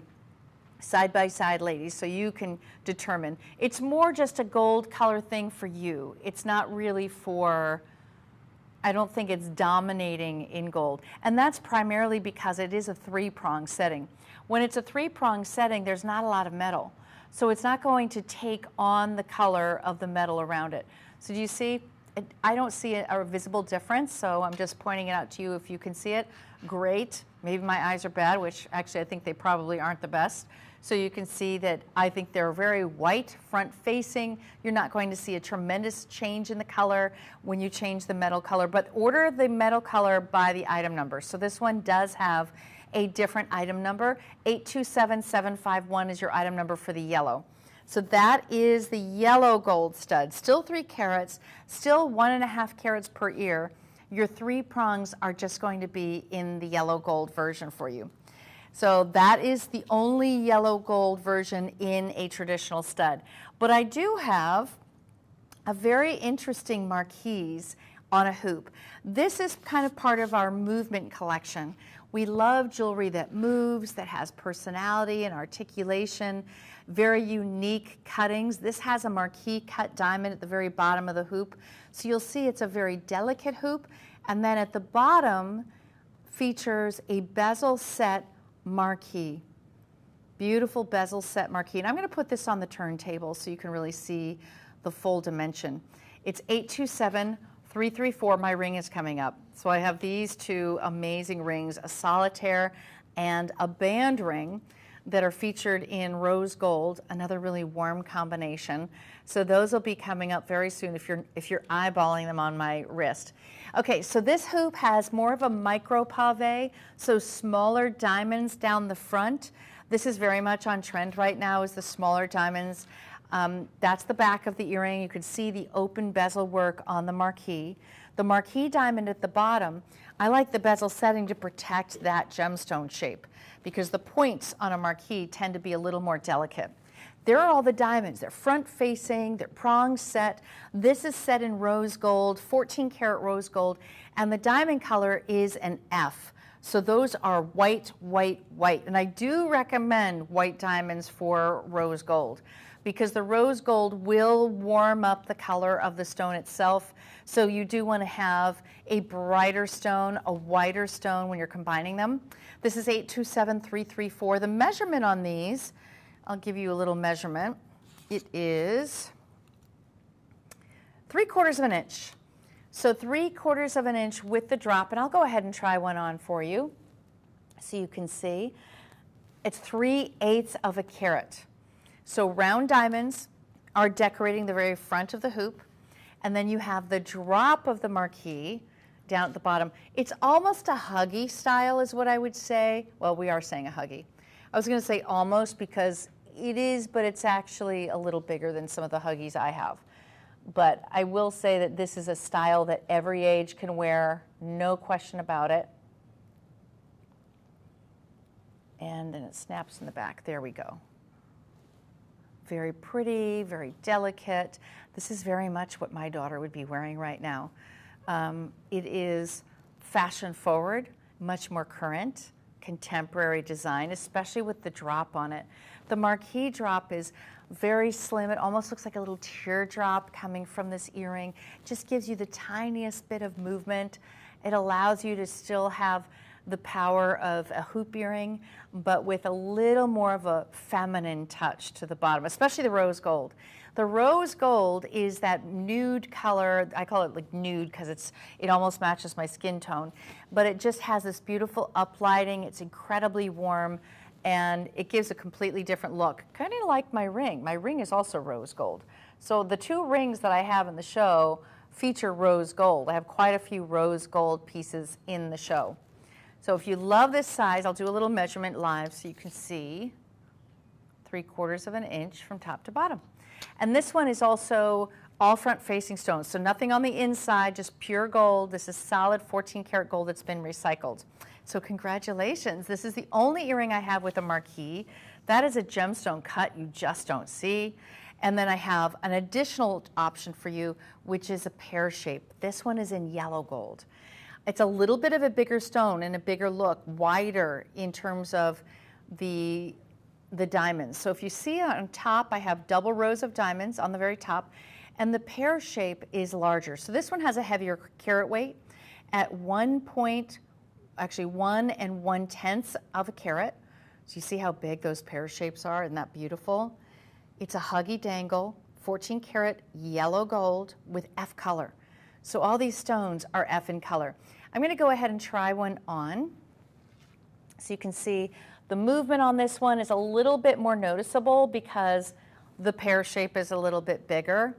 side by side, ladies, so you can determine. It's more just a gold color thing for you. It's not really for, I don't think it's dominating in gold. And that's primarily because it is a 3-prong setting. When it's a 3-prong setting, there's not a lot of metal. So it's not going to take on the color of the metal around it. So do you see? I don't see a visible difference, so I'm just pointing it out to you. If you can see it, great. Maybe my eyes are bad, which actually I think they probably aren't the best. So you can see that I think they're very white, front facing. You're not going to see a tremendous change in the color when you change the metal color, but order the metal color by the item number. So this one does have a different item number. 827751 is your item number for the yellow. So that is the yellow gold stud, still 3 carats, still 1.5 carats per ear. Your 3 prongs are just going to be in the yellow gold version for you. So that is the only yellow gold version in a traditional stud. But I do have a very interesting marquise on a hoop. This is kind of part of our movement collection. We love jewelry that moves, that has personality and articulation, very unique cuttings. This has a marquise cut diamond at the very bottom of the hoop. So you'll see it's a very delicate hoop. And then at the bottom features a bezel set marquise. Beautiful bezel set marquise. And I'm going to put this on the turntable so you can really see the full dimension. It's 827-334. My ring is coming up. So I have these two amazing rings, a solitaire and a band ring that are featured in rose gold, another really warm combination. So those will be coming up very soon if you're eyeballing them on my wrist. Okay, so this hoop has more of a micro pave, so smaller diamonds down the front. This is very much on trend right now, is the smaller diamonds. That's the back of the earring. You can see the open bezel work on the marquise. The marquise diamond at the bottom, I like the bezel setting to protect that gemstone shape because the points on a marquise tend to be a little more delicate. There are all the diamonds. They're front facing, they're prong set. This is set in rose gold, 14 karat rose gold, and the diamond color is an F. So those are white, white, white. And I do recommend white diamonds for rose gold because the rose gold will warm up the color of the stone itself. So you do want to have a brighter stone, a whiter stone when you're combining them. This is 827-334. The measurement on these, I'll give you a little measurement. It is 3/4 of an inch. So 3/4 of an inch with the drop, and I'll go ahead and try one on for you so you can see. It's 3/8 of a carat. So round diamonds are decorating the very front of the hoop, and then you have the drop of the marquise down at the bottom. It's almost a huggy style is what I would say. Well, we are saying a huggy. I was going to say almost because it is, but it's actually a little bigger than some of the huggies I have. But I will say that this is a style that every age can wear, no question about it. And then it snaps in the back. There we go. Very pretty, very delicate. This is very much what my daughter would be wearing right now. It is fashion forward, much more current, contemporary design, especially with the drop on it. The marquise drop is very slim. It almost looks like a little teardrop coming from this earring. Just gives you the tiniest bit of movement. It allows you to still have the power of a hoop earring, but with a little more of a feminine touch to the bottom, especially the rose gold. The rose gold is that nude color. I call it like nude because it almost matches my skin tone, but it just has this beautiful uplighting. It's incredibly warm, and it gives a completely different look. Kind of like my ring. My ring is also rose gold. So the two rings that I have in the show feature rose gold. I have quite a few rose gold pieces in the show. So if you love this size, I'll do a little measurement live so you can see 3/4 of an inch from top to bottom. And this one is also all front facing stones. So nothing on the inside, just pure gold. This is solid 14 karat gold that's been recycled. So congratulations. This is the only earring I have with a marquise. That is a gemstone cut you just don't see. And then I have an additional option for you, which is a pear shape. This one is in yellow gold. It's a little bit of a bigger stone and a bigger look, wider in terms of the diamonds. So if you see on top, I have double rows of diamonds on the very top, and the pear shape is larger. So this one has a heavier carat weight at 1 1/1 of a carat. So you see how big those pear shapes are? Isn't that beautiful? It's a huggy dangle, 14 karat yellow gold with F color. So all these stones are F in color. I'm going to go ahead and try one on. So you can see the movement on this one is a little bit more noticeable because the pear shape is a little bit bigger.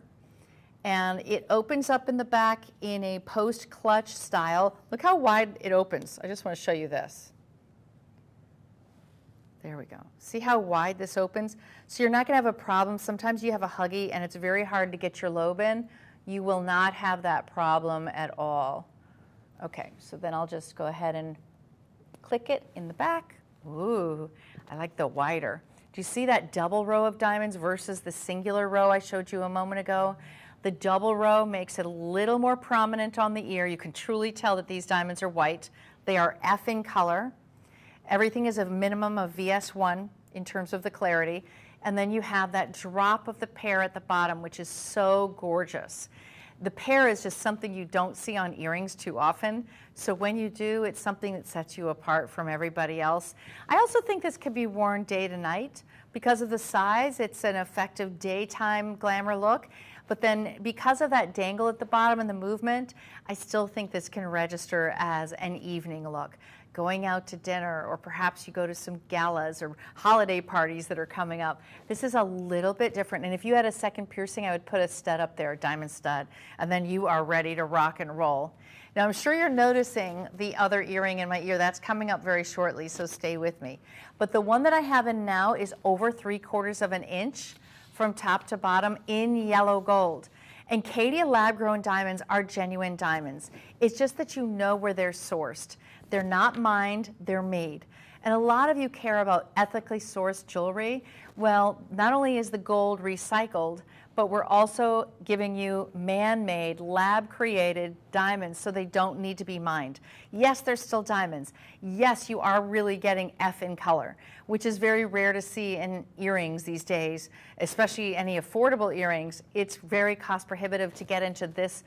And it opens up in the back in a post-clutch style. Look how wide it opens. I just want to show you this. There we go. See how wide this opens? So you're not going to have a problem. Sometimes you have a huggy and it's very hard to get your lobe in. You will not have that problem at all. Okay, so then I'll just go ahead and click it in the back. Ooh, I like the wider. Do you see that double row of diamonds versus the singular row I showed you a moment ago? The double row makes it a little more prominent on the ear. You can truly tell that these diamonds are white. They are F in color. Everything is a minimum of VS1 in terms of the clarity. And then you have that drop of the pear at the bottom, which is so gorgeous. The pear is just something you don't see on earrings too often. So when you do, it's something that sets you apart from everybody else. I also think this could be worn day to night. Because of the size, it's an effective daytime glamour look. But then because of that dangle at the bottom and the movement, I still think this can register as an evening look. Going out to dinner, or perhaps you go to some galas or holiday parties that are coming up. This is a little bit different. And if you had a second piercing, I would put a stud up there, a diamond stud, and then you are ready to rock and roll. Now, I'm sure you're noticing the other earring in my ear. That's coming up very shortly, so stay with me. But the one that I have in now is over 3/4 of an inch from top to bottom in yellow gold. And Caydia lab-grown diamonds are genuine diamonds. It's just that you know where they're sourced. They're not mined, they're made. And a lot of you care about ethically sourced jewelry. Well, not only is the gold recycled, but we're also giving you man-made, lab-created diamonds, so they don't need to be mined. Yes, they're still diamonds. Yes, you are really getting F in color, which is very rare to see in earrings these days, especially any affordable earrings. It's very cost prohibitive to get into this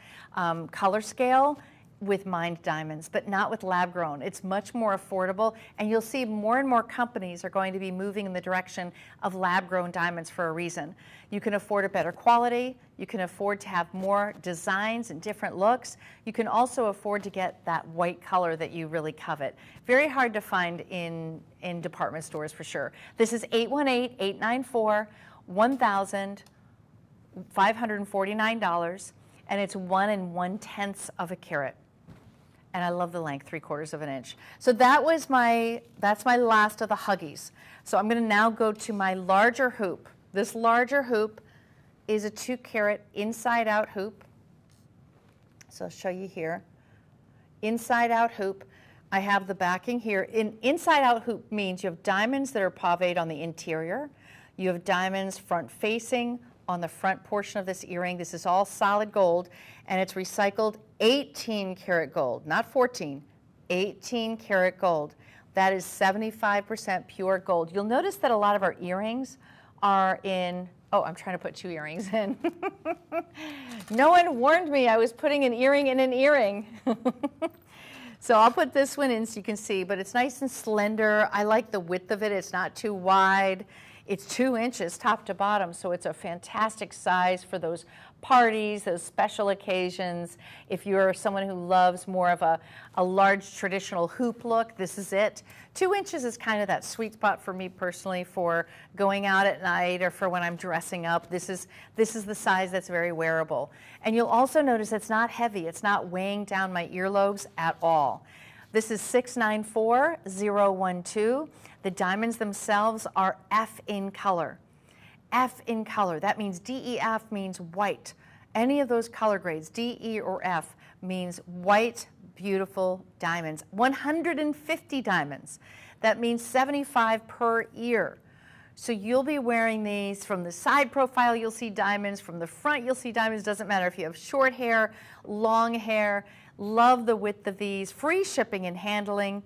color scale with mined diamonds, but not with lab grown. It's much more affordable, and you'll see more and more companies are going to be moving in the direction of lab grown diamonds for a reason. You can afford a better quality, you can afford to have more designs and different looks, you can also afford to get that white color that you really covet. Very hard to find in department stores for sure. This is 818-894-$1,549, and it's 1 1/10 of a carat. And I love the length, 3/4 of an inch. So that's my last of the Huggies. So I'm going to now go to my larger hoop. This larger hoop is a 2-carat inside out hoop. So I'll show you here. Inside out hoop. I have the backing here. Inside out hoop means you have diamonds that are paved on the interior. You have diamonds front facing on the front portion of this earring. This is all solid gold, and it's recycled 18-karat gold, not 14, 18-karat gold. That is 75% pure gold. You'll notice that a lot of our earrings are in, oh, I'm trying to put 2 earrings in. No one warned me I was putting an earring in an earring. So I'll put this one in so you can see, but it's nice and slender. I like the width of it. It's not too wide. It's 2 inches top to bottom, so it's a fantastic size for those parties, those special occasions. If you're someone who loves more of a large traditional hoop look, this is it. 2 inches is kind of that sweet spot for me personally for going out at night or for when I'm dressing up. This is the size that's very wearable. And you'll also notice it's not heavy. It's not weighing down my earlobes at all. This is 694012. The diamonds themselves are F in color. F in color. That means DEF means white. Any of those color grades, D, E, or F, means white, beautiful diamonds. 150 diamonds. That means 75 per ear. So you'll be wearing these from the side profile, you'll see diamonds. From the front, you'll see diamonds. Doesn't matter if you have short hair, long hair. Love the width of these. Free shipping and handling.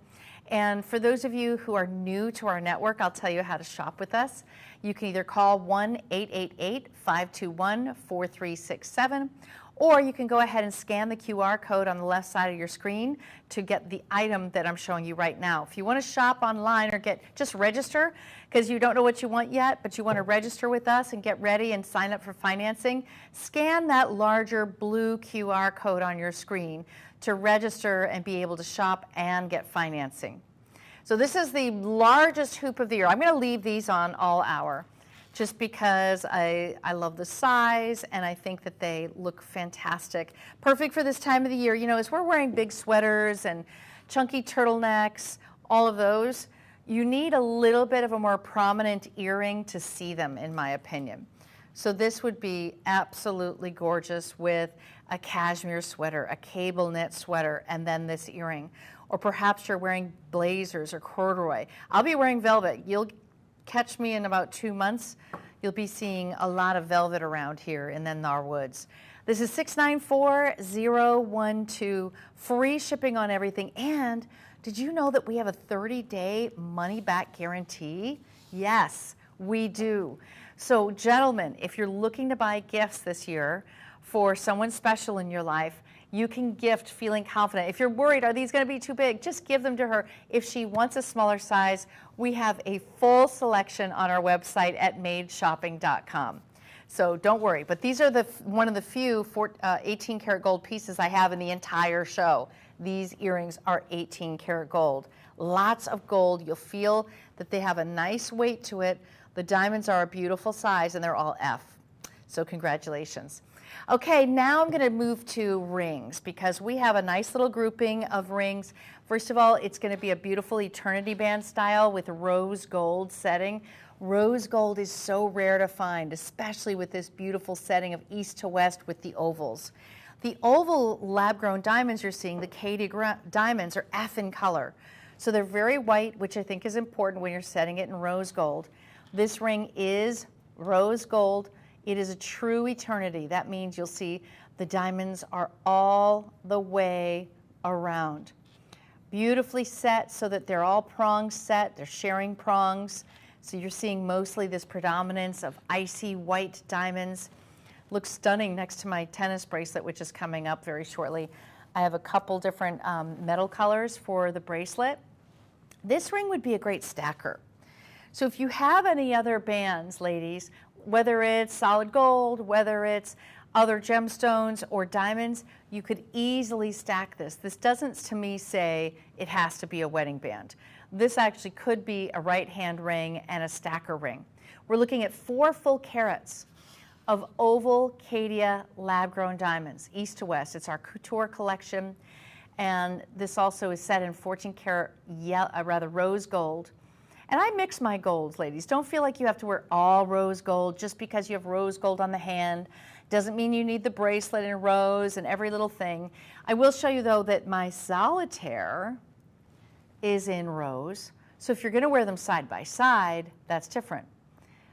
And for those of you who are new to our network, I'll tell you how to shop with us. You can either call 1-888-521-4367, or you can go ahead and scan the QR code on the left side of your screen to get the item that I'm showing you right now. If you want to shop online or just register, because you don't know what you want yet, but you want to register with us and get ready and sign up for financing, scan that larger blue QR code on your screen to register and be able to shop and get financing. So this is the largest hoop of the year. I'm going to leave these on all hour just because I love the size and I think that they look fantastic. Perfect for this time of the year. You know, as we're wearing big sweaters and chunky turtlenecks, all of those, you need a little bit of a more prominent earring to see them, in my opinion. So this would be absolutely gorgeous with a cashmere sweater, a cable knit sweater, and then this earring. or perhaps you're wearing blazers or corduroy. I'll be wearing velvet. You'll catch me in about 2 months. You'll be seeing a lot of velvet around here in the Norwoods. This is 694012, free shipping on everything. And did you know that we have a 30-day money-back guarantee? Yes, we do. So gentlemen, if you're looking to buy gifts this year for someone special in your life, you can gift feeling confident. If you're worried, are these going to be too big? Just give them to her. If she wants a smaller size, we have a full selection on our website at madeshopping.com. So don't worry. But these are one of the few 18 karat gold pieces I have in the entire show. These earrings are 18 karat gold. Lots of gold. You'll feel that they have a nice weight to it. The diamonds are a beautiful size, and they're all F. So congratulations. Okay, now I'm going to move to rings because we have a nice little grouping of rings. First of all, it's going to be a beautiful eternity band style with rose gold setting. Rose gold is so rare to find, especially with this beautiful setting of east to west with the ovals. The oval lab-grown diamonds you're seeing, the Caydia diamonds, are F in color. So they're very white, which I think is important when you're setting it in rose gold. This ring is rose gold. It is a true eternity. That means you'll see the diamonds are all the way around. Beautifully set so that they're all prongs set. They're sharing prongs. So you're seeing mostly this predominance of icy white diamonds. Looks stunning next to my tennis bracelet, which is coming up very shortly. I have a couple different metal colors for the bracelet. This ring would be a great stacker. So if you have any other bands, ladies, whether it's solid gold, whether it's other gemstones or diamonds, you could easily stack this. This doesn't, to me, say it has to be a wedding band. This actually could be a right-hand ring and a stacker ring. We're looking at 4 full carats of oval Caydia lab-grown diamonds, east to west. It's our couture collection, and this also is set in 14 karat rose gold. And I mix my golds, ladies. Don't feel like you have to wear all rose gold just because you have rose gold on the hand. Doesn't mean you need the bracelet in rose and every little thing. I will show you, though, that my solitaire is in rose. So if you're going to wear them side by side, that's different.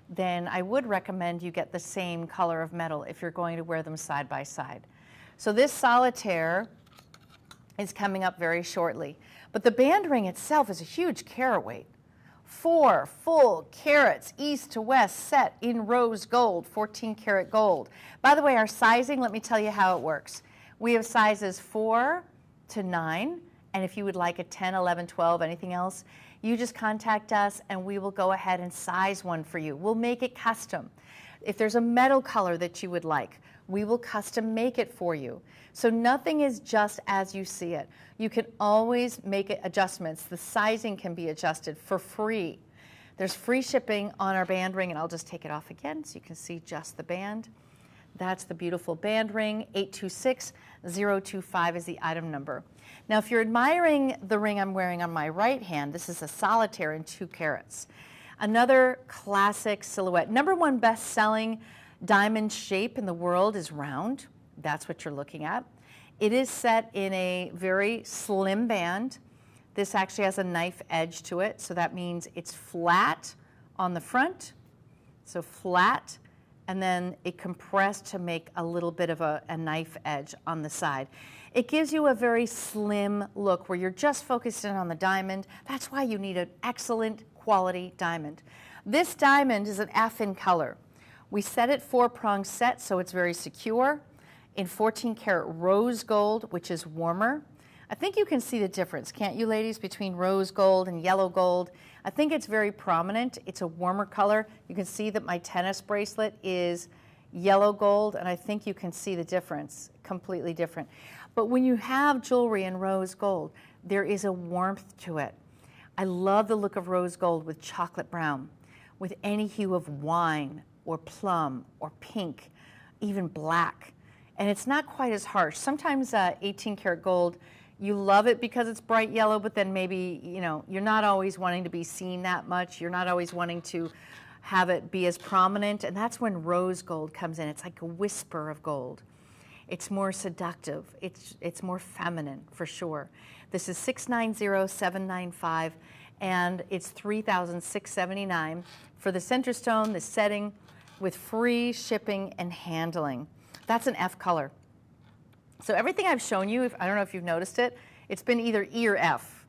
Then I would recommend you get the same color of metal if you're going to wear them side by side. So this solitaire is coming up very shortly. But the band ring itself is a huge carat weight. 4 full carats, east to west, set in rose gold, 14 karat gold. By the way, our sizing, let me tell you how it works. We have sizes 4 to 9, and if you would like a 10, 11, 12, anything else, you just contact us and we will go ahead and size one for you. We'll make it custom. If there's a metal color that you would like, we will custom make it for you. So nothing is just as you see it. You can always make adjustments. The sizing can be adjusted for free. There's free shipping on our band ring, and I'll just take it off again so you can see just the band. That's the beautiful band ring. 826025 is the item number. Now, if you're admiring the ring I'm wearing on my right hand, this is a solitaire in 2 carats. Another classic silhouette. #1 best-selling diamond shape in the world is round. That's what you're looking at. It is set in a very slim band. This actually has a knife edge to it, so that means it's flat on the front, so flat, and then it compressed to make a little bit of a knife edge on the side. It gives you a very slim look where you're just focused in on the diamond. That's why you need an excellent quality diamond. This diamond is an F in color. We set it 4-prong set, so it's very secure, in 14 karat rose gold, which is warmer. I think you can see the difference, can't you, ladies, between rose gold and yellow gold? I think it's very prominent. It's a warmer color. You can see that my tennis bracelet is yellow gold, and I think you can see the difference, completely different. But when you have jewelry in rose gold, there is a warmth to it. I love the look of rose gold with chocolate brown, with any hue of wine or plum or pink, even black. And it's not quite as harsh. Sometimes 18 karat gold, you love it because it's bright yellow, but then maybe, you know, you're not always wanting to be seen that much. You're not always wanting to have it be as prominent. And that's when rose gold comes in. It's like a whisper of gold. It's more seductive. It's more feminine for sure. This is 690,795, and it's $3,679 for the center stone, the setting, with free shipping and handling. That's an F color. So everything I've shown you, I don't know if you've noticed it, it's been either E or F.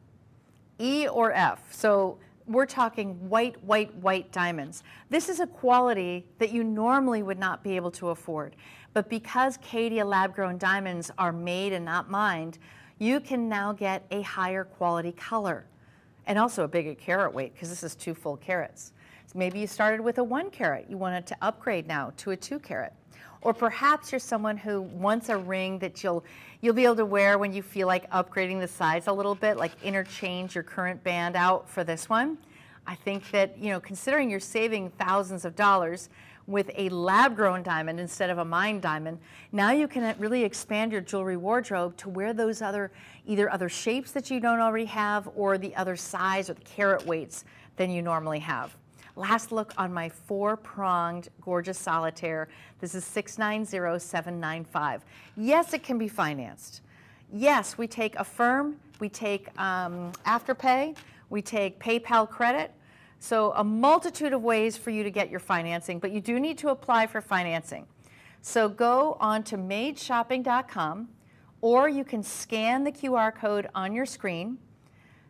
E or F. So we're talking white, white, white diamonds. This is a quality that you normally would not be able to afford. But because Caydia lab-grown diamonds are made and not mined, you can now get a higher quality color and also a bigger carat weight, because this is 2 full carats. So maybe you started with a 1 carat. You wanted to upgrade now to a 2 carat. Or perhaps you're someone who wants a ring that you'll be able to wear when you feel like upgrading the size a little bit, like interchange your current band out for this one. I think that, considering you're saving thousands of dollars with a lab-grown diamond instead of a mined diamond, now you can really expand your jewelry wardrobe to wear those either other shapes that you don't already have, or the other size or the carat weights than you normally have. Last look on my 4-pronged gorgeous solitaire. This is 690,795. Yes, it can be financed. Yes, we take Affirm, we take Afterpay, we take PayPal credit. So a multitude of ways for you to get your financing, but you do need to apply for financing. So go on to madeshopping.com, or you can scan the QR code on your screen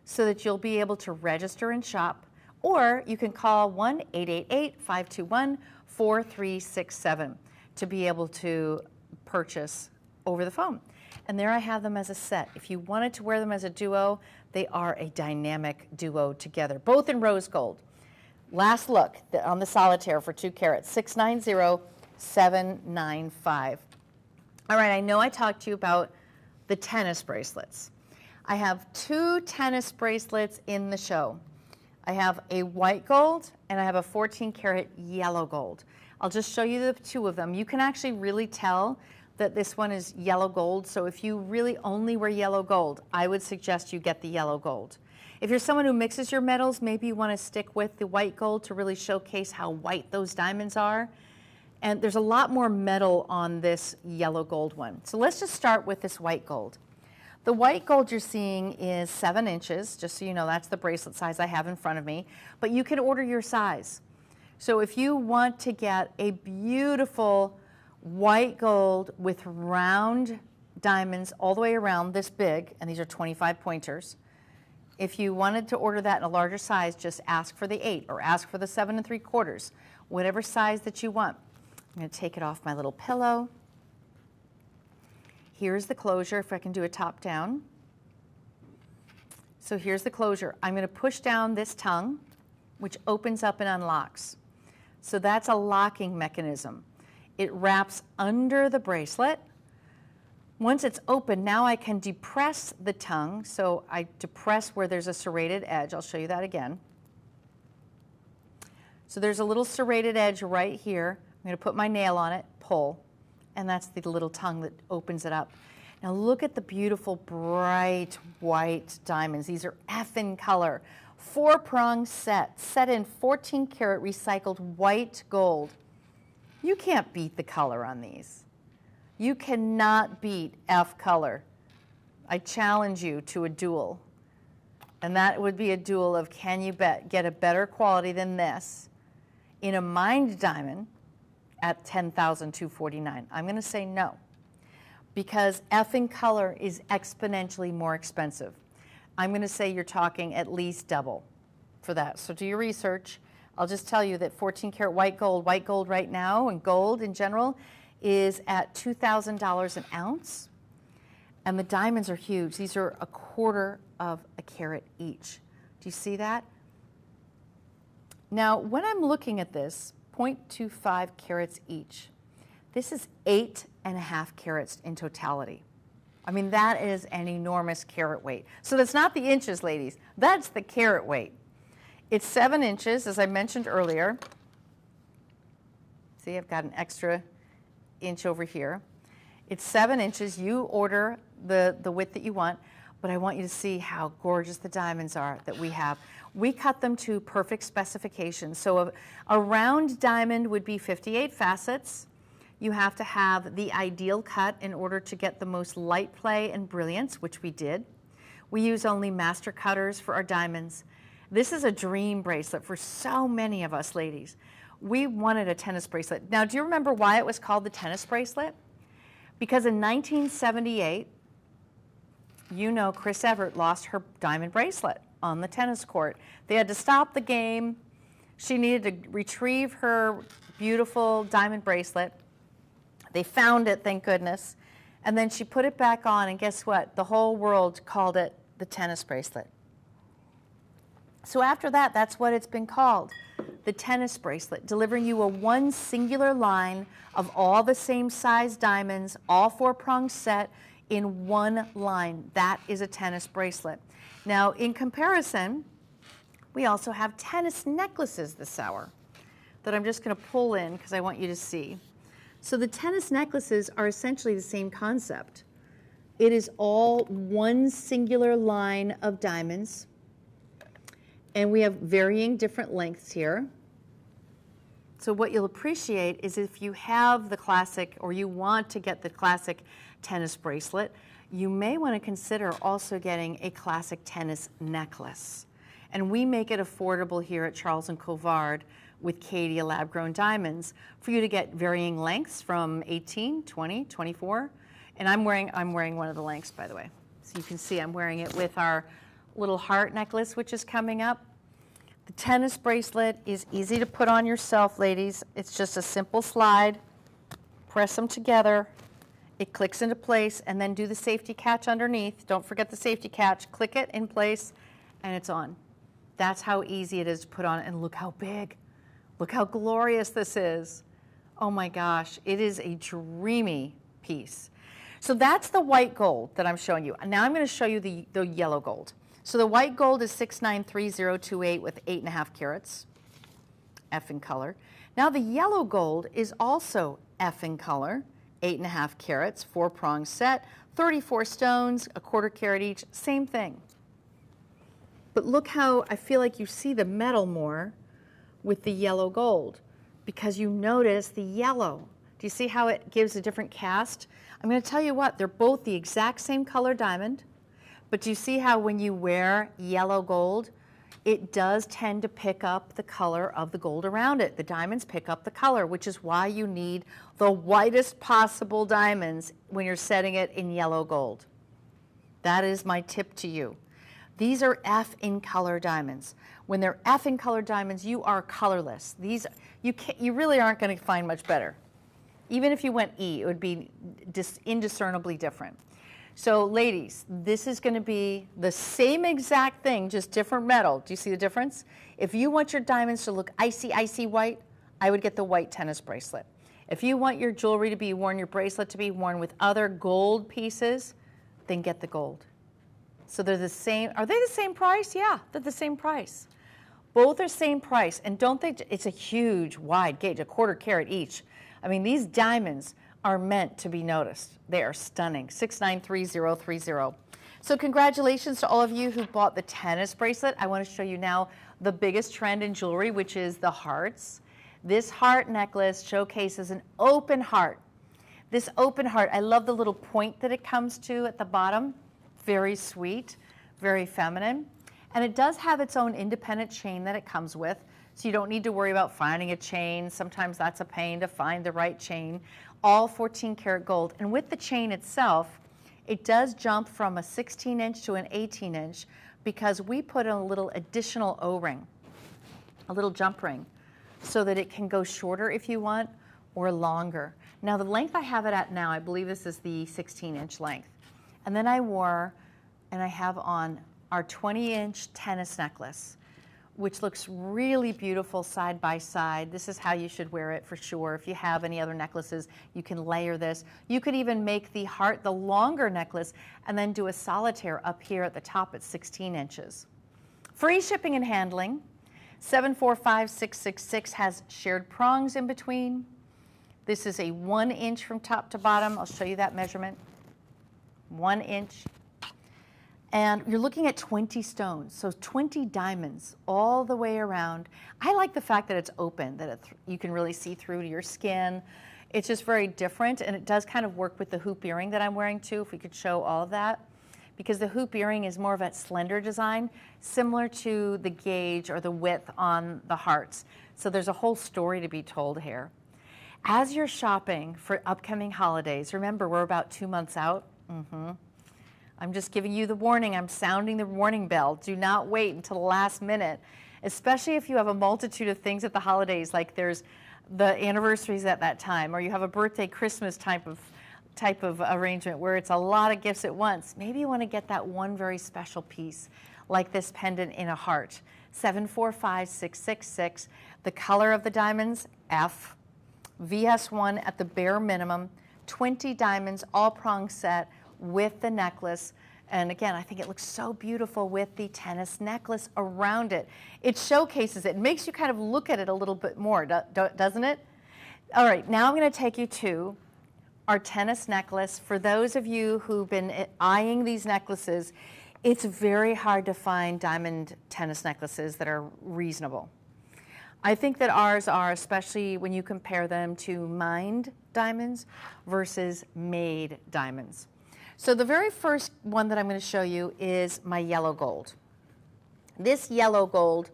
so that you'll be able to register and shop, or you can call 1-888-521-4367 to be able to purchase over the phone. And there I have them as a set. If you wanted to wear them as a duo, they are a dynamic duo together, both in rose gold. Last look on the solitaire for 2 carats, 690,795. All right, I know I talked to you about the tennis bracelets. I have 2 tennis bracelets in the show. I have a white gold and I have a 14 karat yellow gold. I'll just show you the 2 of them. You can actually really tell that this one is yellow gold, so if you really only wear yellow gold, I would suggest you get the yellow gold. If you're someone who mixes your metals, maybe you want to stick with the white gold to really showcase how white those diamonds are. And there's a lot more metal on this yellow gold one. So let's just start with this white gold. The white gold you're seeing is 7 inches, just so you know, that's the bracelet size I have in front of me, but you can order your size. So if you want to get a beautiful white gold with round diamonds all the way around this big, and these are 25 pointers. If you wanted to order that in a larger size, just ask for the 8 or ask for the 7 3/4, whatever size that you want. I'm going to take it off my little pillow. Here's the closure, if I can do a top down. So here's the closure. I'm going to push down this tongue, which opens up and unlocks. So that's a locking mechanism. It wraps under the bracelet. Once it's open, now I can depress the tongue. So I depress where there's a serrated edge. I'll show you that again. So there's a little serrated edge right here. I'm going to put my nail on it, pull, and that's the little tongue that opens it up. Now look at the beautiful bright white diamonds. These are F in color. 4-prong set in 14 karat recycled white gold. You can't beat the color on these. You cannot beat F color. I challenge you to a duel. And that would be a duel of, can you get a better quality than this in a mined diamond at $10,249? I'm going to say no, because F in color is exponentially more expensive. I'm going to say you're talking at least double for that. So do your research. I'll just tell you that 14 karat white gold right now, and gold in general, is at $2,000 an ounce. And the diamonds are huge. These are 1/4 of a carat each. Do you see that? Now, when I'm looking at this, 0.25 carats each, this is 8.5 carats in totality. I mean, that is an enormous carat weight. So that's not the inches, ladies. That's the carat weight. It's 7 inches, as I mentioned earlier. See, I've got an extra inch over here. It's 7 inches. You order the width that you want, but I want you to see how gorgeous the diamonds are that we have. We cut them to perfect specifications. So a round diamond would be 58 facets, You have to have the ideal cut in order to get the most light play and brilliance, which we did. We use only master cutters for our diamonds. This is a dream bracelet for so many of us ladies. We wanted a tennis bracelet. Now, do you remember why it was called the tennis bracelet? Because in 1978, you know, Chris Evert lost her diamond bracelet on the tennis court. They had to stop the game. She needed to retrieve her beautiful diamond bracelet. They found it, thank goodness. And then she put it back on, and guess what? The whole world called it the tennis bracelet. So after that, that's what it's been called, the tennis bracelet, delivering you a one singular line of all the same size diamonds, all 4-prong set in one line. That is a tennis bracelet. Now, in comparison, we also have tennis necklaces this hour that I'm just going to pull in because I want you to see. So the tennis necklaces are essentially the same concept. It is all one singular line of diamonds, and we have varying different lengths here. So what you'll appreciate is if you have the classic, or you want to get the classic tennis bracelet, you may want to consider also getting a classic tennis necklace. And we make it affordable here at Charles Colvard with Caydia lab-grown diamonds for you to get varying lengths from 18, 20, 24. And I'm wearing one of the lengths, by the way. So you can see I'm wearing it with our little heart necklace, which is coming up. The tennis bracelet is easy to put on yourself, ladies. It's just a simple slide. Press them together. It clicks into place, and then do the safety catch underneath. Don't forget the safety catch. Click it in place, and it's on. That's how easy it is to put on, and look how big. Look how glorious this is. Oh my gosh, it is a dreamy piece. So that's the white gold that I'm showing you. Now I'm going to show you the yellow gold. So the white gold is 693028 with 8.5 carats, F in color. Now the yellow gold is also F in color, 8.5 carats, 4-prong set, 34 stones, 1/4 carat each, same thing. But look how I feel like you see the metal more with the yellow gold, because you notice the yellow. Do you see how it gives a different cast? I'm going to tell you what, they're both the exact same color diamond, but do you see how when you wear yellow gold, it does tend to pick up the color of the gold around it. The diamonds pick up the color, which is why you need the whitest possible diamonds when you're setting it in yellow gold. That is my tip to you. These are F in color diamonds. When they're F in color diamonds, you are colorless. These, you really aren't going to find much better. Even if you went E, it would be indiscernibly different. So ladies, this is going to be the same exact thing, just different metal. Do you see the difference? If you want your diamonds to look icy, icy white, I would get the white tennis bracelet. If you want your jewelry to be worn, your bracelet to be worn with other gold pieces, then get the gold. So they're the same. Are they the same price? Yeah, they're the same price. Both are same price. And don't think it's a huge, wide gauge, 1/4 carat each. I mean, these diamonds are meant to be noticed. They are stunning. 693030. So congratulations to all of you who bought the tennis bracelet. I want to show you now the biggest trend in jewelry, which is the hearts. This heart necklace showcases an open heart. This open heart, I love the little point that it comes to at the bottom. Very sweet, very feminine. And it does have its own independent chain that it comes with, so you don't need to worry about finding a chain. Sometimes that's a pain to find the right chain. All 14 karat gold. And with the chain itself, it does jump from a 16-inch to an 18-inch because we put in a little additional O-ring, a little jump ring, so that it can go shorter if you want or longer. Now the length I have it at now, I believe this is the 16-inch length. And then I wore, and I have on our 20-inch tennis necklace, which looks really beautiful side by side. This is how you should wear it for sure. If you have any other necklaces, you can layer this. You could even make the heart the longer necklace and then do a solitaire up here at the top at 16 inches. Free shipping and handling. 745666 has shared prongs in between. This is a 1 inch from top to bottom. I'll show you that measurement. 1 inch. And you're looking at 20 stones, so 20 diamonds all the way around. I like the fact that it's open, that you can really see through to your skin. It's just very different, and it does kind of work with the hoop earring that I'm wearing too, if we could show all of that. Because the hoop earring is more of a slender design, similar to the gauge or the width on the hearts. So there's a whole story to be told here. As you're shopping for upcoming holidays, remember we're about 2 months out. I'm just giving you the warning. I'm sounding the warning bell. Do not wait until the last minute, especially if you have a multitude of things at the holidays, like there's the anniversaries at that time, or you have a birthday, Christmas type of arrangement where it's a lot of gifts at once. Maybe you want to get that one very special piece, like this pendant in a heart. 745666. The color of the diamonds, F. VS1 at the bare minimum. 20 diamonds, all prong set with the necklace. And again, I think it looks so beautiful with the tennis necklace around it. It showcases it. It makes you kind of look at it a little bit more, doesn't it? All right, now I'm going to take you to our tennis necklace. For those of you who've been eyeing these necklaces, it's very hard to find diamond tennis necklaces that are reasonable. I think that ours are, especially when you compare them to mined diamonds versus made diamonds. So the very first one that I'm going to show you is my yellow gold. This yellow gold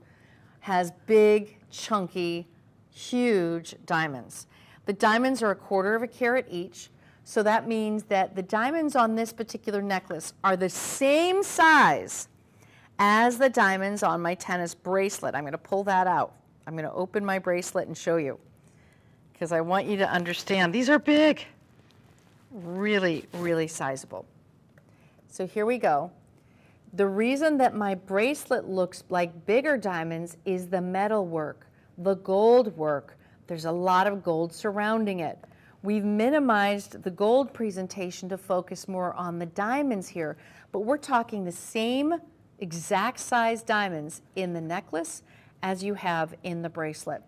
has big, chunky, huge diamonds. The diamonds are 1/4 carat each, so that means that the diamonds on this particular necklace are the same size as the diamonds on my tennis bracelet. I'm going to pull that out. I'm going to open my bracelet and show you, because I want you to understand these are big. Really, really sizable. So here we go. The reason that my bracelet looks like bigger diamonds is the metal work, the gold work. There's a lot of gold surrounding it. We've minimized the gold presentation to focus more on the diamonds here, but we're talking the same exact size diamonds in the necklace as you have in the bracelet.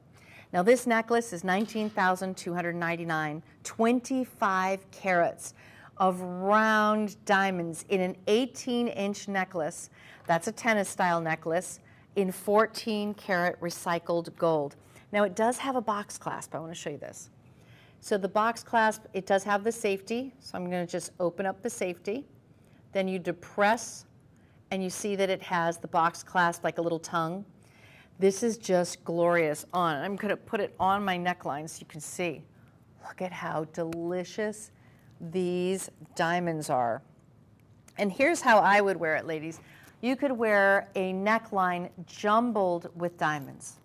Now this necklace is $19,299, 25 carats of round diamonds in an 18-inch necklace. That's a tennis style necklace in 14 karat recycled gold. Now it does have a box clasp. I want to show you this. So the box clasp, it does have the safety. So I'm going to just open up the safety. Then you depress and you see that it has the box clasp like a little tongue. This is just glorious on. I'm going to put it on my neckline so you can see. Look at how delicious these diamonds are. And here's how I would wear it, ladies. You could wear a neckline jumbled with diamonds.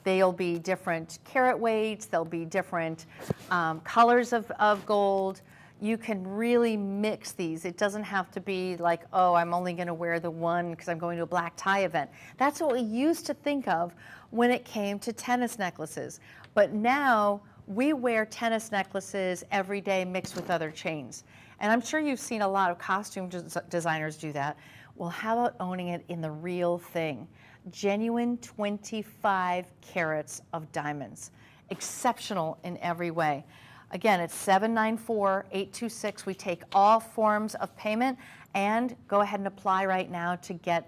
They'll be different carat weights. They'll be different colors of gold. You can really mix these. It doesn't have to be like, oh, I'm only going to wear the one because I'm going to a black tie event. That's what we used to think of when it came to tennis necklaces. But now we wear tennis necklaces every day mixed with other chains. And I'm sure you've seen a lot of costume designers do that. Well, how about owning it in the real thing? Genuine 25 carats of diamonds. Exceptional in every way. Again, it's $794,826. We take all forms of payment, and go ahead and apply right now to get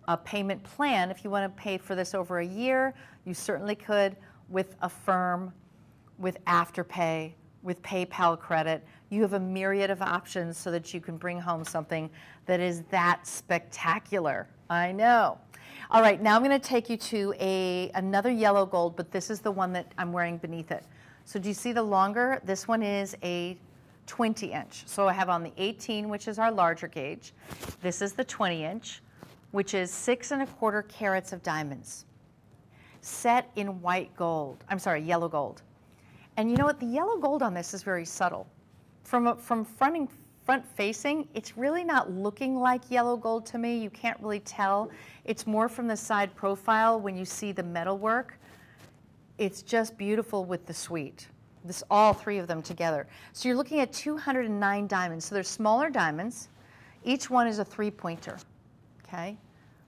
a payment plan. If you want to pay for this over a year, you certainly could with Affirm, with Afterpay, with PayPal credit. You have a myriad of options so that you can bring home something that is that spectacular. I know. All right, now I'm going to take you to another yellow gold, but this is the one that I'm wearing beneath it. So do you see the longer? This one is a 20-inch. So I have on the 18, which is our larger gauge. This is the 20-inch, which is 6 1/4 carats of diamonds, set in white gold. I'm sorry, yellow gold. And you know what? The yellow gold on this is very subtle. From front facing, it's really not looking like yellow gold to me. You can't really tell. It's more from the side profile when you see the metal work. It's just beautiful with the suite. All three of them together. So you're looking at 209 diamonds. So they're smaller diamonds. Each one is a 3-pointer. Okay?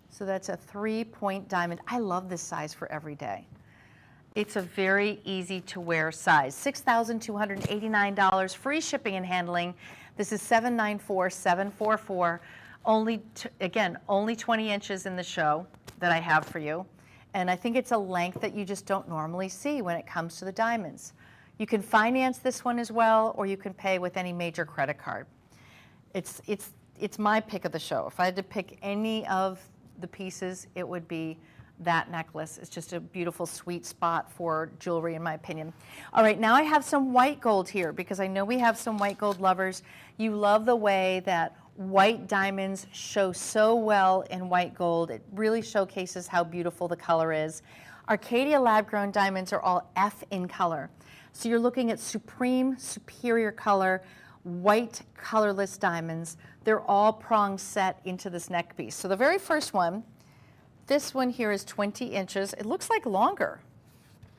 So that's a 3-point diamond. I love this size for every day. It's a very easy to wear size. $6,289, free shipping and handling. This is $794,744. Again, only 20 inches in the show that I have for you. And I think it's a length that you just don't normally see when it comes to the diamonds. You can finance this one as well, or you can pay with any major credit card. It's my pick of the show. If I had to pick any of the pieces, it would be that necklace. It's just a beautiful sweet spot for jewelry, in my opinion. All right, now I have some white gold here because I know we have some white gold lovers. You love the way that white diamonds show so well in white gold. It really showcases how beautiful the color is. Our Caydia lab-grown diamonds are all F in color. So you're looking at supreme, superior color, white colorless diamonds. They're all prong set into this neck piece. So the very first one, this one here is 20 inches. It looks like longer,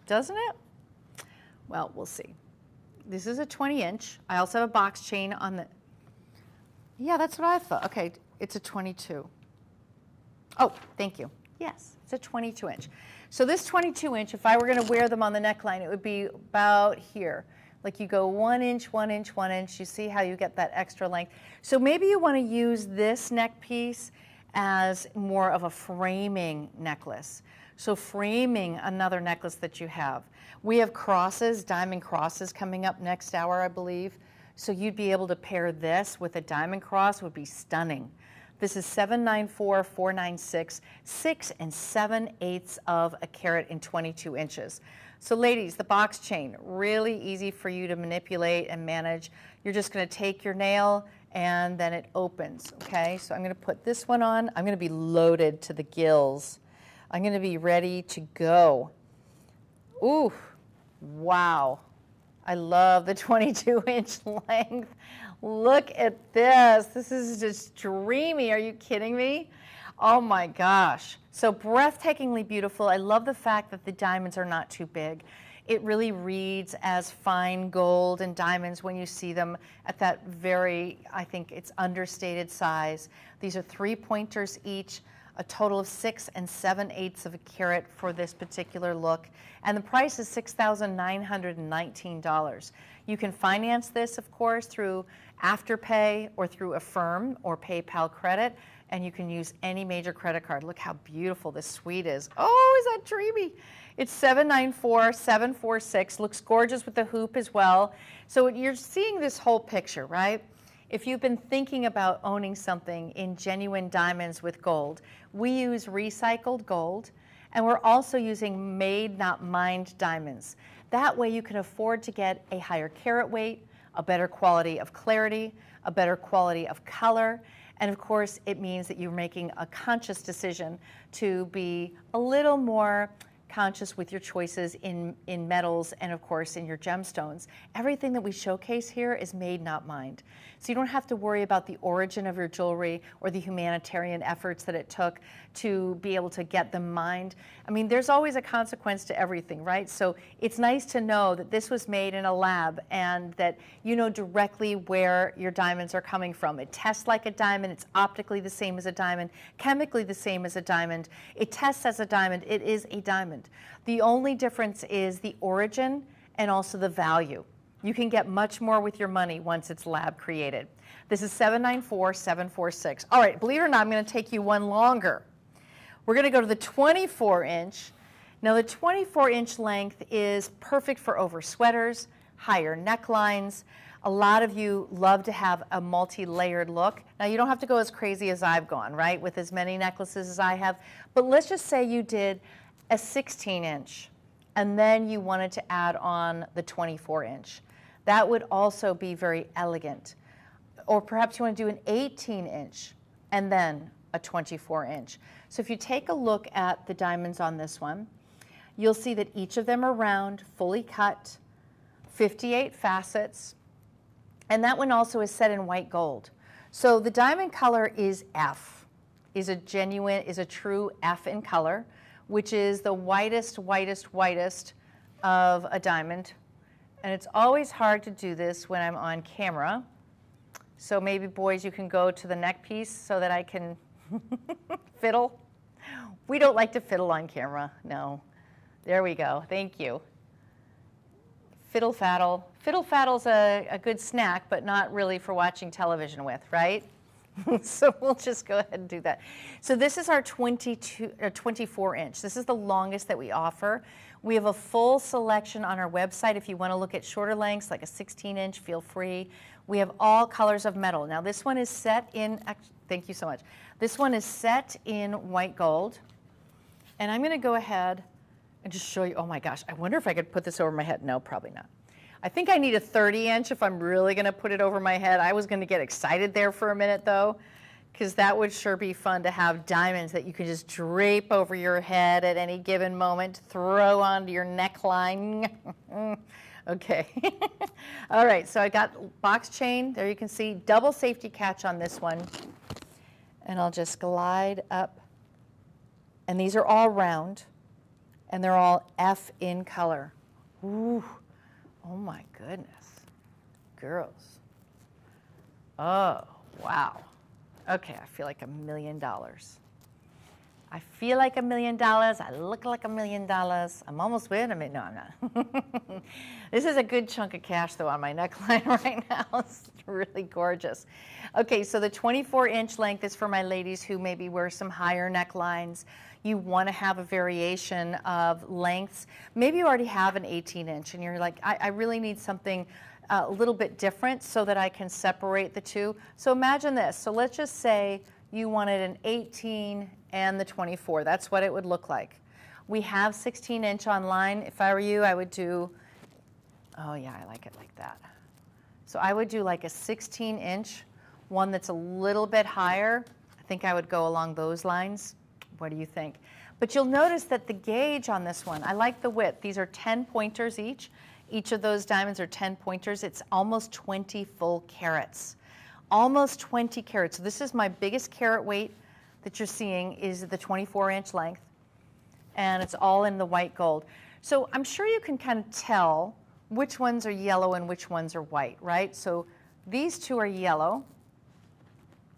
doesn't it? Well, we'll see. This is a 20-inch. I also have a box chain on the, yeah, that's what I thought. Okay, it's a 22. Oh, thank you. Yes, it's a 22-inch. So this 22-inch, if I were going to wear them on the neckline, it would be about here. Like you go 1 inch, 1 inch, 1 inch. You see how you get that extra length. So maybe you want to use this neck piece as more of a framing necklace. So framing another necklace that you have. We have crosses, diamond crosses coming up next hour, I believe. So you'd be able to pair this with a diamond cross, would be stunning. This is 794-496, 6 7/8 of a carat in 22 inches. So ladies, the box chain, really easy for you to manipulate and manage. You're just going to take your nail and then it opens, okay? So I'm going to put this one on. I'm going to be loaded to the gills. I'm going to be ready to go. Ooh, wow. I love the 22-inch length. Look at this. This is just dreamy. Are you kidding me? Oh my gosh. So breathtakingly beautiful. I love the fact that the diamonds are not too big. It really reads as fine gold and diamonds when you see them at that very, I think it's understated size. These are 3 pointers each, a total of 6 7/8 of a carat for this particular look. And the price is $6,919. You can finance this, of course, through Afterpay or through Affirm or PayPal credit, and you can use any major credit card. Look how beautiful this suite is. Oh, is that dreamy? It's 794-746. Looks gorgeous with the hoop as well. So you're seeing this whole picture, right? If you've been thinking about owning something in genuine diamonds with gold, we use recycled gold, and we're also using made, not mined diamonds. That way you can afford to get a higher carat weight, a better quality of clarity, a better quality of color, and of course it means that you're making a conscious decision to be a little more conscious with your choices in metals and of course in your gemstones. Everything that we showcase here is made, not mined. So you don't have to worry about the origin of your jewelry or the humanitarian efforts that it took to be able to get them mined. I mean, there's always a consequence to everything, right? So it's nice to know that this was made in a lab and that you know directly where your diamonds are coming from. It tests like a diamond. It's optically the same as a diamond, chemically the same as a diamond. It tests as a diamond. It is a diamond. The only difference is the origin and also the value. You can get much more with your money once it's lab created. This is 794-746. All right, believe it or not, I'm going to take you one longer. We're going to go to the 24-inch. Now the 24-inch length is perfect for over sweaters, higher necklines. A lot of you love to have a multi-layered look. Now you don't have to go as crazy as I've gone, right, with as many necklaces as I have. But let's just say you did a 16-inch and then you wanted to add on the 24-inch. That would also be very elegant. Or perhaps you want to do an 18-inch and then a 24-inch. So if you take a look at the diamonds on this one, you'll see that each of them are round, fully cut, 58 facets, and that one also is set in white gold. So the diamond color is F, is a true F in color, which is the whitest of a diamond. And it's always hard to do this when I'm on camera. So maybe, boys, you can go to the neck piece so that I can fiddle. We don't like to fiddle on camera, no. There we go, thank you. Fiddle faddle. Fiddle faddle's a good snack, but not really for watching television with, right? So we'll just go ahead and do that. So this is our 24 inch. This is the longest that we offer. We have a full selection on our website. If you want to look at shorter lengths, like a 16 inch, feel free. We have all colors of metal. Now this one is set in, thank you so much. This one is set in white gold. And I'm going to go ahead and just show you, oh my gosh, I wonder if I could put this over my head. No, probably not. I think I need a 30 inch if I'm really going to put it over my head. I was going to get excited there for a minute though, because that would sure be fun to have diamonds that you can just drape over your head at any given moment, throw onto your neckline. Okay. All right, so I got box chain. There you can see double safety catch on this one. And I'll just glide up. And these are all round, and they're all F in color. Ooh. Oh my goodness, girls. Oh, wow. Okay, I feel like $1 million. I feel like $1 million. I look like $1 million. I'm almost winning. No, I'm not. This is a good chunk of cash though on my neckline right now. It's really gorgeous. Okay, so the 24 inch length is for my ladies who maybe wear some higher necklines. You want to have a variation of lengths. Maybe you already have an 18 inch and you're like, I really need something a little bit different so that I can separate the two. So imagine this. So let's just say you wanted an 18 and the 24. That's what it would look like. We have 16 inch online. If I were you, I would do, oh yeah, I like it like that. So I would do like a 16 inch, one that's a little bit higher. I think I would go along those lines. What do you think? But you'll notice that the gauge on this one, I like the width. These are 10 pointers each. Each of those diamonds are 10 pointers. It's almost 20 full carats. Almost 20 carats. So this is my biggest carat weight that you're seeing is the 24 inch length. And it's all in the white gold. So I'm sure you can kind of tell which ones are yellow and which ones are white, right? So these two are yellow.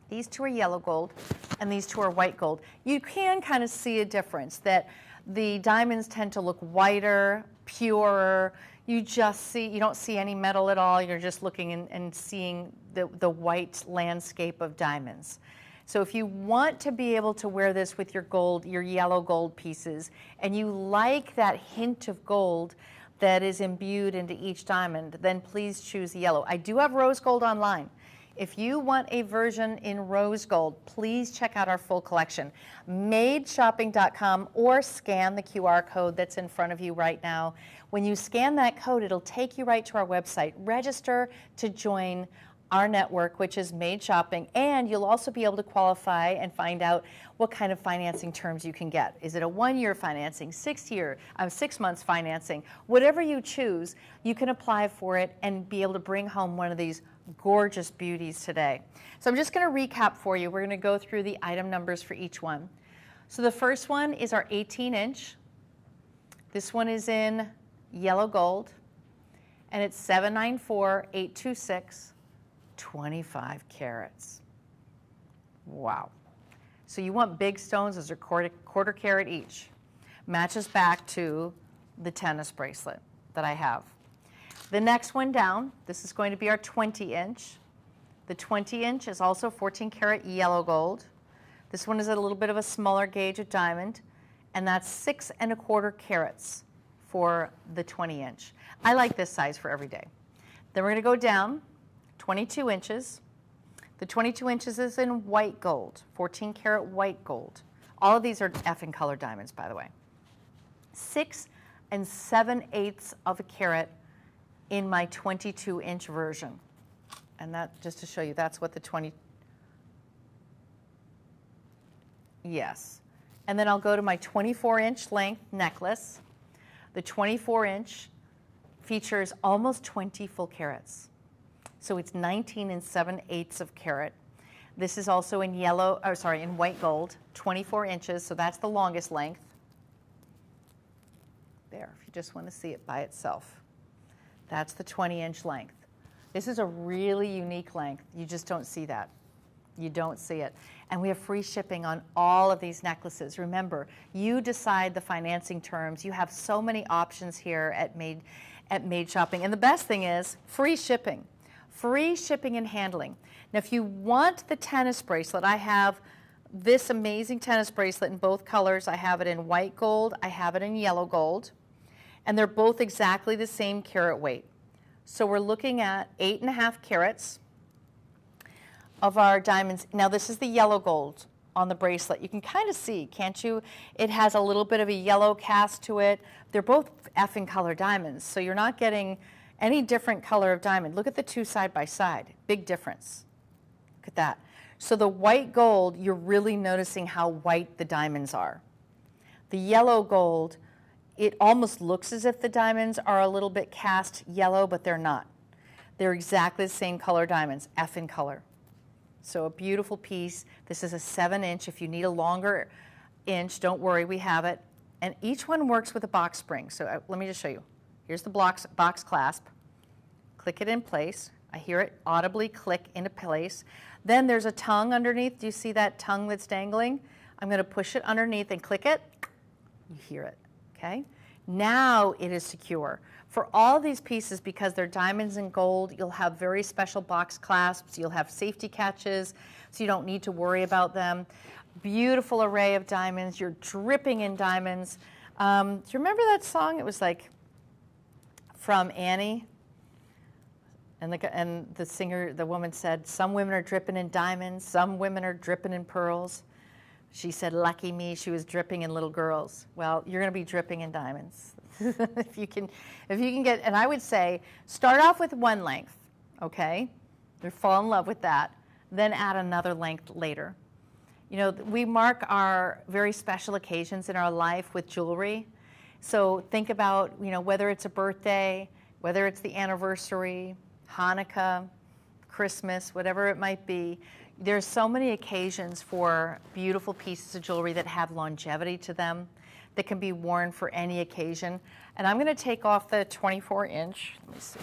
These two are yellow gold, and these two are white gold. You can kind of see a difference that the diamonds tend to look whiter, purer. You don't see any metal at all. You're just looking and seeing the white landscape of diamonds. So if you want to be able to wear this with your gold, your yellow gold pieces, and you like that hint of gold that is imbued into each diamond, then please choose yellow. I do have rose gold online. If you want a version in rose gold, please check out our full collection. Madeshopping.com or scan the QR code that's in front of you right now. When you scan that code, it'll take you right to our website. Register to join our network, which is Made Shopping, and you'll also be able to qualify and find out what kind of financing terms you can get. Is it a 1-year financing, 6 months financing? Whatever you choose, you can apply for it and be able to bring home one of these gorgeous beauties today. So I'm just going to recap for you. We're going to go through the item numbers for each one. So the first one is our 18 inch. This one is in yellow gold, and it's 794,826, 25 carats. Wow. So you want big stones, those are quarter carat each. Matches back to the tennis bracelet that I have. The next one down, this is going to be our 20 inch. The 20 inch is also 14 karat yellow gold. This one is a little bit of a smaller gauge of diamond, and that's 6 1/4 carats for the 20 inch. I like this size for every day. Then we're going to go down 22 inches. The 22 inches is in white gold, 14 karat white gold. All of these are effing color diamonds, by the way. 6 7/8 of a carat in my 22 inch version. And that, just to show you, that's what the 20, yes. And then I'll go to my 24 inch length necklace. The 24 inch features almost 20 full carats. So it's 19 7/8 of carat. This is also in in white gold, 24 inches, so that's the longest length. There, if you just want to see it by itself. That's the 20 inch length. This is a really unique length. You just don't see that. You don't see it. And we have free shipping on all of these necklaces. Remember, you decide the financing terms. You have so many options here at Made Shopping. And the best thing is free shipping. Free shipping and handling. Now, if you want the tennis bracelet, I have this amazing tennis bracelet in both colors. I have it in white gold, I have it in yellow gold, and they're both exactly the same carat weight. So we're looking at 8.5 carats of our diamonds. Now, this is the yellow gold on the bracelet. You can kind of see, can't you? It has a little bit of a yellow cast to it. They're both effing color diamonds, so you're not getting any different color of diamond. Look at the two side by side. Big difference. Look at that. So the white gold, you're really noticing how white the diamonds are. The yellow gold, it almost looks as if the diamonds are a little bit cast yellow, but they're not. They're exactly the same color diamonds, effing color. So a beautiful piece. This is a 7-inch. If you need a longer inch, don't worry, we have it. And each one works with a box spring. So let me just show you. Here's the box clasp. Click it in place. I hear it audibly click into place. Then there's a tongue underneath. Do you see that tongue that's dangling? I'm going to push it underneath and click it. You hear it, okay? Now it is secure. For all these pieces, because they're diamonds and gold, you'll have very special box clasps. You'll have safety catches, so you don't need to worry about them. Beautiful array of diamonds. You're dripping in diamonds. Do you remember that song? It was like from Annie. And the singer, the woman said, some women are dripping in diamonds, some women are dripping in pearls. She said, lucky me, she was dripping in little girls. Well, you're going to be dripping in diamonds. if you can get, and I would say, start off with one length, okay? You fall in love with that, then add another length later. You know, we mark our very special occasions in our life with jewelry. So think about, you know, whether it's a birthday, whether it's the anniversary, Hanukkah, Christmas, whatever it might be. There's so many occasions for beautiful pieces of jewelry that have longevity to them, that can be worn for any occasion. And I'm going to take off the 24-inch. Let me see.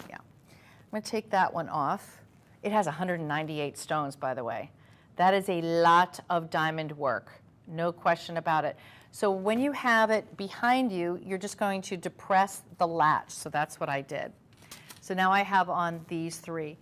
Yeah. I'm going to take that one off. It has 198 stones, by the way. That is a lot of diamond work, no question about it. So when you have it behind you, you're just going to depress the latch. So that's what I did. So now I have on these three.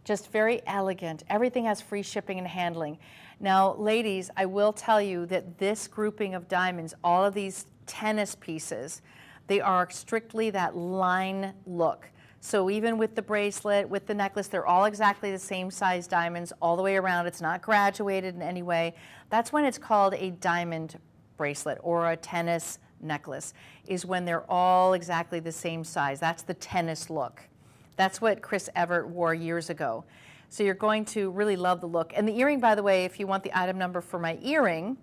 Just very elegant. Everything has free shipping and handling. Now, ladies, I will tell you that this grouping of diamonds, all of these tennis pieces, they are strictly that line look. So even with the bracelet, with the necklace, they're all exactly the same size diamonds all the way around. It's not graduated in any way. That's when it's called a diamond bracelet or a tennis necklace, is when they're all exactly the same size. That's the tennis look. That's what Chris Evert wore years ago. So you're going to really love the look. And the earring, by the way, if you want the item number for my earring,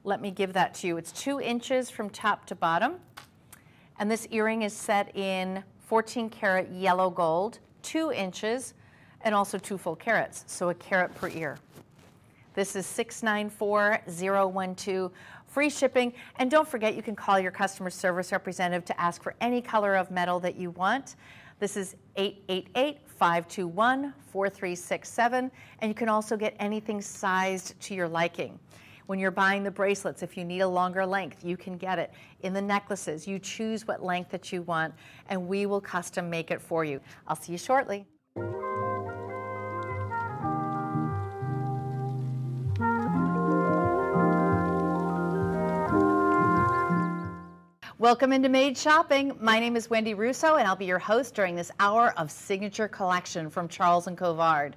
let me give that to you. It's 2 inches from top to bottom. And this earring is set in 14 karat yellow gold, 2 inches, and also 2 full carats, so a carat per ear. This is 694012, free shipping. And don't forget, you can call your customer service representative to ask for any color of metal that you want. This is 888-521-4367, and you can also get anything sized to your liking. When you're buying the bracelets, if you need a longer length, you can get it. In the necklaces, you choose what length that you want, and we will custom make it for you. I'll see you shortly. Welcome into Made Shopping. My name is Wendy Russo, and I'll be your host during this hour of Signature Collection from Charles Colvard.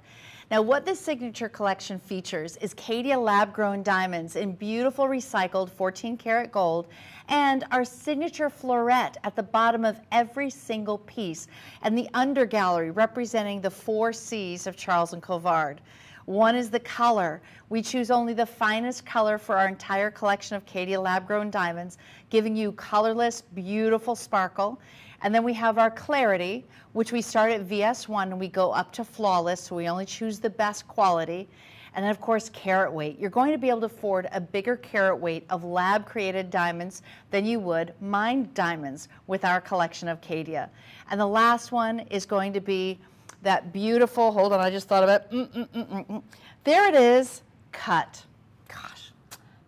Now, what this Signature Collection features is Caydia lab-grown diamonds in beautiful recycled 14 karat gold, and our signature floret at the bottom of every single piece, and the undergallery representing the 4 C's of Charles Colvard. One is the color. We choose only the finest color for our entire collection of Caydia lab-grown diamonds, giving you colorless, beautiful sparkle. And then we have our clarity, which we start at VS1 and we go up to flawless, so we only choose the best quality. And then, of course, carat weight. You're going to be able to afford a bigger carat weight of lab-created diamonds than you would mined diamonds with our collection of Caydia. And the last one is going to be that beautiful, hold on, I just thought of it. There it is, cut. Gosh,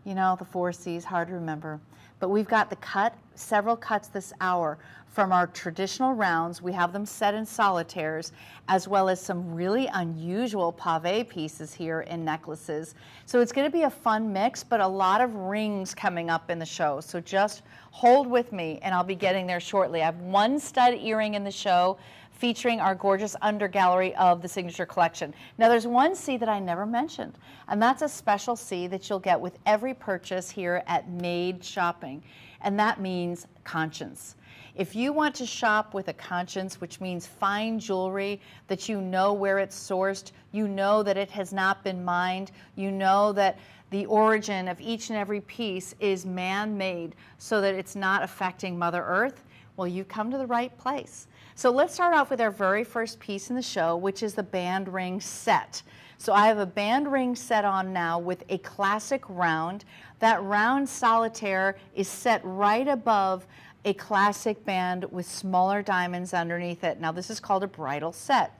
you know, the 4 C's, hard to remember. But we've got the cut, several cuts this hour from our traditional rounds. We have them set in solitaires, as well as some really unusual pave pieces here in necklaces. So it's going to be a fun mix, but a lot of rings coming up in the show. So just hold with me, and I'll be getting there shortly. I have one stud earring in the show featuring our gorgeous undergallery of the signature collection. Now there's one C that I never mentioned, and that's a special C that you'll get with every purchase here at Made Shopping, and that means conscience. If you want to shop with a conscience, which means fine jewelry that you know where it's sourced, you know that it has not been mined, you know that the origin of each and every piece is man-made so that it's not affecting Mother Earth, well, you've come to the right place. So let's start off with our very first piece in the show, which is the band ring set. So I have a band ring set on now with a classic round. That round solitaire is set right above a classic band with smaller diamonds underneath it. Now this is called a bridal set.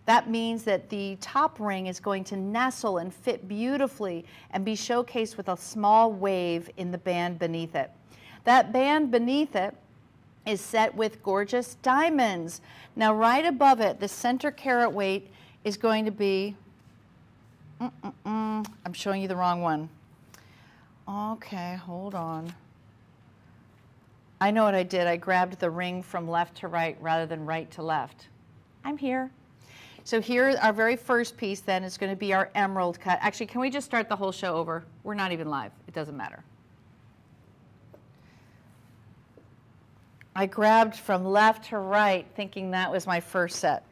That means that the top ring is going to nestle and fit beautifully and be showcased with a small wave in the band beneath it. That band beneath it is set with gorgeous diamonds. Now right above it, the center carat weight is going to be, I'm showing you the wrong one. Okay, hold on. I know what I did. I grabbed the ring from left to right rather than right to left. I'm here. So here, our very first piece then is going to be our emerald cut. Actually, can we just start the whole show over? We're not even live. It doesn't matter. I grabbed from left to right thinking that was my first set.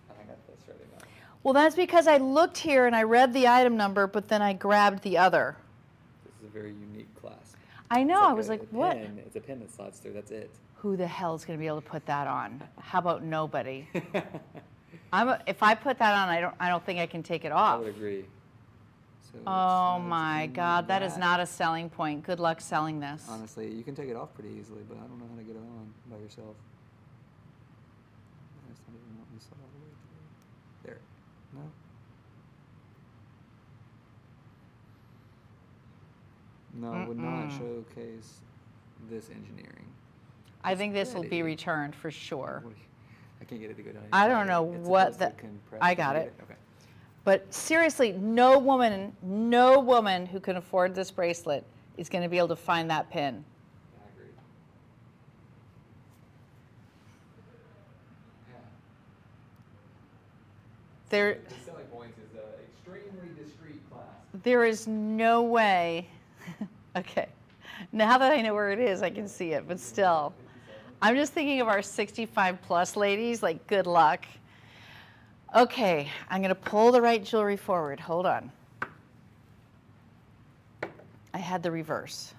I got this ready now. Well, that's because I looked here and I read the item number, but then I grabbed the other. This is a very unique clasp. I know. I was like, what? It's a pin that slides through. That's it. Who the hell is going to be able to put that on? How about nobody? If I put that on, I don't think I can take it off. I would agree. So Oh my God, that is not a selling point. Good luck selling this. Honestly, you can take it off pretty easily, but I don't know how to get it on by yourself. I just don't even want me to set all the way through. There. No? No, it would not showcase this engineering. I think this will be returned for sure. I can't get it to go down. I don't know what the. I got it. Okay. But seriously, no woman who can afford this bracelet is going to be able to find that pin. I agree. There, the selling point is an extremely discreet class. there is no way. Okay, now that I know where it is, I can see it, but still. I'm just thinking of our 65 plus ladies, like good luck. Okay, I'm going to pull the right jewelry forward. Hold on. I had the reverse,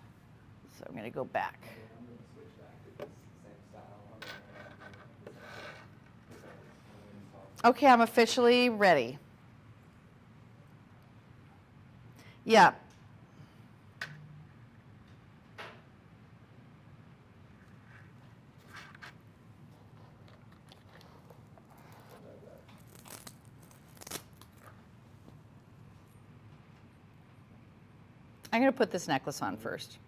so I'm going to go back. Okay, I'm officially ready. Yeah. I'm going to put this necklace on first.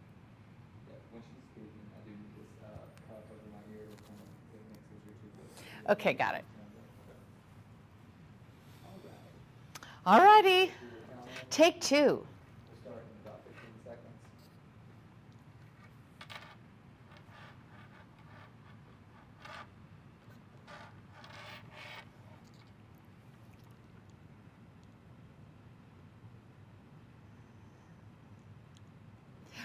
Yeah, when she's speaking, I do this cup over my ear. It makes it too. Okay, got it. All righty. Take two. We'll start in about 15 seconds.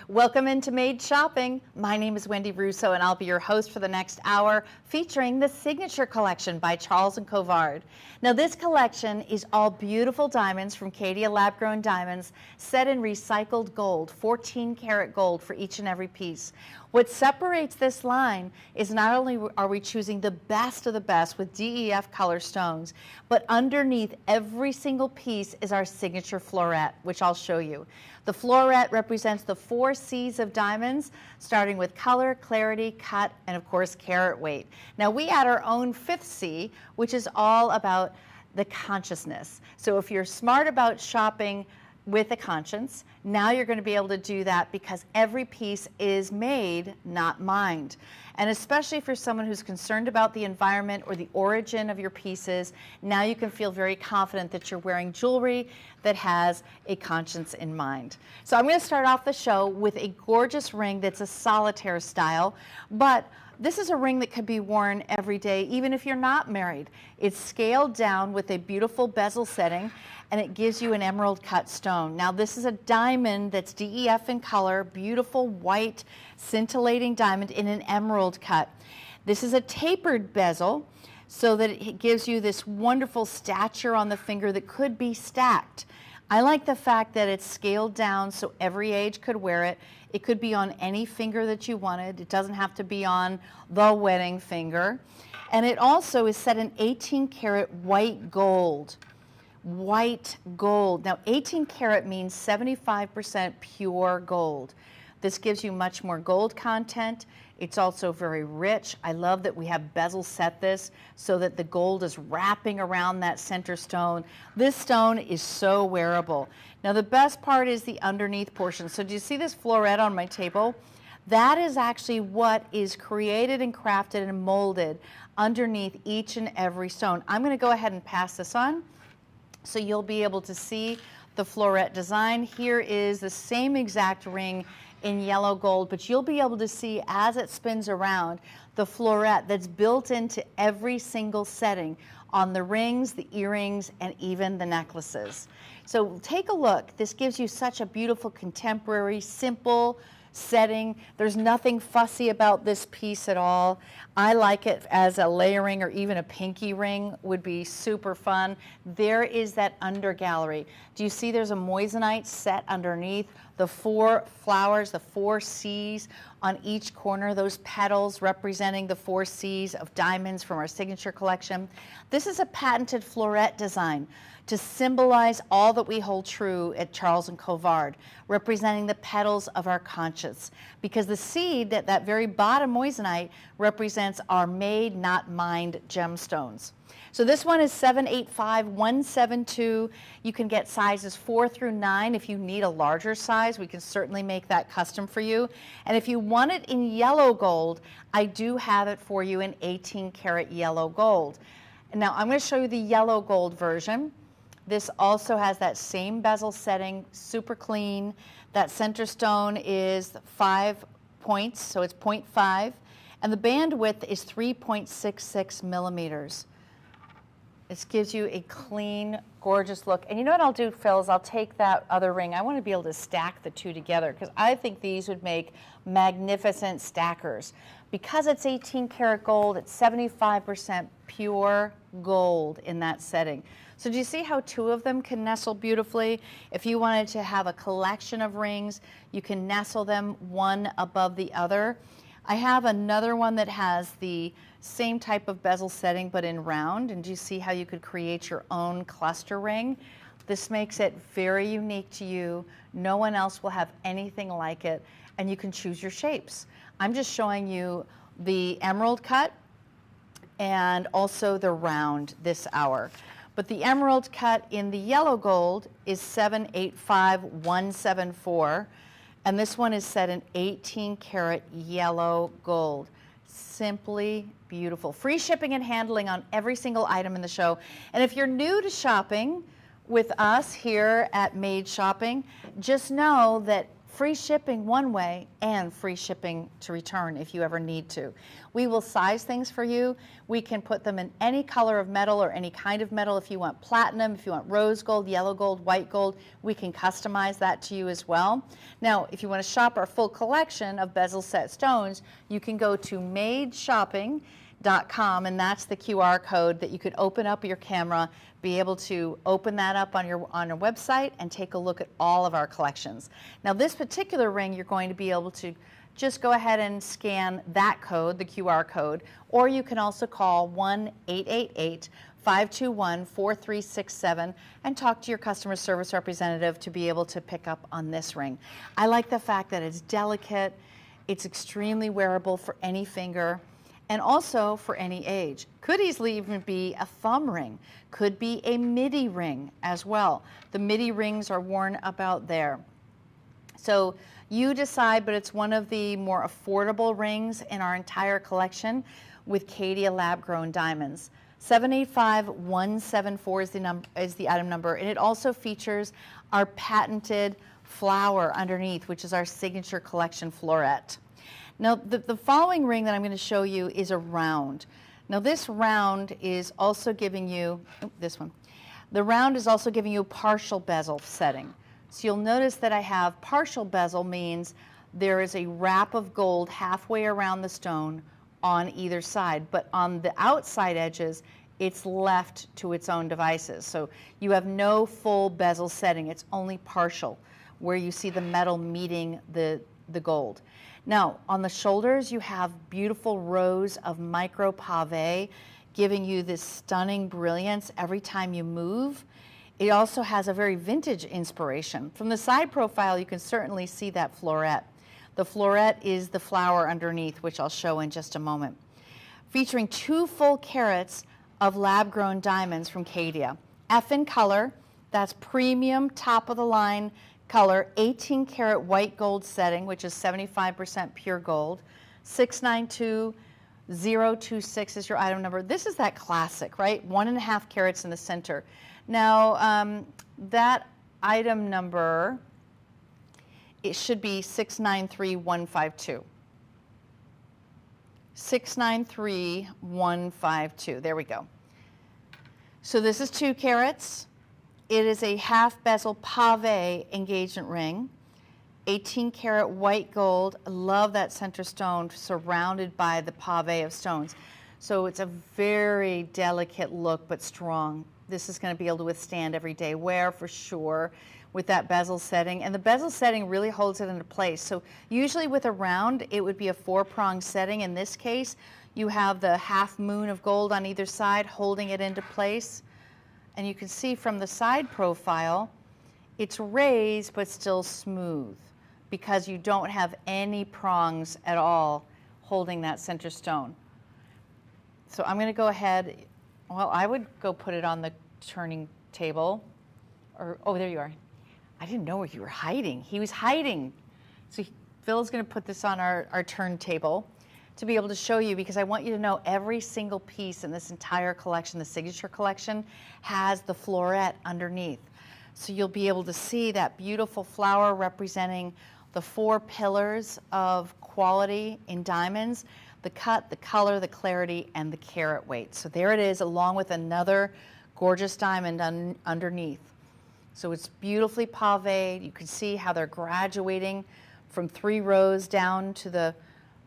Welcome into Made Shopping. My name is Wendy Russo, and I'll be your host for the next hour, featuring the Signature Collection by Charles Colvard. Now, this collection is all beautiful diamonds from Caydia lab-grown diamonds, set in recycled gold, 14 karat gold for each and every piece. What separates this line is not only are we choosing the best of the best with DEF color stones, but underneath every single piece is our signature floret, which I'll show you. The floret represents the 4 C's of diamonds, starting with color, clarity, cut, and of course, carat weight. Now we add our own 5th C, which is all about the consciousness. So if you're smart about shopping with a conscience. Now you're going to be able to do that because every piece is made, not mined. And especially if you're someone who's concerned about the environment or the origin of your pieces, now you can feel very confident that you're wearing jewelry that has a conscience in mind. So I'm going to start off the show with a gorgeous ring that's a solitaire style, but this is a ring that could be worn every day, even if you're not married. It's scaled down with a beautiful bezel setting, and it gives you an emerald cut stone. Now, this is a diamond that's DEF in color, beautiful white scintillating diamond in an emerald cut. This is a tapered bezel so that it gives you this wonderful stature on the finger that could be stacked. I like the fact that it's scaled down so every age could wear it. It could be on any finger that you wanted. It doesn't have to be on the wedding finger. And it also is set in 18 karat white gold. White gold. Now 18 karat means 75% pure gold. This gives you much more gold content. It's also very rich. I love that we have bezel set this so that the gold is wrapping around that center stone. This stone is so wearable. Now the best part is the underneath portion. So do you see this floret on my table? That is actually what is created and crafted and molded underneath each and every stone. I'm going to go ahead and pass this on so you'll be able to see the floret design. Here is the same exact ring in yellow gold, but you'll be able to see as it spins around the floret that's built into every single setting on the rings, the earrings, and even the necklaces. So take a look. This gives you such a beautiful, contemporary, simple setting. There's nothing fussy about this piece at all. I like it as a layering or even a pinky ring would be super fun. There is that under gallery. Do you see there's a moissanite set underneath? The 4 flowers, the 4 C's on each corner, those petals representing the 4 C's of diamonds from our signature collection. This is a patented floret design to symbolize all that we hold true at Charles Colvard, representing the petals of our conscience. Because the seed at that very bottom moissanite represents our made, not mined gemstones. So this one is 785172. You can get sizes 4 through 9. If you need a larger size, we can certainly make that custom for you. And if you want it in yellow gold, I do have it for you in 18 karat yellow gold. Now I'm going to show you the yellow gold version. This also has that same bezel setting, super clean. That center stone is 5 points, so it's 0.5. And the band width is 3.66 millimeters. This gives you a clean, gorgeous look. And you know what I'll do, Phil, is I'll take that other ring. I want to be able to stack the two together because I think these would make magnificent stackers. Because it's 18 karat gold, it's 75% pure gold in that setting. So do you see how 2 of them can nestle beautifully? If you wanted to have a collection of rings, you can nestle them one above the other. I have another one that has the same type of bezel setting but in round, and do you see how you could create your own cluster ring? This makes it very unique to you. No one else will have anything like it, and you can choose your shapes. I'm just showing you the emerald cut and also the round this hour. But the emerald cut in the yellow gold is 785174, and this one is set in 18 karat yellow gold. Simply beautiful. Free shipping and handling on every single item in the show. And if you're new to shopping with us here at Made Shopping, just know that free shipping one way and free shipping to return if you ever need to. We will size things for you. We can put them in any color of metal or any kind of metal. If you want platinum, if you want rose gold, yellow gold, white gold, we can customize that to you as well. Now, if you want to shop our full collection of bezel set stones, you can go to madeshopping.com, and that's the QR code that you could open up your camera, be able to open that up on your website and take a look at all of our collections. Now this particular ring, you're going to be able to just go ahead and scan that code, the QR code, or you can also call 1-888-521-4367 and talk to your customer service representative to be able to pick up on this ring. I like the fact that it's delicate, it's extremely wearable for any finger, and also for any age. Could easily even be a thumb ring, could be a midi ring as well. The midi rings are worn about there. So you decide, but it's one of the more affordable rings in our entire collection with Caydia lab-grown diamonds. 785174 is the item number, and it also features our patented flower underneath, which is our signature collection floret. Now, the following ring that I'm going to show you is a round. Now, this round is also giving you, this one, the round is also giving you a partial bezel setting. So you'll notice that I have partial bezel means there is a wrap of gold halfway around the stone on either side, but on the outside edges, it's left to its own devices. So you have no full bezel setting, it's only partial, where you see the metal meeting the gold. Now, on the shoulders, you have beautiful rows of micro pave, giving you this stunning brilliance every time you move. It also has a very vintage inspiration. From the side profile, you can certainly see that floret. The floret is the flower underneath, which I'll show in just a moment. Featuring 2 full carats of lab-grown diamonds from Caydia. F in color, that's premium, top-of-the-line color, 18-karat white gold setting, which is 75% pure gold. 692026 is your item number. This is that classic, right? 1.5 carats in the center. Now, that item number, it should be 693152. 693152. There we go. So this is 2 carats. It is a half bezel pave engagement ring, 18-karat white gold. I love that center stone surrounded by the pave of stones. So it's a very delicate look, but strong. This is going to be able to withstand everyday wear for sure with that bezel setting. And the bezel setting really holds it into place. So usually with a round, it would be a 4-prong setting. In this case, you have the half moon of gold on either side holding it into place. And you can see from the side profile, it's raised but still smooth because you don't have any prongs at all holding that center stone. So I'm going to go ahead, well, I would go put it on the turning table. Or, oh, there you are. I didn't know where you were hiding. He was hiding. So Phil's going to put this on our turntable to be able to show you, because I want you to know every single piece in this entire collection, the signature collection, has the floret underneath. So you'll be able to see that beautiful flower representing the 4 pillars of quality in diamonds: the cut, the color, the clarity, and the carat weight. So there it is, along with another gorgeous diamond underneath. So it's beautifully paved. You can see how they're graduating from 3 rows down to the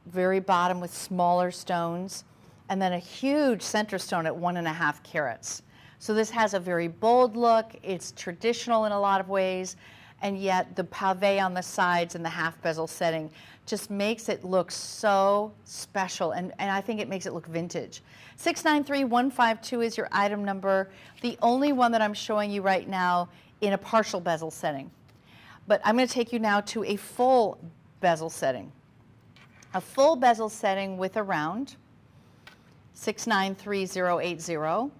very bottom with smaller stones, and then a huge center stone at 1.5 carats. So this has a very bold look. It's traditional in a lot of ways, and yet the pave on the sides and the half bezel setting just makes it look so special, and I think it makes it look vintage. 693152 is your item number, the only one that I'm showing you right now in a partial bezel setting. But I'm going to take you now to a full bezel setting. A full bezel setting with a round, 693080.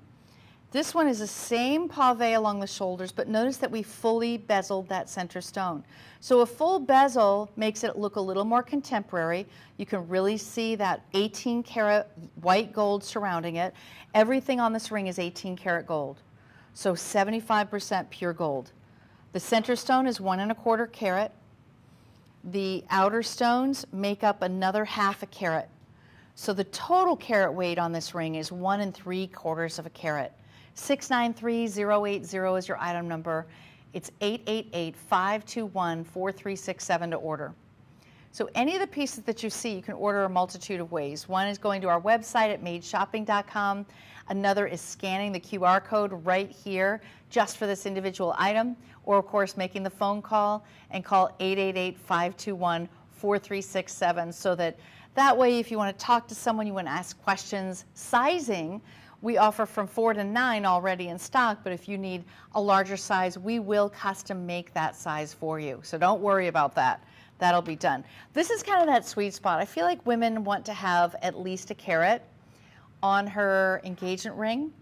This one is the same pave along the shoulders, but notice that we fully bezeled that center stone. So a full bezel makes it look a little more contemporary. You can really see that 18-karat white gold surrounding it. Everything on this ring is 18-karat gold, so 75% pure gold. The center stone is 1.25 carat. The outer stones make up another 0.5 carat. So the total carat weight on this ring is 1 3/4 carat. 693080 is your item number. It's 888-521-4367 to order. So any of the pieces that you see, you can order a multitude of ways. One is going to our website at madeshopping.com. Another is scanning the QR code right here just for this individual item, or of course making the phone call and call 888-521-4367 so that way if you want to talk to someone, you want to ask questions. Sizing, we offer from 4 to 9 already in stock, but if you need a larger size, we will custom make that size for you. So don't worry about that. that'll be done. This is kind of that sweet spot. I feel like women want to have at least a carat on her engagement ring.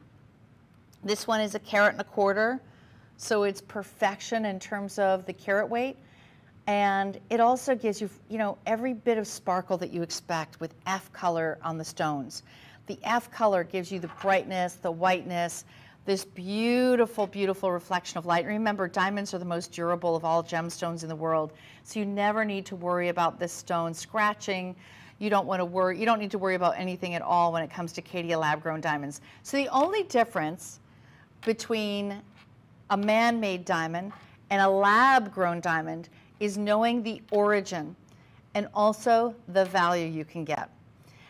This one is 1.25 carats, so it's perfection in terms of the carat weight. And it also gives you, you know, every bit of sparkle that you expect with F color on the stones. The F color gives you the brightness, the whiteness, this beautiful, beautiful reflection of light. And remember, diamonds are the most durable of all gemstones in the world, so you never need to worry about this stone scratching. You don't want to worry, you don't need to worry about anything at all when it comes to Caydia lab-grown diamonds. So the only difference between a man-made diamond and a lab-grown diamond is knowing the origin and also the value you can get.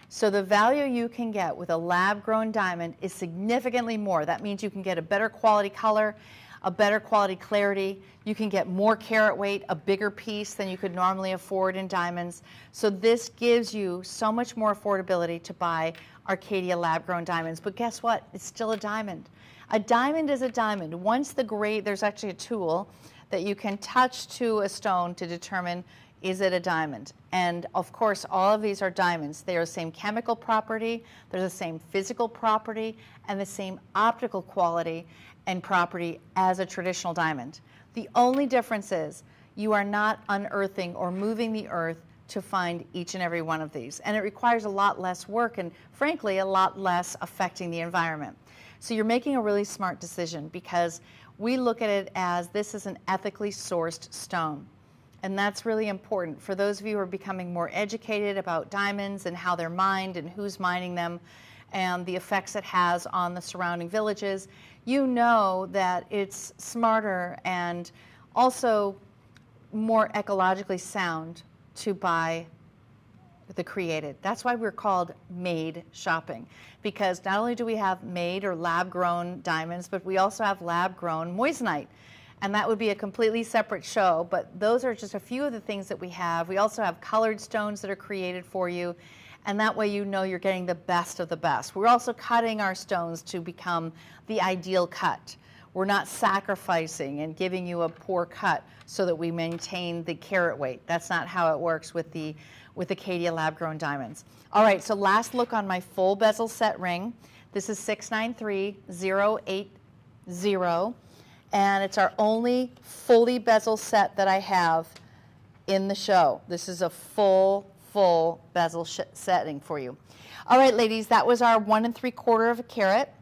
So the value you can get with a lab-grown diamond is significantly more. That means you can get a better quality color, a better quality clarity. You can get more carat weight, a bigger piece than you could normally afford in diamonds. So this gives you so much more affordability to buy our Caydia lab-grown diamonds. But guess what? It's still a diamond. A diamond is a diamond. Once the grade, there's actually a tool that you can touch to a stone to determine, is it a diamond? And of course, all of these are diamonds. They are the same chemical property, they're the same physical property, and the same optical quality and property as a traditional diamond. The only difference is you are not unearthing or moving the earth to find each and every one of these. And it requires a lot less work and, frankly, a lot less affecting the environment. So you're making a really smart decision, because we look at it as this is an ethically sourced stone. And that's really important. For those of you who are becoming more educated about diamonds and how they're mined and who's mining them and the effects it has on the surrounding villages, you know that it's smarter and also more ecologically sound to buy the created. That's why we're called made shopping, because not only do we have made or lab-grown diamonds, but we also have lab-grown moissanite. And that would be a completely separate show, but those are just a few of the things that we have. We also have colored stones that are created for you, and that way you know you're getting the best of the best. We're also cutting our stones to become the ideal cut. We're not sacrificing and giving you a poor cut so that we maintain the carat weight. That's not how it works with the Caydia lab-grown diamonds. All right, so last look on my full bezel set ring. This is 693080. And it's our only fully bezel set that I have in the show. This is a full bezel setting for you. All right, ladies, that was our 1 3/4 carat.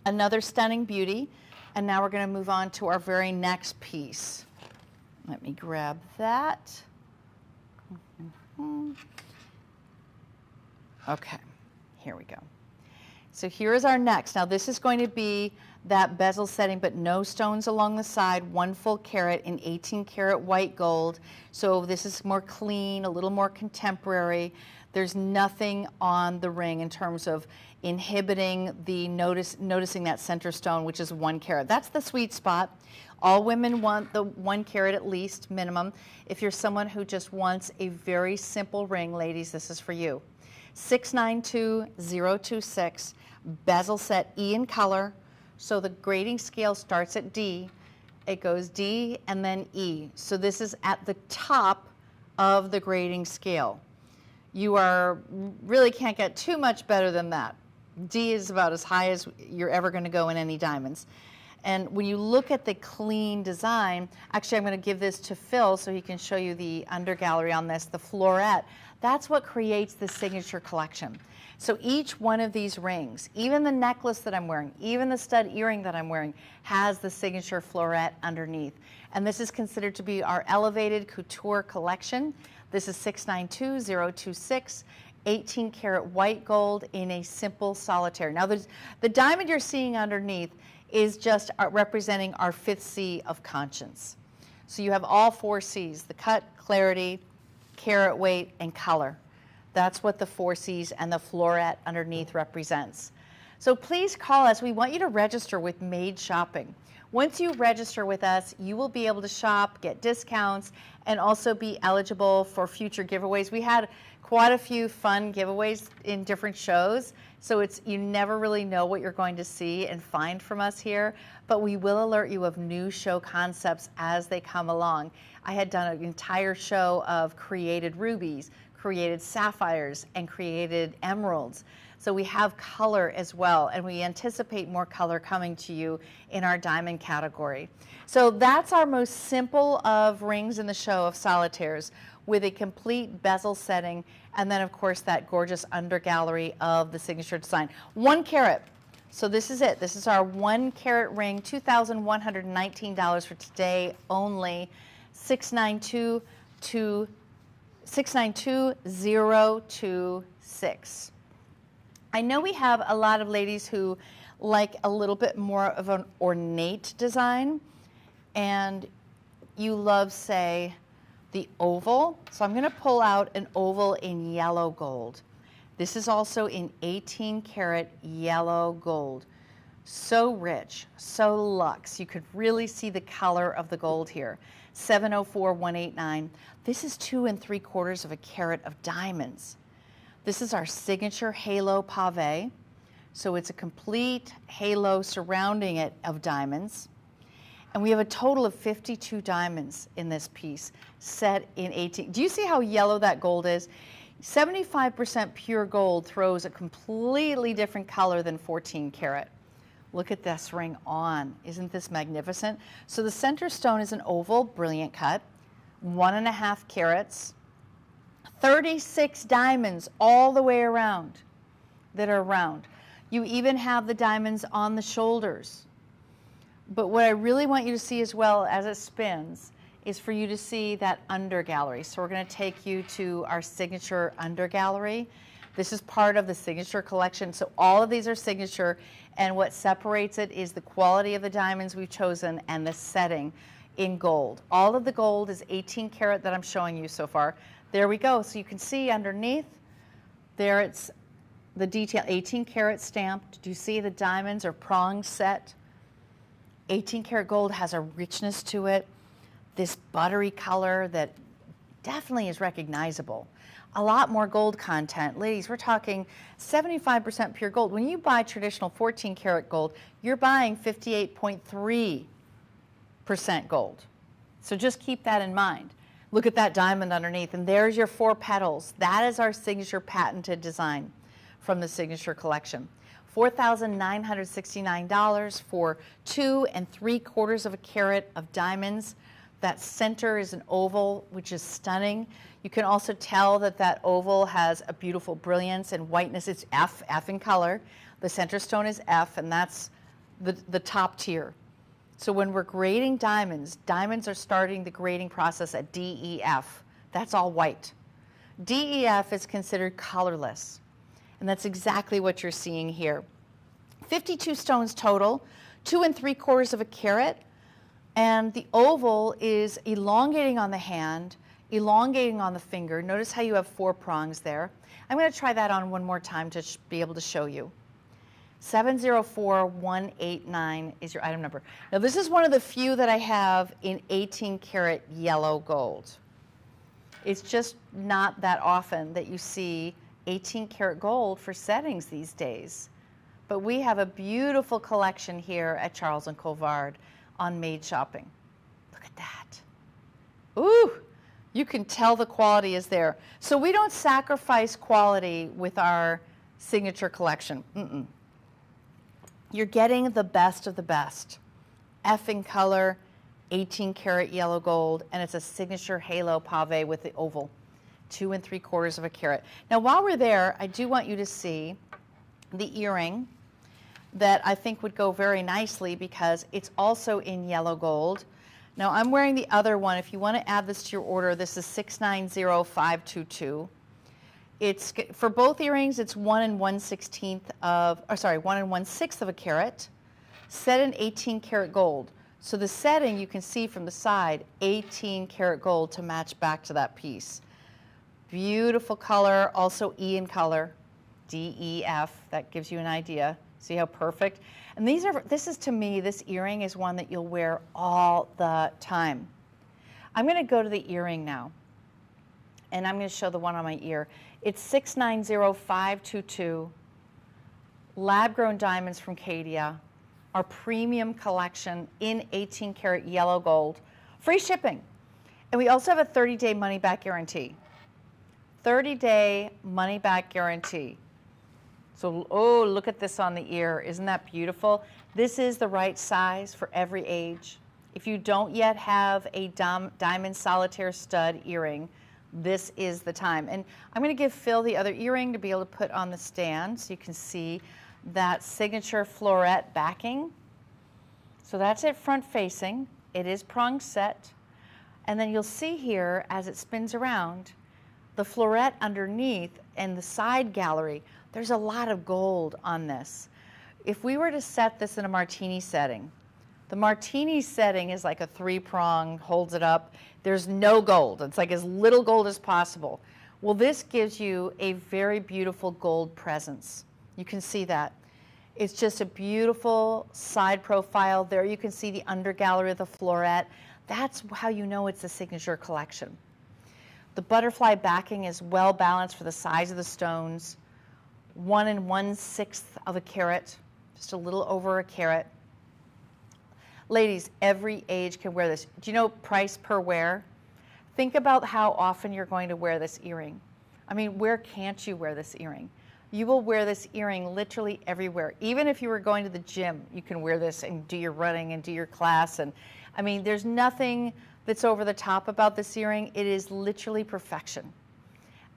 Another stunning beauty. And now we're going to move on to our very next piece. Let me grab that. Okay, here we go. So here is our next. Now this is going to be that bezel setting, but no stones along the side, 1 full carat in 18 karat white gold. So this is more clean, a little more contemporary. There's nothing on the ring in terms of inhibiting the noticing that center stone, which is 1 carat. That's the sweet spot. All women want the 1 carat at least, minimum. If you're someone who just wants a very simple ring, ladies, this is for you. 692026, bezel set E in color. So the grading scale starts at D. It goes D and then E. So this is at the top of the grading scale. You really can't get too much better than that. D is about as high as you're ever going to go in any diamonds. And when you look at the clean design, actually I'm going to give this to Phil so he can show you the under gallery on this, the floret. That's what creates the signature collection. So each one of these rings, even the necklace that I'm wearing, even the stud earring that I'm wearing, has the signature floret underneath. And this is considered to be our elevated couture collection. This is 692026, 18 karat white gold in a simple solitaire. Now the diamond you're seeing underneath is just representing our 5th C of conscience. So you have all 4 C's, the cut, clarity, carat weight, and color. That's what the 4 C's and the floret underneath represents. So please call us. We want you to register with Made Shopping. Once you register with us, you will be able to shop, get discounts, and also be eligible for future giveaways. We had quite a few fun giveaways in different shows, so you never really know what you're going to see and find from us here, but we will alert you of new show concepts as they come along. I had done an entire show of created rubies, created sapphires, and created emeralds. So we have color as well, and we anticipate more color coming to you in our diamond category. So that's our most simple of rings in the show of solitaires, with a complete bezel setting, and then of course that gorgeous under gallery of the signature design. 1 carat. So this is it. This is our 1 carat ring, $2,119 for today only. 692-026. I know we have a lot of ladies who like a little bit more of an ornate design, and you love, say, the oval. So I'm going to pull out an oval in yellow gold. This is also in 18 karat yellow gold. So rich, so luxe. You could really see the color of the gold here. 704-189. This is 2 3/4 carat of diamonds. This is our signature halo pave. So it's a complete halo surrounding it of diamonds. And we have a total of 52 diamonds in this piece, set in 18. Do you see how yellow that gold is? 75% pure gold throws a completely different color than 14 karat. Look at this ring on. Isn't this magnificent? So the center stone is an oval, brilliant cut, 1.5 carats, 36 diamonds all the way around that are round. You even have the diamonds on the shoulders. But what I really want you to see as well as it spins is for you to see that under gallery. So we're going to take you to our signature under gallery. This is part of the signature collection. So all of these are signature, and what separates it is the quality of the diamonds we've chosen and the setting in gold. All of the gold is 18 karat that I'm showing you so far. There we go. So you can see underneath there, it's the detail, 18 karat stamped. Do you see the diamonds are prong set? 18 karat gold has a richness to it, this buttery color that definitely is recognizable. A lot more gold content. Ladies, we're talking 75% pure gold. When you buy traditional 14 karat gold, you're buying 58.3% gold. So just keep that in mind. Look at that diamond underneath, and there's your 4 petals. That is our signature patented design from the signature collection. $4,969 for 2 3/4 carat of diamonds. That center is an oval, which is stunning. You can also tell that that oval has a beautiful brilliance and whiteness. It's F in color. The center stone is F, and that's the top tier. So when we're grading diamonds, diamonds are starting the grading process at DEF. That's all white. DEF is considered colorless, and that's exactly what you're seeing here. 52 stones total, 2 3/4 carat, and the oval is elongating on the hand, elongating on the finger. Notice how you have 4 prongs there. I'm going to try that on one more time to be able to show you. 704-189 is your item number. Now this is one of the few that I have in 18 karat yellow gold. It's just not that often that you see 18 karat gold for settings these days. But we have a beautiful collection here at Charles Colvard on Made Shopping. Look at that. Ooh, you can tell the quality is there. So we don't sacrifice quality with our signature collection. You're getting the best of the best. F in color, 18 karat yellow gold, and it's a signature halo pave with the oval, 2 3/4 carat. Now while we're there, I do want you to see the earring that I think would go very nicely because it's also in yellow gold. Now I'm wearing the other one. If you want to add this to your order, this is 690522. It's for both earrings. It's 1 1/16 of a carat, set in 18 karat gold. So the setting you can see from the side, 18 karat gold to match back to that piece. Beautiful color, also E in color. DEF. That gives you an idea. See how perfect? And this is, to me, this earring is one that you'll wear all the time. I'm going to go to the earring now, and I'm going to show the one on my ear. It's 690522, lab-grown diamonds from Caydia, our premium collection in 18 karat yellow gold, free shipping. And we also have a 30-day money-back guarantee. 30-day money-back guarantee. So, oh, look at this on the ear. Isn't that beautiful? This is the right size for every age. If you don't yet have a diamond solitaire stud earring, this is the time. And I'm going to give Phil the other earring to be able to put on the stand so you can see that signature floret backing. So that's it front facing. It is prong set. And then you'll see here as it spins around, the floret underneath and the side gallery, there's a lot of gold on this. If we were to set this in a martini setting, the martini setting is like a 3-prong, holds it up. There's no gold. It's like as little gold as possible. Well, this gives you a very beautiful gold presence. You can see that. It's just a beautiful side profile. There you can see the under gallery of the floret. That's how you know it's a signature collection. The butterfly backing is well balanced for the size of the stones. 1 1/6 of a carat, just a little over a carat. Ladies, every age can wear this. Do you know price per wear? Think about how often you're going to wear this earring. I mean, where can't you wear this earring? You will wear this earring literally everywhere. Even if you were going to the gym, you can wear this and do your running and do your class. And I mean, there's nothing that's over the top about this earring. It is literally perfection.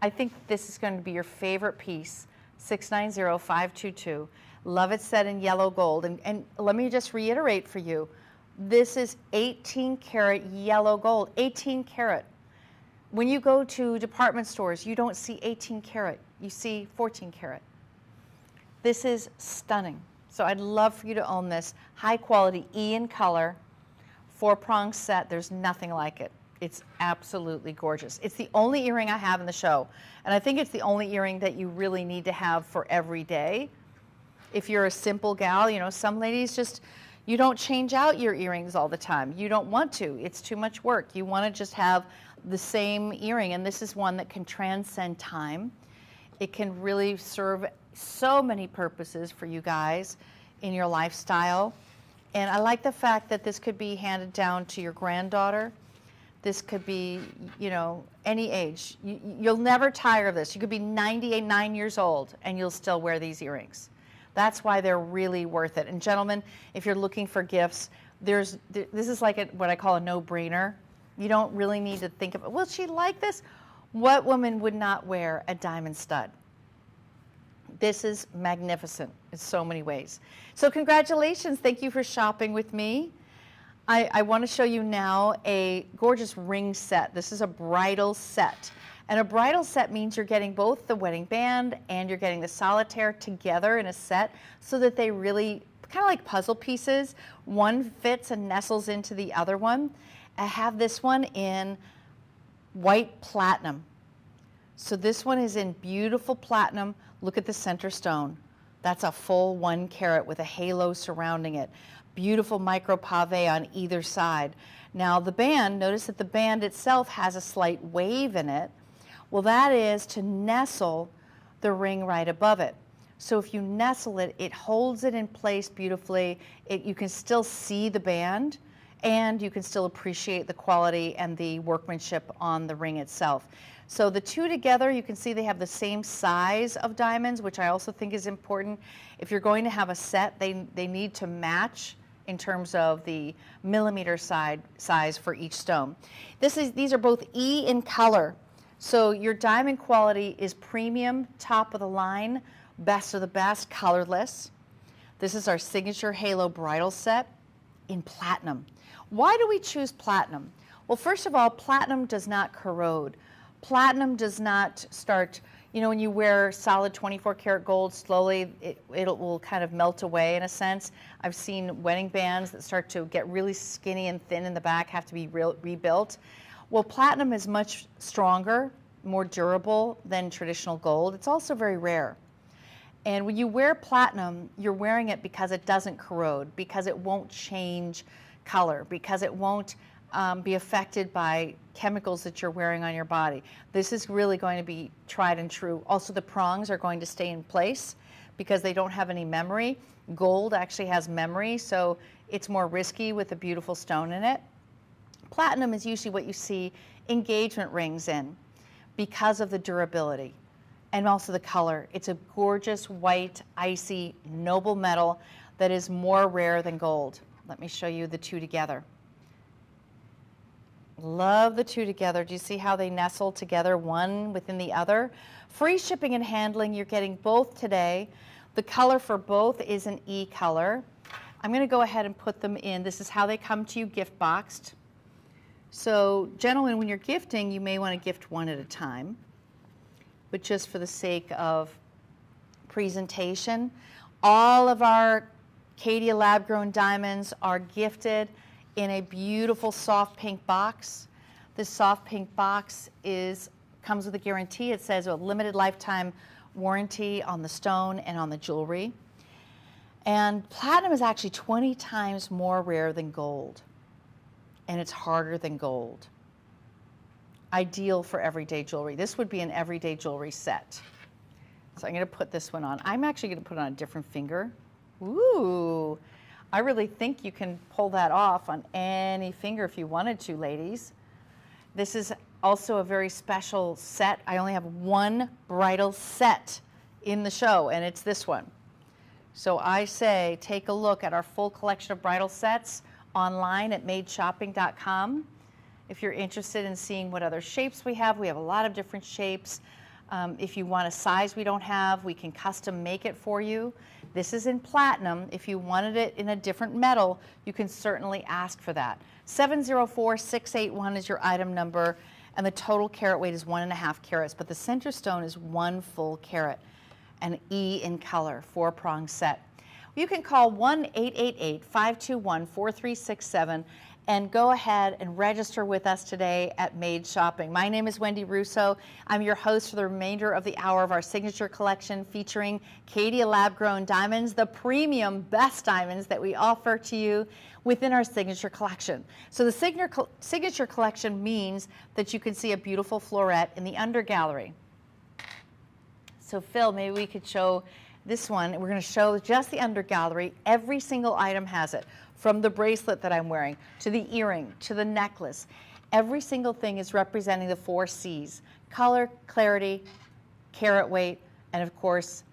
I think this is going to be your favorite piece, 690522. Love it set in yellow gold. And let me just reiterate for you, this is 18 karat yellow gold, 18 karat. When you go to department stores, you don't see 18 karat, you see 14 karat. This is stunning. So I'd love for you to own this. High quality E in color, 4-prong set. There's nothing like it. It's absolutely gorgeous. It's the only earring I have in the show. And I think it's the only earring that you really need to have for every day. If you're a simple gal, you know, some ladies just, you don't change out your earrings all the time. You don't want to. It's too much work. You want to just have the same earring. And this is one that can transcend time. It can really serve so many purposes for you guys in your lifestyle. And I like the fact that this could be handed down to your granddaughter. This could be, you know, any age. You'll never tire of this. You could be 99 years old and you'll still wear these earrings. That's why they're really worth it. And gentlemen, if you're looking for gifts, this is like what I call a no-brainer. You don't really need to think about, will she like this? What woman would not wear a diamond stud? This is magnificent in so many ways. So congratulations. Thank you for shopping with me. I want to show you now a gorgeous ring set. This is a bridal set. And a bridal set means you're getting both the wedding band and you're getting the solitaire together in a set so that they really, kind of like puzzle pieces, one fits and nestles into the other one. I have this one in white platinum. So this one is in beautiful platinum. Look at the center stone. That's a full 1 carat with a halo surrounding it. Beautiful micro pave on either side. Now the band, notice that the band itself has a slight wave in it. Well, that is to nestle the ring right above it. So if you nestle it, it holds it in place beautifully. You can still see the band and you can still appreciate the quality and the workmanship on the ring itself. So the two together, you can see they have the same size of diamonds, which I also think is important. If you're going to have a set, they need to match in terms of the millimeter size for each stone. These are both E in color. So your diamond quality is premium, top of the line, best of the best, colorless. This is our signature halo bridal set in platinum. Why do we choose platinum? Well, first of all, platinum does not corrode. Platinum does not start, you know, when you wear solid 24 karat gold, slowly it will kind of melt away in a sense. I've seen wedding bands that start to get really skinny and thin in the back, have to be rebuilt. Well, platinum is much stronger, more durable than traditional gold. It's also very rare. And when you wear platinum, you're wearing it because it doesn't corrode, because it won't change color, because it won't be affected by chemicals that you're wearing on your body. This is really going to be tried and true. Also, the prongs are going to stay in place because they don't have any memory. Gold actually has memory, so it's more risky with a beautiful stone in it. Platinum is usually what you see engagement rings in because of the durability and also the color. It's a gorgeous, white, icy, noble metal that is more rare than gold. Let me show you the two together. Love the two together. Do you see how they nestle together, one within the other? Free shipping and handling. You're getting both today. The color for both is an E color. I'm going to go ahead and put them in. This is how they come to you gift boxed. So, gentlemen, when you're gifting, you may want to gift one at a time. But just for the sake of presentation, all of our Caydia lab-grown diamonds are gifted in a beautiful soft pink box. This soft pink box comes with a guarantee. It says a limited lifetime warranty on the stone and on the jewelry. And platinum is actually 20 times more rare than gold, and it's harder than gold. Ideal for everyday jewelry. This would be an everyday jewelry set. So I'm going to put this one on. I'm actually going to put it on a different finger. Ooh, I really think you can pull that off on any finger if you wanted to, ladies. This is also a very special set. I only have one bridal set in the show, and it's this one. So I say take a look at our full collection of bridal sets online at madeshopping.com. If you're interested in seeing what other shapes we have a lot of different shapes. If you want a size we don't have, we can custom make it for you. This is in platinum. If you wanted it in a different metal, you can certainly ask for that. 704681 is your item number, and the total carat weight is 1.5 carats, but the center stone is 1 full carat, an E in color, 4-prong set. You can call 1-888-521-4367 and go ahead and register with us today at Made Shopping. My name is Wendy Russo. I'm your host for the remainder of the hour of our signature collection featuring Caydia lab-grown diamonds, the premium best diamonds that we offer to you within our signature collection. So the signature collection means that you can see a beautiful floret in the under gallery. So Phil, maybe we could show this one. We're going to show just the under gallery. Every single item has it, from the bracelet that I'm wearing, to the earring, to the necklace. Every single thing is representing the 4 C's: color, clarity, carat weight, and of course,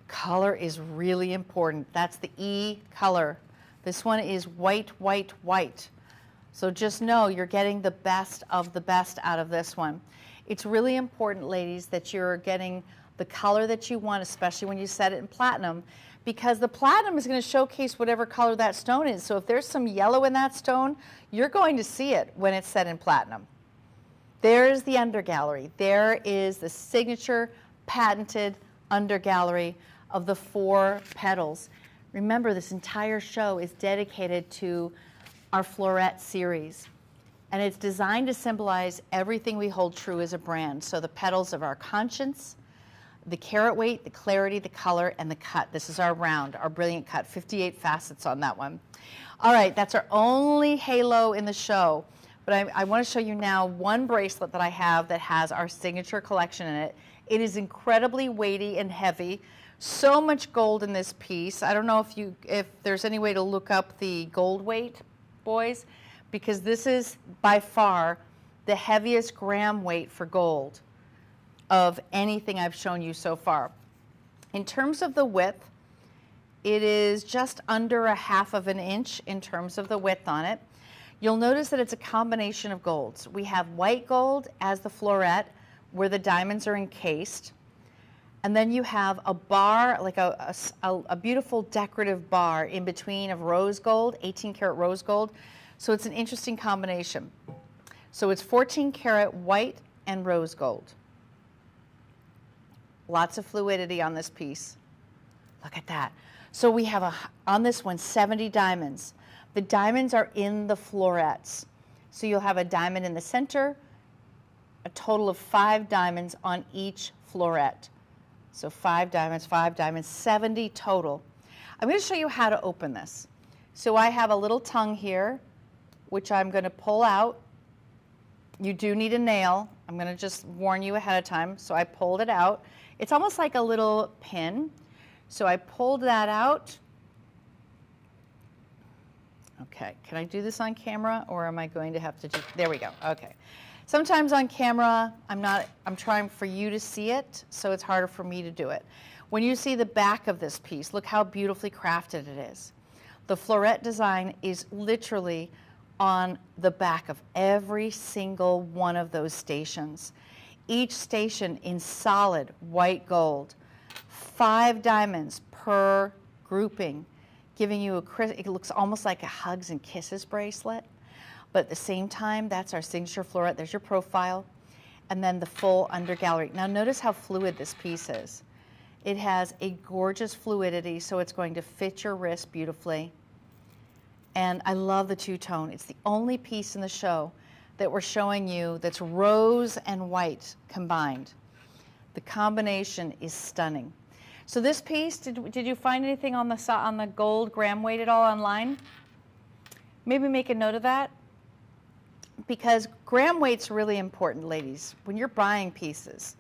color is really important. That's the E color. This one is white, white, white. So just know you're getting the best of the best out of this one. It's really important, ladies, that you're getting the color that you want, especially when you set it in platinum, because the platinum is going to showcase whatever color that stone is. So if there's some yellow in that stone, you're going to see it when it's set in platinum. There's the undergallery. There is the signature patented undergallery of the 4 petals. Remember, this entire show is dedicated to our floret series, and it's designed to symbolize everything we hold true as a brand. So the petals of our conscience, the carat weight, the clarity, the color, and the cut. This is our round, our brilliant cut, 58 facets on that one. All right, that's our only halo in the show, but I want to show you now one bracelet that I have that has our signature collection in it. It is incredibly weighty and heavy. So much gold in this piece. I don't know if there's any way to look up the gold weight, boys, because this is by far the heaviest gram weight for gold of anything I've shown you so far. In terms of the width, it is just under 1/2 inch in terms of the width on it. You'll notice that it's a combination of golds. We have white gold as the floret where the diamonds are encased, and then you have a bar, like a beautiful decorative bar in between of rose gold, 18 karat rose gold. So it's an interesting combination. So it's 14 karat white and rose gold. Lots of fluidity on this piece. Look at that. So we have on this one 70 diamonds. The diamonds are in the florets. So you'll have a diamond in the center, a total of 5 diamonds on each floret. So 5 diamonds, 70 total. I'm going to show you how to open this. So I have a little tongue here, which I'm going to pull out. You do need a nail. I'm going to just warn you ahead of time. So I pulled it out. It's almost like a little pin. So I pulled that out. Okay, can I do this on camera, or am I going to have to do, there we go, okay. Sometimes on camera, I'm trying for you to see it, so it's harder for me to do it. When you see the back of this piece, look how beautifully crafted it is. The floret design is literally on the back of every single one of those stations. Each station in solid white gold, 5 diamonds per grouping, giving you it looks almost like a hugs and kisses bracelet, but at the same time, that's our signature floret. There's your profile, and then the full under gallery. Now notice how fluid this piece is. It has a gorgeous fluidity, so it's going to fit your wrist beautifully. And I love the two-tone. It's the only piece in the show that we're showing you that's rose and white combined. The combination is stunning. So this piece, did you find anything on the gold gram weight at all online? Maybe make a note of that, because gram weight's really important, ladies. When you're buying pieces,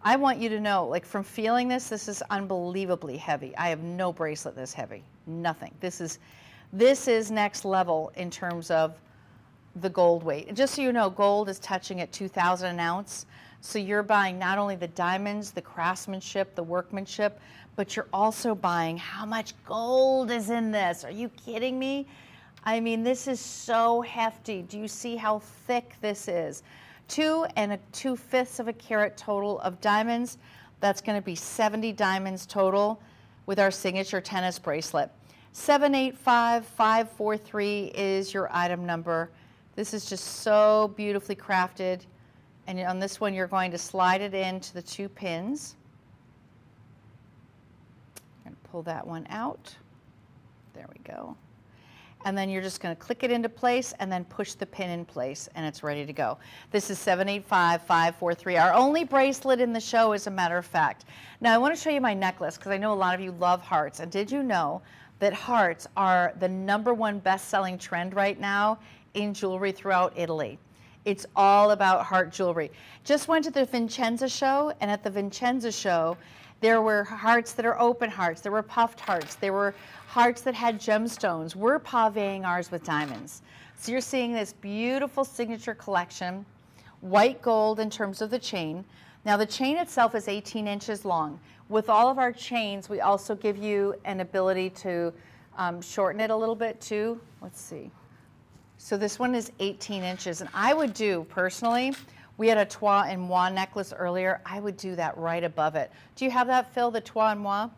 I want you to know, like from feeling this is unbelievably heavy. I have no bracelet this heavy, nothing. This is next level in terms of the gold weight. And just so you know, gold is touching at 2,000 an ounce. So you're buying not only the diamonds, the craftsmanship, the workmanship, but you're also buying how much gold is in this. Are you kidding me? I mean, this is so hefty. Do you see how thick this is? 2 2/5 of a carat total of diamonds. That's going to be 70 diamonds total with our signature tennis bracelet. 785543 is your item number. This is just so beautifully crafted. And on this one, you're going to slide it into the 2 pins. I'm going to pull that one out. There we go. And then you're just going to click it into place and then push the pin in place, and it's ready to go. This is 785543, our only bracelet in the show, as a matter of fact. Now, I want to show you my necklace because I know a lot of you love hearts. And did you know that hearts are the #1 best-selling trend right now in jewelry throughout Italy? It's all about heart jewelry. Just went to the Vincenza show, and at the Vincenza show, there were hearts that are open hearts, there were puffed hearts, there were hearts that had gemstones. We're pavéing ours with diamonds. So you're seeing this beautiful signature collection, white gold in terms of the chain. Now the chain itself is 18 inches long. With all of our chains, we also give you an ability to shorten it a little bit too. Let's see. So this one is 18 inches, and I would do, personally, we had a trois et moi necklace earlier. I would do that right above it. Do you have that, Phil, the trois et moi?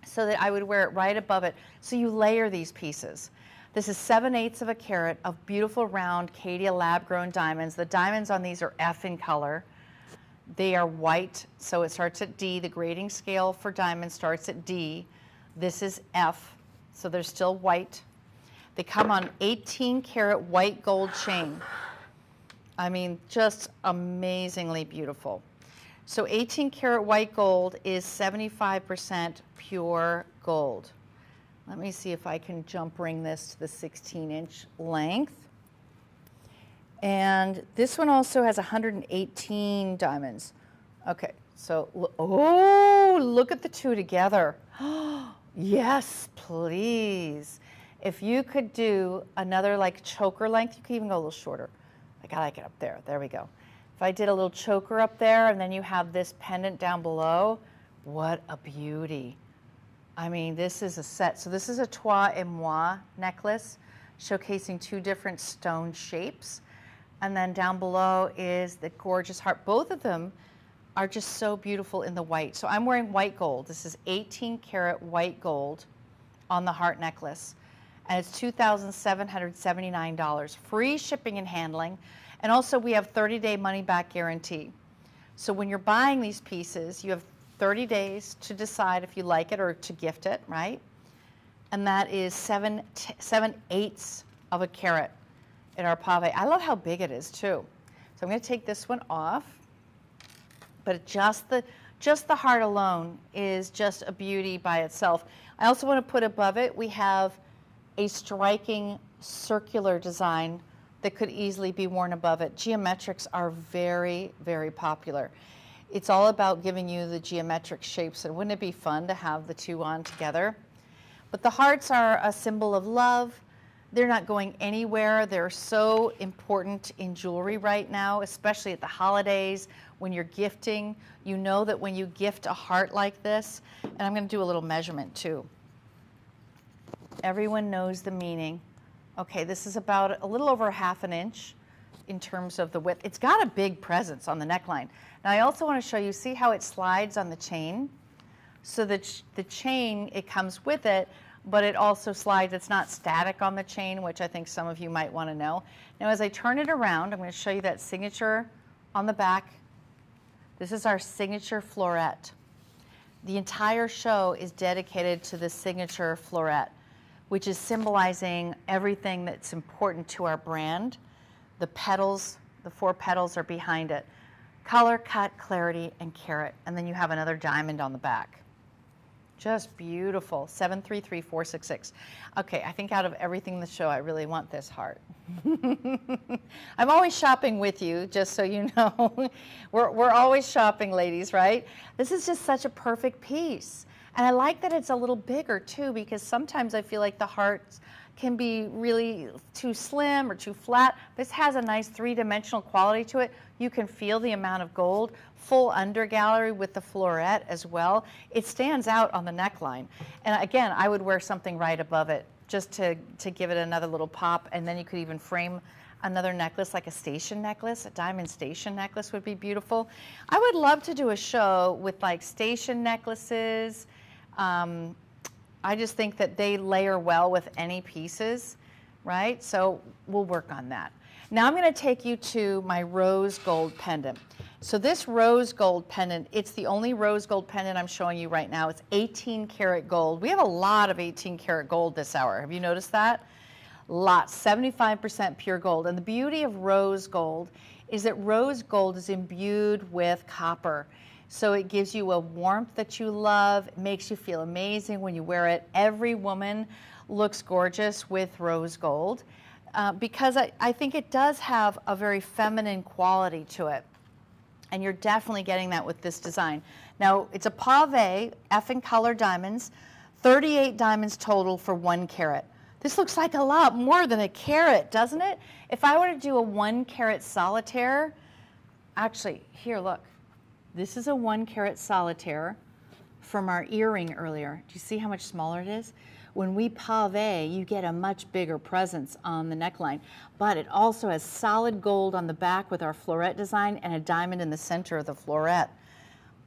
So that I would wear it right above it. So you layer these pieces. This is 7/8 of a carat of beautiful round Caydia lab-grown diamonds. The diamonds on these are F in color. They are white, so it starts at D. The grading scale for diamonds starts at D. This is F, so they're still white. They come on 18 karat white gold chain. I mean, just amazingly beautiful. So 18 karat white gold is 75% pure gold. Let me see if I can jump ring this to the 16-inch length. And this one also has 118 diamonds. Okay, so, oh, look at the two together. Yes, please. If you could do another like choker length, you could even go a little shorter. I like it up there. There we go. If I did a little choker up there and then you have this pendant down below, what a beauty. I mean, this is a set. So this is a trois et moi necklace showcasing 2 different stone shapes. And then down below is the gorgeous heart. Both of them are just so beautiful in the white. So I'm wearing white gold. This is 18 karat white gold on the heart necklace. And it's $2,779. Free shipping and handling. And also we have 30-day money-back guarantee. So when you're buying these pieces, you have 30 days to decide if you like it or to gift it, right? And that is 7/8 of a carat in our pave. I love how big it is too. So I'm going to take this one off. But just Just the heart alone is just a beauty by itself. I also want to put above it, we have a striking circular design that could easily be worn above it. Geometrics are very, very popular. It's all about giving you the geometric shapes, and wouldn't it be fun to have the two on together? But the hearts are a symbol of love. They're not going anywhere. They're so important in jewelry right now, especially at the holidays when you're gifting. You know that when you gift a heart like this, and I'm going to do a little measurement too. Everyone knows the meaning. Okay, this is about a little over 1/2 inch in terms of the width. It's got a big presence on the neckline. Now I also want to show you, see how it slides on the chain? So that the chain, it comes with it, but it also slides. It's not static on the chain, which I think some of you might want to know. Now as I turn it around, I'm going to show you that signature on the back. This is our signature floret. The entire show is dedicated to the signature floret, which is symbolizing everything that's important to our brand. The petals, the 4 petals are behind it. Color, cut, clarity, and carat. And then you have another diamond on the back. Just beautiful. 733466. Okay, I think out of everything in the show, I really want this heart. I'm always shopping with you, just so you know. We're always shopping, ladies, right? This is just such a perfect piece. And I like that it's a little bigger too, because sometimes I feel like the hearts can be really too slim or too flat. This has a nice 3-dimensional quality to it. You can feel the amount of gold. Full under gallery with the floret as well. It stands out on the neckline. And again, I would wear something right above it just to give it another little pop. And then you could even frame another necklace, like a station necklace. A diamond station necklace would be beautiful. I would love to do a show with like station necklaces. I just think that they layer well with any pieces, right? So we'll work on that. Now I'm going to take you to my rose gold pendant. So this rose gold pendant, it's the only rose gold pendant I'm showing you right now. It's 18 karat gold. We have a lot of 18 karat gold this hour. Have you noticed that? Lots, 75% pure gold. And the beauty of rose gold is that rose gold is imbued with copper. So it gives you a warmth that you love. It makes you feel amazing when you wear it. Every woman looks gorgeous with rose gold because I think it does have a very feminine quality to it. And you're definitely getting that with this design. Now, it's a pave, F in color diamonds, 38 diamonds total for 1 carat. This looks like a lot more than a carat, doesn't it? If I were to do a 1 carat solitaire, actually, here, look. This is a 1 carat solitaire from our earring earlier. Do you see how much smaller it is? When we pave, you get a much bigger presence on the neckline, but it also has solid gold on the back with our floret design and a diamond in the center of the floret.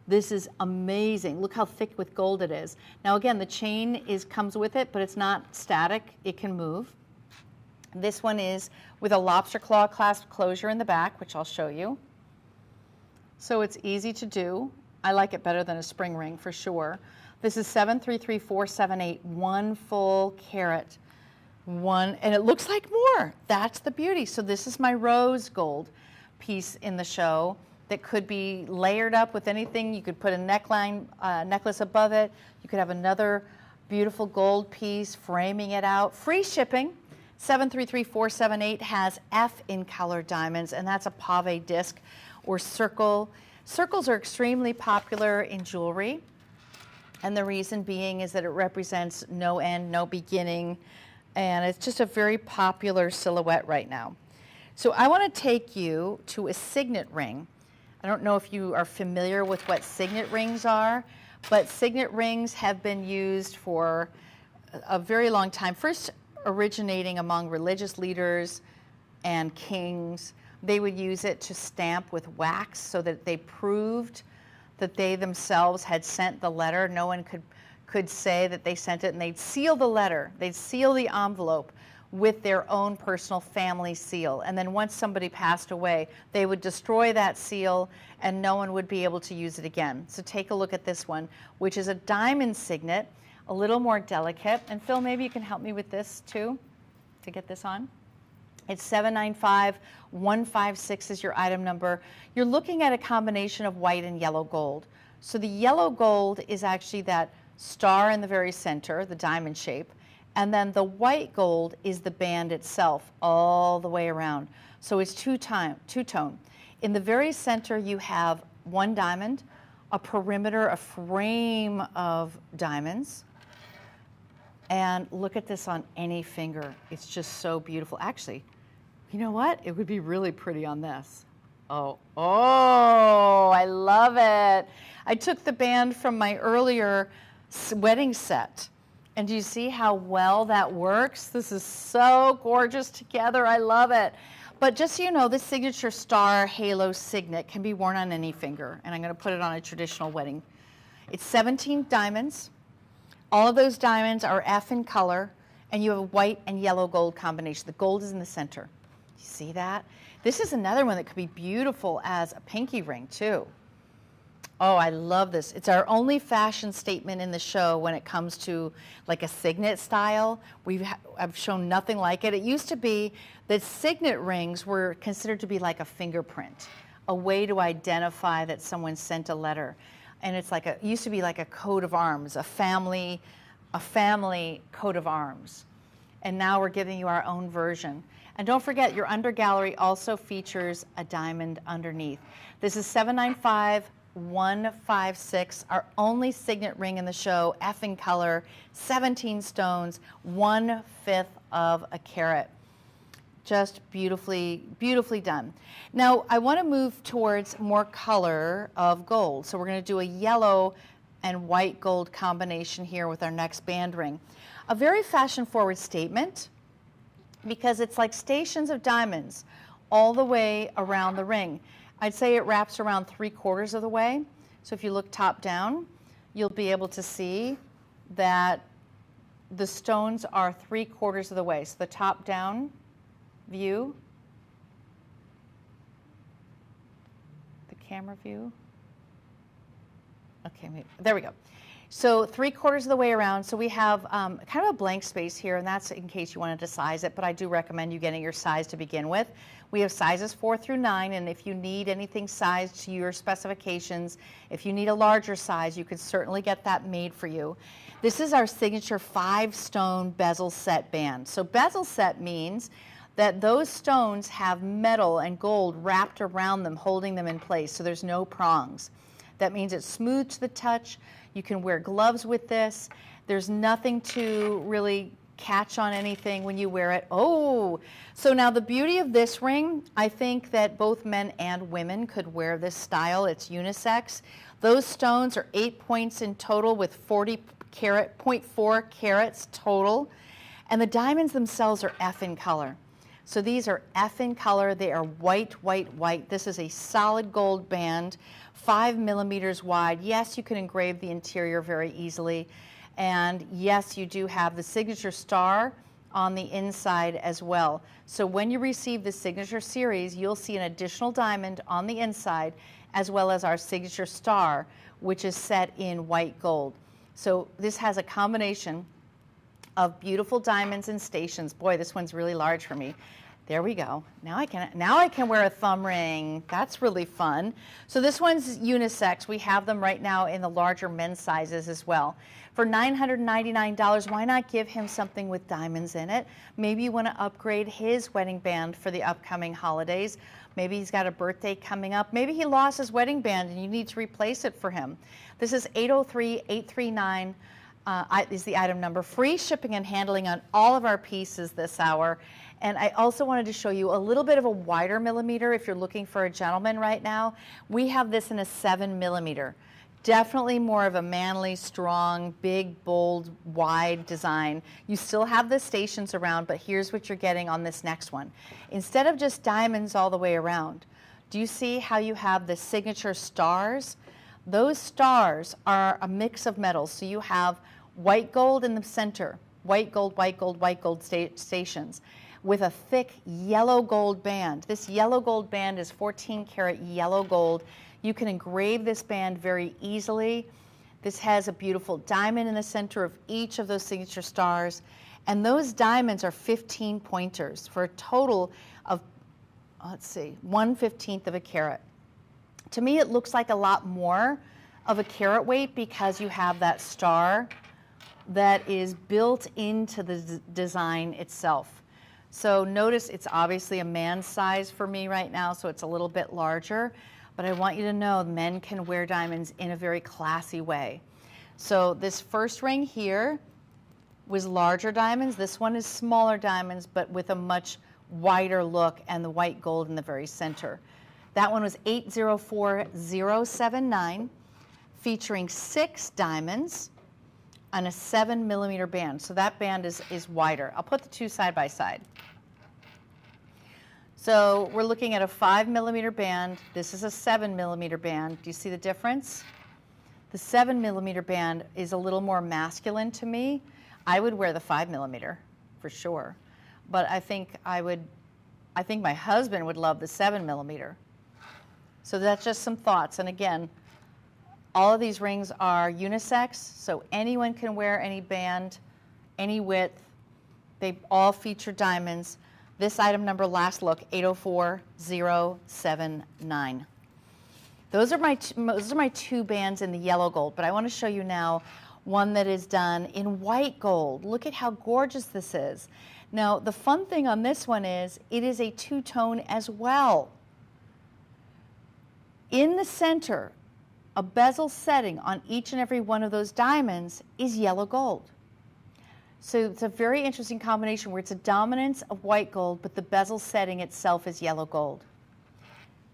This is amazing. Look how thick with gold it is. Now again, the chain comes with it, but it's not static. It can move. This one is with a lobster claw clasp closure in the back, which I'll show you. So it's easy to do. I like it better than a spring ring for sure. This is 733478, 1 full carat, and it looks like more. That's the beauty. So this is my rose gold piece in the show that could be layered up with anything. You could put a neckline, necklace above it. You could have another beautiful gold piece, framing it out. Free shipping. 733478 has F in color diamonds, and that's a pave disc or circle. Circles are extremely popular in jewelry, and the reason being is that it represents no end, no beginning, and it's just a very popular silhouette right now. So I want to take you to a signet ring. I don't know if you are familiar with what signet rings are, but signet rings have been used for a very long time. First originating among religious leaders and kings. They would use it to stamp with wax so that they proved that they themselves had sent the letter. No one could say that they sent it, and they'd seal the letter. They'd seal the envelope with their own personal family seal. And then once somebody passed away, they would destroy that seal and no one would be able to use it again. So take a look at this one, which is a diamond signet, a little more delicate. And Phil, maybe you can help me with this too, to get this on. It's 795156 is your item number. You're looking at a combination of white and yellow gold. So the yellow gold is actually that star in the very center, the diamond shape, and then the white gold is the band itself all the way around. So it's two-tone. In the very center, you have one diamond, a perimeter, a frame of diamonds. And look at this on any finger. It's just so beautiful. Actually, you know what? It would be really pretty on this. Oh, I love it. I took the band from my earlier wedding set. And do you see how well that works? This is so gorgeous together. I love it. But just so you know, this signature star halo signet can be worn on any finger. And I'm going to put it on a traditional wedding. It's 17 diamonds. All of those diamonds are F in color. And you have a white and yellow gold combination. The gold is in the center. You see that? This is another one that could be beautiful as a pinky ring, too. Oh, I love this. It's our only fashion statement in the show when it comes to like a signet style. I've shown nothing like it. It used to be that signet rings were considered to be like a fingerprint, a way to identify that someone sent a letter. And it's like it used to be like a coat of arms, a family coat of arms. And now we're giving you our own version. And don't forget, your under gallery also features a diamond underneath. This is 795156, our only signet ring in the show, F in color, 17 stones, 1/5 of a carat. Just beautifully, beautifully done. Now, I want to move towards more color of gold. So we're going to do a yellow and white gold combination here with our next band ring. A very fashion-forward statement because it's like stations of diamonds all the way around the ring. I'd say it wraps around 3/4 of the way. So if you look top down, you'll be able to see that the stones are 3/4 of the way. So the top down view, the camera view. Okay, there we go. So 3/4 of the way around. So we have kind of a blank space here, and that's in case you wanted to size it, but I do recommend you getting your size to begin with. We have sizes 4 through 9, and if you need anything sized to your specifications, if you need a larger size, you could certainly get that made for you. This is our signature 5-stone bezel set band. So bezel set means that those stones have metal and gold wrapped around them, holding them in place, so there's no prongs. That means it's smooth to the touch. You can wear gloves with this. There's nothing to really catch on anything when you wear it. Oh, so now the beauty of this ring, I think that both men and women could wear this style. It's unisex. Those stones are 8 points in total with 0.4 carats total. And the diamonds themselves are F in color. So these are F in color. They are white, white, white. This is a solid gold band, 5 millimeters wide. Yes, you can engrave the interior very easily. And yes, you do have the signature star on the inside as well. So when you receive the signature series, you'll see an additional diamond on the inside, as well as our signature star, which is set in white gold. So this has a combination of beautiful diamonds and stations. Boy, this one's really large for me. There we go. Now I can wear a thumb ring. That's really fun. So this one's unisex. We have them right now in the larger men's sizes as well. For $999, why not give him something with diamonds in it? Maybe you want to upgrade his wedding band for the upcoming holidays. Maybe he's got a birthday coming up. Maybe he lost his wedding band and you need to replace it for him. This is 803-839. Is the item number. Free shipping and handling on all of our pieces this hour. And I also wanted to show you a little bit of a wider millimeter if you're looking for a gentleman right now. We have this in a 7 millimeter. Definitely more of a manly, strong, big, bold, wide design. You still have the stations around, but here's what you're getting on this next one. Instead of just diamonds all the way around, do you see how you have the signature stars? Those stars are a mix of metals. So you have white gold in the center, white gold, white gold, white gold stations with a thick yellow gold band. This yellow gold band is 14 karat yellow gold. You can engrave this band very easily. This has a beautiful diamond in the center of each of those signature stars. And those diamonds are 15 pointers for a total of, let's see, 1/15 of a carat. To me, it looks like a lot more of a carat weight because you have that star that is built into the design itself. So notice it's obviously a man's size for me right now, so it's a little bit larger, but I want you to know men can wear diamonds in a very classy way. So this first ring here was larger diamonds. This one is smaller diamonds, but with a much wider look and the white gold in the very center. That one was 804079, featuring 6 diamonds on a 7mm band. So that band is wider. I'll put the two side by side. So we're looking at a 5mm band. This is a 7mm band. Do you see the difference? The 7mm band is a little more masculine to me. I would wear the 5mm for sure, but I think my husband would love the 7mm. So that's just some thoughts. And again, all of these rings are unisex, so anyone can wear any band, any width. They all feature diamonds. This item number, last look, 804079. Those are my two bands in the yellow gold, but I want to show you now one that is done in white gold. Look at how gorgeous this is. Now, the fun thing on this one is it is a two-tone as well. In the center, a bezel setting on each and every one of those diamonds is yellow gold. So it's a very interesting combination where it's a dominance of white gold, but the bezel setting itself is yellow gold.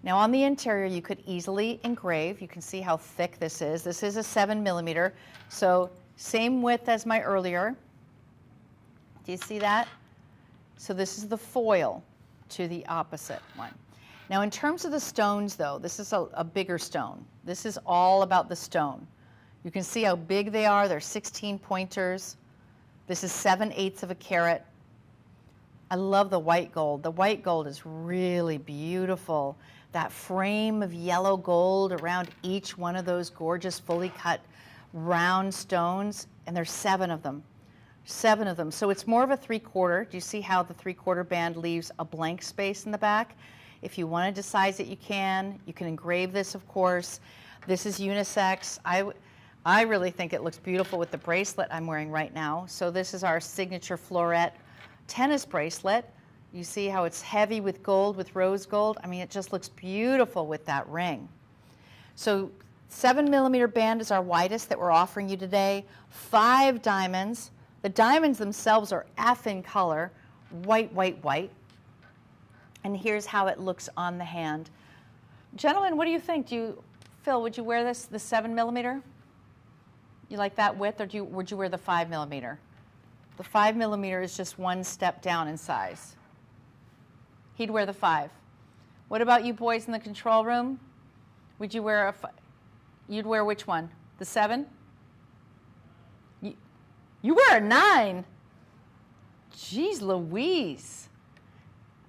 Now on the interior, you could easily engrave. You can see how thick this is. This is a 7mm, so same width as my earlier. Do you see that? So this is the foil to the opposite one. Now in terms of the stones though, this is a bigger stone. This is all about the stone. You can see how big they are. They're 16 pointers. This is 7/8 of a carat. I love the white gold. The white gold is really beautiful. That frame of yellow gold around each one of those gorgeous fully cut round stones, and there's 7 of them. 7 of them. So it's more of a 3/4. Do you see how the 3/4 band leaves a blank space in the back? If you wanted to size it, you can. You can engrave this, of course. This is unisex. I really think it looks beautiful with the bracelet I'm wearing right now. So this is our signature floret tennis bracelet. You see how it's heavy with gold, with rose gold? I mean, it just looks beautiful with that ring. So 7mm band is our widest that we're offering you today. 5 diamonds. The diamonds themselves are effing color, white, white, white. And here's how it looks on the hand. Gentlemen, what do you think? Phil, would you wear this, the 7mm? You like that width, or would you wear the 5mm? The 5mm is just one step down in size. He'd wear the 5. What about you boys in the control room? Would you wear you'd wear which one? The 7? You wear a 9? Jeez Louise.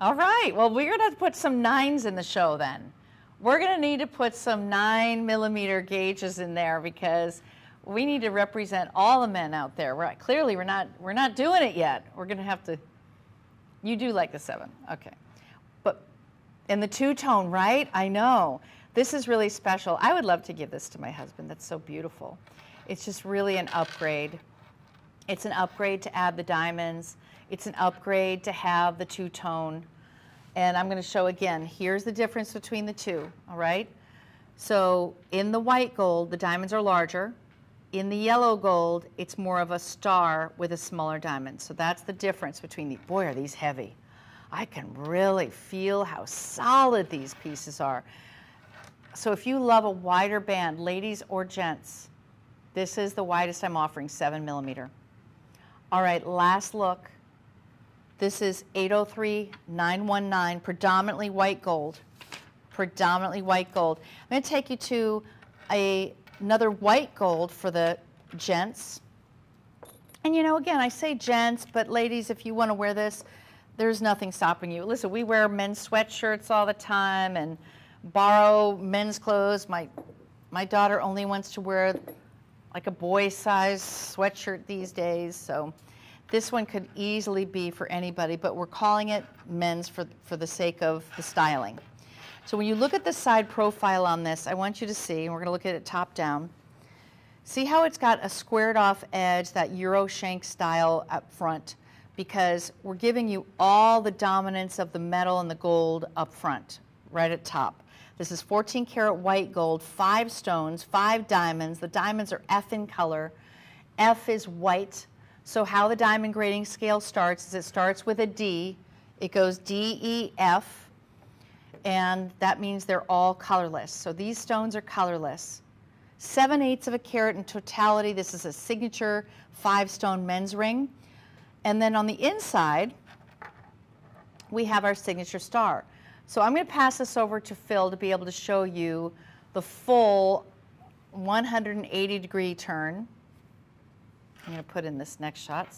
All right, well, we're going to have to put some 9s in the show then. We're going to need to put some 9mm gauges in there because we need to represent all the men out there. Clearly, we're not doing it yet. We're going to have to. You do like the 7, okay? But in the two-tone, right? I know this is really special. I would love to give this to my husband. That's so beautiful. It's just really an upgrade. It's an upgrade to add the diamonds. It's an upgrade to have the two-tone. And I'm going to show again. Here's the difference between the two. All right. So in the white gold, the diamonds are larger. In the yellow gold, it's more of a star with a smaller diamond. So that's the difference between the, boy, are these heavy. I can really feel how solid these pieces are. So if you love a wider band, ladies or gents, this is the widest I'm offering, 7mm. All right, last look. This is 803919, predominantly white gold. Predominantly white gold. I'm going to take you to another white gold for the gents. And you know, again, I say gents, but ladies, if you want to wear this, there's nothing stopping you. Listen, we wear men's sweatshirts all the time and borrow men's clothes. My daughter only wants to wear like a boy-size sweatshirt these days, so this one could easily be for anybody, but we're calling it men's for the sake of the styling. So when you look at the side profile on this, I want you to see, and we're going to look at it top down, see how it's got a squared off edge, that Euro shank style up front, because we're giving you all the dominance of the metal and the gold up front, right at top. This is 14 karat white gold, 5 stones, 5 diamonds. The diamonds are F in color. F is white. So how the diamond grading scale starts is it starts with a D. It goes D, E, F, and that means they're all colorless. So these stones are colorless. 7/8 of a carat in totality. This is a signature 5-stone men's ring. And then on the inside, we have our signature star. So I'm going to pass this over to Phil to be able to show you the full 180-degree turn. I'm going to put in this next shot.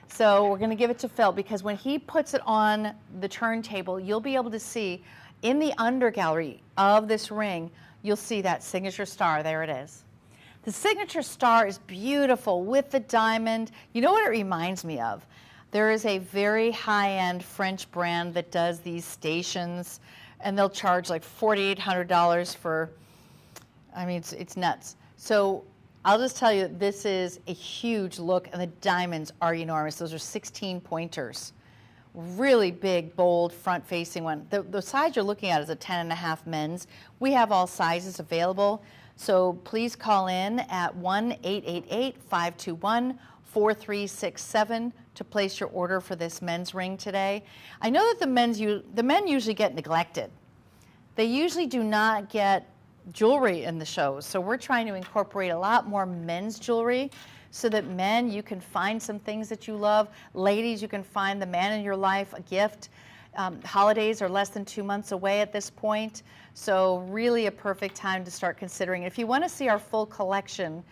So we're going to give it to Phil because when he puts it on the turntable, you'll be able to see in the undergallery of this ring, you'll see that signature star. There it is. The signature star is beautiful with the diamond. You know what it reminds me of? There is a very high-end French brand that does these stations, and they'll charge like $4,800 for, I mean, it's nuts. So I'll just tell you, this is a huge look, and the diamonds are enormous. Those are 16 pointers. Really big, bold, front-facing one. The size you're looking at is a 10.5 men's. We have all sizes available, so please call in at 1-888-521-4367 to place your order for this men's ring today. I know that the men usually get neglected. They usually do not get jewelry in the shows, so we're trying to incorporate a lot more men's jewelry so that men, you can find some things that you love. Ladies, you can find the man in your life a gift. Holidays are less than 2 months away at this point, so really a perfect time to start considering. If you want to see our full collection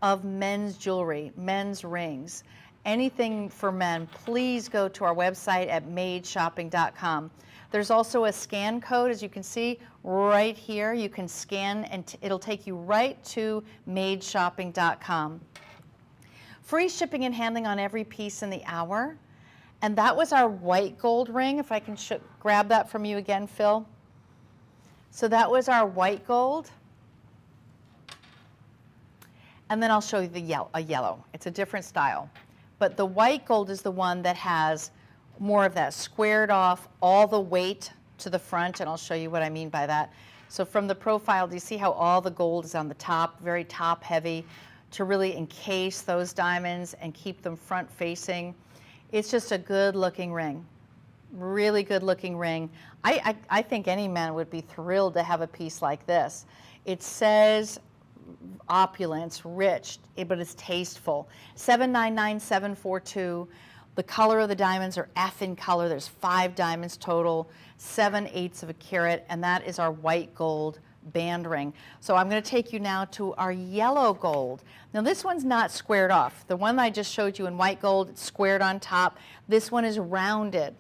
of men's jewelry, men's rings, anything for men, please go to our website at madeshopping.com. There's also a scan code, as you can see right here. You can scan and it'll take you right to madeshopping.com. Free shipping and handling on every piece in the hour. And that was our white gold ring. If I can grab that from you again, Phil. So that was our white gold. And then I'll show you the yellow. It's a different style. But the white gold is the one that has more of that squared off, all the weight to the front, and I'll show you what I mean by that. So from the profile, do you see how all the gold is on the top, very top heavy, to really encase those diamonds and keep them front facing? It's just a good looking ring, really good looking ring. I think any man would be thrilled to have a piece like this. It says opulence, rich, but it's tasteful. 799-742. The color of the diamonds are F in color. There's 5 diamonds total, 7/8 of a carat, and that is our white gold band ring. So I'm going to take you now to our yellow gold. Now this one's not squared off. The one I just showed you in white gold, it's squared on top. This one is rounded.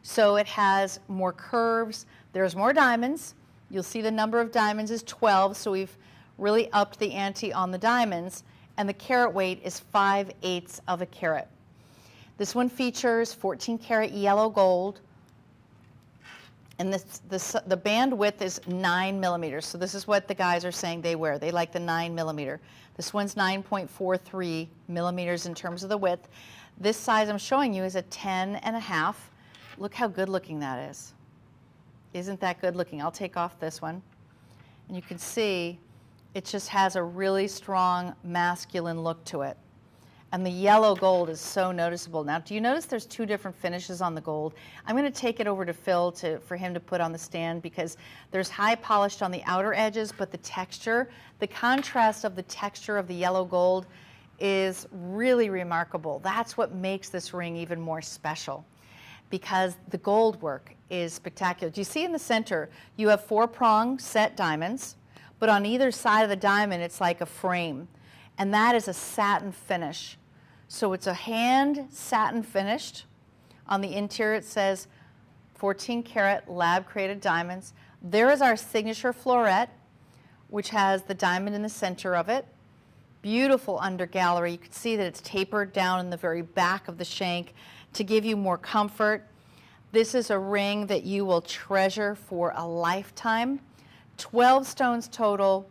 So it has more curves. There's more diamonds. You'll see the number of diamonds is 12, so we've really upped the ante on the diamonds, and the carat weight is 5/8 of a carat. This one features 14 karat yellow gold, and the band width is 9 millimeters. So this is what the guys are saying they wear. They like the 9 millimeter. This one's 9.43 millimeters in terms of the width. This size I'm showing you is a 10.5. Look how good looking that is. Isn't that good looking? I'll take off this one. And you can see it just has a really strong masculine look to it. And the yellow gold is so noticeable. Now, do you notice there's 2 different finishes on the gold? I'm going to take it over to Phil for him to put on the stand because there's high polished on the outer edges, but the texture, the contrast of the texture of the yellow gold is really remarkable. That's what makes this ring even more special because the gold work is spectacular. Do you see in the center, you have 4-prong set diamonds, but on either side of the diamond, it's like a frame. And that is a satin finish. So it's a hand satin finished. On the interior it says 14 karat lab created diamonds. There is our signature floret, which has the diamond in the center of it. Beautiful undergallery. You can see that it's tapered down in the very back of the shank to give you more comfort. This is a ring that you will treasure for a lifetime. 12 stones total,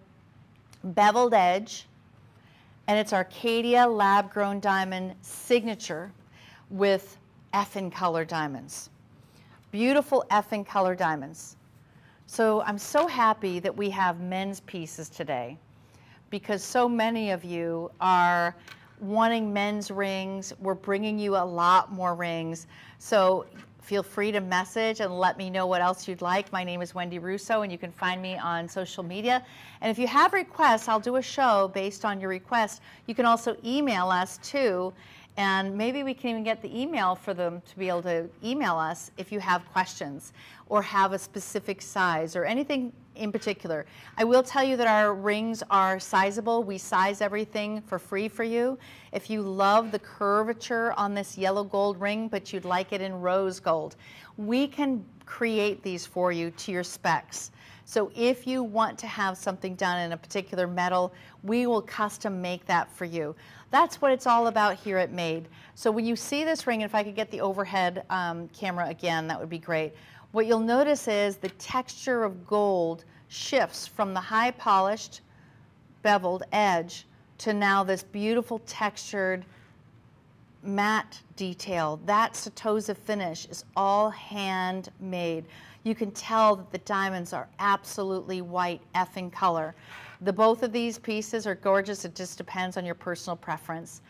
beveled edge, and it's our Caydia lab-grown diamond signature with effin color diamonds. Beautiful effin color diamonds. So I'm so happy that we have men's pieces today, because so many of you are wanting men's rings. We're bringing you a lot more rings. So feel free to message and let me know what else you'd like. My name is Wendy Russo, and you can find me on social media. And if you have requests, I'll do a show based on your request. You can also email us too, and maybe we can even get the email for them to be able to email us if you have questions or have a specific size or anything in particular. I will tell you that our rings are sizable. We size everything for free for you. If you love the curvature on this yellow gold ring, but you'd like it in rose gold, we can create these for you to your specs. So if you want to have something done in a particular metal, we will custom make that for you. That's what it's all about here at Made. So when you see this ring, and if I could get the overhead camera again, that would be great. What you'll notice is the texture of gold shifts from the high polished beveled edge to now this beautiful textured matte detail. That Setosa finish is all handmade. You can tell that the diamonds are absolutely white effing color. Both of these pieces are gorgeous. It just depends on your personal preference.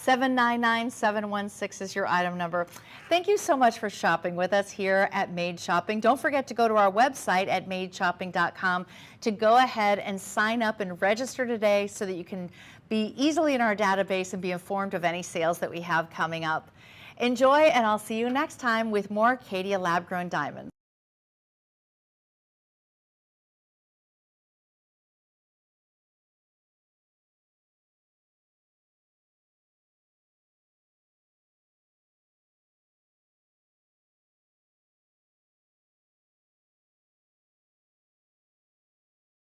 799-716 is your item number. Thank you so much for shopping with us here at Made Shopping. Don't forget to go to our website at madeshopping.com to go ahead and sign up and register today so that you can be easily in our database and be informed of any sales that we have coming up. Enjoy, and I'll see you next time with more Caydia lab-grown diamonds.